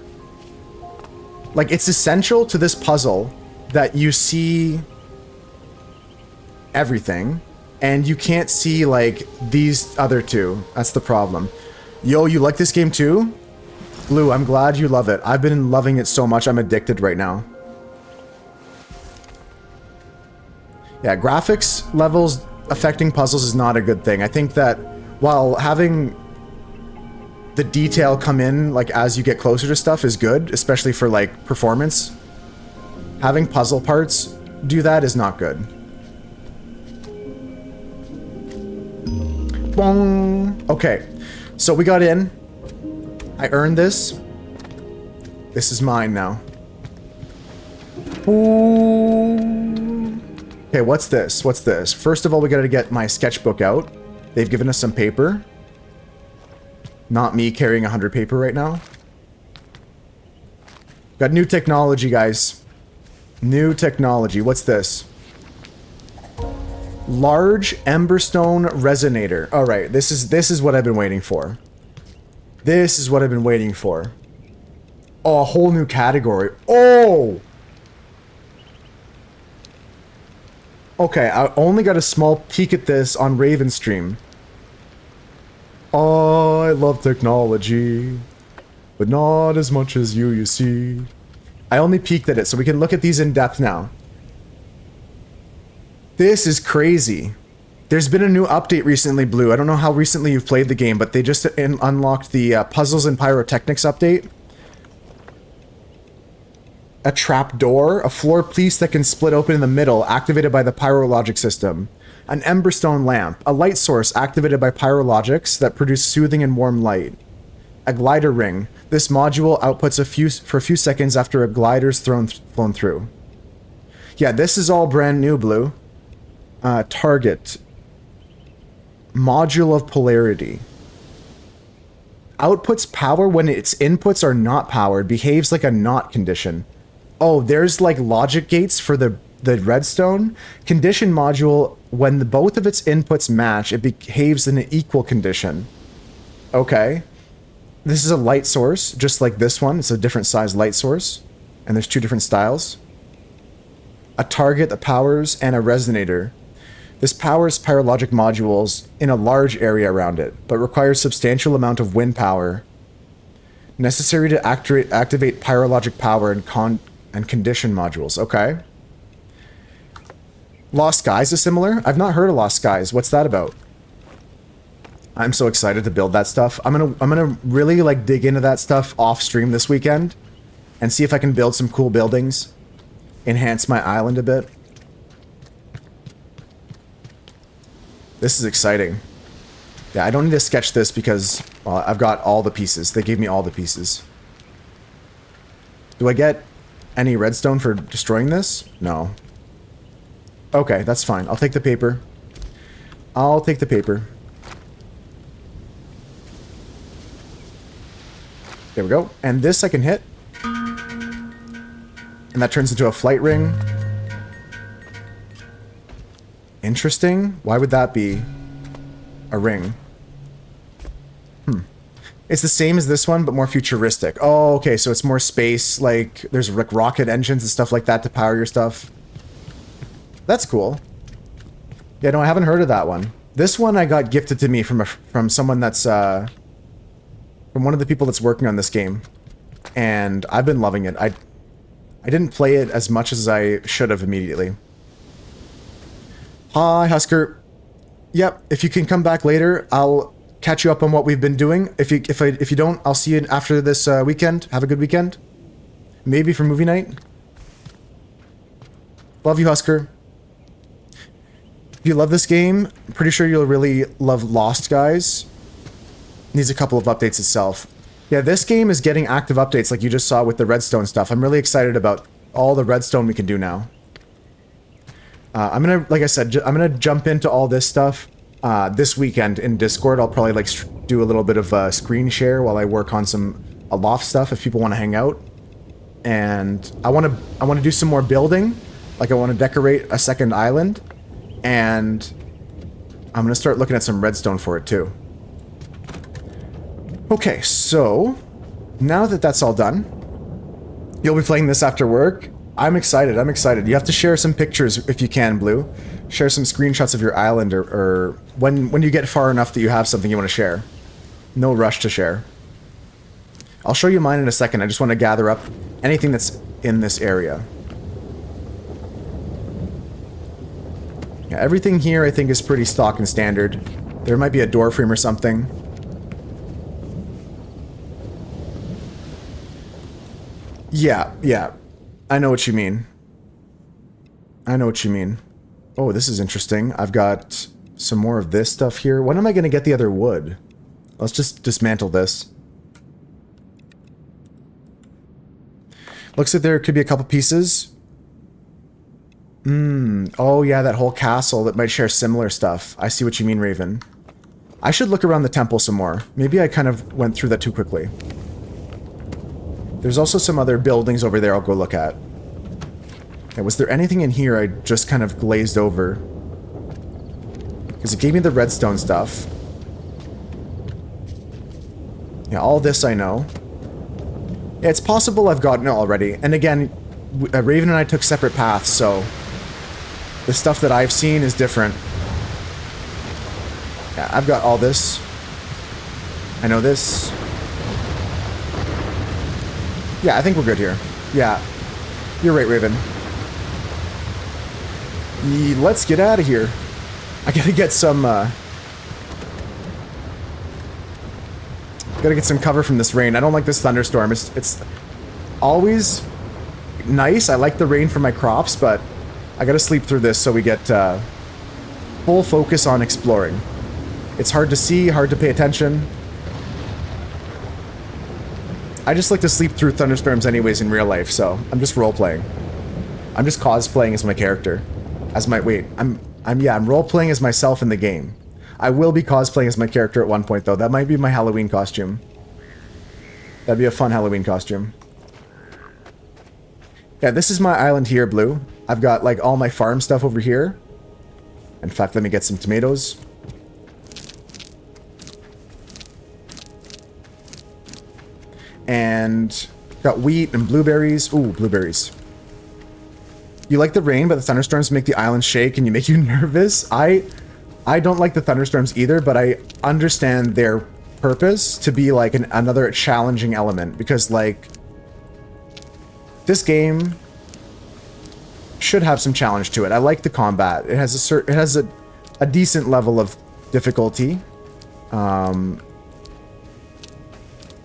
Like, it's essential to this puzzle that you see everything, and you can't see, like, these other two. That's the problem. Yo, you like this game too? Blue, I'm glad you love it. I've been loving it so much, I'm addicted right now. Yeah, graphics levels affecting puzzles is not a good thing. I think that while having the detail come in, like, as you get closer to stuff is good, especially for, like, performance, having puzzle parts do that is not good. Bong. Okay, so we got in. I earned this. This is mine now. Ooh. Okay, what's this? What's this? First of all, we gotta get my sketchbook out. They've given us some paper. Not me carrying 100 paper right now. Got new technology, guys. New technology. What's this? Large Emberstone Resonator. Alright, this is what I've been waiting for. This is what I've been waiting for. Oh, a whole new category. Oh! Okay, I only got a small peek at this on Raven's stream. Oh, I love technology. But not as much as you see. I only peeked at it, so we can look at these in depth now. This is crazy. There's been a new update recently, Blue. I don't know how recently you've played the game, but they just unlocked the Puzzles and Pyrotechnics update. A trap door, a floor piece that can split open in the middle, activated by the Pyrologic system. An Emberstone lamp, a light source activated by Pyrologics that produce soothing and warm light. A glider ring. This module outputs for a few seconds after a glider's flown through. Yeah, this is all brand new, Blue. Target. Module of polarity. Outputs power when its inputs are not powered. Behaves like a not condition. Oh, there's like logic gates for the redstone. Condition module, when both of its inputs match, it behaves in an equal condition. Okay. This is a light source, just like this one. It's a different size light source. And there's two different styles. A target that powers, and a resonator. This powers pyrologic modules in a large area around it, but requires substantial amount of wind power. Necessary to activate pyrologic power and condition modules. Okay. Lost Skies is similar? I've not heard of Lost Skies. What's that about? I'm so excited to build that stuff. I'm gonna really like dig into that stuff off stream this weekend and see if I can build some cool buildings. Enhance my island a bit. This is exciting. Yeah, I don't need to sketch this because, well, I've got all the pieces. They gave me all the pieces. Do I get any redstone for destroying this? No. Okay, that's fine. I'll take the paper. I'll take the paper. There we go. And this I can hit. And that turns into a flight ring. Interesting. Why would that be a ring? It's the same as this one, but more futuristic. Oh, okay, so it's more space, like, there's like rocket engines and stuff like that to power your stuff. That's cool. Yeah, no, I haven't heard of that one. This one I got gifted to me from someone that's, from one of the people that's working on this game. And I've been loving it. I didn't play it as much as I should have immediately. Hi, Husker. Yep, if you can come back later, I'll catch you up on what we've been doing. If you don't, I'll see you after this weekend. Have a good weekend. Maybe for movie night. Love you, Husker. If you love this game, I'm pretty sure you'll really love Lost, guys. Needs a couple of updates itself. Yeah, this game is getting active updates like you just saw with the redstone stuff. I'm really excited about all the redstone we can do now. I'm gonna, like I said, I'm gonna jump into all this stuff this weekend in Discord. I'll probably like do a little bit of screen share while I work on some aloft stuff if people want to hang out. And I want to do some more building. Like I want to decorate a second island, and I'm gonna start looking at some redstone for it too. Okay, so now that that's all done, you'll be playing this after work. I'm excited. I'm excited. You have to share some pictures if you can, Blue. Share some screenshots of your island, or when you get far enough that you have something you want to share. No rush to share. I'll show you mine in a second. I just want to gather up anything that's in this area. Yeah, everything here I think is pretty stock and standard. There might be a door frame or something. Yeah. I know what you mean. I know what you mean. Oh, this is interesting. I've got some more of this stuff here. When am I going to get the other wood? Let's just dismantle this. Looks like there could be a couple pieces. Oh yeah, that whole castle that might share similar stuff. I see what you mean, Raven. I should look around the temple some more. Maybe I kind of went through that too quickly. There's also some other buildings over there I'll go look at. Okay, was there anything in here I just kind of glazed over? Because it gave me the redstone stuff. Yeah, all this I know. Yeah, it's possible I've gotten it already. And again, Raven and I took separate paths, so the stuff that I've seen is different. Yeah, I've got all this. I know this. Yeah, I think we're good here. Yeah, you're right, Raven. Let's get out of here. I gotta get some, gotta get some cover from this rain. I don't like this thunderstorm. It's always nice. I like the rain for my crops, but I gotta sleep through this so we get full focus on exploring. It's hard to see, hard to pay attention. I just like to sleep through thunderstorms anyways in real life, so I'm just role-playing. I'm just cosplaying as my character. As my, wait, I'm role-playing as myself in the game. I will be cosplaying as my character at one point, though. That might be my Halloween costume. That'd be a fun Halloween costume. Yeah, this is my island here, Blue. I've got, like, all my farm stuff over here. In fact, let me get some tomatoes. And got wheat and blueberries. Ooh, blueberries. You like the rain, but the thunderstorms make the island shake and you make you nervous. I don't like the thunderstorms either, but I understand their purpose to be like another challenging element, because like this game should have some challenge to it. I like the combat. It has a decent level of difficulty.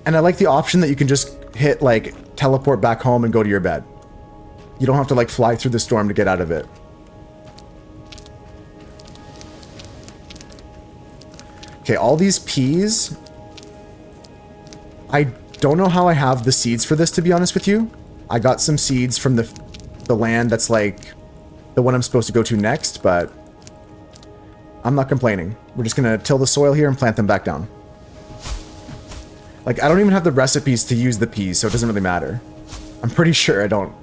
And I like the option that you can just hit, like, teleport back home and go to your bed. You don't have to, like, fly through the storm to get out of it. Okay, all these peas. I don't know how I have the seeds for this, to be honest with you. I got some seeds from the land that's, like, the one I'm supposed to go to next, but I'm not complaining. We're just gonna till the soil here and plant them back down. Like, I don't even have the recipes to use the peas, so it doesn't really matter. I'm pretty sure I don't.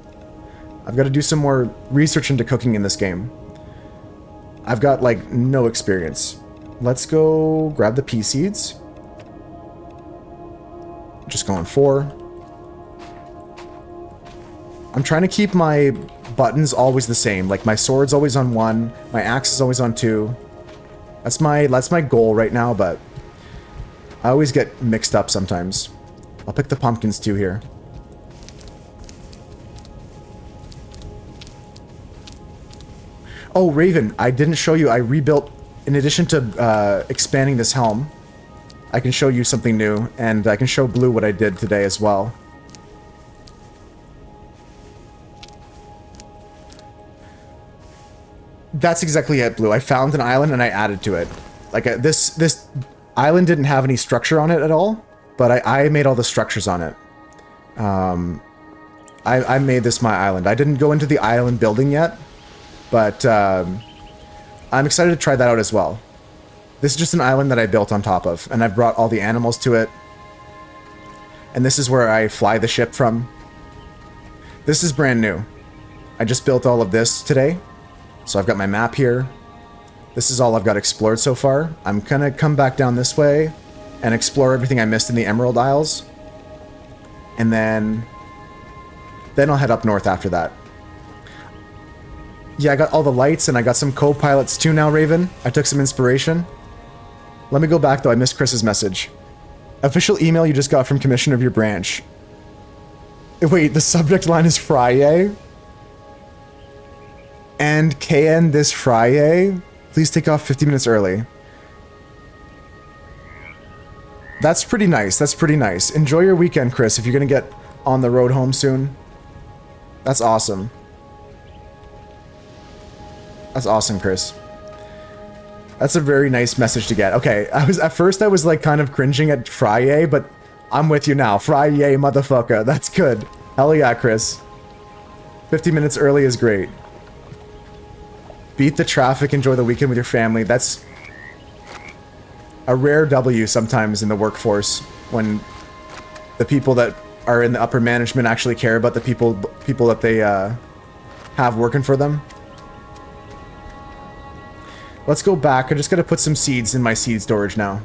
I've got to do some more research into cooking in this game. I've got, like, no experience. Let's go grab the pea seeds. Just going 4. I'm trying to keep my buttons always the same. Like, my sword's always on 1, my axe is always on 2. That's my goal right now, but I always get mixed up sometimes. I'll pick the pumpkins too here. Oh, Raven, I didn't show you. I rebuilt, in addition to expanding this helm, I can show you something new, and I can show Blue what I did today as well. That's exactly it, Blue. I found an island and I added to it. Like, this island didn't have any structure on it at all, but I made all the structures on it. I made this my island. I didn't go into the island building yet, but I'm excited to try that out as well. This is just an island that I built on top of, and I've brought all the animals to it. And this is where I fly the ship from. This is brand new. I just built all of this today, so I've got my map here. This is all I've got explored so far. I'm gonna come back down this way and explore everything I missed in the Emerald Isles. And then I'll head up north after that. Yeah, I got all the lights and I got some co-pilots too now, Raven. I took some inspiration. Let me go back though, I missed Chris's message. Official email you just got from Commissioner of your branch. Wait, the subject line is Friday? And KN this Friday? Please take off 50 minutes early. That's pretty nice. That's pretty nice. Enjoy your weekend, Chris, if you're going to get on the road home soon. That's awesome. That's awesome, Chris. That's a very nice message to get. Okay, at first I was like kind of cringing at Friday, but I'm with you now. Friday, motherfucker. That's good. Hell yeah, Chris. 50 minutes early is great. Beat the traffic, enjoy the weekend with your family. That's a rare W sometimes in the workforce, when the people that are in the upper management actually care about the people that they have working for them. Let's go back. I just gotta put some seeds in my seed storage now.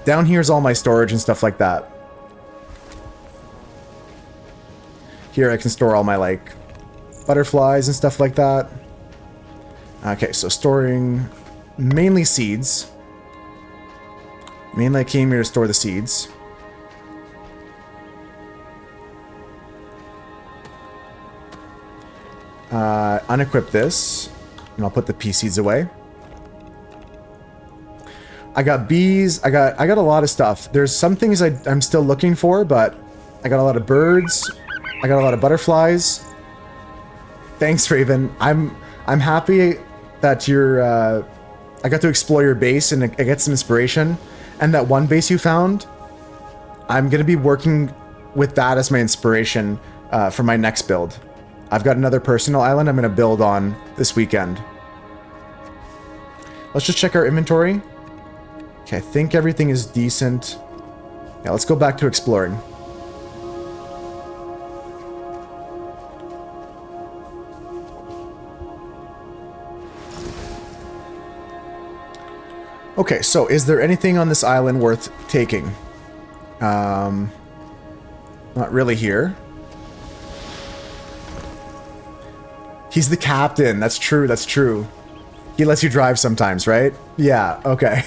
Down here is all my storage and stuff like that. Here I can store all my, like, butterflies and stuff like that. Okay, so storing mainly seeds. Mainly I came here to store the seeds. Unequip this, and I'll put the pea seeds away. I got bees. I got a lot of stuff. There's some things I'm still looking for, but I got a lot of birds. I got a lot of butterflies. Thanks, Raven. I'm happy that you're. I got to explore your base and I get some inspiration. And that one base you found, I'm gonna be working with that as my inspiration for my next build. I've got another personal island I'm gonna build on this weekend. Let's just check our inventory. Okay, I think everything is decent. Yeah, let's go back to exploring. Okay, so is there anything on this island worth taking? Not really here. He's the captain. That's true, that's true. He lets you drive sometimes, right? Yeah, okay.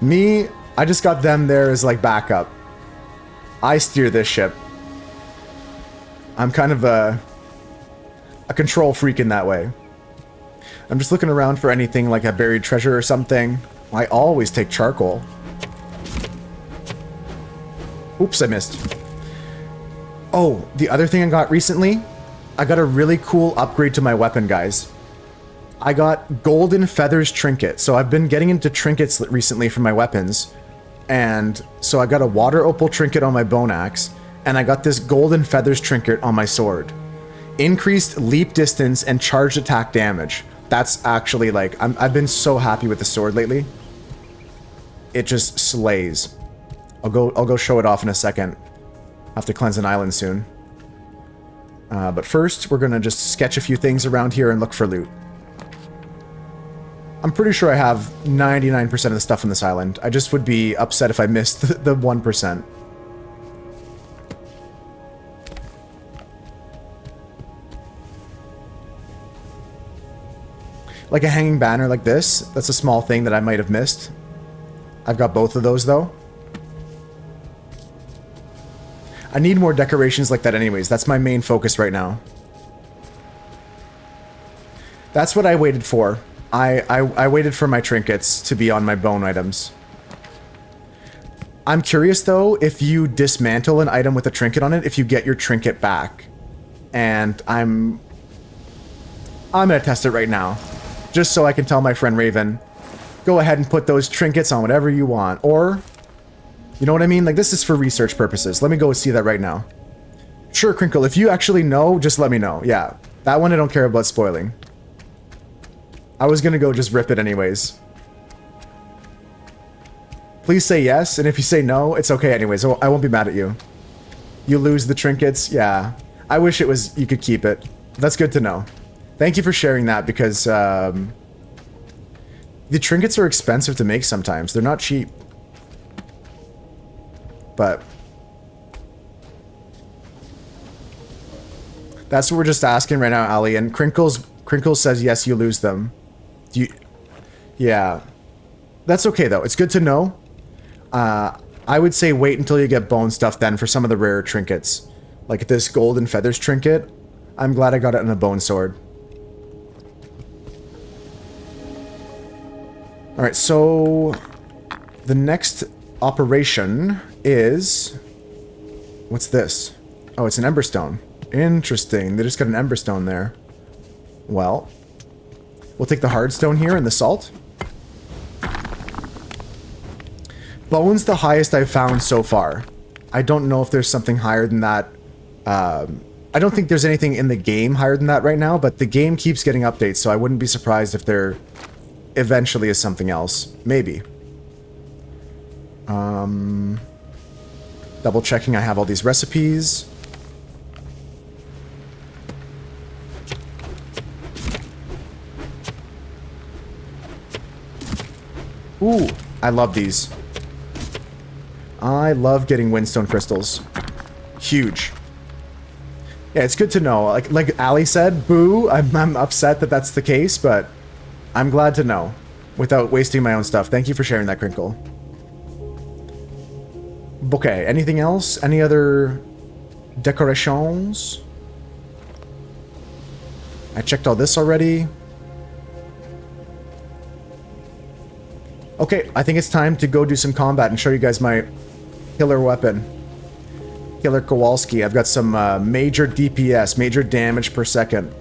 Me, I just got them there as, like, backup. I steer this ship. I'm kind of a control freak in that way. I'm just looking around for anything like a buried treasure or something. I always take charcoal. Oops, I missed. Oh, the other thing I got recently, I got a really cool upgrade to my weapon, guys. I got Golden Feathers Trinket. So I've been getting into trinkets recently for my weapons. And so I got a Water Opal Trinket on my Bone Axe, and I got this Golden Feathers Trinket on my sword. Increased leap distance and charged attack damage. That's actually, like, I've been so happy with the sword lately. It just slays. I'll go show it off in a second. I'll have to cleanse an island soon. But first, we're gonna just sketch a few things around here and look for loot. I'm pretty sure I have 99% of the stuff on this island. I just would be upset if I missed the 1%. Like a hanging banner like this, that's a small thing that I might have missed. I've got both of those, though. I need more decorations like that anyways. That's my main focus right now. That's what I waited for. I waited for my trinkets to be on my bone items. I'm curious, though, if you dismantle an item with a trinket on it, if you get your trinket back. And I'm gonna test it right now. Just so I can tell my friend Raven, go ahead and put those trinkets on whatever you want. Or, you know what I mean? Like, this is for research purposes. Let me go see that right now. Sure, Crinkle, if you actually know, just let me know. Yeah, that one I don't care about spoiling. I was gonna go just rip it anyways. Please say yes, and if you say no, it's okay anyways. I won't be mad at you. You lose the trinkets? Yeah. I wish it was, you could keep it. That's good to know. Thank you for sharing that, because the trinkets are expensive to make sometimes. They're not cheap. But that's what we're just asking right now, Ali. And Crinkles says yes, you lose them. Yeah. That's okay though. It's good to know. I would say wait until you get bone stuff then for some of the rarer trinkets. Like this Golden Feathers trinket. I'm glad I got it on a bone sword. Alright, so the next operation is... What's this? Oh, it's an Emberstone. Interesting. They just got an Emberstone there. Well, we'll take the Hardstone here and the Salt. Bone's the highest I've found so far. I don't know if there's something higher than that. I don't think there's anything in the game higher than that right now, but the game keeps getting updates, so I wouldn't be surprised if there eventually is something else. Maybe. Double checking I have all these recipes. Ooh, I love these. I love getting windstone crystals. Huge. Yeah, it's good to know. Like Ali said, boo, I'm upset that that's the case, but I'm glad to know without wasting my own stuff. Thank you for sharing that, Crinkle. Okay, anything else? Any other decorations? I checked all this already. Okay, I think it's time to go do some combat and show you guys my killer weapon. Killer Kowalski. I've got some major DPS, major damage per second.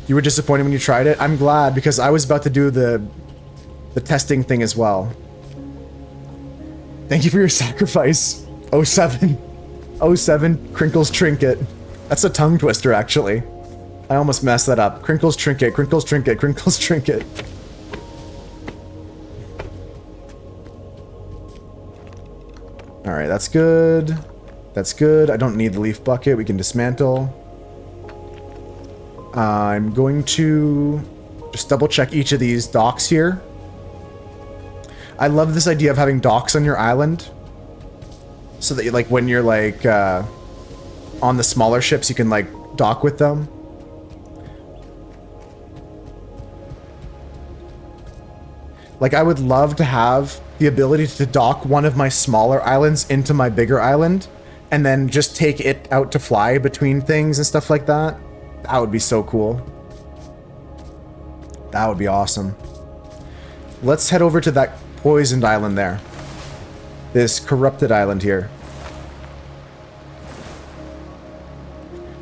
You were disappointed when you tried it? I'm glad, because I was about to do the testing thing as well. Thank you for your sacrifice. 07. 07 Crinkle's Trinket. That's a tongue twister, actually. I almost messed that up. Crinkle's Trinket, Crinkle's Trinket, Crinkle's Trinket. Alright, that's good. That's good. I don't need the leaf bucket. We can dismantle. I'm going to just double check each of these docks here. I love this idea of having docks on your island. So that, like, when you're, like, on the smaller ships, you can, like, dock with them. Like, I would love to have the ability to dock one of my smaller islands into my bigger island, and then just take it out to fly between things and stuff like that. That would be so cool. That would be awesome. Let's head over to that poisoned island there. This corrupted island here.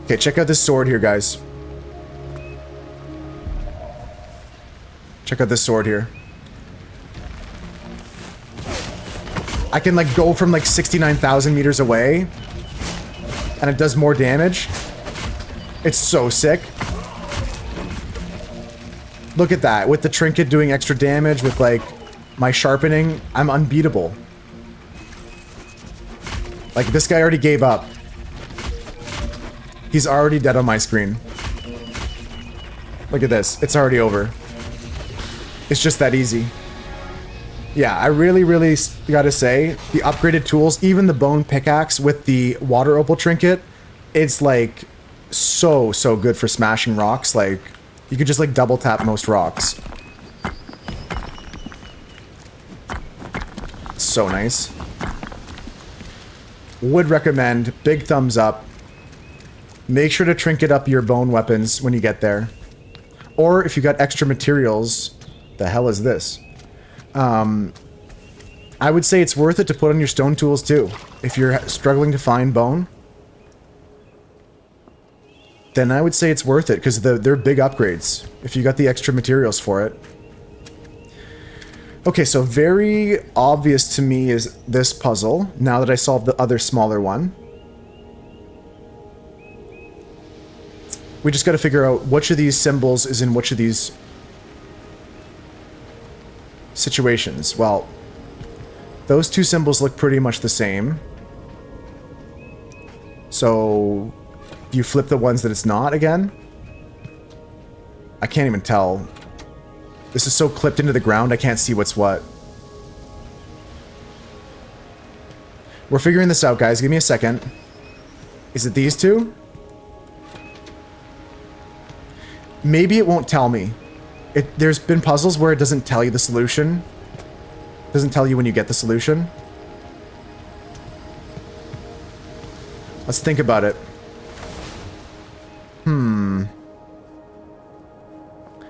Okay, check out this sword here, guys. Check out this sword here. I can, like, go from, like, 69,000 meters away, and it does more damage. It's so sick. Look at that. With the trinket doing extra damage, with, like, my sharpening, I'm unbeatable. Like, this guy already gave up. He's already dead on my screen. Look at this. It's already over. It's just that easy. Yeah, I really, really gotta say, the upgraded tools, even the bone pickaxe with the water opal trinket, it's, like, so good for smashing rocks. Like, you could just, like, double tap most rocks. So nice. Would recommend. Big thumbs up. Make sure to trinket up your bone weapons when you get there. Or if you got extra materials, the hell is this? I would say it's worth it to put on your stone tools too. If you're struggling to find bone, then I would say it's worth it, because they're big upgrades if you got the extra materials for it. Okay, so very obvious to me is this puzzle, now that I solved the other smaller one. We just got to figure out which of these symbols is in which of these situations. Well, those two symbols look pretty much the same. So, you flip the ones that it's not again? I can't even tell. This is so clipped into the ground, I can't see what's what. We're figuring this out, guys. Give me a second. Is it these two? Maybe it won't tell me. There's been puzzles where it doesn't tell you the solution. It doesn't tell you when you get the solution. Let's think about it.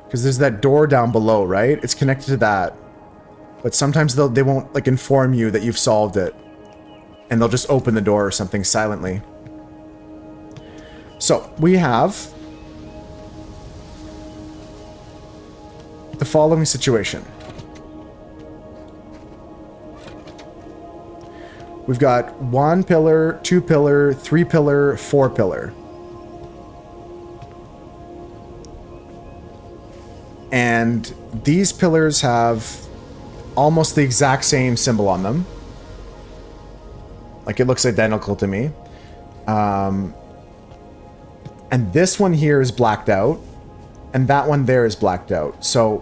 Because there's that door down below, right? It's connected to that. But sometimes they won't, like, inform you that you've solved it. And they'll just open the door or something silently. So, we have the following situation. We've got 1 pillar, 2 pillar, 3 pillar, 4 pillar. And these pillars have almost the exact same symbol on them. Like, it looks identical to me. And this one here is blacked out. And that one there is blacked out. So,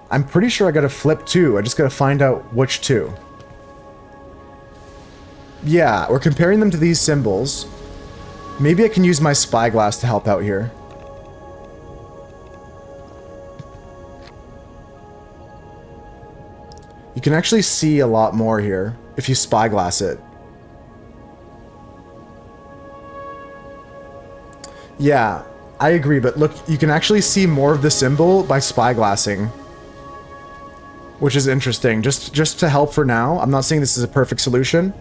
I'm pretty sure I gotta flip two. I just gotta find out which two. Yeah, we're comparing them to these symbols. Maybe I can use my spyglass to help out here. You can actually see a lot more here if you spyglass it. Yeah, I agree, but look, you can actually see more of the symbol by spyglassing. Which is interesting, just to help for now. I'm not saying this is a perfect solution.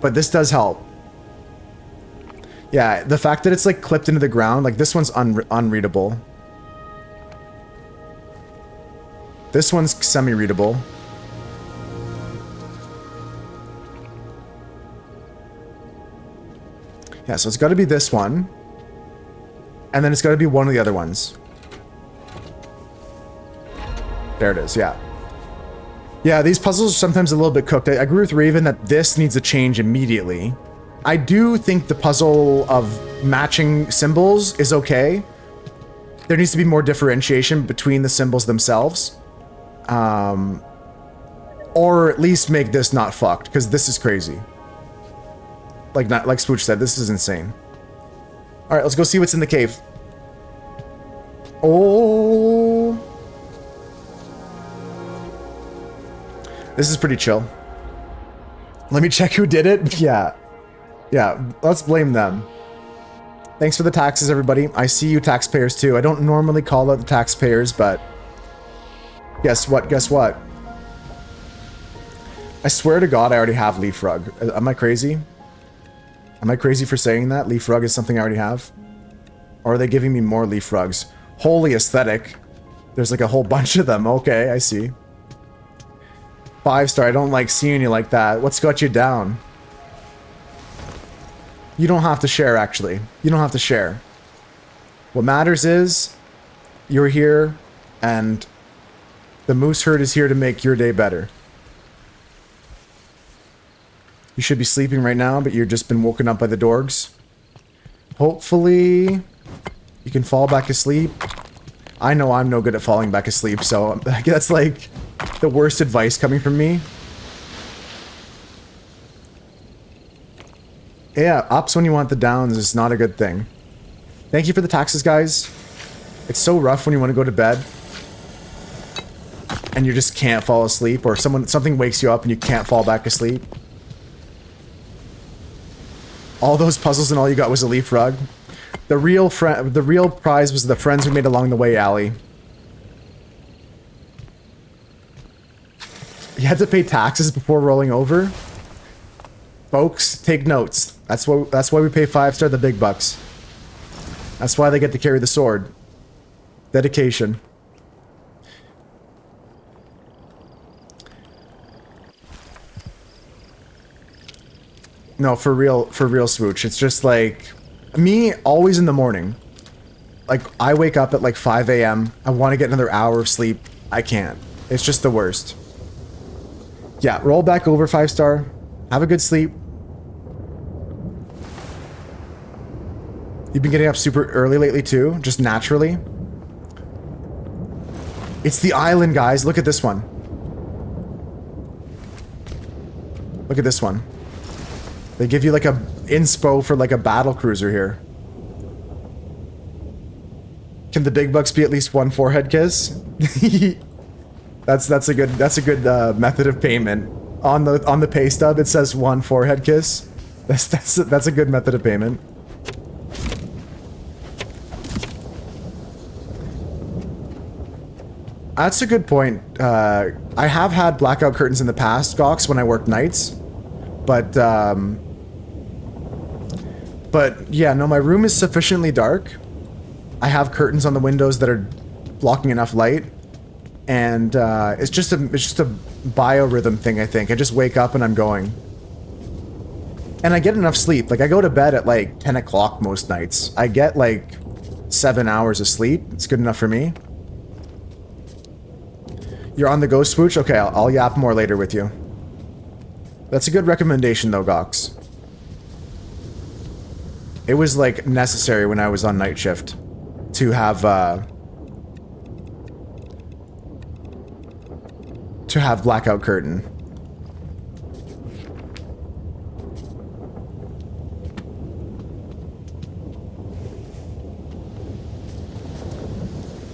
But this does help. Yeah, the fact that it's like clipped into the ground, like this one's unreadable. This one's semi-readable. Yeah, so it's got to be this one. And then it's got to be one of the other ones. There it is, yeah. Yeah, these puzzles are sometimes a little bit cooked. I agree with Raven that this needs a change immediately. I do think the puzzle of matching symbols is okay. There needs to be more differentiation between the symbols themselves. Or at least make this not fucked, because this is crazy. Like Spooch said, this is insane. Alright, let's go see what's in the cave. Oh... This is pretty chill. Let me check who did it. Yeah. Yeah, let's blame them. Thanks for the taxes, everybody. I see you taxpayers too. I don't normally call out the taxpayers, but... Guess what? Guess what? I swear to God I already have Leaf Rug. Am I crazy? Am I crazy for saying that? Leaf Rug is something I already have? Or are they giving me more Leaf Rugs? Holy aesthetic. There's like a whole bunch of them. Okay, I see. 5-star, I don't like seeing you like that. What's got you down? You don't have to share, actually. You don't have to share. What matters is you're here, and the Moose Herd is here to make your day better. You should be sleeping right now, but you've just been woken up by the dorgs. Hopefully, you can fall back asleep. I know I'm no good at falling back asleep, so that's like the worst advice coming from me. Yeah, ups when you want the downs is not a good thing. Thank you for the taxes, guys. It's so rough when you want to go to bed and you just can't fall asleep, or something wakes you up and you can't fall back asleep. All those puzzles and all you got was a Leaf Rug. The real prize was the friends we made along the way, Allie. You had to pay taxes before rolling over? Folks, take notes. That's why we pay 5-star the big bucks. That's why they get to carry the sword. Dedication. No, for real, Swooch. It's just like me always in the morning. Like, I wake up at like 5 a.m. I want to get another hour of sleep. I can't. It's just the worst. Yeah, roll back over 5-star. Have a good sleep. You've been getting up super early lately too, just naturally. It's the island, guys. Look at this one. Look at this one. They give you like a inspo for like a battle cruiser here. Can the big bucks be at least one forehead kiss? That's a good method of payment. On the pay stub it says one forehead kiss. That's a good method of payment. That's a good point. I have had blackout curtains in the past, Gox, when I worked nights. But yeah, no, my room is sufficiently dark. I have curtains on the windows that are blocking enough light. And it's just a biorhythm thing, I think. I just wake up and I'm going. And I get enough sleep. Like, I go to bed at like 10 o'clock most nights. I get like 7 hours of sleep. It's good enough for me. You're on the go, Swooch? Okay, I'll yap more later with you. That's a good recommendation, though, Gox. It was, like, necessary when I was on night shift to have blackout curtain.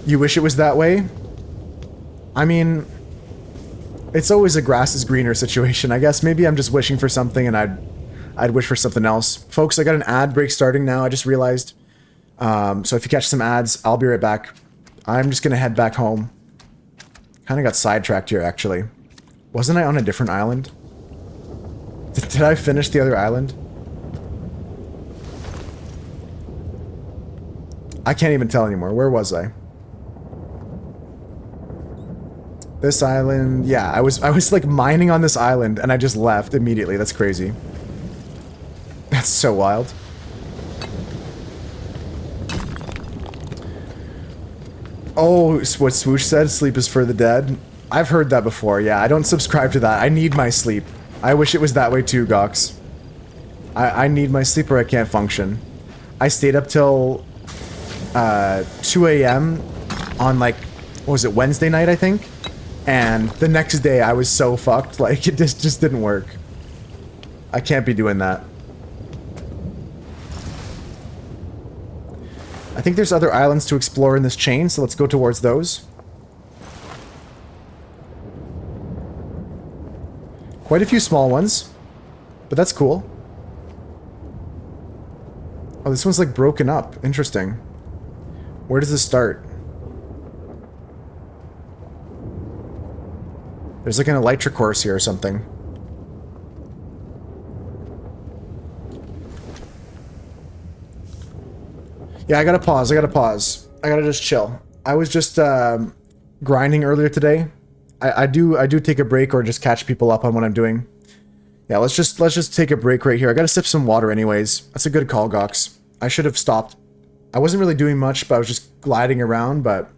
You wish it was that way? I mean, it's always a grass is greener situation. I guess maybe I'm just wishing for something and I'd wish for something else. Folks, I got an ad break starting now, I just realized. So if you catch some ads, I'll be right back. I'm just gonna head back home. Kinda got sidetracked here, actually. Wasn't I on a different island? Did I finish the other island? I can't even tell anymore. Where was I? This island, yeah, I was like mining on this island and I just left immediately. That's crazy. That's so wild. Oh, what Swoosh said, sleep is for the dead. I've heard that before, yeah, I don't subscribe to that. I need my sleep. I wish it was that way too, Gox. I need my sleep or I can't function. I stayed up till 2 a.m. on like, what was it, Wednesday night, I think? And the next day I was so fucked, like it just didn't work. I can't be doing that. I think there's other islands to explore in this chain, so let's go towards those. Quite a few small ones, but that's cool. Oh, this one's like broken up. Interesting. Where does this start? There's like an elytra course here or something. Yeah, I gotta pause. I gotta just chill. I was just grinding earlier today. I do take a break or just catch people up on what I'm doing. Yeah, let's just take a break right here. I gotta sip some water anyways. That's a good call, Gox. I should have stopped. I wasn't really doing much, but I was just gliding around, but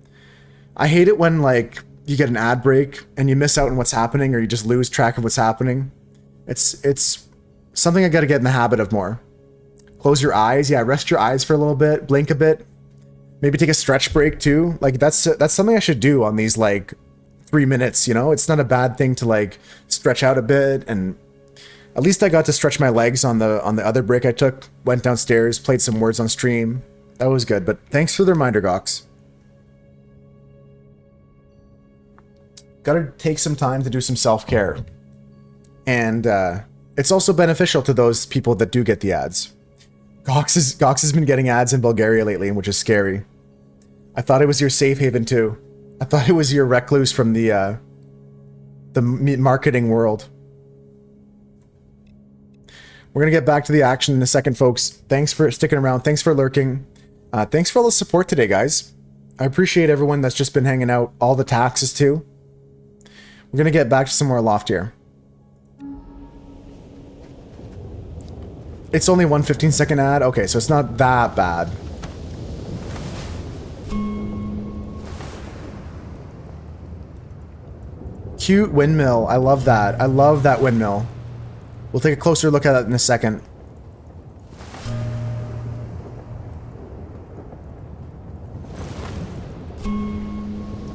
I hate it when like you get an ad break and you miss out on what's happening or you just lose track of what's happening. It's something I gotta get in the habit of more. Close your eyes. Yeah, rest your eyes for a little bit. Blink a bit. Maybe take a stretch break too. Like that's something I should do on these like 3 minutes, you know? It's not a bad thing to like stretch out a bit, and at least I got to stretch my legs on the other break I took. Went downstairs, played some words on stream. That was good, but thanks for the reminder, Gox. Gotta take some time to do some self-care. And it's also beneficial to those people that do get the ads. Gox has been getting ads in Bulgaria lately, which is scary. I thought it was your safe haven too. I thought it was your recluse from the marketing world. We're gonna get back to the action in a second, folks. Thanks for sticking around. Thanks for lurking. Thanks for all the support today, guys. I appreciate everyone that's just been hanging out. All the taxes too. We're gonna get back to some more loft here. It's only one 15-second ad? Okay, so it's not that bad. Cute windmill. I love that. I love that windmill. We'll take a closer look at it in a second.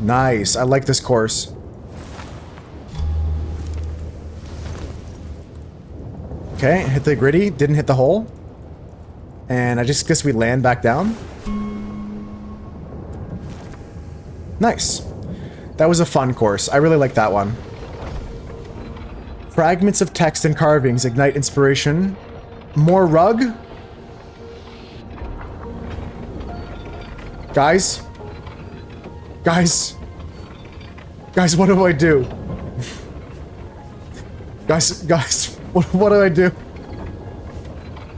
Nice. I like this course. Okay, hit the gritty, didn't hit the hole. And I just guess we land back down. Nice. That was a fun course. I really like that one. Fragments of text and carvings ignite inspiration. More rug? Guys? Guys? Guys, what do I do? Guys, what do I do?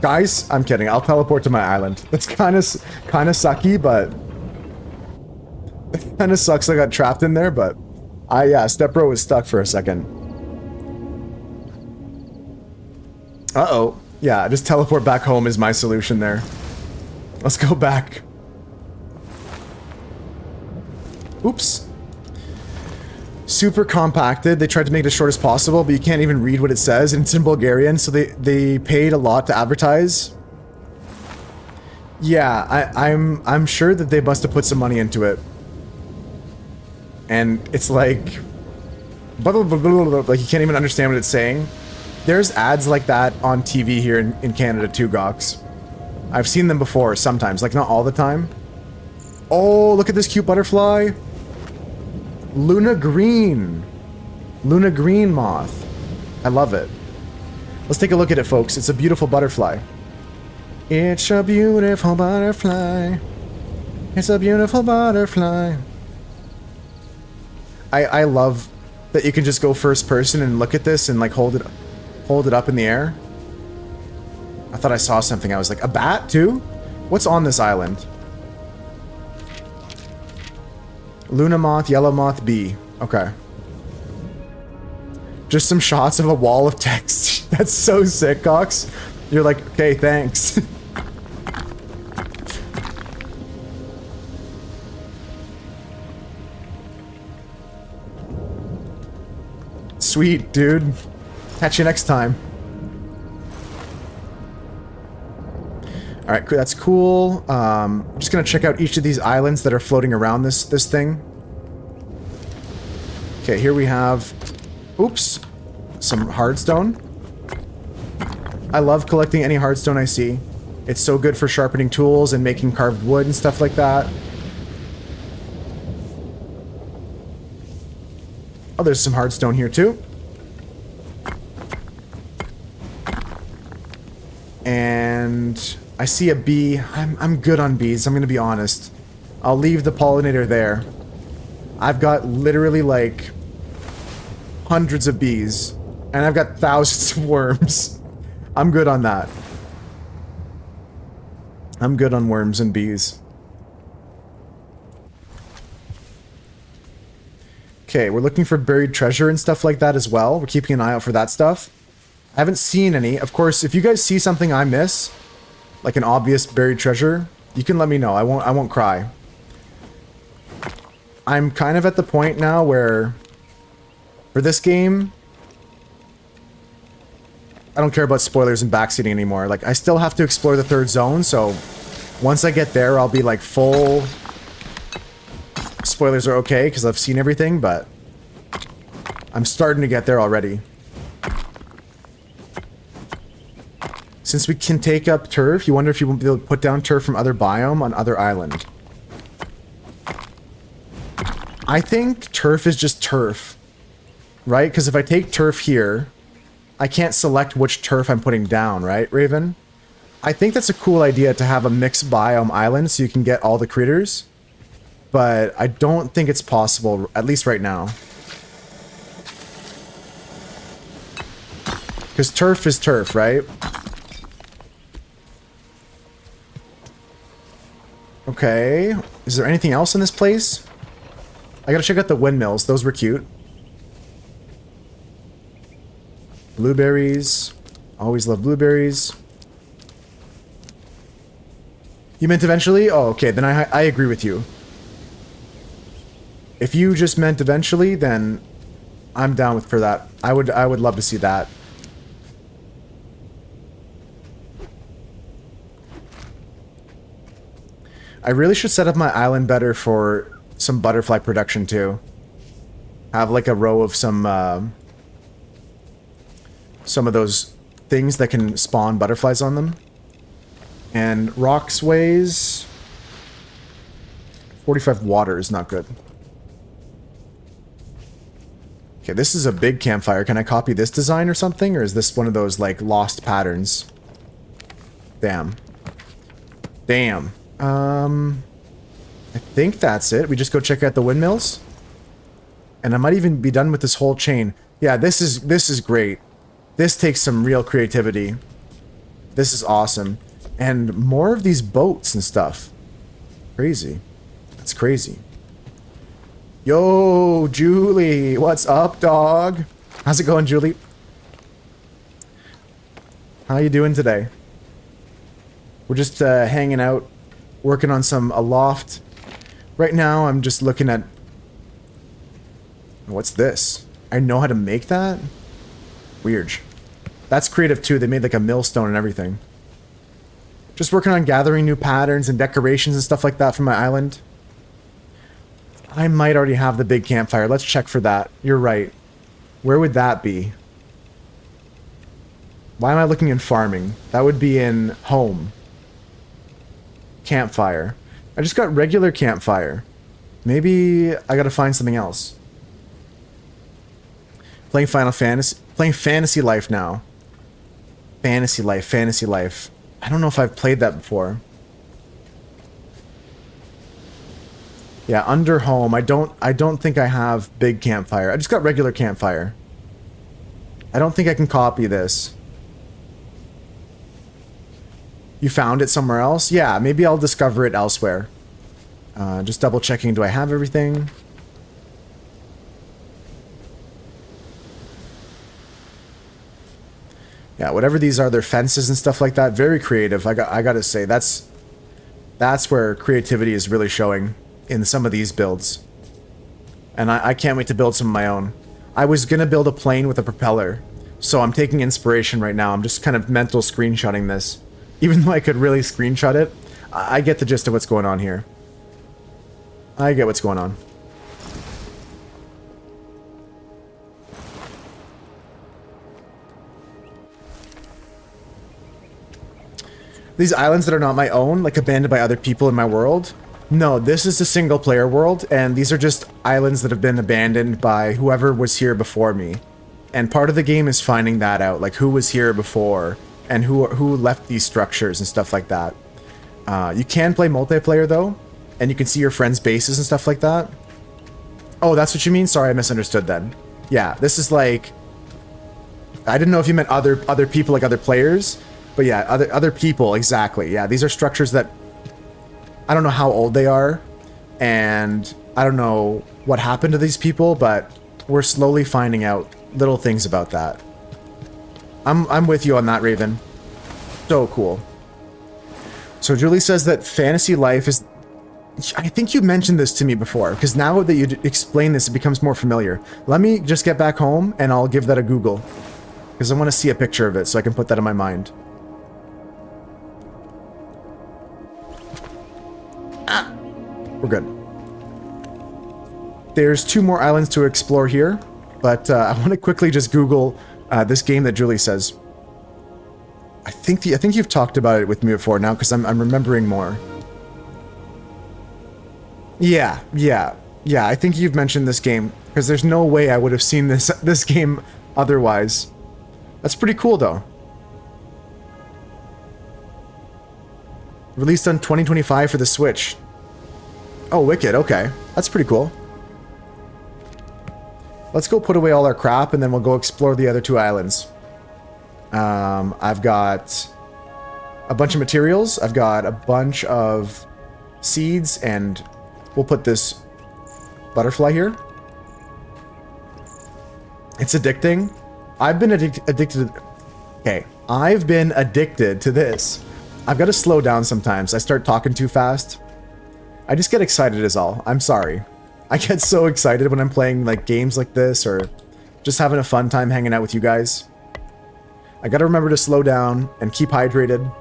Guys, I'm kidding. I'll teleport to my island. That's kind of sucky, but it kind of sucks I got trapped in there, but yeah, Step Bro was stuck for a second. Uh-oh. Yeah, just teleport back home is my solution there. Let's go back. Oops. super compacted. They tried to make it as short as possible, but you can't even read what it says, and it's in Bulgarian, so they paid a lot to advertise. Yeah, I'm sure that they must have put some money into it. And it's like blah, blah, blah, blah, blah, like you can't even understand what it's saying. There's ads like that on TV here in Canada too, Gox. I've seen them before sometimes, like not all the time. Oh, look at this cute butterfly. Luna Green. Luna Green moth. I love it. Let's take a look at it, folks. It's a beautiful butterfly. It's a beautiful butterfly. It's a beautiful butterfly. I love that you can just go first person and look at this and like hold it up in the air. I thought I saw something. I was like, a bat too? What's on this island? Luna moth, yellow moth, bee. Okay. Just some shots of a wall of text. That's so sick, Cox. You're like, okay, thanks. Sweet, dude. Catch you next time. Alright, that's cool. I'm just gonna check out each of these islands that are floating around this thing. Okay, here we have... Oops. Some hardstone. I love collecting any hardstone I see. It's so good for sharpening tools and making carved wood and stuff like that. Oh, there's some hardstone here too. And I see a bee. I'm good on bees, I'm gonna be honest. I'll leave the pollinator there. I've got literally like hundreds of bees, and I've got thousands of worms. I'm good on that. I'm good on worms and bees. Okay, we're looking for buried treasure and stuff like that as well. We're keeping an eye out for that stuff. I haven't seen any. Of course, if you guys see something I miss, like an obvious buried treasure, you can let me know. I won't cry. I'm kind of at the point now where for this game, I don't care about spoilers and backseating anymore. Like, I still have to explore the third zone, so once I get there, I'll be like full... Spoilers are okay, because I've seen everything, but I'm starting to get there already. Since we can take up turf, you wonder if you won't be able to put down turf from other biome on other island. I think turf is just turf, right? Because if I take turf here, I can't select which turf I'm putting down, right, Raven? I think that's a cool idea to have a mixed biome island so you can get all the critters. But I don't think it's possible, at least right now. Because turf is turf, right? Okay. Is there anything else in this place? I gotta check out the windmills. Those were cute. Blueberries. Always love blueberries. You meant eventually? Oh, okay. Then I agree with you. If you just meant eventually, then I'm down for that. I would love to see that. I really should set up my island better for some butterfly production too. Have like a row of some of those things that can spawn butterflies on them. And Rocksways 45 water is not good. Okay, this is a big campfire. Can I copy this design or something? Or is this one of those, like, lost patterns? Damn. Damn. I think that's it. We just go check out the windmills. And I might even be done with this whole chain. Yeah, this is great. This takes some real creativity. This is awesome. And more of these boats and stuff. Crazy. That's crazy. Yo, Julie, what's up, dog? How's it going, Julie? How you doing today? We're just hanging out, working on some aloft. Right now, I'm just looking at What's this? I know how to make that? Weird. That's creative too. They made like a millstone and everything. Just working on gathering new patterns and decorations and stuff like that for my island. I might already have the big campfire. Let's check for that. You're right. Where would that be? Why am I looking in farming? That would be in home. Campfire. I just got regular campfire. Maybe I gotta find something else. Playing Final Fantasy. Playing Fantasy Life now. Fantasy Life. Fantasy Life. I don't know if I've played that before. Yeah, under home. I don't think I have big campfire. I just got regular campfire. I don't think I can copy this. You found it somewhere else? Yeah, maybe I'll discover it elsewhere. Just double checking, do I have everything? Yeah, whatever these are, they're fences and stuff like that. Very creative. I gotta say, that's where creativity is really showing in some of these builds. And I can't wait to build some of my own. I was gonna build a plane with a propeller, so I'm taking inspiration right now. I'm just kind of mental screenshotting this. Even though I could really screenshot it, I get the gist of what's going on here. I get what's going on. These islands that are not my own, like abandoned by other people in my world. No, this is a single player world, and these are just islands that have been abandoned by whoever was here before me. And part of the game is finding that out, like who was here before, and who left these structures and stuff like that. You can play multiplayer though, and you can see your friends' bases and stuff like that. Oh, that's what you mean? Sorry, I misunderstood then. Yeah, this is like... I didn't know if you meant other people, like other players. But yeah, other people, exactly. Yeah, these are structures that... I don't know how old they are, and I don't know what happened to these people, but we're slowly finding out little things about that. I'm with you on that, Raven. So cool. So Julie says that Fantasy Life is... I think you mentioned this to me before, because now that you explain this, it becomes more familiar. Let me just get back home, and I'll give that a Google. Because I want to see a picture of it, so I can put that in my mind. We're good. There's 2 more islands to explore here, but I want to quickly just Google this game that Julie says. I think you've talked about it with me before now, because I'm remembering more. Yeah. I think you've mentioned this game, because there's no way I would have seen this game otherwise. That's pretty cool, though. Released on 2025 for the Switch. Oh, wicked. Okay. That's pretty cool. Let's go put away all our crap, and then we'll go explore the other 2 islands. I've got a bunch of materials. I've got a bunch of seeds, and we'll put this butterfly here. It's addicting. I've been addicted to... Okay. I've been addicted to this. I've got to slow down sometimes. I start talking too fast. I just get excited is all. I'm sorry. I get so excited when I'm playing like games like this or just having a fun time hanging out with you guys. I gotta remember to slow down and keep hydrated.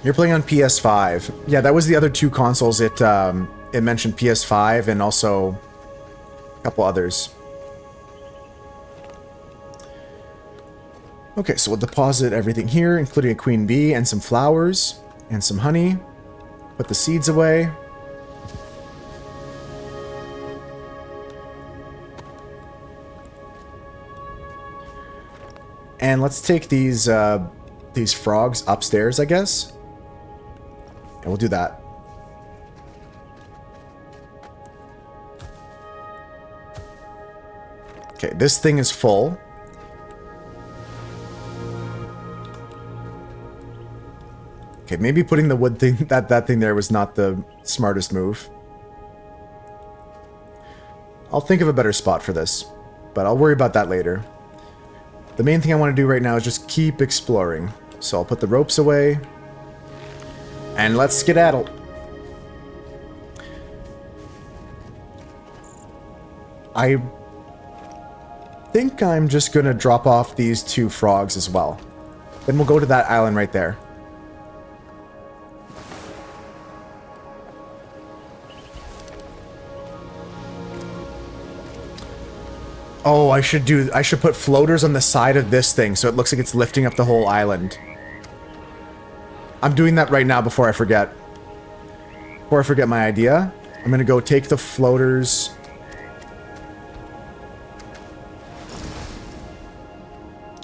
You're playing on PS5. Yeah, that was the other 2 consoles. It mentioned PS5 and also a couple others. Okay, so we'll deposit everything here, including a queen bee and some flowers. And some honey. Put the seeds away. And let's take these frogs upstairs, I guess. And we'll do that. Okay, this thing is full. Okay, maybe putting the wood thing, that thing there was not the smartest move. I'll think of a better spot for this, but I'll worry about that later. The main thing I want to do right now is just keep exploring. So I'll put the ropes away, and let's skedaddle. I think I'm just gonna drop off these 2 frogs as well. Then we'll go to that island right there. Oh, I should put floaters on the side of this thing so it looks like it's lifting up the whole island. I'm doing that right now before I forget. Before I forget my idea, I'm gonna go take the floaters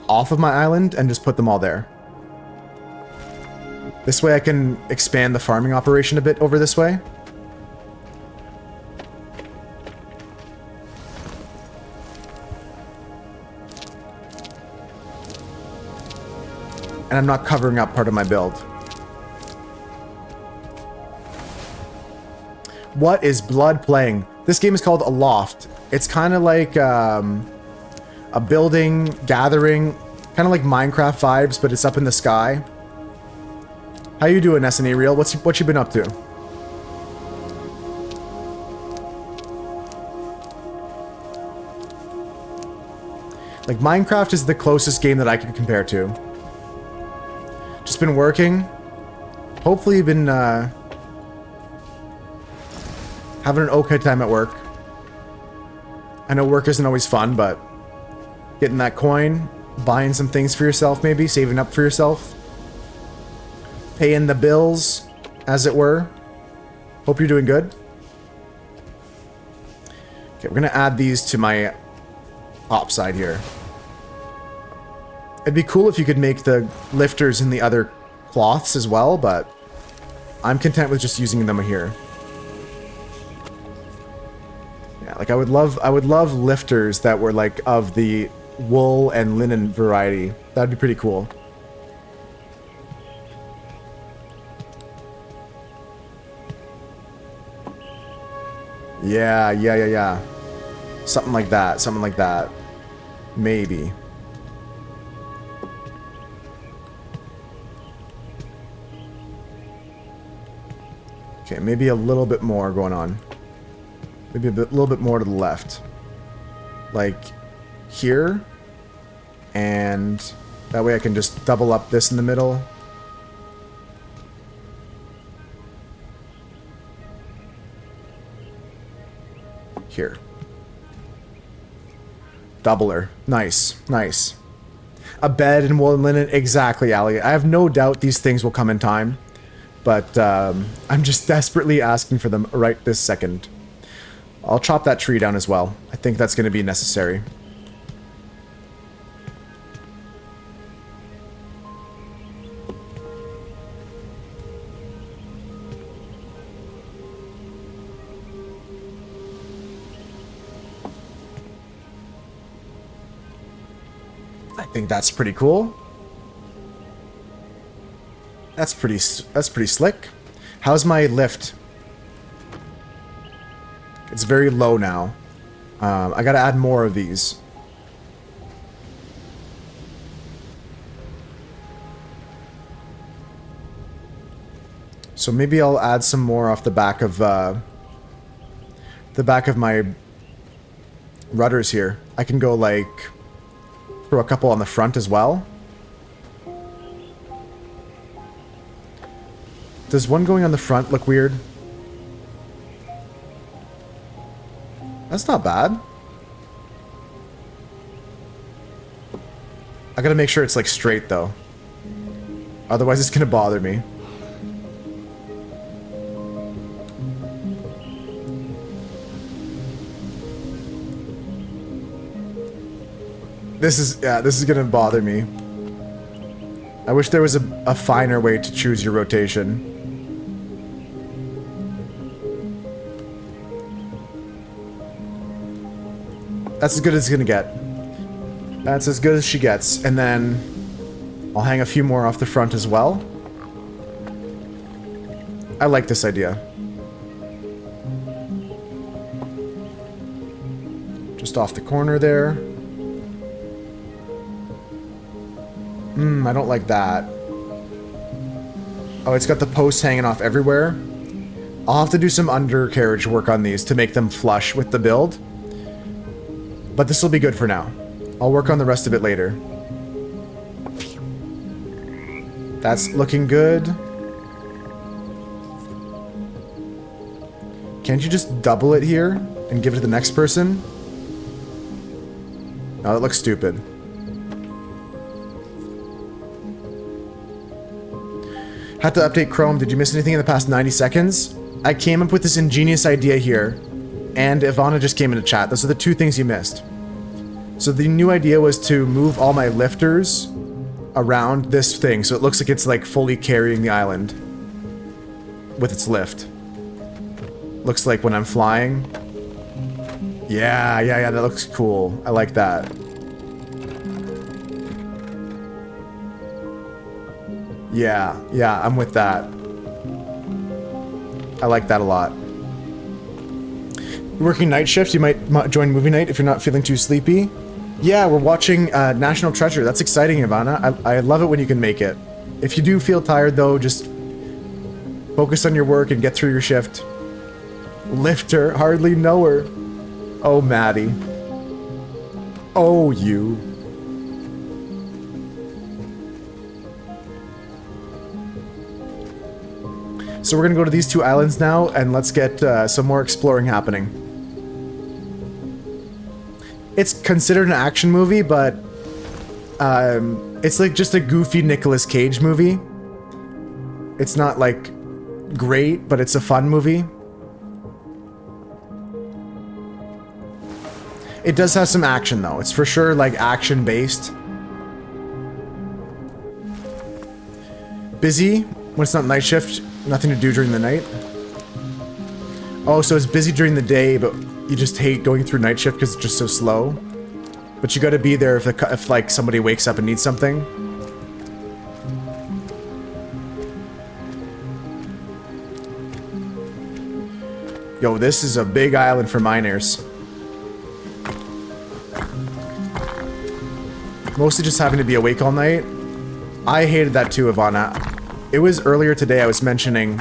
off of my island and just put them all there. This way I can expand the farming operation a bit over this way. And I'm not covering up part of my build. What is Blood playing? This game is called Aloft. It's kind of like a building, gathering, kind of like Minecraft vibes, but it's up in the sky. How you doing, SNE Real? What you been up to? Like, Minecraft is the closest game that I can compare to. Just been working. Hopefully you've been having an okay time at work. I know work isn't always fun, but getting that coin, buying some things for yourself maybe, saving up for yourself, paying the bills, as it were. Hope you're doing good. Okay, we're gonna add these to my top side here. It'd be cool if you could make the lifters in the other cloths as well, but I'm content with just using them here. Yeah, like I would love lifters that were like of the wool and linen variety. That'd be pretty cool. Yeah. Something like that. Maybe. Okay, maybe a little bit more going on. Maybe a little bit more to the left. Like here. And that way I can just double up this in the middle. Here. Doubler. Nice. A bed and wool and linen. Exactly, Ali. I have no doubt these things will come in time. But I'm just desperately asking for them right this second. I'll chop that tree down as well. I think that's going to be necessary. I think that's pretty cool. That's pretty slick. How's my lift? It's very low now. I gotta add more of these. So maybe I'll add some more off the back of my rudders here. I can go like throw a couple on the front as well. Does one going on the front look weird? That's not bad. I gotta make sure it's like straight though. Otherwise it's gonna bother me. This is gonna bother me. I wish there was a finer way to choose your rotation. That's as good as it's gonna get. That's as good as she gets. And then I'll hang a few more off the front as well. I like this idea. Just off the corner there. I don't like that. Oh, it's got the posts hanging off everywhere. I'll have to do some undercarriage work on these to make them flush with the build. But this will be good for now. I'll work on the rest of it later. That's looking good. Can't you just double it here and give it to the next person? Oh, that looks stupid. Had to update Chrome. Did you miss anything in the past 90 seconds? I came up with this ingenious idea here, and Ivana just came into chat. Those are the two things you missed. So the new idea was to move all my lifters around this thing, so it looks like it's like fully carrying the island with its lift. Looks like when I'm flying. Yeah, that looks cool. I like that. Yeah, I'm with that. I like that a lot. Working night shift, you might join movie night if you're not feeling too sleepy. Yeah, we're watching National Treasure. That's exciting, Ivana. I love it when you can make it. If you do feel tired, though, just focus on your work and get through your shift. Lifter, hardly know her. Oh, Maddie. Oh, you. So we're gonna go to these two islands now, and let's get some more exploring happening. It's considered an action movie, but it's like just a goofy Nicolas Cage movie. It's not like great, but it's a fun movie. It does have some action though. It's for sure like action based. Busy when it's not night shift, nothing to do during the night. Oh, so it's busy during the day, but you just hate going through night shift because it's just so slow. But you gotta be there if like somebody wakes up and needs something. Yo, this is a big island for miners. Mostly just having to be awake all night. I hated that too, Ivana. It was earlier today I was mentioning,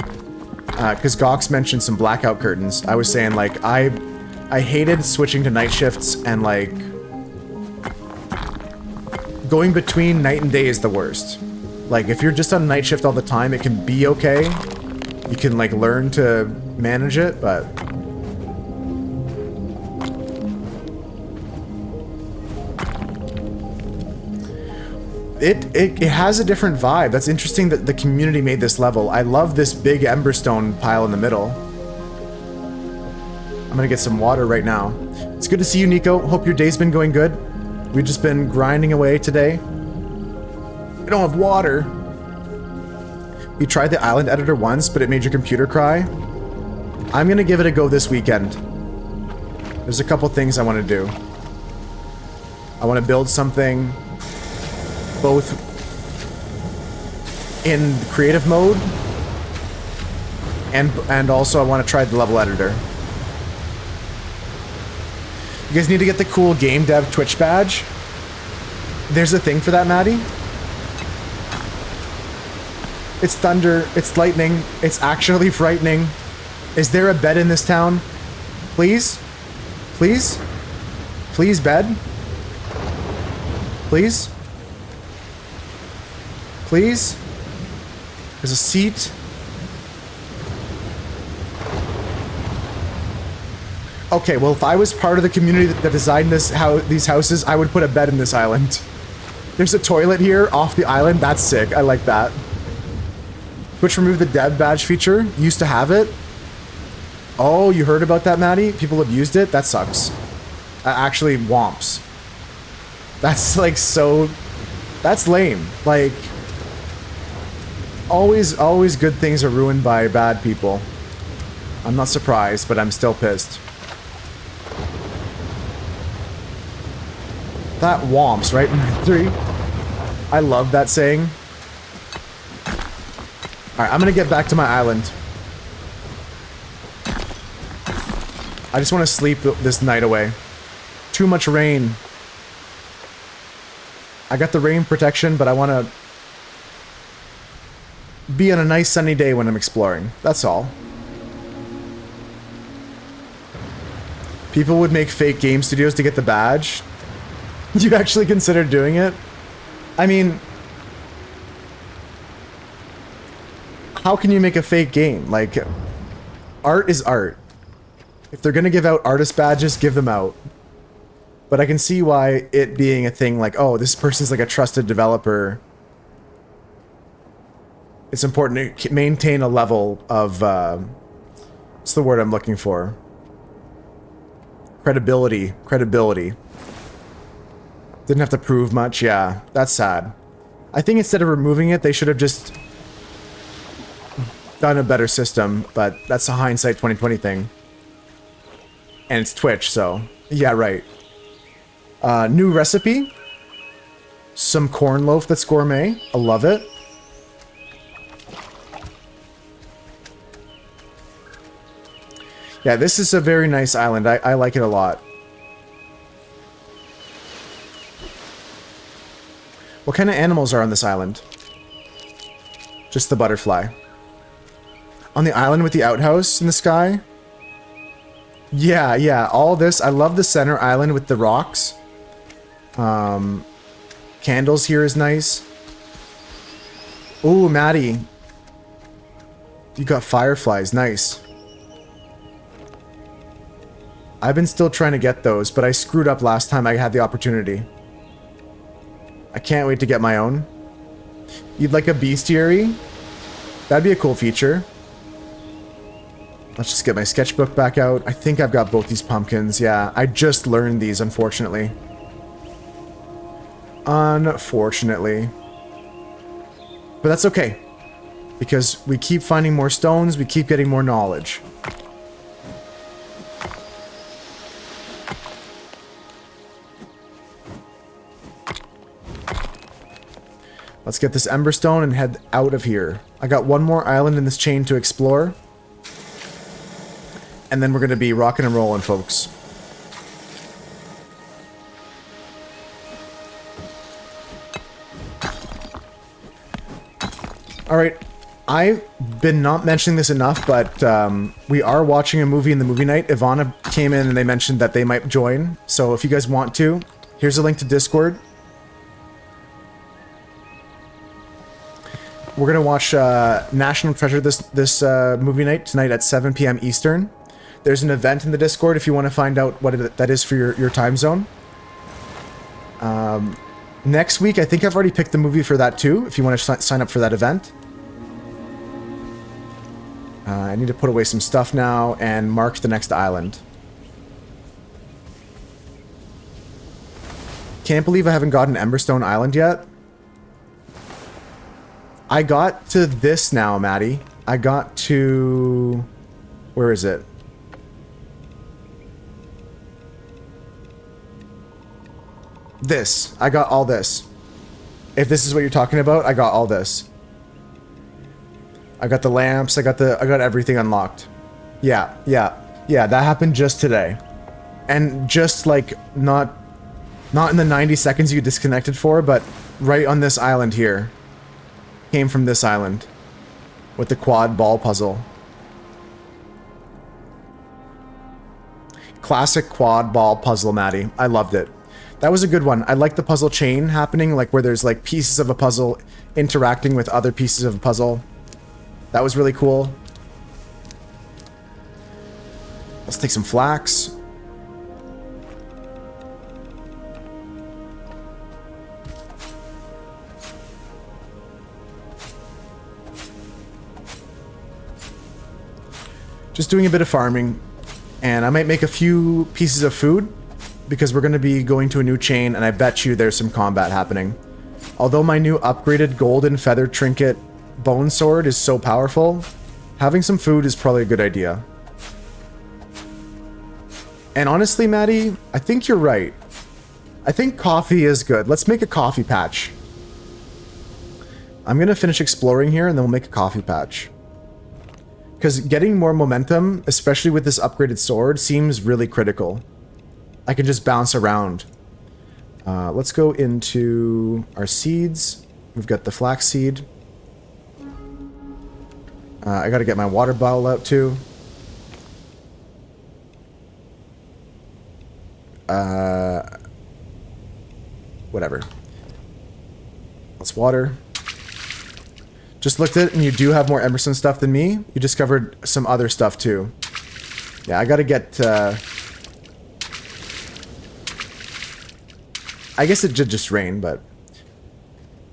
because Gox mentioned some blackout curtains. I was saying, like, I hated switching to night shifts, and, like, going between night and day is the worst. Like, if you're just on night shift all the time, it can be okay. You can, like, learn to manage it, but... It has a different vibe. That's interesting that the community made this level. I love this big emberstone pile in the middle. I'm gonna get some water right now. It's good to see you, Nico. Hope your day's been going good. We've just been grinding away today. We don't have water. You tried the island editor once, but it made your computer cry. I'm gonna give it a go this weekend. There's a couple things I want to do. I want to build something both in creative mode and also I want to try the level editor. You guys need to get the cool game dev Twitch badge. There's a thing for that, Maddie. It's thunder, it's lightning, it's actually frightening. Is there a bed in this town? Please? Please? Please, bed? Please? Please? There's a seat. Okay, well, if I was part of the community that designed these houses, I would put a bed in this island. There's a toilet here off the island. That's sick. I like that. Twitch removed the dev badge feature. Used to have it. Oh, you heard about that, Maddie? People have used it? That sucks. Actually, womps. That's like so... That's lame. Like... Always good things are ruined by bad people. I'm not surprised, but I'm still pissed. That womps, right? 3. I love that saying. Alright, I'm gonna get back to my island. I just want to sleep this night away. Too much rain. I got the rain protection, but I want to be on a nice sunny day when I'm exploring. That's all. People would make fake game studios to get the badge. You actually consider doing it? I mean, how can you make a fake game? Like, art is art. If they're gonna give out artist badges, give them out. But I can see why it being a thing like, oh, this person's like a trusted developer. It's important to maintain a level of, what's the word I'm looking for? Credibility. Credibility. Didn't have to prove much. Yeah, that's sad. I think instead of removing it, they should have just done a better system, but that's a hindsight 2020 thing. And it's Twitch, so yeah, right. New recipe. Some corn loaf that's gourmet. I love it. Yeah, this is a very nice island. I like it a lot. What kind of animals are on this island? Just the butterfly. On the island with the outhouse in the sky? Yeah, yeah, all this. I love the center island with the rocks. Candles here is nice. Ooh, Maddie. You got fireflies, nice. I've been still trying to get those, but I screwed up last time I had the opportunity. I can't wait to get my own. You'd like a bestiary? That'd be a cool feature. Let's just get my sketchbook back out. I think I've got both these pumpkins. Yeah, I just learned these, unfortunately. Unfortunately. But that's okay. Because we keep finding more stones, we keep getting more knowledge. Let's get this emberstone and head out of here. I got one more island in this chain to explore. And then we're going to be rocking and rolling, folks. Alright, I've been not mentioning this enough, but we are watching a movie in the movie night. Ivana came in and they mentioned that they might join. So if you guys want to, here's a link to Discord. We're going to watch National Treasure this movie night tonight at 7 p.m. Eastern. There's an event in the Discord if you want to find out what that is for your time zone. Next week, I think I've already picked the movie for that too, if you want to sign up for that event. I need to put away some stuff now and mark the next island. Can't believe I haven't gotten Emberstone Island yet. I got to this now, Maddie. I got to... Where is it? This. I got all this. If this is what you're talking about, I got all this. I got the lamps, I got everything unlocked. Yeah, that happened just today. And just like not in the 90 seconds you disconnected for, but right on this island here. Came from this island with the quad ball puzzle. Classic quad ball puzzle, Maddie. I loved it. That was a good one. I like the puzzle chain happening, like where there's like pieces of a puzzle interacting with other pieces of a puzzle. That was really cool. Let's take some flax. Just doing a bit of farming, and I might make a few pieces of food because we're going to be going to a new chain, and I bet you there's some combat happening. Although my new upgraded golden feather trinket bone sword is so powerful, having some food is probably a good idea. And honestly, Maddie, I think you're right. I think coffee is good. Let's make a coffee patch. I'm going to finish exploring here, and then we'll make a coffee patch. Because getting more momentum, especially with this upgraded sword, seems really critical. I can just bounce around. Let's go into our seeds. We've got the flax seed. I gotta get my water bottle out too. Whatever. Let's water. Just looked at it, and you do have more Emerson stuff than me. You discovered some other stuff, too. Yeah, I gotta get, I guess it did just rain, but...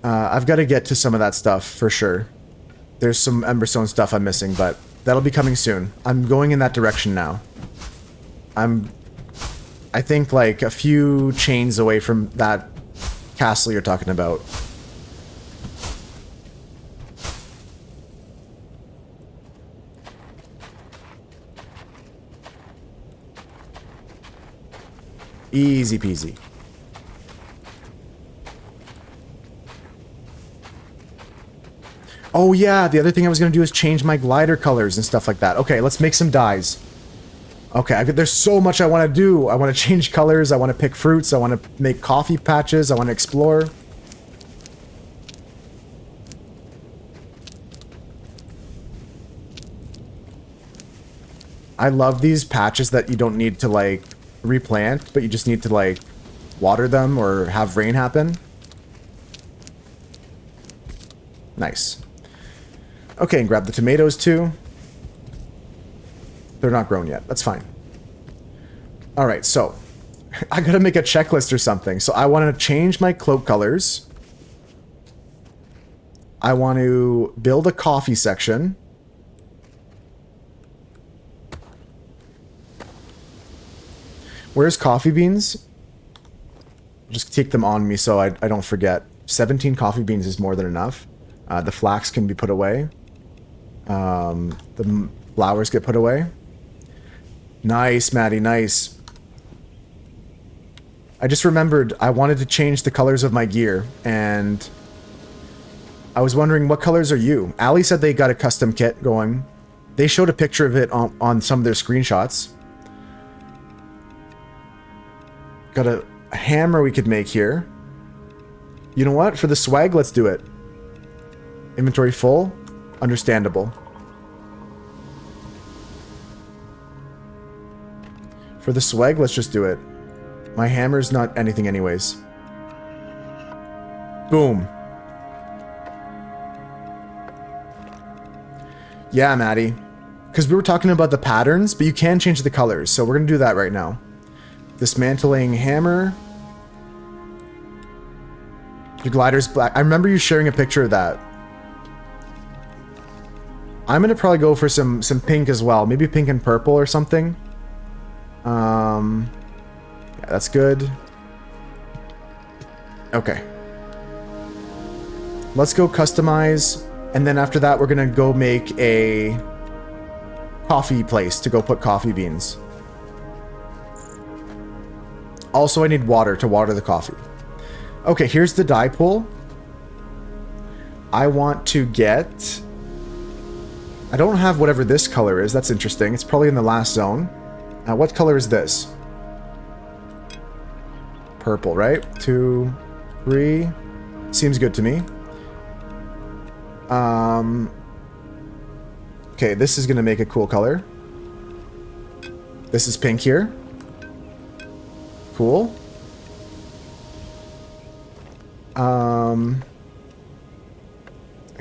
I've got to get to some of that stuff, for sure. There's some Emberstone stuff I'm missing, but that'll be coming soon. I'm going in that direction now. I think, like, a few chains away from that castle you're talking about. Easy peasy. Oh yeah, the other thing I was going to do is change my glider colors and stuff like that. Okay, let's make some dyes. Okay, there's so much I want to do. I want to change colors, I want to pick fruits, I want to make coffee patches, I want to explore. I love these patches that you don't need to, like, replant, but you just need to, like, water them or have rain happen. Nice. Okay, and grab the tomatoes too. They're not grown yet. That's fine. Alright, so I gotta make a checklist or something. So I want to change my cloak colors. I want to build a coffee section. Where's coffee beans? Just take them on me so I don't forget. 17 coffee beans is more than enough. The flax can be put away. The flowers get put away. Nice, Maddie, nice. I just remembered I wanted to change the colors of my gear, and I was wondering, what colors are you? Ali said they got a custom kit going. They showed a picture of it on some of their screenshots. Got a hammer we could make here. You know what? For the swag, let's do it. Inventory full? Understandable. For the swag, let's just do it. My hammer's not anything anyways. Boom. Yeah, Maddie. Because we were talking about the patterns, but you can change the colors, so we're going to do that right now. Dismantling hammer. Your glider's black. I remember you sharing a picture of that. I'm going to probably go for some pink as well. Maybe pink and purple or something. Yeah, that's good. Okay. Let's go customize. And then after that, we're going to go make a coffee place to go put coffee beans. Also, I need water to water the coffee. Okay, here's the dye pool. I want to get... I don't have whatever this color is. That's interesting. It's probably in the last zone. What color is this? Purple, right? 2, 3. Seems good to me. Okay, this is going to make a cool color. This is pink here. Cool. I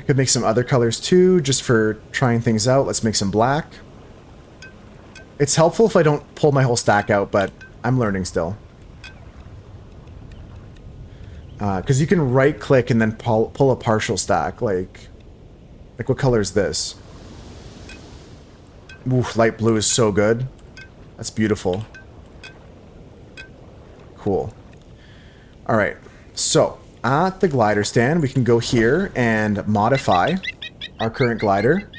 could make some other colors too, just for trying things out. Let's make some black. It's helpful if I don't pull my whole stack out, but I'm learning still. Because you can right-click and then pull a partial stack. Like what color is this? Oof, light blue is so good. That's beautiful. Cool. Alright, so at the glider stand, we can go here and modify our current glider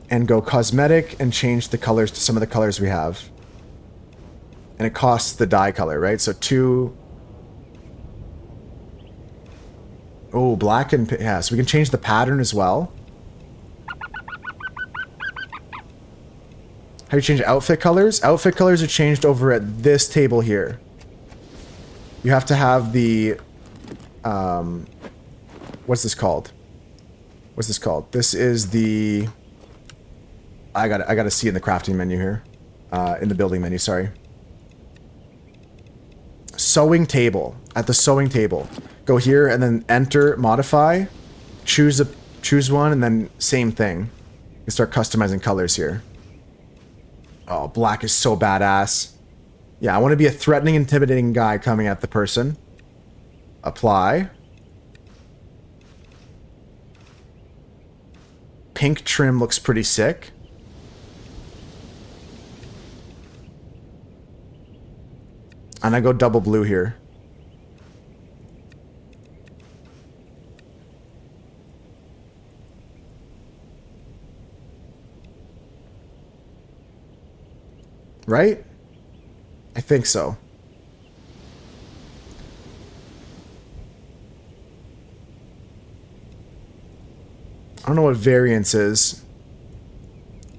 and go cosmetic and change the colors to some of the colors we have. And it costs the dye color, right? So 2... Oh, black and... Yeah, so we can change the pattern as well. How do you change outfit colors? Outfit colors are changed over at this table here. You have to have the... what's this called? What's this called? This is the... I gotta see in the crafting menu here. In the building menu, sorry. Sewing table. At the sewing table. Go here and then enter, modify, choose one, and then same thing. You start customizing colors here. Oh, black is so badass. Yeah, I want to be a threatening, intimidating guy coming at the person. Apply. Pink trim looks pretty sick. And I go double blue here. Right? I think so. I don't know what variance is.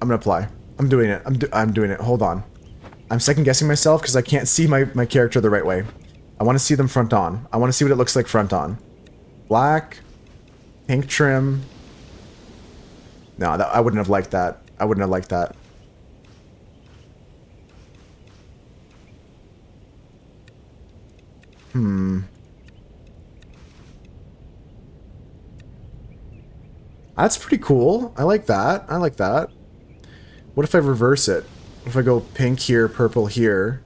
I'm gonna apply. I'm doing it. I'm doing it. Hold on. I'm second guessing myself because I can't see my character the right way. I want to see them front on. I want to see what it looks like front on. Black. Pink trim. No, I wouldn't have liked that. I wouldn't have liked that. That's pretty cool. I like that. I like that. What if I reverse it? What if I go pink here, purple here,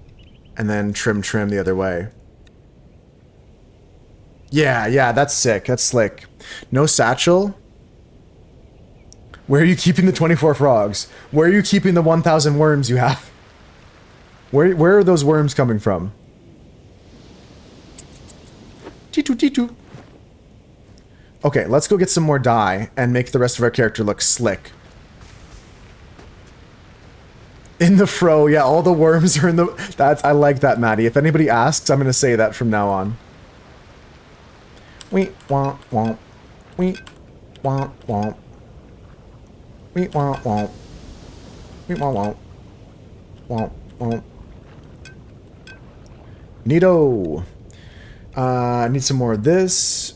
and then trim the other way? Yeah, that's sick. That's slick. No satchel. Where are you keeping the 24 frogs? Where are you keeping the 1,000 worms you have? Where are those worms coming from? T2. Okay, let's go get some more dye and make the rest of our character look slick. In the fro, yeah, all the worms are in the... I like that, Maddie. If anybody asks, I'm going to say that from now on. Wee, womp, womp. Wee, womp, womp. Wee, womp, womp. Wee, womp, womp. Womp, womp. Neato. I need some more of this.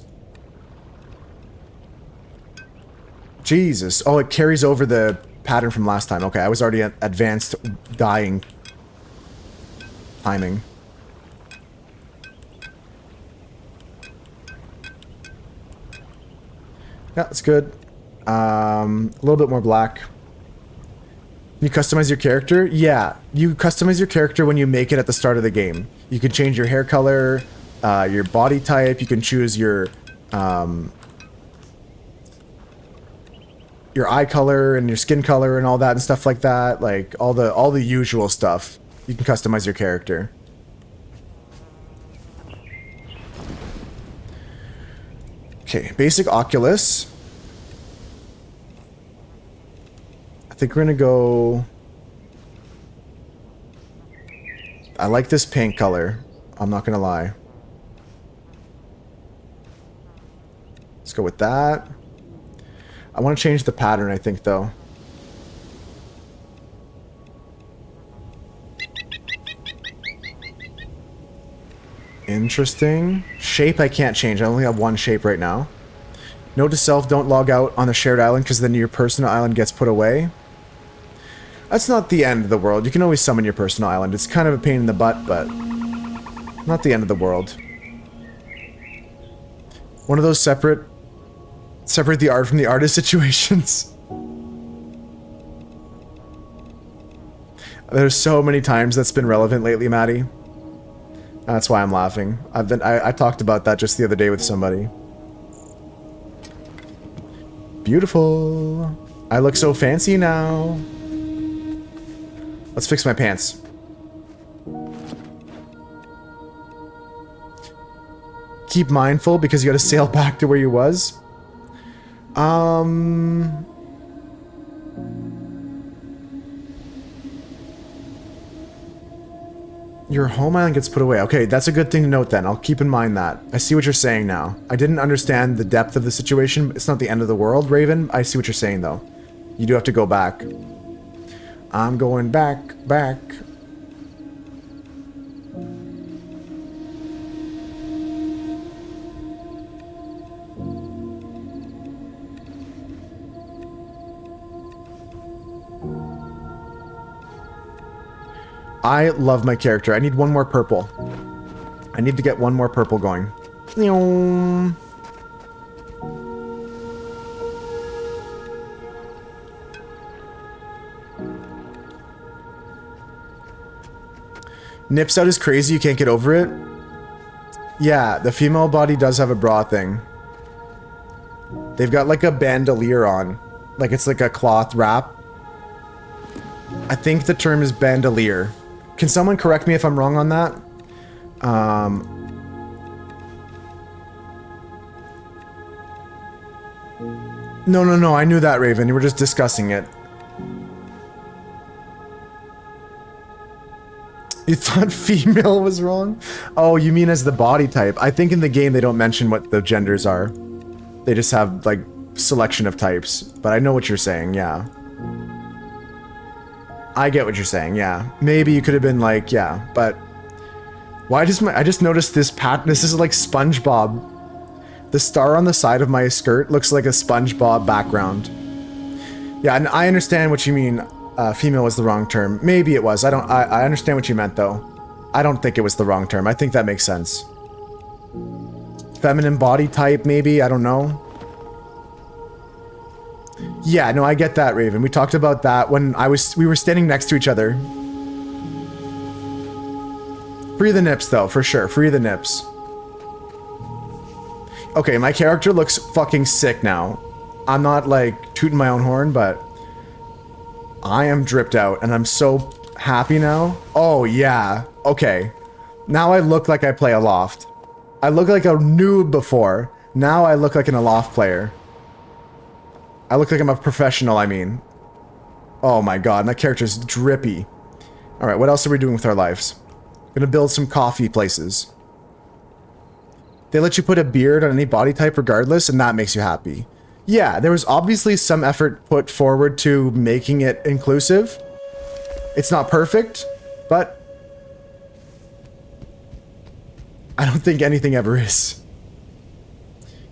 Jesus. Oh, it carries over the pattern from last time. Okay, I was already at advanced dyeing timing. Yeah, that's good. A little bit more black. You customize your character? Yeah, you customize your character when you make it at the start of the game. You can change your hair color, your body type. You can choose your eye color and your skin color and all that and stuff like that. Like all the usual stuff. You can customize your character. Okay, basic Oculus. I think we're gonna go... I like this pink color. I'm not gonna lie. Let's go with that. I want to change the pattern, I think, though. Interesting. Shape I can't change. I only have one shape right now. Note to self, don't log out on the shared island because then your personal island gets put away. That's not the end of the world. You can always summon your personal island. It's kind of a pain in the butt, but not the end of the world. One of those separate the art from the artist situations. There's so many times that's been relevant lately, Maddie. That's why I'm laughing. I talked about that just the other day with somebody. Beautiful. I look so fancy now. Let's fix my pants. Keep mindful because you gotta sail back to where you was. Your home island gets put away. Okay, that's a good thing to note then. I'll keep in mind that. I see what you're saying now. I didn't understand the depth of the situation. It's not the end of the world, Raven. I see what you're saying, though. You do have to go back. I'm going back. I love my character. I need one more purple. I need to get one more purple going. Nips out is crazy, you can't get over it. Yeah, the female body does have a bra thing. They've got like a bandolier on. Like it's like a cloth wrap. I think the term is bandolier. Can someone correct me if I'm wrong on that? No, I knew that, Raven. You were just discussing it. You thought female was wrong? Oh, you mean as the body type. I think in the game they don't mention what the genders are. They just have, like, selection of types. But I know what you're saying, yeah. I get what you're saying, yeah. Maybe you could have been like, yeah, but... Why does I just noticed this pattern. This is like SpongeBob. The star on the side of my skirt looks like a SpongeBob background. Yeah, and I understand what you mean. Female was the wrong term. Maybe it was. I understand what you meant, though. I don't think it was the wrong term. I think that makes sense. Feminine body type, maybe? I don't know. Yeah, no, I get that, Raven. We talked about that when we were standing next to each other. Free the nips, though, for sure. Free the nips. Okay, my character looks fucking sick now. I'm not, like, tooting my own horn, but... I am dripped out, and I'm so happy now. Oh, yeah. Okay. Now I look like I play aloft. I look like a noob before. Now I look like an aloft player. I look like I'm a professional, I mean. Oh my god, my character's drippy. Alright, what else are we doing with our lives? Gonna build some coffee places. They let you put a beard on any body type regardless, and that makes you happy. Yeah, there was obviously some effort put forward to making it inclusive. It's not perfect, but I don't think anything ever is.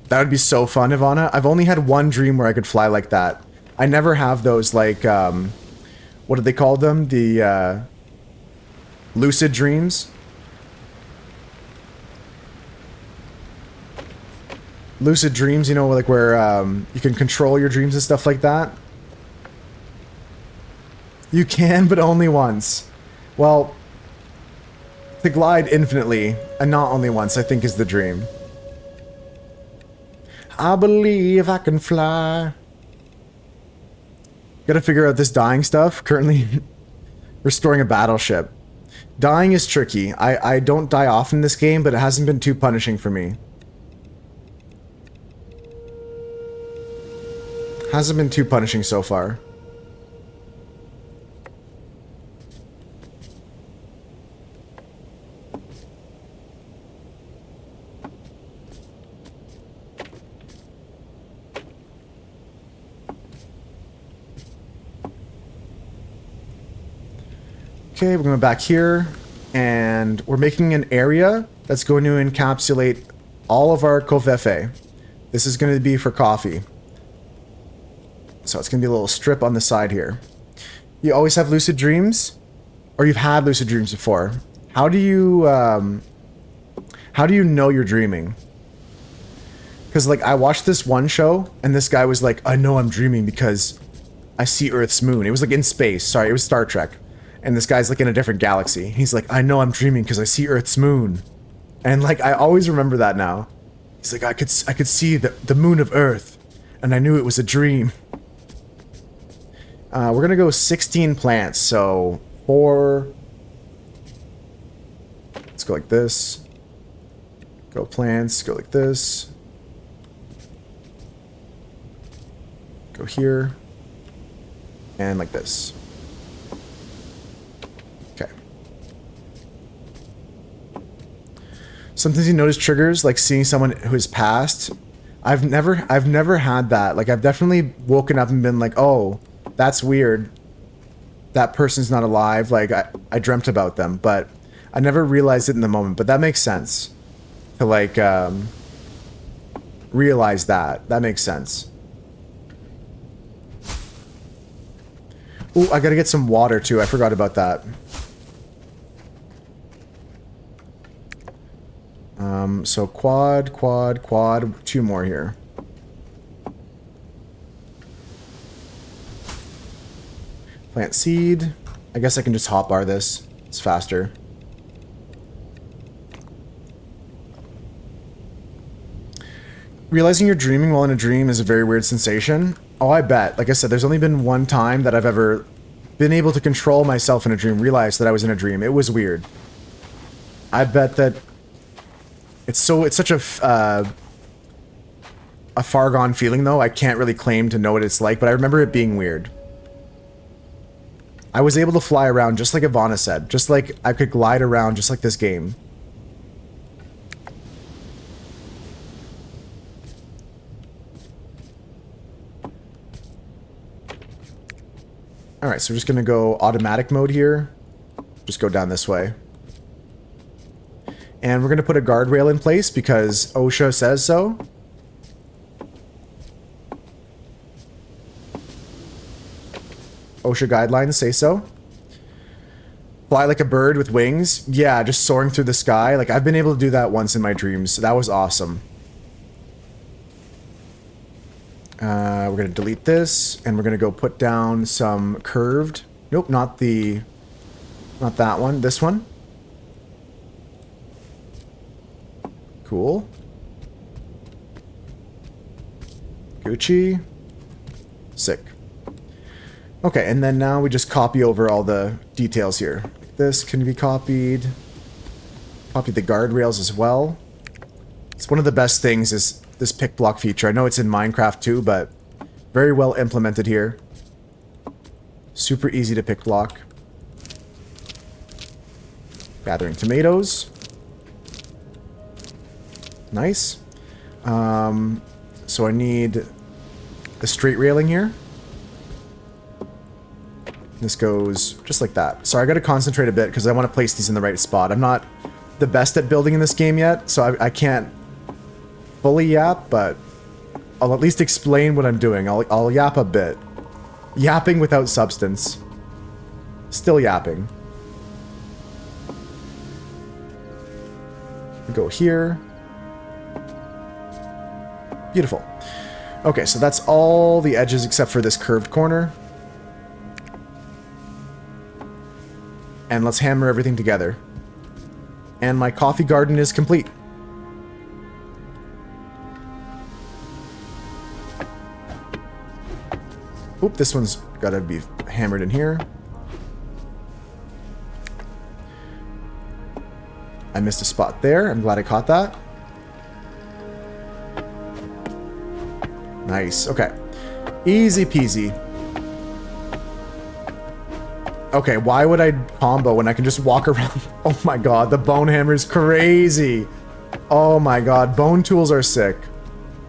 That would be so fun, Ivana. I've only had one dream where I could fly like that. I never have those, like, what do they call them? The, lucid dreams. Lucid dreams, you know, like where you can control your dreams and stuff like that. You can, but only once. Well, to glide infinitely, and not only once, I think is the dream. I believe I can fly. Gotta figure out this dying stuff. Currently restoring a battleship. Dying is tricky. I don't die often in this game, but it hasn't been too punishing for me. Hasn't been too punishing so far. Okay, we're going back here, and we're making an area that's going to encapsulate all of our covfefe. This is going to be for coffee. So it's going to be a little strip on the side here. You always have lucid dreams? Or you've had lucid dreams before? How do you know you're dreaming? Because, like, I watched this one show, and this guy was like, I know I'm dreaming because I see Earth's moon. It was, like, in space. Sorry, it was Star Trek. And this guy's, like, in a different galaxy. He's like, I know I'm dreaming because I see Earth's moon. And, like, I always remember that now. He's like, I could see the moon of Earth, and I knew it was a dream. We're gonna go 16 plants, so 4. Let's go like this. Go plants, go like this. Go here. And like this. Okay. Sometimes you notice triggers, like seeing someone who has passed. I've never had that. Like, I've definitely woken up and been like, oh, that's weird. That person's not alive. Like, I dreamt about them, but I never realized it in the moment. But that makes sense. To, like, realize that. That makes sense. Ooh, I gotta get some water, too. I forgot about that. So quad, quad, quad, 2 more here. Plant seed. I guess I can just hotbar this. It's faster. Realizing you're dreaming while in a dream is a very weird sensation. Oh, I bet. Like I said, there's only been one time that I've ever been able to control myself in a dream, realize that I was in a dream. It was weird. I bet that it's such a far gone feeling though. I can't really claim to know what it's like, but I remember it being weird. I was able to fly around just like Ivana said, just like I could glide around just like this game. Alright, so we're just gonna go automatic mode here. Just go down this way. And we're gonna put a guardrail in place because OSHA says so. OSHA guidelines say so. Fly like a bird with wings. Yeah, just soaring through the sky. Like, I've been able to do that once in my dreams. That was awesome. We're going to delete this, and we're going to go put down some curved. Nope, not that one. This one. Cool. Gucci. Sick. Okay, and then now we just copy over all the details here. This can be copied. Copy the guardrails as well. It's one of the best things is this pick block feature. I know it's in Minecraft too, but very well implemented here. Super easy to pick block. Gathering tomatoes. Nice. So I need the straight railing here. This goes just like that. Sorry, I gotta concentrate a bit because I want to place these in the right spot. I'm not the best at building in this game yet, so I can't fully yap, but I'll at least explain what I'm doing. I'll yap a bit. Yapping without substance. Still yapping. Go here. Beautiful. Okay, so that's all the edges except for this curved corner. And let's hammer everything together. And my coffee garden is complete. Oop, this one's gotta be hammered in here. I missed a spot there. I'm glad I caught that. Nice. Okay. Easy peasy. Okay, why would I combo when I can just walk around? Oh my god, the bone hammer is crazy. Oh my god, bone tools are sick.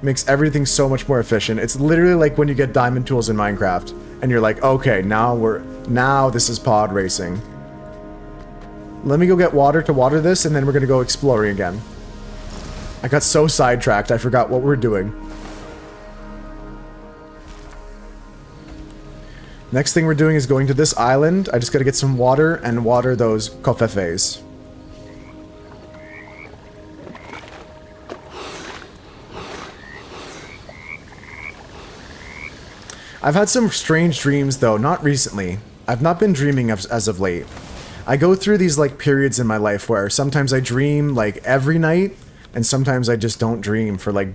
Makes everything so much more efficient. It's literally like when you get diamond tools in Minecraft and you're like, okay, now this is pod racing. Let me go get water to water this and then we're gonna go exploring again. I got so sidetracked, I forgot what we're doing. Next thing we're doing is going to this island. I just gotta get some water and water those covfefes. I've had some strange dreams though, not recently. I've not been dreaming as of late. I go through these like periods in my life where sometimes I dream like every night and sometimes I just don't dream for like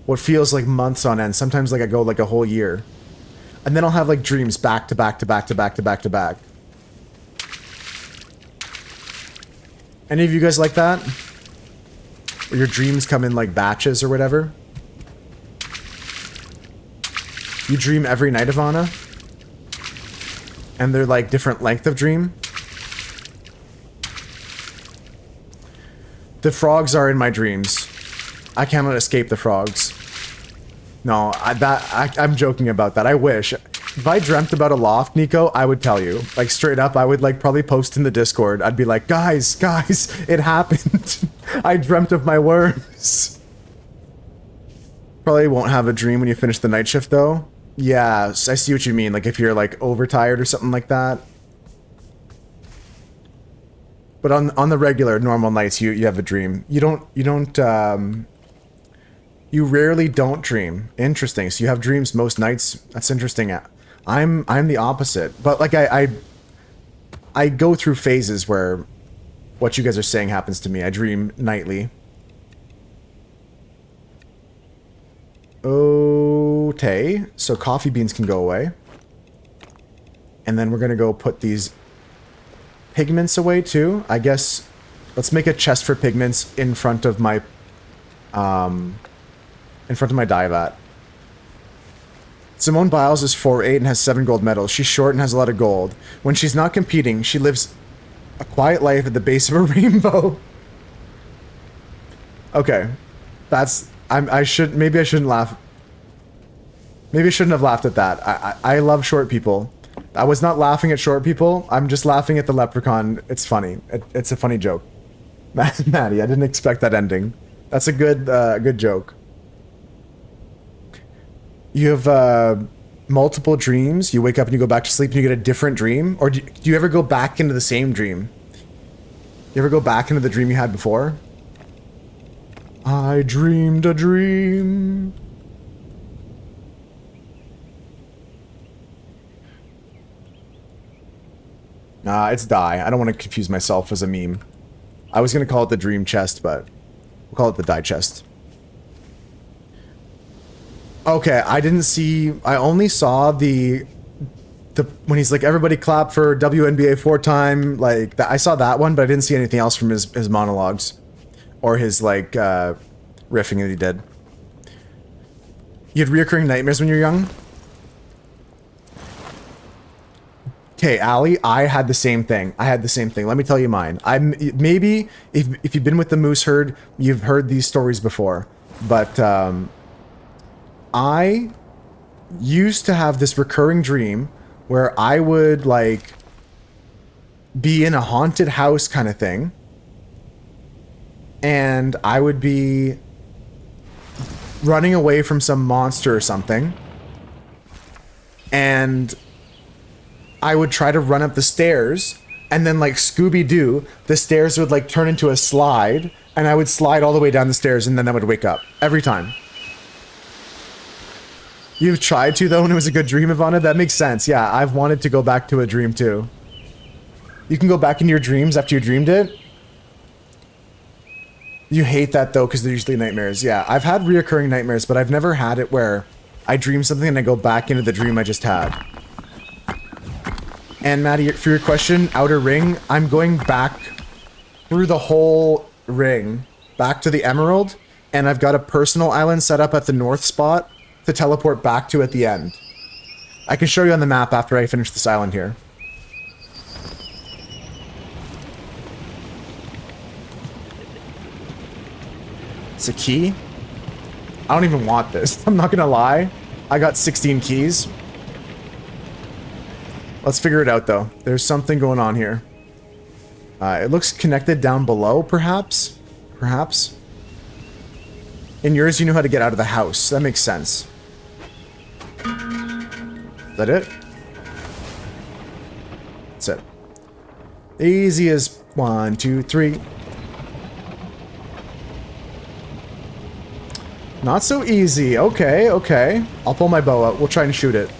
what feels like months on end. Sometimes like I go like a whole year. And then I'll have like dreams back to back to back to back to back to back. Any of you guys like that? Where your dreams come in like batches or whatever? You dream every night, Ivana? And they're like different length of dream? The frogs are in my dreams. I cannot escape the frogs. No, I'm joking about that. I wish. If I dreamt about a loft, Nico, I would tell you. Like, straight up, I would, like, probably post in the Discord. I'd be like, guys, it happened. I dreamt of my worms. Probably won't have a dream when you finish the night shift, though. Yeah, I see what you mean. Like, if you're, like, overtired or something like that. But on the regular normal nights, you have a dream. You rarely don't dream. Interesting. So you have dreams most nights. That's interesting. I'm the opposite. But like I go through phases where what you guys are saying happens to me. I dream nightly. Okay. So coffee beans can go away. And then we're gonna go put these pigments away too. I guess let's make a chest for pigments in front of my dye vat. Simone Biles is 4'8" and has 7 gold medals. She's short and has a lot of gold. When she's not competing, she lives a quiet life at the base of a rainbow. Okay. Maybe I shouldn't laugh. Maybe I shouldn't have laughed at that. I love short people. I was not laughing at short people. I'm just laughing at the leprechaun. It's funny. It's a funny joke. Maddie, I didn't expect that ending. That's a good joke. You have multiple dreams. You wake up and you go back to sleep and you get a different dream? Or do you ever go back into the same dream? You ever go back into the dream you had before? I dreamed a dream. It's dye. I don't want to confuse myself as a meme. I was going to call it the dream chest, but we'll call it the dye chest. Okay, I only saw the when he's like, everybody clap for WNBA 4-time, like, that. I saw that one, but I didn't see anything else from his monologues. Or his, like, riffing that he did. You had reoccurring nightmares when you were young? Okay, Ali, I had the same thing. Let me tell you mine. Maybe, if you've been with the moose herd, you've heard these stories before. But, I used to have this recurring dream where I would, like, be in a haunted house kind of thing. And I would be running away from some monster or something. And I would try to run up the stairs. And then, like Scooby-Doo, the stairs would, like, turn into a slide. And I would slide all the way down the stairs and then I would wake up. Every time. You've tried to, though, and it was a good dream, Ivana? That makes sense. Yeah, I've wanted to go back to a dream, too. You can go back into your dreams after you dreamed it? You hate that, though, because they're usually nightmares. Yeah, I've had reoccurring nightmares, but I've never had it where I dream something and I go back into the dream I just had. And, Maddie, for your question, Outer Ring, I'm going back through the whole ring, back to the Emerald, and I've got a personal island set up at the north spot to teleport back to at the end. I can show you on the map after I finish this island here. It's a key? I don't even want this. I'm not gonna lie. I got 16 keys. Let's figure it out, though. There's something going on here. It looks connected down below, perhaps? Perhaps? In yours, you know how to get out of the house. That makes sense. Is that it? That's it. Easy as 1, 2, 3. Not so easy. Okay, okay. I'll pull my bow out. We'll try and shoot it.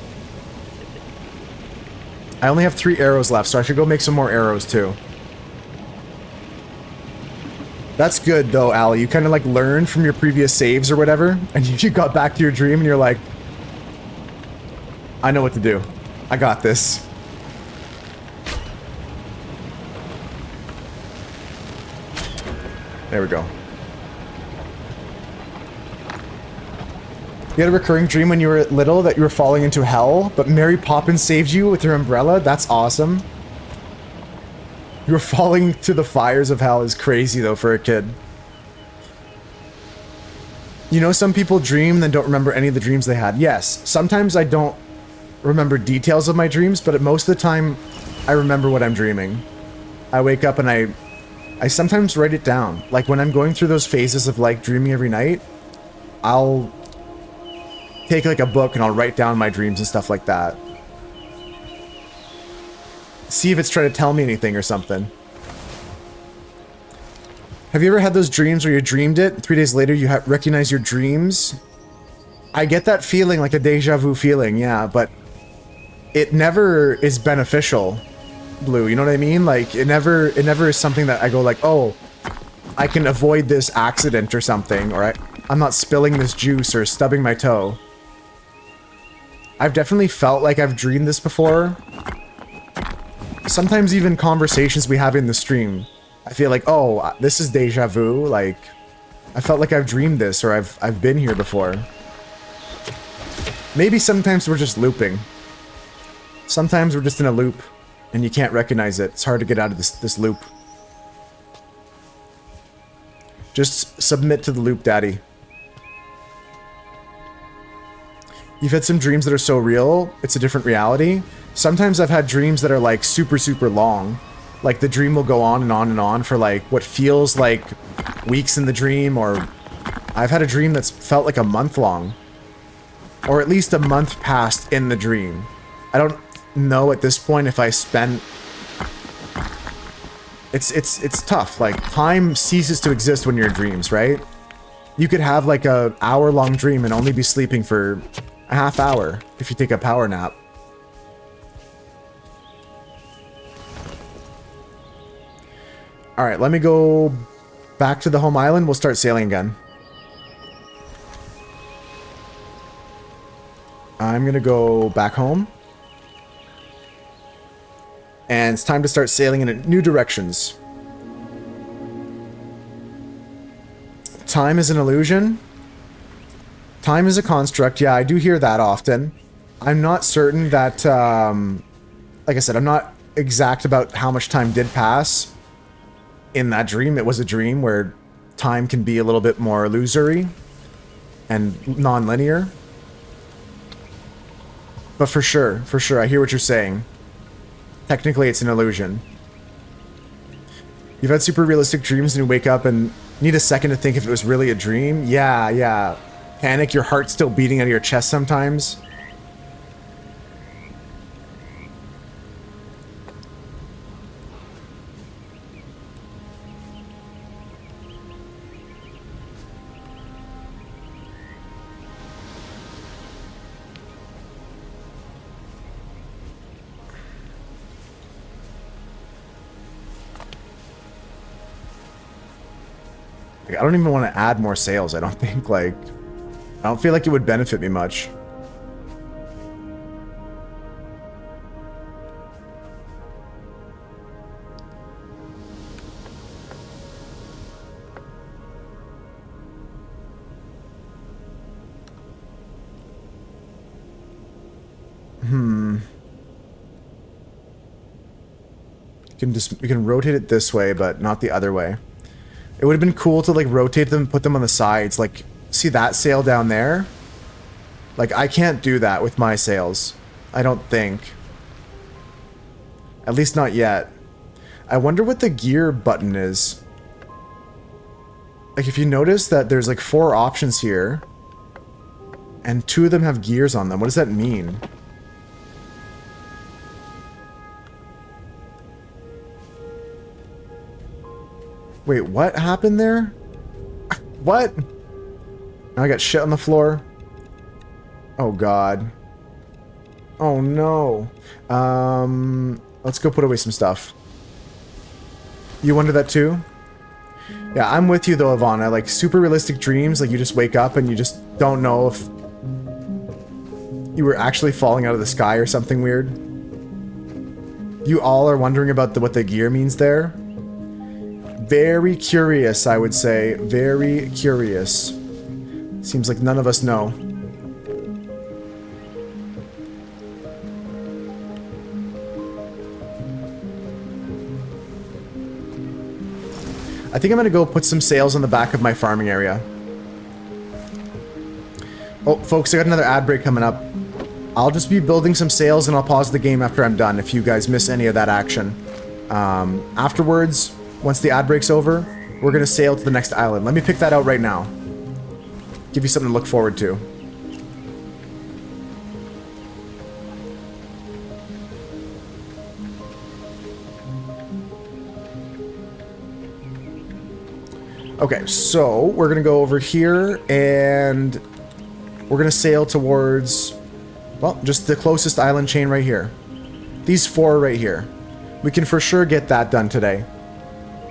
I only have 3 arrows left, so I should go make some more arrows, too. That's good, though, Ali. You kind of, like, learned from your previous saves or whatever, and you got back to your dream, and you're like, I know what to do. I got this. There we go. You had a recurring dream when you were little that you were falling into hell, but Mary Poppins saved you with her umbrella? That's awesome. You were falling to the fires of hell is crazy, though, for a kid. You know, some people dream and then don't remember any of the dreams they had. Yes, sometimes I don't remember details of my dreams, but most of the time, I remember what I'm dreaming. I wake up and I sometimes write it down. Like, when I'm going through those phases of, like, dreaming every night, I'll take, like, a book and I'll write down my dreams and stuff like that. See if it's trying to tell me anything or something. Have you ever had those dreams where you dreamed it, 3 days later you recognize your dreams? I get that feeling, like a deja vu feeling, yeah, but it never is beneficial, Blue, you know what I mean? Like, it never is something that I go like, oh, I can avoid this accident or something, or I'm not spilling this juice or stubbing my toe. I've definitely felt like I've dreamed this before. Sometimes even conversations we have in the stream, I feel like, oh, this is deja vu, like, I felt like I've dreamed this, or I've been here before. Maybe sometimes we're just looping. Sometimes we're just in a loop, and you can't recognize it. It's hard to get out of this loop. Just submit to the loop, daddy. You've had some dreams that are so real, it's a different reality. Sometimes I've had dreams that are like super, super long. Like the dream will go on and on and on for like what feels like weeks in the dream, or I've had a dream that's felt like a month long. Or at least a month passed in the dream. I don't know at this point if I spent... It's tough. Like, time ceases to exist when you're in dreams, right? You could have like a hour-long dream and only be sleeping for a half hour if you take a power nap. Alright, let me go back to the home island. We'll start sailing again. I'm gonna go back home. And it's time to start sailing in new directions. Time is an illusion. Time is a construct. Yeah, I do hear that often. I'm not certain that, like I said, I'm not exact about how much time did pass in that dream. It was a dream where time can be a little bit more illusory and non-linear. But for sure, I hear what you're saying. Technically, it's an illusion. You've had super realistic dreams and you wake up and need a second to think if it was really a dream? Yeah. Panic, your heart's still beating out of your chest sometimes. I don't even want to add more sails, I don't think, like... I don't feel like it would benefit me much. You can rotate it this way, but not the other way. It would have been cool to like rotate them, put them on the sides. Like, see that sail down there? Like, I can't do that with my sails. I don't think. At least not yet. I wonder what the gear button is. Like, if you notice that there's like 4 options here, and 2 of them have gears on them, what does that mean? Wait, what happened there? What? Now I got shit on the floor. Oh god. Oh no. Let's go put away some stuff. You wonder that too? Yeah, I'm with you though, Ivana. Like, super realistic dreams, like you just wake up and you just don't know if you were actually falling out of the sky or something weird. You all are wondering about what the gear means there. Very curious, I would say. Very curious. Seems like none of us know. I think I'm gonna go put some sails on the back of my farming area. Oh, folks, I got another ad break coming up. I'll just be building some sails and I'll pause the game after I'm done if you guys miss any of that action. Afterwards, once the ad break's over, we're gonna sail to the next island. Let me pick that out right now. Give you something to look forward to. Okay, so we're gonna go over here and we're gonna sail towards, well, just the closest island chain right here. These 4 right here. We can for sure get that done today.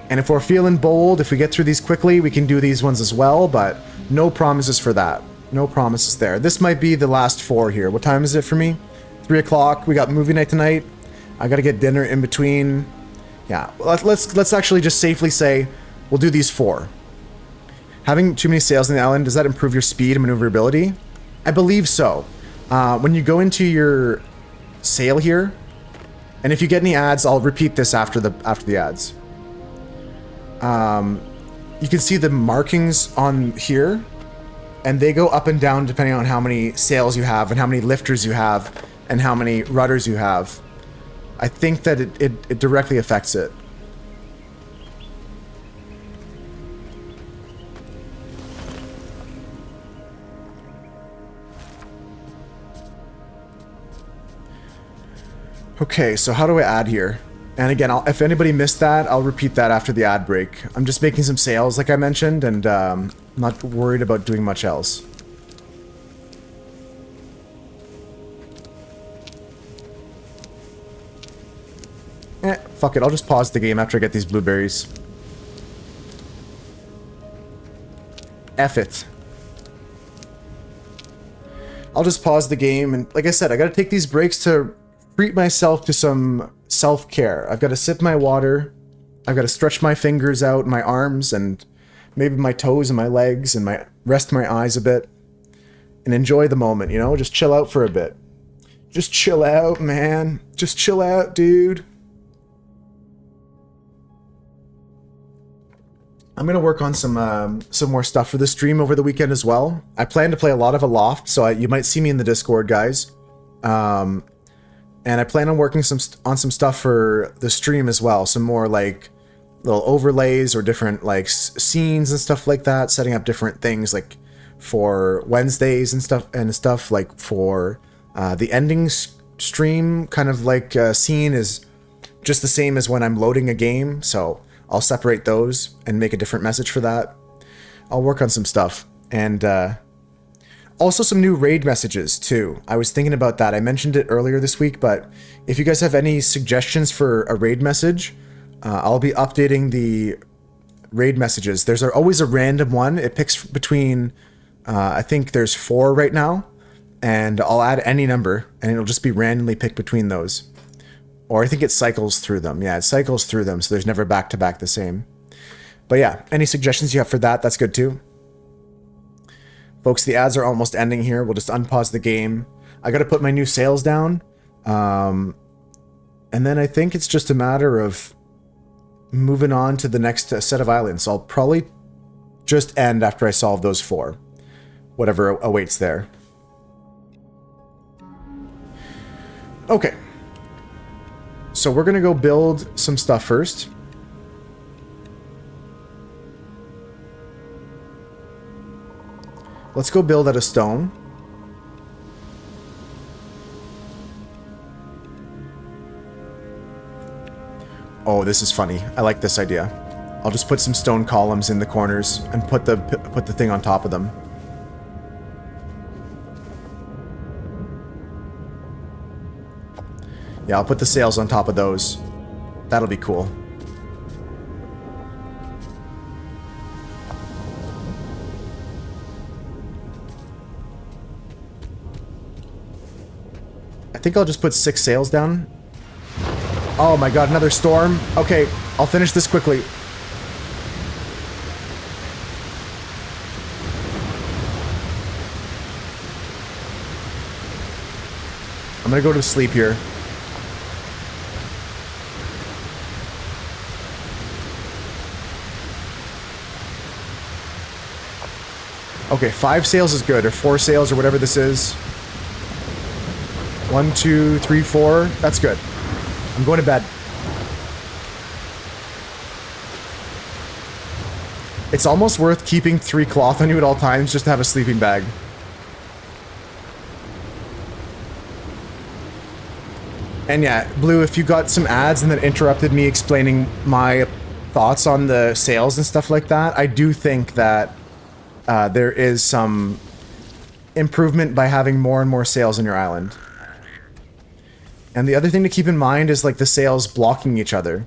And if we're feeling bold, if we get through these quickly, we can do these ones as well, but no promises for that. No promises there. This might be the last 4 here. What time is it for me? 3 o'clock. We got movie night tonight. I gotta get dinner in between. Yeah, let's actually just safely say we'll do these 4. Having too many sails on the island, does that improve your speed and maneuverability? I believe so. When you go into your sail here, and if you get any ads, I'll repeat this after the ads. You can see the markings on here, and they go up and down depending on how many sails you have and how many lifters you have and how many rudders you have. I think that it directly affects it. Okay, so how do I add here? And again, if anybody missed that, I'll repeat that after the ad break. I'm just making some sales, like I mentioned, and not worried about doing much else. Fuck it, I'll just pause the game after I get these blueberries. F it. I'll just pause the game, and like I said, I gotta take these breaks to treat myself to some self-care. I've got to sip my water. I've got to stretch my fingers out, my arms, and maybe my toes and my legs, and rest my eyes a bit, and enjoy the moment, you know? Just chill out for a bit. Just chill out, man. Just chill out, dude. I'm gonna work on some more stuff for the stream over the weekend as well. I plan to play a lot of Aloft, so you might see me in the Discord, guys. And I plan on working on some stuff for the stream as well. Some more like little overlays or different like scenes and stuff like that. Setting up different things like for Wednesdays and stuff like for the ending stream. Kind of like scene is just the same as when I'm loading a game. So I'll separate those and make a different message for that. I'll work on some stuff and. Also some new raid messages too. I was thinking about that. I mentioned it earlier this week, but if you guys have any suggestions for a raid message, I'll be updating the raid messages. There's always a random one. It picks between, I think there's 4 right now, and I'll add any number, and it'll just be randomly picked between those. Or I think it cycles through them. Yeah, it cycles through them, so there's never back-to-back the same. But yeah, any suggestions you have for that, that's good too. Folks, the ads are almost ending here. We'll just unpause the game. I got to put my new sails down. And then I think it's just a matter of moving on to the next set of islands. I'll probably just end after I solve those 4. Whatever awaits there. Okay. So we're going to go build some stuff first. Let's go build out of stone. Oh, this is funny. I like this idea. I'll just put some stone columns in the corners and put the thing on top of them. Yeah, I'll put the sails on top of those. That'll be cool. I think I'll just put 6 sails down. Oh my god, another storm. Okay, I'll finish this quickly. I'm gonna go to sleep here. Okay, 5 sails is good, or 4 sails, or whatever this is. 1, 2, 3, 4. That's good. I'm going to bed. It's almost worth keeping 3 cloth on you at all times just to have a sleeping bag. And yeah, Blue, if you got some ads and then interrupted me explaining my thoughts on the sales and stuff like that, I do think that there is some improvement by having more and more sales on your island. And the other thing to keep in mind is like the sails blocking each other.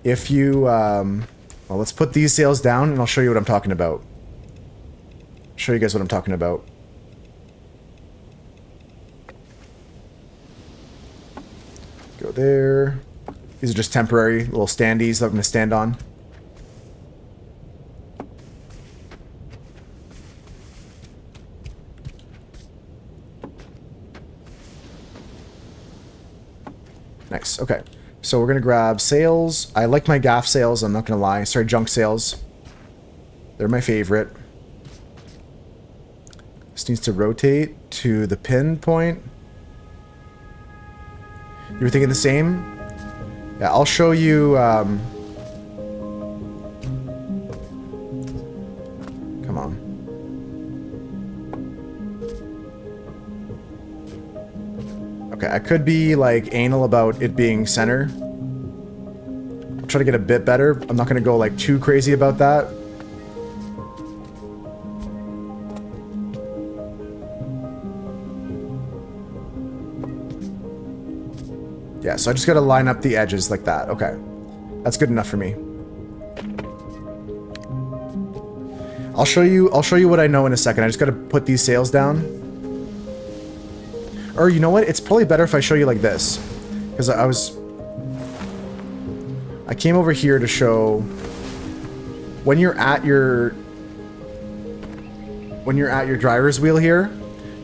If you, well, let's put these sails down and I'll show you what I'm talking about. Show you guys what I'm talking about. Go there. These are just temporary little standees that I'm going to stand on. Nice. Okay. So we're going to grab sails. I like my gaff sails, I'm not going to lie. Sorry, junk sails. They're my favorite. This needs to rotate to the pin point. You were thinking the same? Yeah, I'll show you... Come on. Okay, I could be, like, anal about it being center. I'll try to get a bit better. I'm not going to go, like, too crazy about that. Yeah, so I just got to line up the edges like that. Okay. That's good enough for me. I'll show you what I know in a second. I just got to put these sails down. Or you know what? It's probably better if I show you like this. Because I came over here to show when you're at your driver's wheel here,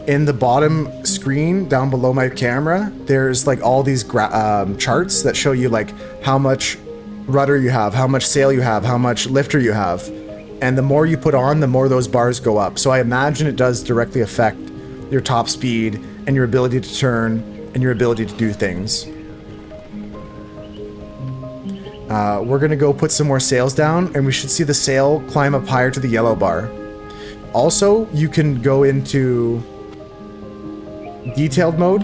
in the bottom screen down below my camera, there's like all these charts that show you like how much rudder you have, how much sail you have, how much lifter you have. And the more you put on, the more those bars go up. So I imagine it does directly affect your top speed and your ability to turn and your ability to do things. We're gonna go put some more sails down and we should see the sail climb up higher to the yellow bar. Also, you can go into detailed mode,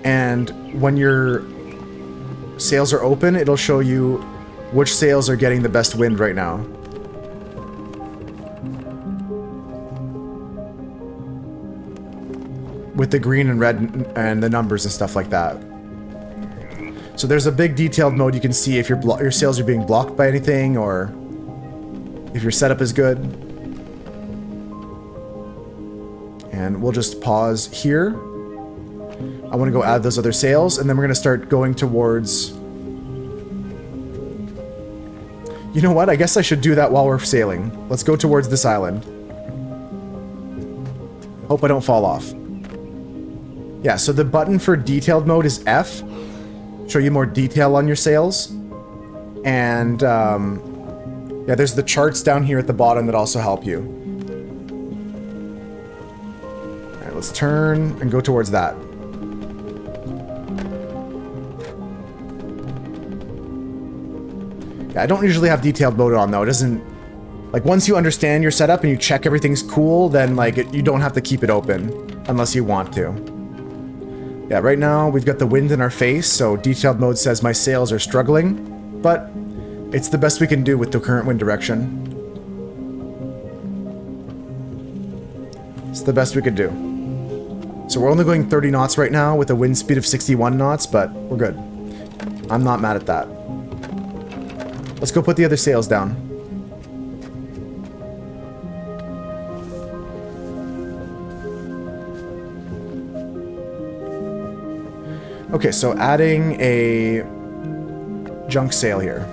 and when your sails are open, it'll show you which sails are getting the best wind right now. With the green and red and the numbers and stuff like that. So there's a big detailed mode you can see if your sails are being blocked by anything or if your setup is good. And we'll just pause here. I want to go add those other sails, and then we're going to start going towards... You know what? I guess I should do that while we're sailing. Let's go towards this island. Hope I don't fall off. Yeah, so the button for detailed mode is F. Show you more detail on your sails. And, yeah, there's the charts down here at the bottom that also help you. Let's turn and go towards that. Yeah, I don't usually have detailed mode on though. It doesn't... Like, once you understand your setup and you check everything's cool, then, like, you don't have to keep it open. Unless you want to. Yeah, right now we've got the wind in our face, so detailed mode says my sails are struggling. But it's the best we can do with the current wind direction. It's the best we could do. So we're only going 30 knots right now with a wind speed of 61 knots, but we're good. I'm not mad at that. Let's go put the other sails down. Okay, so adding a junk sail here.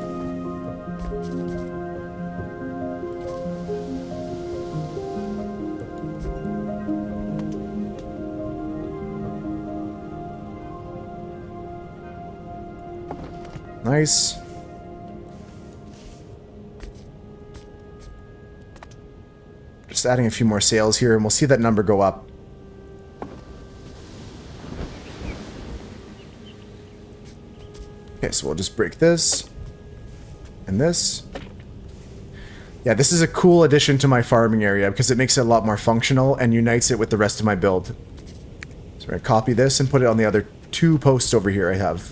Nice. Just adding a few more sails here, and we'll see that number go up. Okay, so we'll just break this. And this. Yeah, this is a cool addition to my farming area, because it makes it a lot more functional and unites it with the rest of my build. So we're going to copy this and put it on the other two posts over here I have.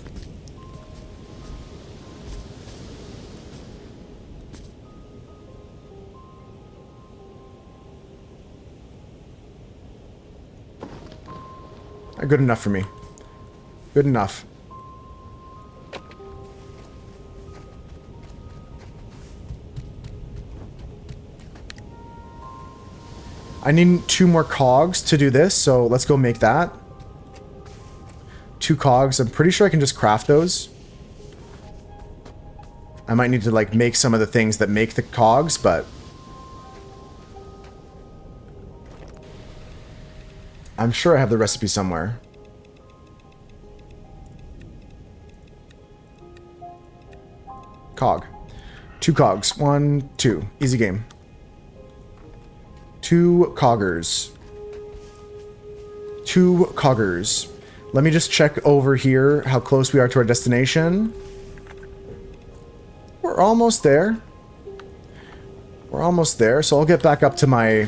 Good enough for me. Good enough. I need 2 more cogs to do this, so let's go make that. 2 cogs. I'm pretty sure I can just craft those. I might need to, like, make some of the things that make the cogs, but... I'm sure I have the recipe somewhere. Cog. 2 cogs. 1, 2. Easy game. 2 coggers. 2 coggers. Let me just check over here how close we are to our destination. We're almost there. We're almost there, so I'll get back up to my...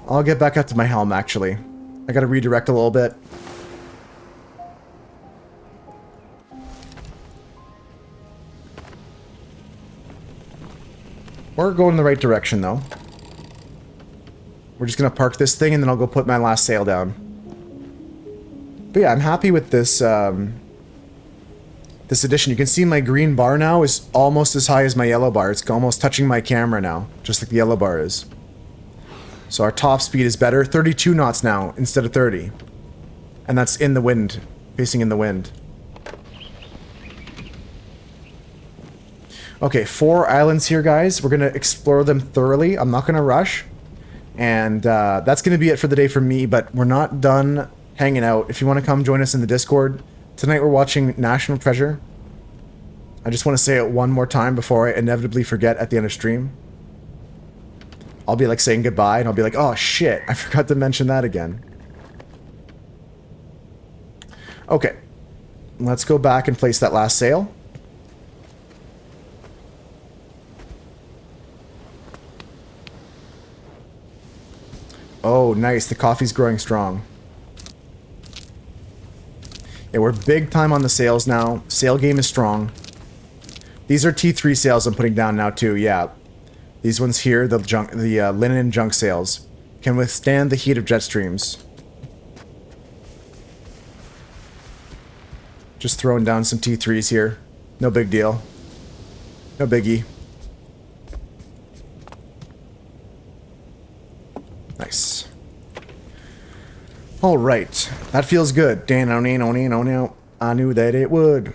I'll get back up to my helm, actually. I gotta redirect a little bit. We're going in the right direction, though. We're just gonna park this thing, and then I'll go put my last sail down. But yeah, I'm happy with this, this addition. You can see my green bar now is almost as high as my yellow bar. It's almost touching my camera now, just like the yellow bar is. So our top speed is better. 32 knots now, instead of 30. And that's in the wind, facing in the wind. Okay, 4 islands here, guys. We're gonna explore them thoroughly. I'm not gonna rush. And that's going to be it for the day for me, but we're not done hanging out. If you want to come join us in the Discord, tonight we're watching National Treasure. I just want to say it one more time before I inevitably forget at the end of stream. I'll be like saying goodbye, and I'll be like, oh shit, I forgot to mention that again. Okay, let's go back and place that last sail. Oh, nice. The coffee's growing strong. Yeah, we're big time on the sails now. Sail game is strong. These are T3 sails I'm putting down now too, yeah. These ones here, the linen and junk sails, can withstand the heat of jet streams. Just throwing down some T3s here. No big deal. No biggie. Nice. All right, that feels good. I knew that it would.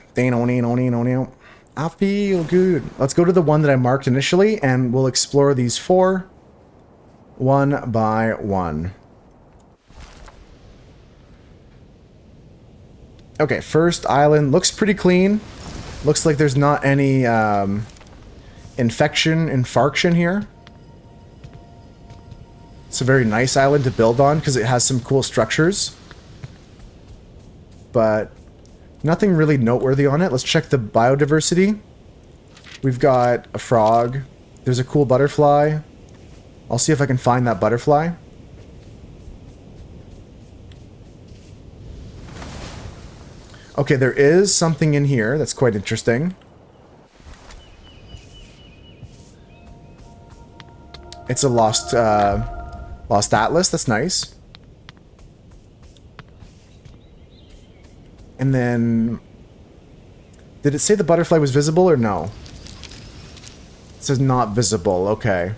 I feel good. Let's go to the one that I marked initially, and we'll explore these 4, one by one. Okay, first island looks pretty clean. Looks like there's not any infarction here. It's a very nice island to build on because it has some cool structures. But nothing really noteworthy on it. Let's check the biodiversity. We've got a frog. There's a cool butterfly. I'll see if I can find that butterfly. Okay, there is something in here that's quite interesting. It's a lost atlas. That's nice. And then... did it say the butterfly was visible or no? It says not visible. Okay.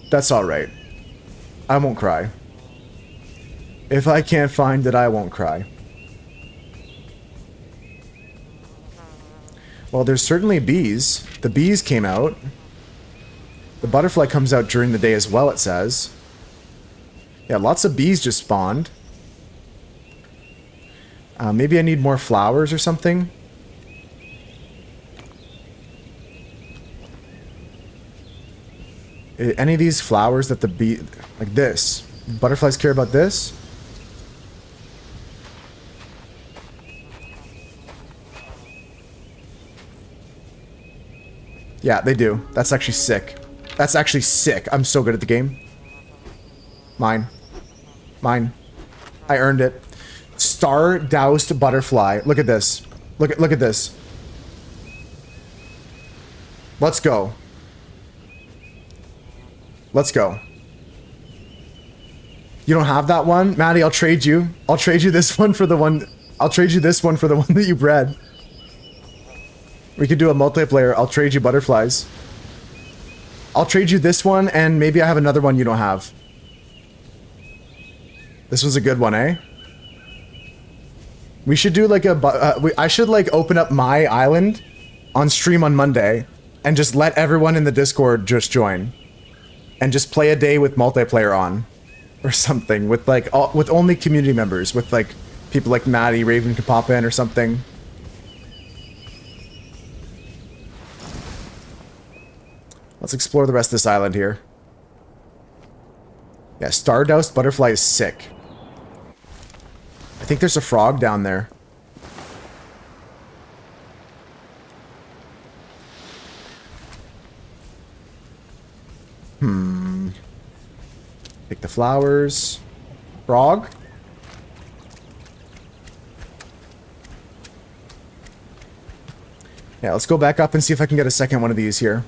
That's alright. I won't cry. If I can't find it, I won't cry. Well, there's certainly bees. The bees came out. The butterfly comes out during the day as well, it says. Yeah, lots of bees just spawned. Maybe I need more flowers or something. Any of these flowers that the bee... like this. Butterflies care about this? Yeah, they do. That's actually sick. That's actually sick. I'm so good at the game. Mine. Mine. I earned it. Star-doused butterfly. Look at this. Look at this. Let's go. Let's go. You don't have that one? Maddie, I'll trade you. I'll trade you this one for the one... I'll trade you this one for the one that you bred. We could do a multiplayer. I'll trade you butterflies. I'll trade you this one, and maybe I have another one you don't have. This was a good one, eh? We should do like a... I should like open up my island on stream on Monday and just let everyone in the Discord just join. And just play a day with multiplayer on. Or something. With like... with only community members. With like people like Maddie, Raven could pop in or something. Let's explore the rest of this island here. Yeah, Stardoused Butterfly is sick. I think there's a frog down there. Pick the flowers. Frog? Yeah, let's go back up and see if I can get a second one of these here.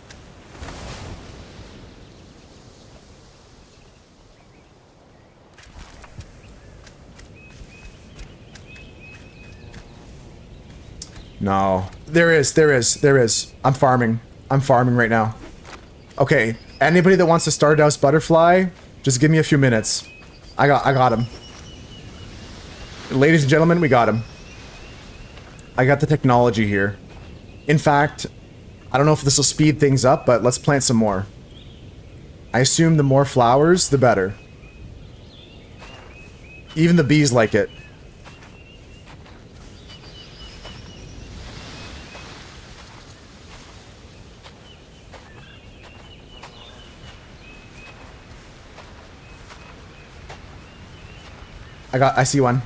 No. There is. I'm farming. I'm farming right now. Okay, anybody that wants a Stardoused Butterfly, just give me a few minutes. I got him. Ladies and gentlemen, we got him. I got the technology here. In fact, I don't know if this will speed things up, but let's plant some more. I assume the more flowers, the better. Even the bees like it. I see one.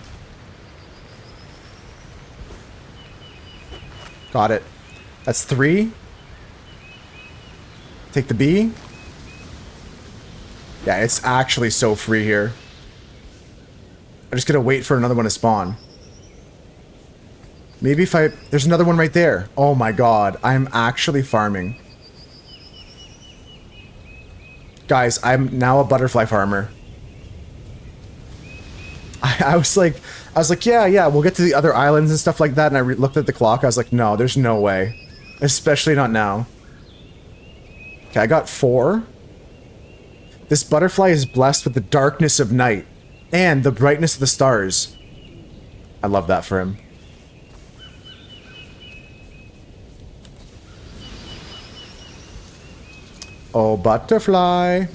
Got it. That's 3. Take the bee. Yeah, it's actually so free here. I'm just gonna wait for another one to spawn. Maybe if I... There's another one right there. Oh my god, I'm actually farming. Guys, I'm now a butterfly farmer. I was like, yeah, we'll get to the other islands and stuff like that, and I looked at the clock, I was like, no, there's no way. Especially not now. Okay, I got 4. This butterfly is blessed with the darkness of night, and the brightness of the stars. I love that for him. Oh, butterfly.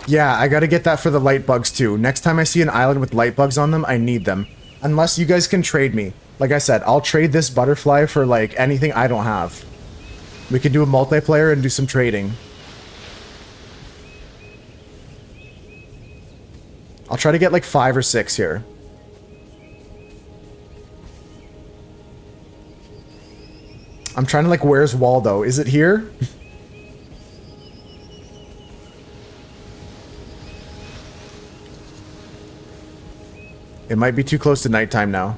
Yeah, I gotta get that for the light bugs too. Next time I see an island with light bugs on them, I need them. Unless you guys can trade me. Like I said, I'll trade this butterfly for like anything I don't have. We can do a multiplayer and do some trading. I'll try to get like 5 or 6 here. I'm trying to like, where's Waldo? Is it here? It might be too close to nighttime now.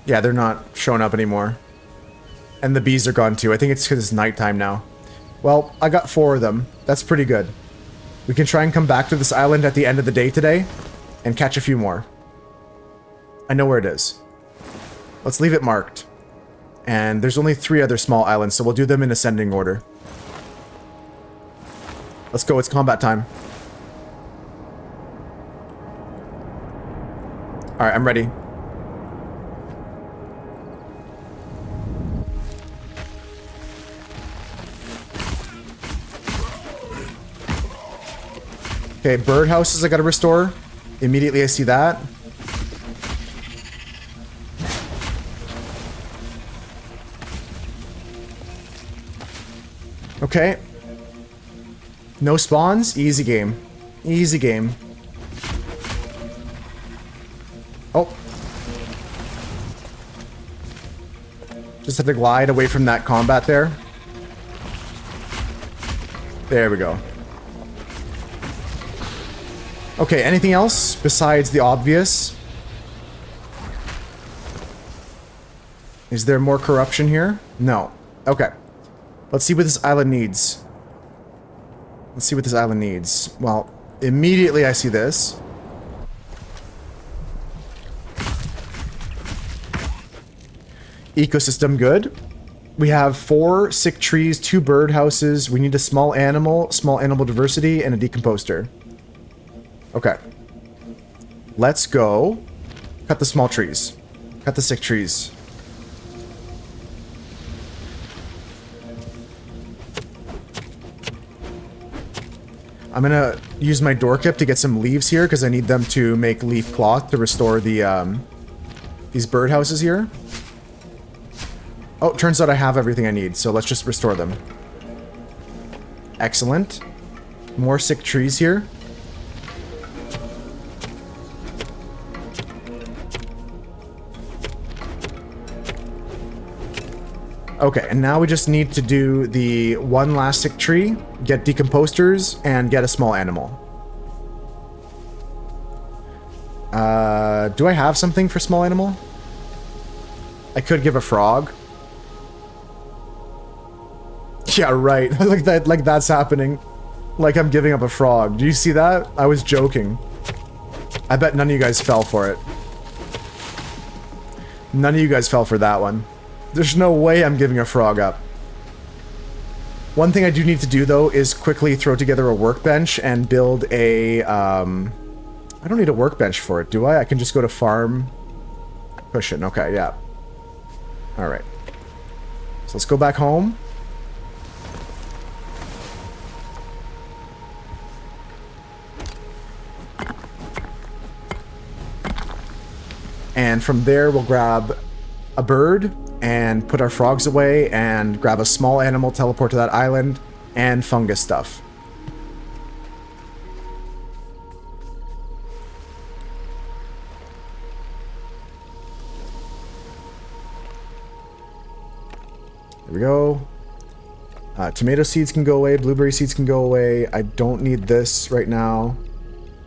Yeah, they're not showing up anymore. And the bees are gone too. I think it's because it's nighttime now. Well, I got 4 of them. That's pretty good. We can try and come back to this island at the end of the day today and catch a few more. I know where it is. Let's leave it marked. And there's only 3 other small islands, so we'll do them in ascending order. Let's go, it's combat time. Alright, I'm ready. Okay, birdhouses I gotta restore. Immediately I see that. Okay. No spawns? Easy game. Easy game. Oh. Just have to glide away from that combat there. There we go. Okay, anything else besides the obvious? Is there more corruption here? No. Okay. Let's see what this island needs. Let's see what this island needs. Well, immediately I see this. Ecosystem good. We have 4 sick trees, 2 bird houses. We need a small animal diversity, and a decomposter. Okay. Let's go. Cut the small trees. Cut the sick trees. I'm gonna use my door kip to get some leaves here because I need them to make leaf cloth to restore the these birdhouses here. Oh, turns out I have everything I need, so let's just restore them. Excellent. More sick trees here. Okay, and now we just need to do the one last sick tree, get decomposters, and get a small animal. Do I have something for small animal? I could give a frog. Yeah, right. like that's happening. Like I'm giving up a frog. Do you see that? I was joking. I bet none of you guys fell for it. None of you guys fell for that one. There's no way I'm giving a frog up. One thing I do need to do, though, is quickly throw together a workbench and build a, I don't need a workbench for it, do I? I can just go to farm. Cushion, okay, yeah. Alright. So let's go back home. And from there, we'll grab a bird and put our frogs away and grab a small animal, teleport to that island, and fungus stuff. There we go. Tomato seeds can go away, blueberry seeds can go away. I don't need this right now.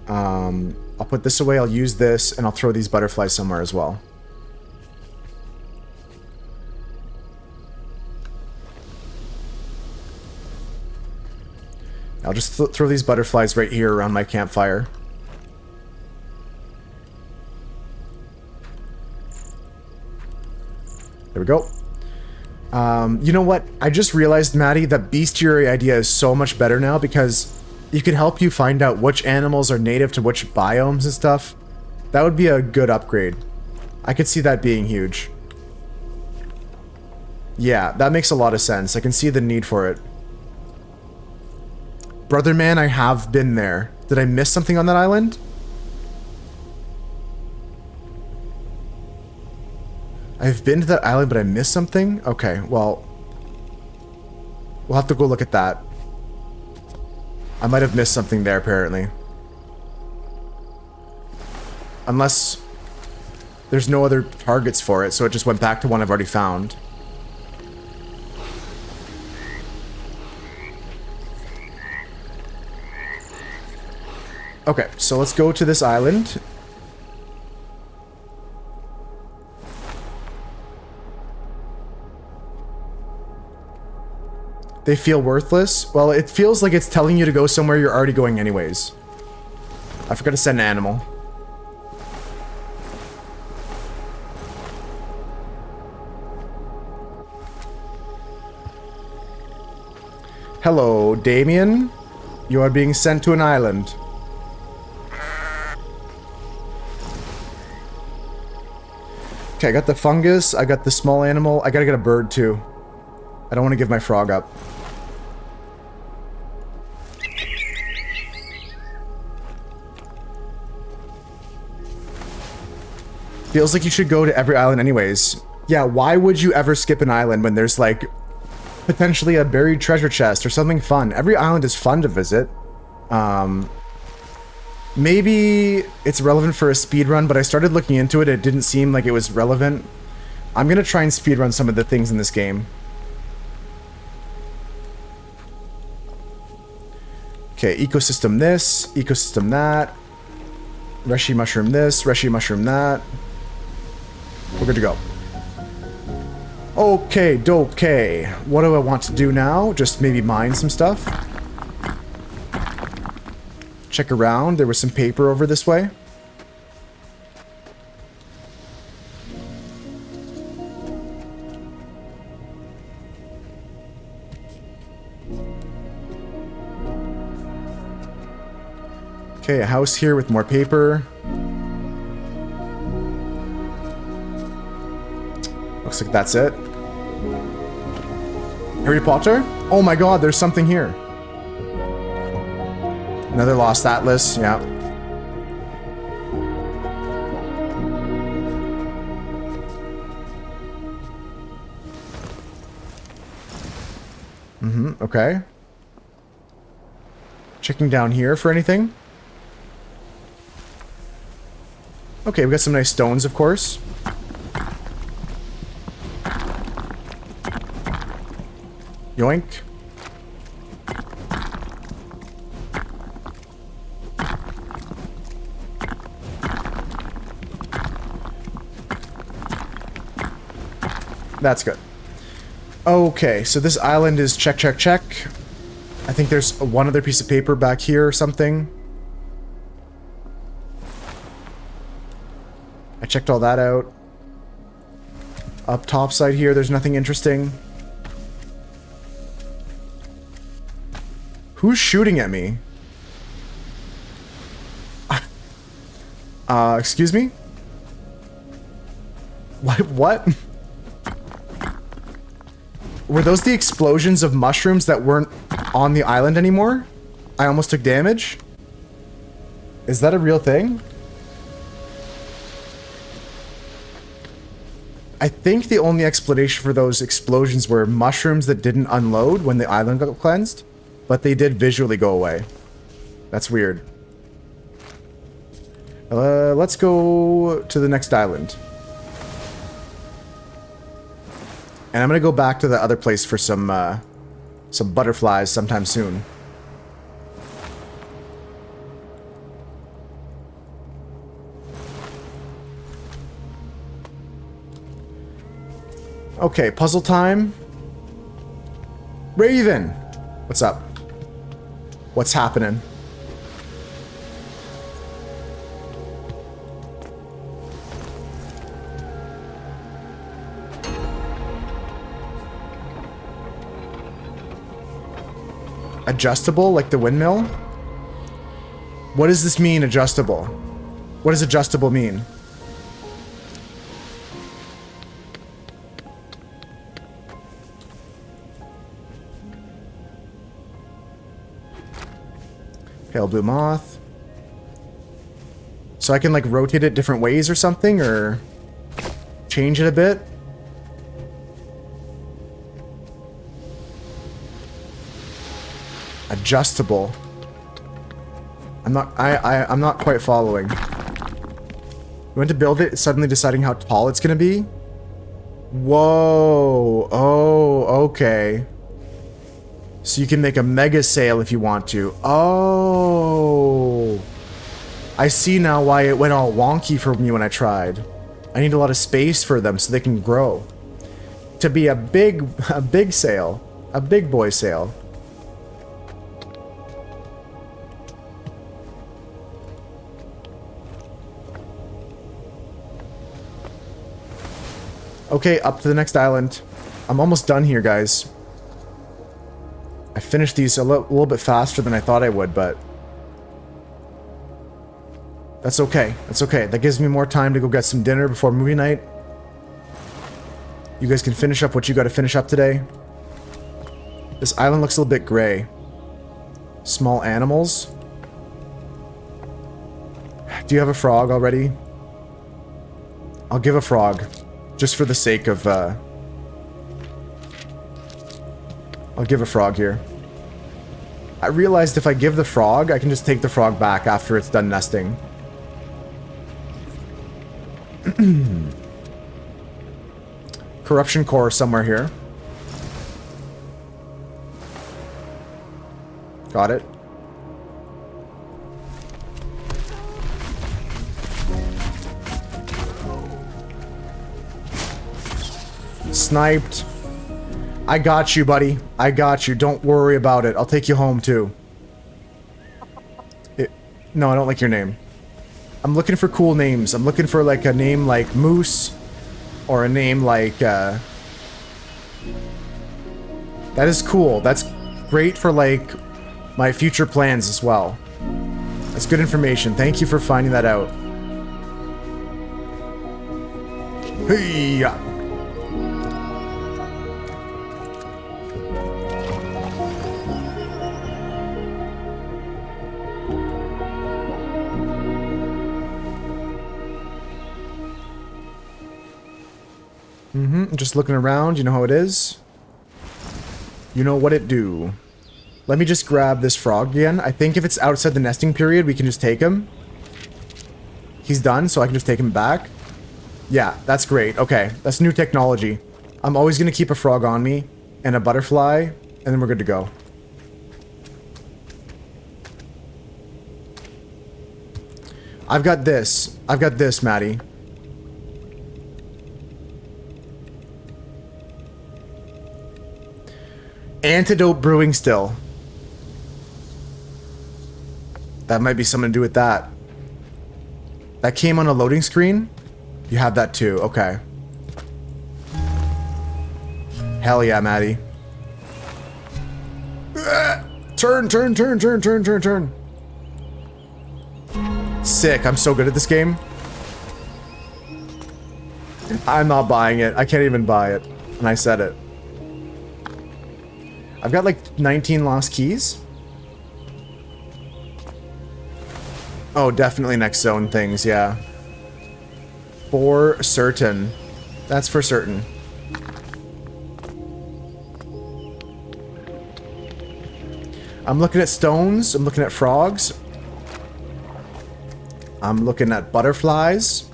I'll put this away, I'll use this, and I'll throw these butterflies somewhere as well. I'll just throw these butterflies right here around my campfire. There we go. You know what? I just realized, Maddie, that bestiary idea is so much better now because it can help you find out which animals are native to which biomes and stuff. That would be a good upgrade. I could see that being huge. Yeah, that makes a lot of sense. I can see the need for it. Brother man, I have been there. Did I miss something on that island? I've been to that island, but I missed something? Okay, well, we'll have to go look at that. I might have missed something there, apparently. Unless there's no other targets for it, so it just went back to one I've already found. Okay, so let's go to this island. They feel worthless? Well, it feels like it's telling you to go somewhere you're already going anyways. I forgot to send an animal. Hello, Damien. You are being sent to an island. Okay, I got the fungus, I got the small animal, I gotta get a bird too. I don't want to give my frog up. Feels like you should go to every island anyways. Yeah, why would you ever skip an island when there's like potentially a buried treasure chest or something fun? Every island is fun to visit. Maybe it's relevant for a speedrun, but I started looking into it. It didn't seem like it was relevant. I'm gonna try and speedrun some of the things in this game. Okay, ecosystem this, ecosystem that. Reshi mushroom this, reshi mushroom that. We're good to go. Okay, dokay. What do I want to do now? Just maybe mine some stuff. Check around. There was some paper over this way. Okay, a house here with more paper. Looks like that's it. Harry Potter? Oh my god, there's something here. Another lost atlas, yeah. Okay. Checking down here for anything. Okay, we got some nice stones, of course. Yoink. That's good. Okay, so this island is check, check, check. I think there's one other piece of paper back here or something. I checked all that out. Up top side here, there's nothing interesting. Who's shooting at me? Excuse me? What? Were those the explosions of mushrooms that weren't on the island anymore? I almost took damage? Is that a real thing? I think the only explanation for those explosions were mushrooms that didn't unload when the island got cleansed, but they did visually go away. That's weird. Let's go to the next island. And I'm gonna go back to the other place for some butterflies sometime soon. Okay, puzzle time. Raven! What's up? What's happening? Adjustable, like the windmill? What does this mean, adjustable? What does adjustable mean? Pale blue moth. So I can like rotate it different ways or something, or change it a bit? Adjustable. I'm not quite following. You went to build it, suddenly deciding how tall it's gonna be? Whoa. Oh, okay. So you can make a mega sail if you want to. Oh. I see now why it went all wonky for me when I tried. I need a lot of space for them so they can grow. To be a big sail. A big boy sail. Okay, up to the next island. I'm almost done here, guys. I finished these a little bit faster than I thought I would, but that's okay. That's okay. That gives me more time to go get some dinner before movie night. You guys can finish up what you got to finish up today. This island looks a little bit gray. Small animals. Do you have a frog already? I'll give a frog. Just for the sake of, I'll give a frog here. I realized if I give the frog, I can just take the frog back after it's done nesting. Corruption core somewhere here. Got it. Sniped. I got you, buddy. I got you. Don't worry about it. I'll take you home, too. No, I don't like your name. I'm looking for cool names. I'm looking for, like, a name like Moose. Or a name like, That is cool. That's great for, like, my future plans as well. That's good information. Thank you for finding that out. Hey! Just looking around, you know how it is. You know what it do. Let me just grab this frog again. I think if it's outside the nesting period, we can just take him. He's done, so I can just take him back. Yeah, that's great. Okay, that's new technology. I'm always going to keep a frog on me and a butterfly, and then we're good to go. I've got this. I've got this, Maddie. Antidote brewing still. That might be something to do with that. That came on a loading screen? You have that too, okay. Hell yeah, Maddie. Turn. Sick, I'm so good at this game. I'm not buying it. I can't even buy it. And I said it. I've got like 19 lost keys. Oh, definitely next zone things, yeah. For certain. That's for certain. I'm looking at stones. I'm looking at frogs. I'm looking at butterflies.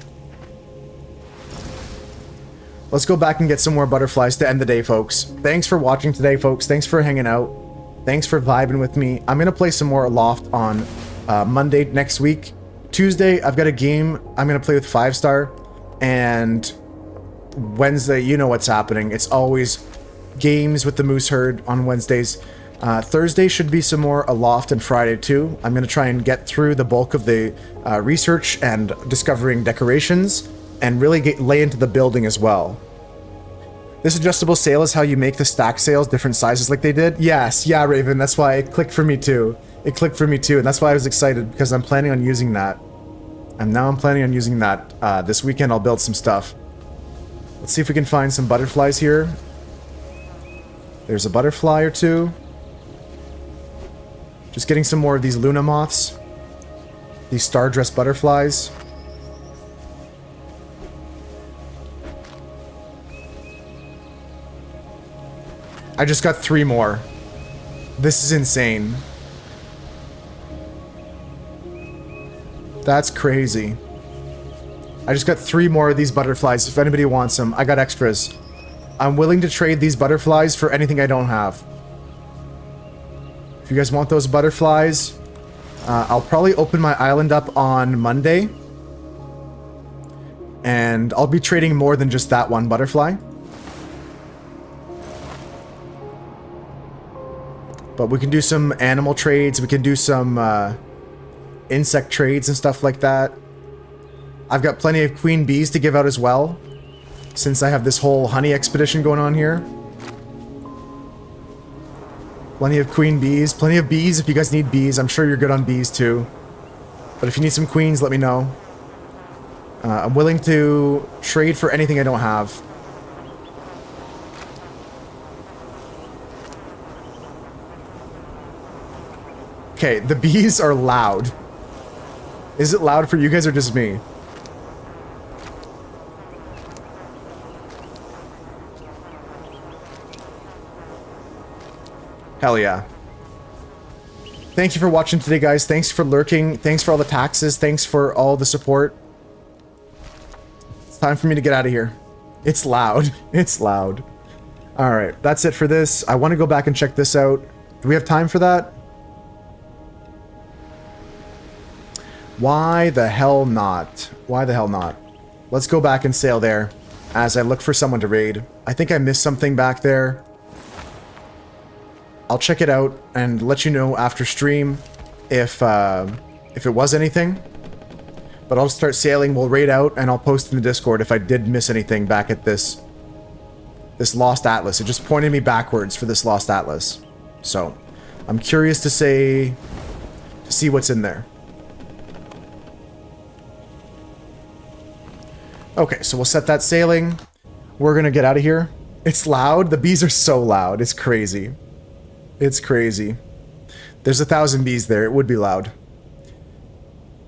Let's go back and get some more butterflies to end the day, folks. Thanks for watching today, folks. Thanks for hanging out. Thanks for vibing with me. I'm going to play some more Aloft on Monday next week. Tuesday, I've got a game I'm going to play with 5-star. And Wednesday, you know what's happening. It's always games with the Moose Herd on Wednesdays. Thursday should be some more Aloft, and Friday too. I'm going to try and get through the bulk of the research and discovering decorations. And really lay into the building as well. This adjustable sail is how you make the stack sails different sizes like they did? Yes, yeah, Raven, that's why it clicked for me too. It clicked for me too, and that's why I was excited, because I'm planning on using that. And now I'm planning on using that. This weekend I'll build some stuff. Let's see if we can find some butterflies here. There's a butterfly or two. Just getting some more of these Luna moths. These star-dressed butterflies. I just got 3 more. This is insane. That's crazy. I just got 3 more of these butterflies. If anybody wants them, I got extras. I'm willing to trade these butterflies for anything I don't have. If you guys want those butterflies, I'll probably open my island up on Monday. And I'll be trading more than just that one butterfly. But we can do some animal trades. We can do some insect trades and stuff like that. I've got plenty of queen bees to give out as well, since I have this whole honey expedition going on here. Plenty of queen bees. Plenty of bees if you guys need bees. I'm sure you're good on bees too. But if you need some queens, let me know. I'm willing to trade for anything I don't have. Okay, the bees are loud. Is it loud for you guys or just me? Hell yeah. Thank you for watching today, guys. Thanks for lurking. Thanks for all the taxes. Thanks for all the support. It's time for me to get out of here. It's loud. It's loud. Alright, that's it for this. I want to go back and check this out. Do we have time for that? Why the hell not? Why the hell not? Let's go back and sail there as I look for someone to raid. I think I missed something back there. I'll check it out and let you know after stream if it was anything. But I'll start sailing, we'll raid out, and I'll post in the Discord if I did miss anything back at this Lost Atlas. It just pointed me backwards for this Lost Atlas. So, I'm curious to see what's in there. Okay, so we'll set that sailing. We're gonna get out of here. It's loud. The bees are so loud. It's crazy. It's crazy. There's 1,000 bees there. It would be loud.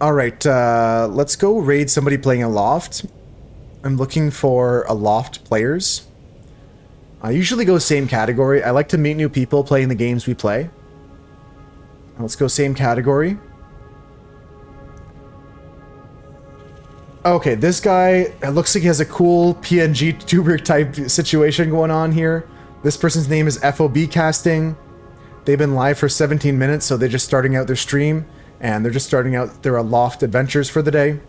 Alright, let's go raid somebody playing aloft. I'm looking for aloft players. I usually go same category. I like to meet new people playing the games we play. Let's go same category. Okay, this guy, it looks like he has a cool PNG tuber type situation going on here. This person's name is FOB Casting. They've been live for 17 minutes, so they're just starting out their stream. And they're just starting out their aloft adventures for the day.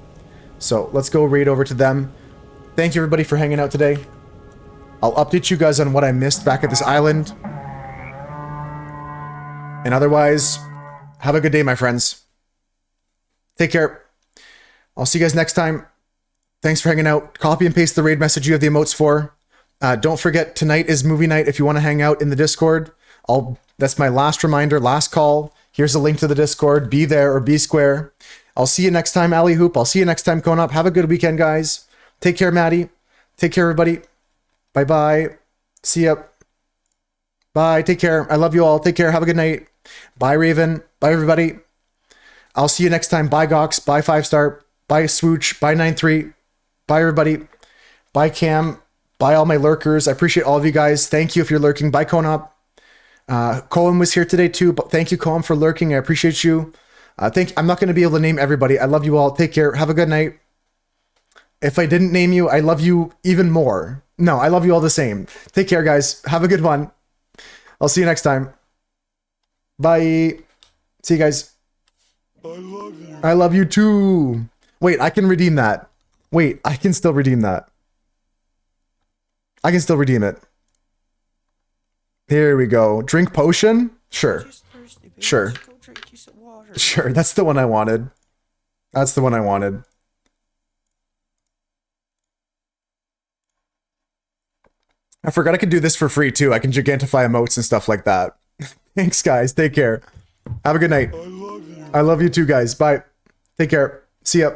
So let's go raid over to them. Thank you everybody for hanging out today. I'll update you guys on what I missed back at this island. And otherwise, have a good day, my friends. Take care. I'll see you guys next time. Thanks for hanging out. Copy and paste the raid message you have the emotes for. Don't forget, tonight is movie night if you want to hang out in the Discord. That's my last reminder, last call. Here's a link to the Discord. Be there or be square. I'll see you next time, Alley Hoop. I'll see you next time, Conop. Have a good weekend, guys. Take care, Maddie. Take care, everybody. Bye-bye. See ya. Bye. Take care. I love you all. Take care. Have a good night. Bye, Raven. Bye, everybody. I'll see you next time. Bye, Gox. Bye, 5-star. Bye, Swooch. Bye, 9-3. Bye, everybody. Bye, Cam. Bye, all my lurkers. I appreciate all of you guys. Thank you if you're lurking. Bye, Conop. Colin was here today too, but thank you, Colin, for lurking. I appreciate you. I'm not going to be able to name everybody. I love you all. Take care. Have a good night. If I didn't name you, I love you even more. No, I love you all the same. Take care, guys. Have a good one. I'll see you next time. Bye. See you guys. I love you. I love you too. Wait, I can redeem that. Wait, I can still redeem that. I can still redeem it. Here we go. Drink potion? Sure. Sure. Sure, that's the one I wanted. That's the one I wanted. I forgot I could do this for free too. I can gigantify emotes and stuff like that. Thanks, guys. Take care. Have a good night. I love you. I love you too, guys. Bye. Take care. See ya.